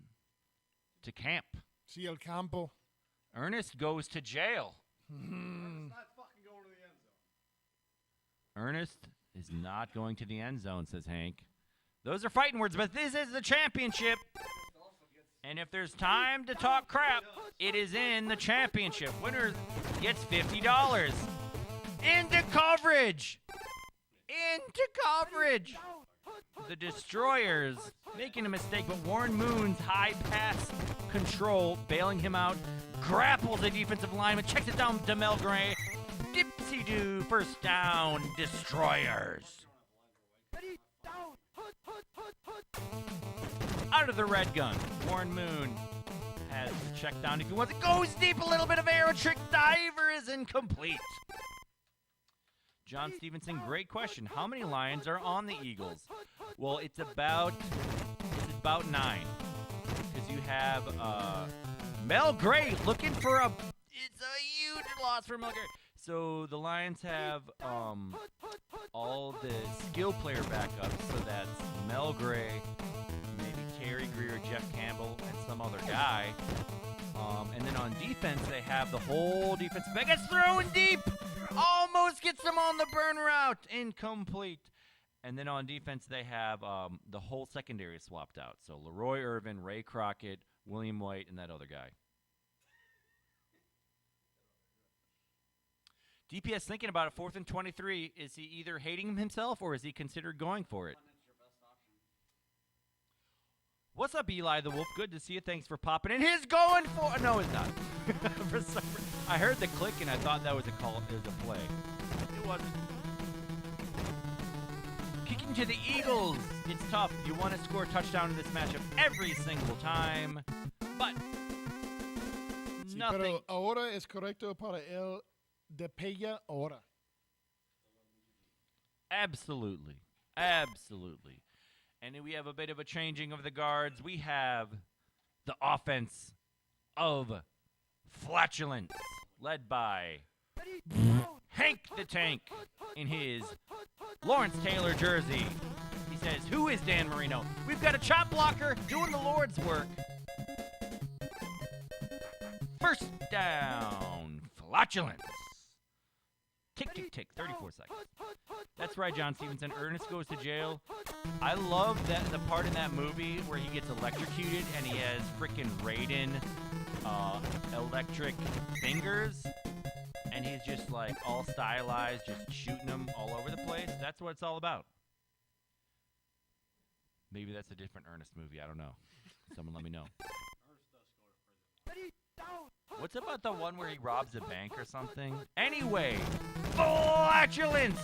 to camp. See El Campo. Ernest goes to jail. Ernest's not fucking going to the end zone. Ernest is not going to the end zone, says Hank. Those are fighting words, but this is the championship. And if there's time to talk crap, it is in the championship. Winner gets $50. Into coverage. Into coverage. The Destroyers making a mistake, but Warren Moon's high pass control, bailing him out, grapples a defensive lineman, checks it down to Mel Gray. Dipsy-doo, first down, Destroyers. Out of the red gun, Warren Moon has the check down if he wants it. Goes deep, a little bit of arrow trick. Diver is incomplete. John Stevenson, great question. How many Lions are on the Eagles? Well, it's about 9. Because you have Mel Gray looking for it's a huge loss for Mel Gray. So the Lions have all the skill player backups. So that's Mel Gray, maybe Terry Greer, Jeff Campbell, and some other guy. And then on defense, they have the whole defense. Gets thrown deep. Almost gets them on the burn route. Incomplete. And then on defense, they have the whole secondary swapped out. So Leroy Irvin, Ray Crockett, William White, and that other guy. DPS thinking about it, 4th and 23. Is he either hating himself or is he considered going for it? What's up, Eli the Wolf? Good to see you. Thanks for popping in. He's going for... No, it's not. For some reason, I heard the click, and I thought that was a call. It was a play. It wasn't. Kicking to the Eagles. It's tough. You want to score a touchdown in this matchup every single time. But nothing. Pero ahora es correcto para el de Pella ahora. Absolutely. Absolutely. And then we have a bit of a changing of the guards. We have the offense of Flatulence, led by Hank the Tank in his Lawrence Taylor jersey. He says, who is Dan Marino? We've got a chop blocker doing the Lord's work. First down, Flatulence. Tick, tick, tick, 34 seconds. That's right, John Stevenson. Ernest goes to jail. I love that the part in that movie where he gets electrocuted and he has frickin' Raiden electric fingers. And he's just like all stylized, just shooting them all over the place. That's what it's all about. Maybe that's a different Ernest movie. I don't know. Someone let me know. What's about the one where he robs a bank or something? Anyway, Flatulence!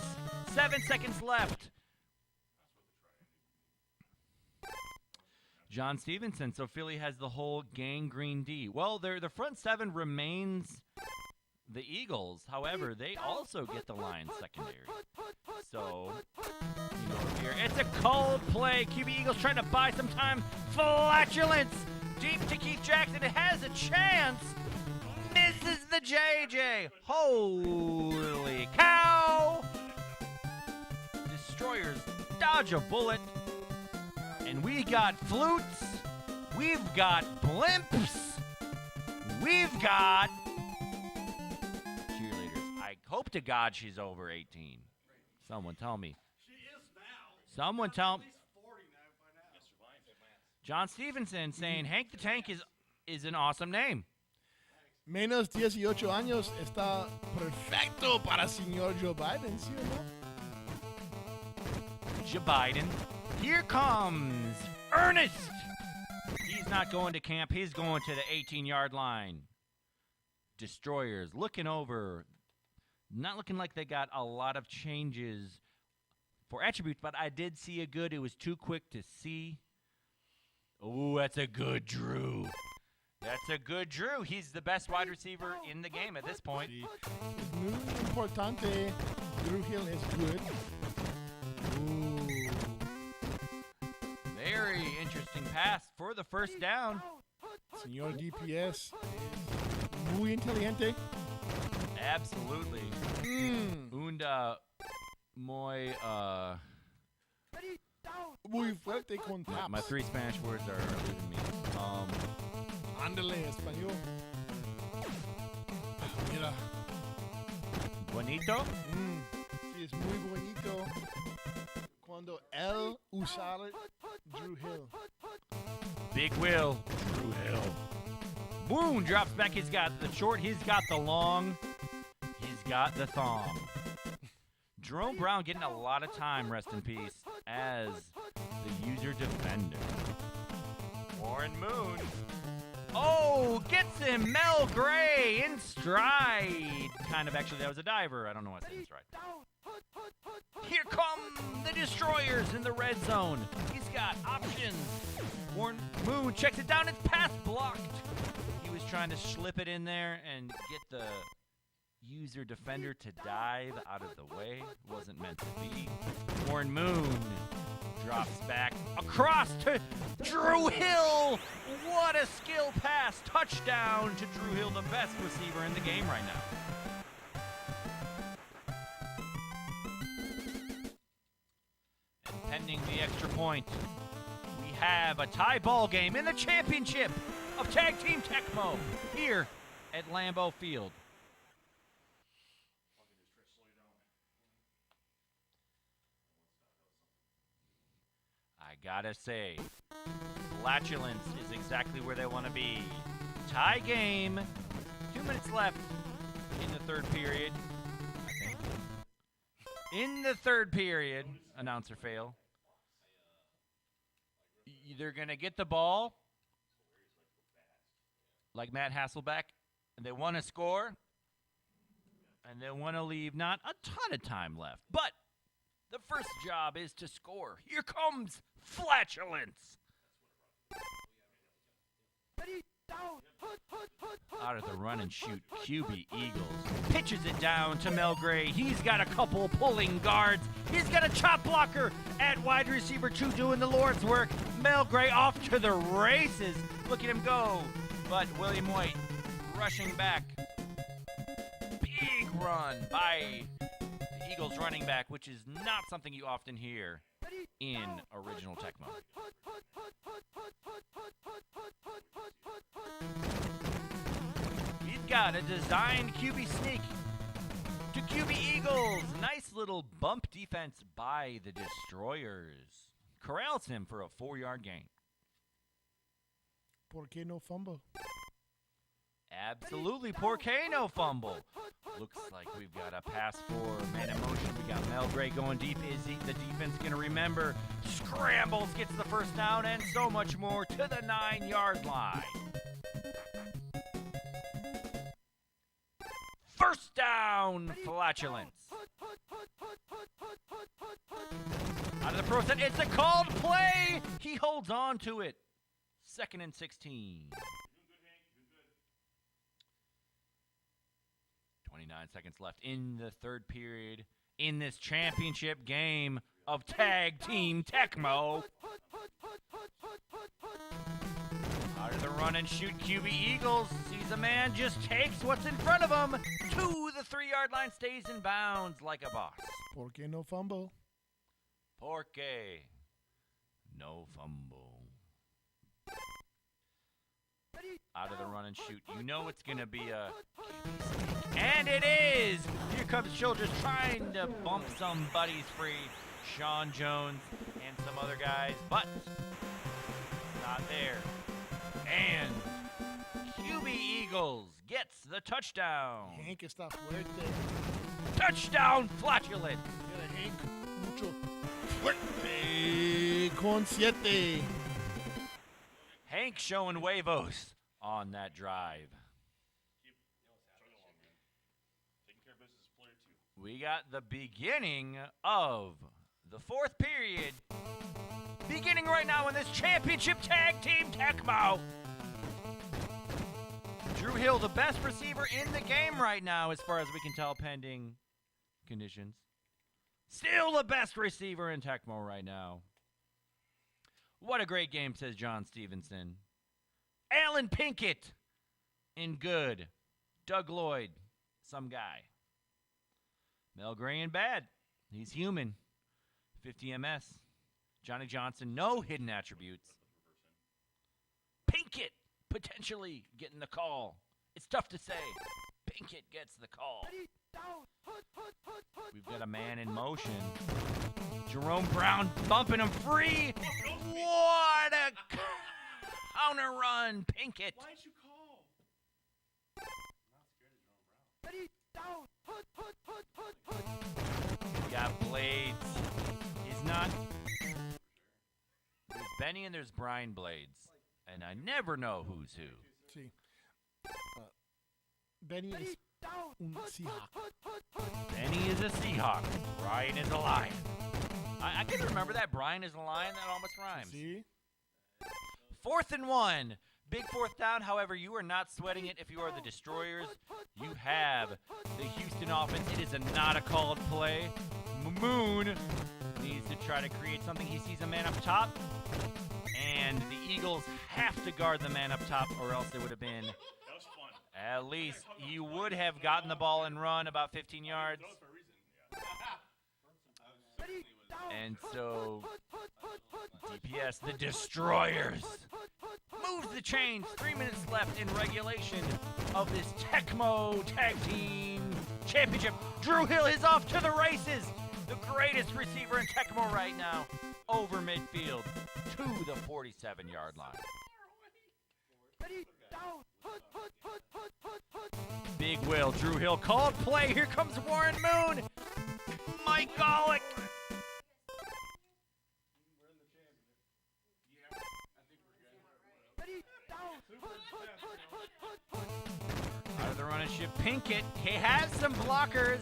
7 seconds left. John Stevenson. So Philly has the whole gangrene D. Well, the front seven remains the Eagles. However, they also get the Lions secondary. So, here it's It's a cold play. QB Eagles trying to buy some time. Flatulence. Deep to Keith Jackson. It has a chance. Misses the JJ. Holy cow. Destroyers dodge a bullet. And we got flutes. We've got blimps. We've got cheerleaders. I hope to God she's over 18. Someone tell me. She is now. Someone tell me. At least 40 now by now. John Stevenson saying Hank the Tank is an awesome name. Menos 18 años está perfecto para señor Joe Biden, ¿sí o no? Joe Biden. Here comes Ernest. He's not going to camp. He's going to the 18-yard line. Destroyers looking over. Not looking like they got a lot of changes for attributes, but I did see a good. It was too quick to see. Oh, that's a good Drew. That's a good Drew. He's the best wide receiver in the game at this point. Es muy importante. Drew Hill is good. Ooh. Very interesting pass for the first down. Señor DPS es muy inteligente. Absolutely. Und muy Muy fuerte con taps. my three Spanish words are leaving me. Ándale, español. Mira. Bonito. Sí, es muy bonito cuando él usar Drew Hill. Big Will. Drew Hill. Boone drops back. He's got the short. He's got the long. He's got the thong. Jerome Brown getting a lot of time, rest in peace, as the user defender. Warren Moon. Oh, gets him. Mel Gray in stride. Kind of, actually, that was a diver. I don't know what I said in stride. Here come the Destroyers in the red zone. He's got options. Warren Moon checks it down. It's pass blocked. He was trying to slip it in there and get the user defender to dive out of the way. Wasn't meant to be. Warren Moon drops back across to Drew Hill. What a skill pass. Touchdown to Drew Hill, the best receiver in the game right now. And pending the extra point, we have a tie ball game in the championship of Tag Team Tecmo here at Lambeau Field. I gotta say, flatulence is exactly where they want to be. Tie game. 2 minutes left in the third period. I think. In the third period, announcer fail. They're gonna get the ball, like Matt Hasselbeck, and they want to score, and they want to leave not a ton of time left, but the first job is to score. Here comes flatulence. Out of the run and shoot, QB Eagles pitches it down to Mel Gray. He's got a couple pulling guards. He's got a chop blocker at wide receiver 2 doing the Lord's work. Mel Gray off to the races. Look at him go. But William White rushing back. Big run by the Eagles running back, which is not something you often hear in original Tecmo. He's got a designed QB sneak to QB Eagles. Nice little bump defense by the Destroyers. Corrals him for a 4-yard gain. ¿Por qué no fumble? Absolutely, Porcano fumble. Looks like we've got a pass for man in motion. We got Mel Gray going deep. Is the defense going to remember? Scrambles, gets the first down, and so much more to the 9-yard line. First down, flatulence. Out of the pro set, it's a called play. He holds on to it. 2nd and 16. 29 seconds left in the third period in this championship game. of Tag Team Tecmo. Out of the run and shoot, QB Eagles sees a man, just takes what's in front of him to the 3-yard line, stays in bounds like a boss. Porque no fumble. Porque no fumble. Out of the run and shoot, you know it's going to be a QB sneak. And it is! Here comes Childress trying to bump some buddies free. Sean Jones and some other guys, but not there. And QB Eagles gets the touchdown. Hank está fuerte. Touchdown flatulent. Mira, Hank, mucho fuerte con 7. Hank showing huevos on that drive. We got the beginning of the fourth period. Beginning right now in this championship tag team Tecmo. Drew Hill, the best receiver in the game right now, as far as we can tell, pending conditions. Still the best receiver in Tecmo right now. What a great game, says John Stevenson. Alan Pinkett in good. Doug Lloyd, some guy. Mel Gray in bad. He's human. 50 MS. Johnny Johnson, no hidden attributes. Pinkett potentially getting the call. It's tough to say. Pinkett gets the call. We've got a man in motion. Jerome Brown bumping him free. What a counter run, Pinkett. Why'd you call? We got Blades. He's not. There's Benny and there's Brian Blades. And I never know who's who. See. Benny is un Seahawk. Benny is a Seahawk. Brian is a Lion. I can remember that. Brian is a Lion. That almost rhymes. See? 4th and 1. Big 4th down. However, you are not sweating it if you are the Destroyers. You have the Houston offense. It is not a called play. Moon needs to try to create something. He sees a man up top. And the Eagles have to guard the man up top, or else it would have been at least you would have gotten the ball and run about 15 yards. And so DPS, the Destroyers, moves the chains. 3 minutes left in regulation of this Tecmo Tag Team Championship. Drew Hill is off to the races. The greatest receiver in Tecmo right now. Over midfield to the 47-yard line. Big Will, Drew Hill called play. Here comes Warren Moon. Mike Golick. Out of the run and shift, Pinkett. He has some blockers.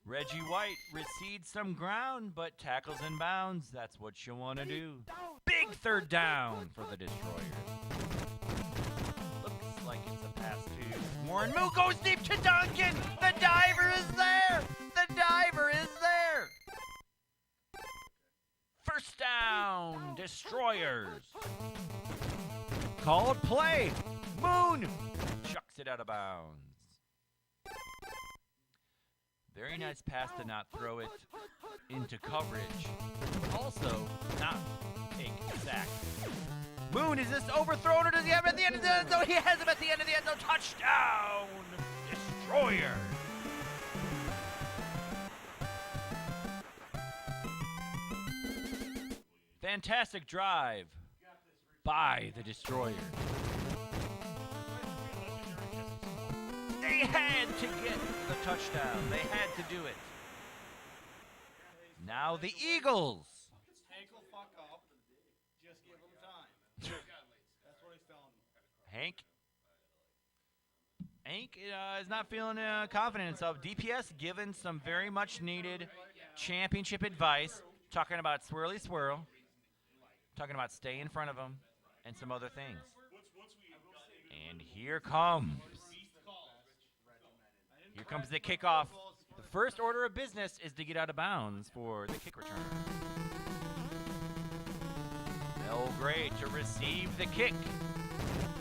Reggie White recedes some ground, but tackles in bounds. That's what you want to do. Big 3rd down for the Destroyers. Looks like it's a pass to Warren Moon. Goes deep to Duncan. The diver is there. The diver is there. 1st down, Destroyers. Called play. Moon chucks it out of bounds. Very nice pass to not throw it into coverage. Also, not take a sack. Moon, is this overthrown or does he have it at the end of the end zone? He has him at the end of the end zone. Touchdown! Destroyer! Fantastic drive by the Destroyer. They had to get the touchdown. They had to do it. Now the Eagles. Hank will fuck up. Just give him time. That's what he's telling me. Hank is not feeling confident in himself. DPS given some very much needed championship advice. Talking about swirly swirl. Talking about stay in front of him. And some other things. And here comes. Here comes the kickoff The first order of business is to get out of bounds for the kick return. Mel Gray to receive the kick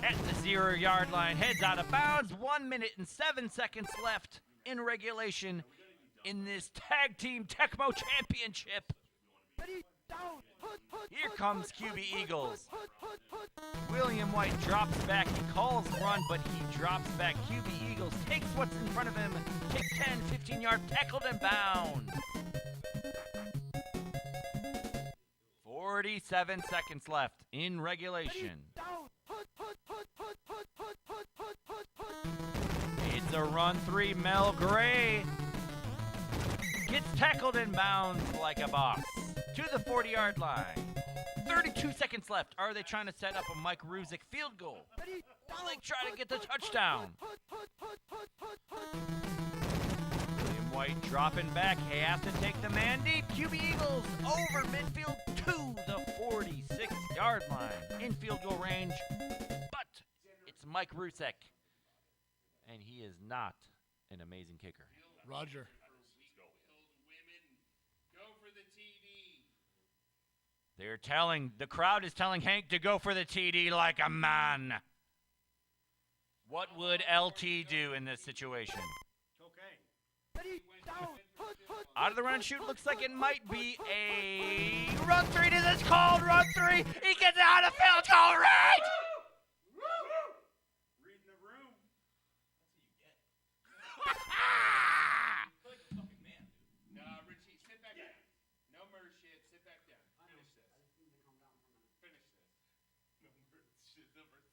at the 0-yard line. Heads out of bounds. 1 minute and 7 seconds left in regulation in this Tag Team Tecmo Championship. Here comes QB Eagles. William White drops back. He calls run, but he drops back. QB Eagles takes what's in front of him. Takes 10, 15-yard, tackled and bound. 47 seconds left in regulation. It's a run 3. Mel Gray gets tackled and bounds like a boss to the 40-yard line. 32 seconds left. Are they trying to set up a Mike Ruzick field goal? Will they try to get the touchdown? William White dropping back. He has to take the man deep. QB Eagles over midfield to the 46-yard line. In field goal range. But it's Mike Ruzick. And he is not an amazing kicker. Roger. The crowd is telling Hank to go for the TD like a man. What would LT do in this situation? Out of the run shoot, looks like it might be a run 3. This is called run 3. He gets out of field goal range. Reading the room. No, Richie, sit back down. No murder shit. Sit back down. Finish this. Finish this.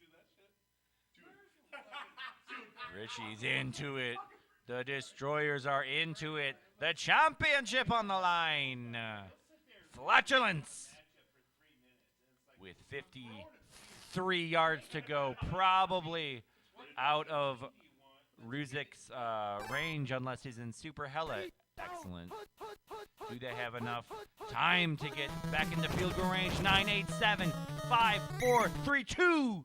Do that shit. Richie's into it. The Destroyers are into it. The championship on the line. Flatulence. With 53 yards to go. Probably out of Ruzick's range unless he's in super hella. Excellent. Do they have enough time to get back into field goal range? 9, 8, 7, 5, 4, 3, 2.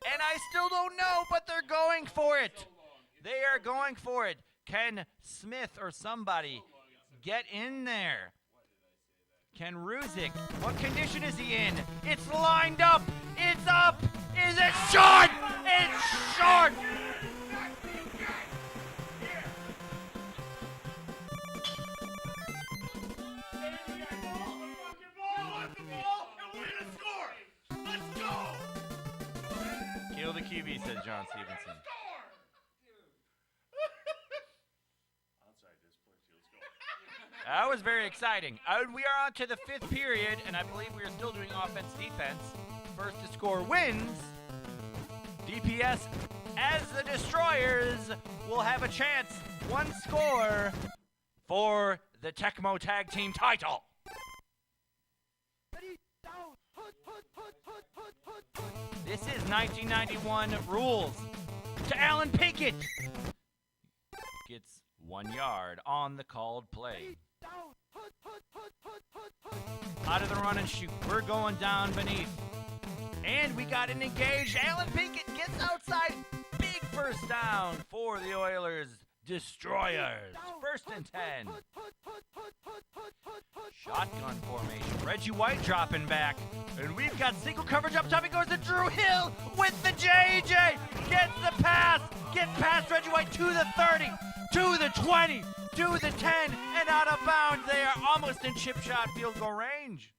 And I still don't know, but they're going for it. They are going for it. Can Smith or somebody get in there? Can Ruzick? What condition is he in? It's lined up. It's up. Is it short? It's short. Kill the QB, says John Stevenson. That was very exciting. We are on to the 5th period, and I believe we are still doing offense-defense. First to score wins. DPS, as the Destroyers, will have a chance. 1 score for the Tecmo Tag Team title. This is 1991 rules. To Alan Pinkett. Gets 1 yard on the called play. Out of the run and shoot. We're going down beneath. And we got an engaged. Alan Pinkett gets outside. Big first down for the Oilers. Destroyers. 1st and 10. Shotgun formation. Reggie White dropping back. And we've got single coverage up top. He goes to Drew Hill with the JJ. Gets the pass. Gets past Reggie White to the 30. To the 20. To the 10. And out of bounds. They are almost in chip shot field goal range.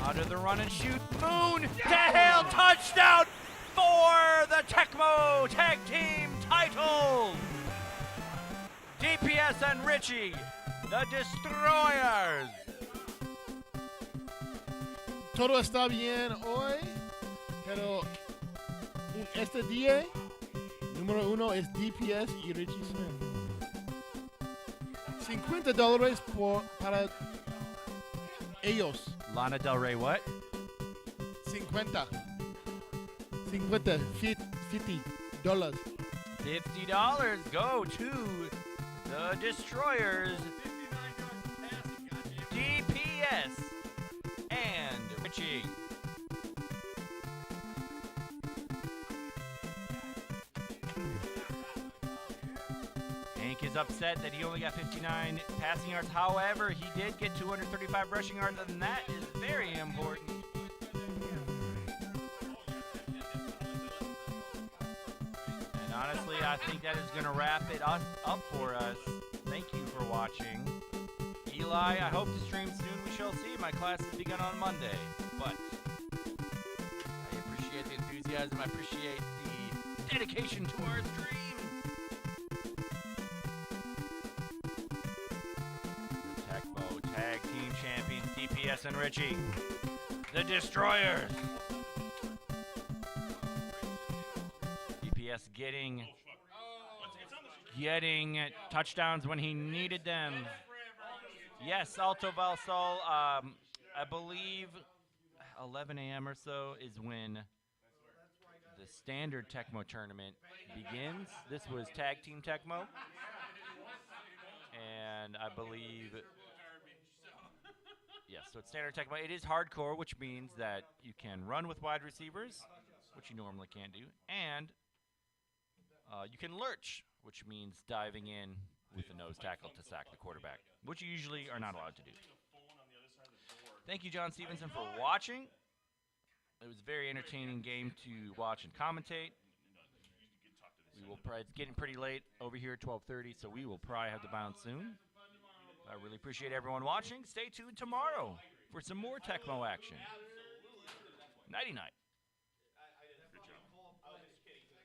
Out of the run and shoot. Moon to Hill. Touchdown for the Tecmo Tag Team title. DPS and Richie, the Destroyers. Todo está bien hoy, pero este día, número 1 es DPS y Richie Smith. $50 para ellos. Lana Del Rey, what? 50, $50. $50 go to the Destroyers, DPS, and Richie. upset that he only got 59 passing yards. However, he did get 235 rushing yards, and that is very important. And honestly, I think that is going to wrap it up for us. Thank you for watching. Eli, I hope to stream soon. We shall see. My class has begun on Monday, but I appreciate the enthusiasm. I appreciate the dedication to our stream. The Tecmo Tag Team Champions, DPS and Richie. The Destroyers. DPS getting touchdowns when he needed them. Yes, Alto Valsol, I believe 11 a.m. or so is when the standard Tecmo tournament begins. This was Tag Team Tecmo. And I believe, yes, so it's standard Tecmo. It is hardcore, which means that you can run with wide receivers, which you normally can't do. And you can lurch, which means diving in with the nose tackle to sack the quarterback, which you usually are not allowed to do. Thank you, John Stevenson, for watching. It was a very entertaining game to watch and commentate. It's getting pretty late over here at 12:30, so we will probably have to bounce soon. I really appreciate everyone watching. Stay tuned tomorrow for some more Tecmo action. Nighty-night.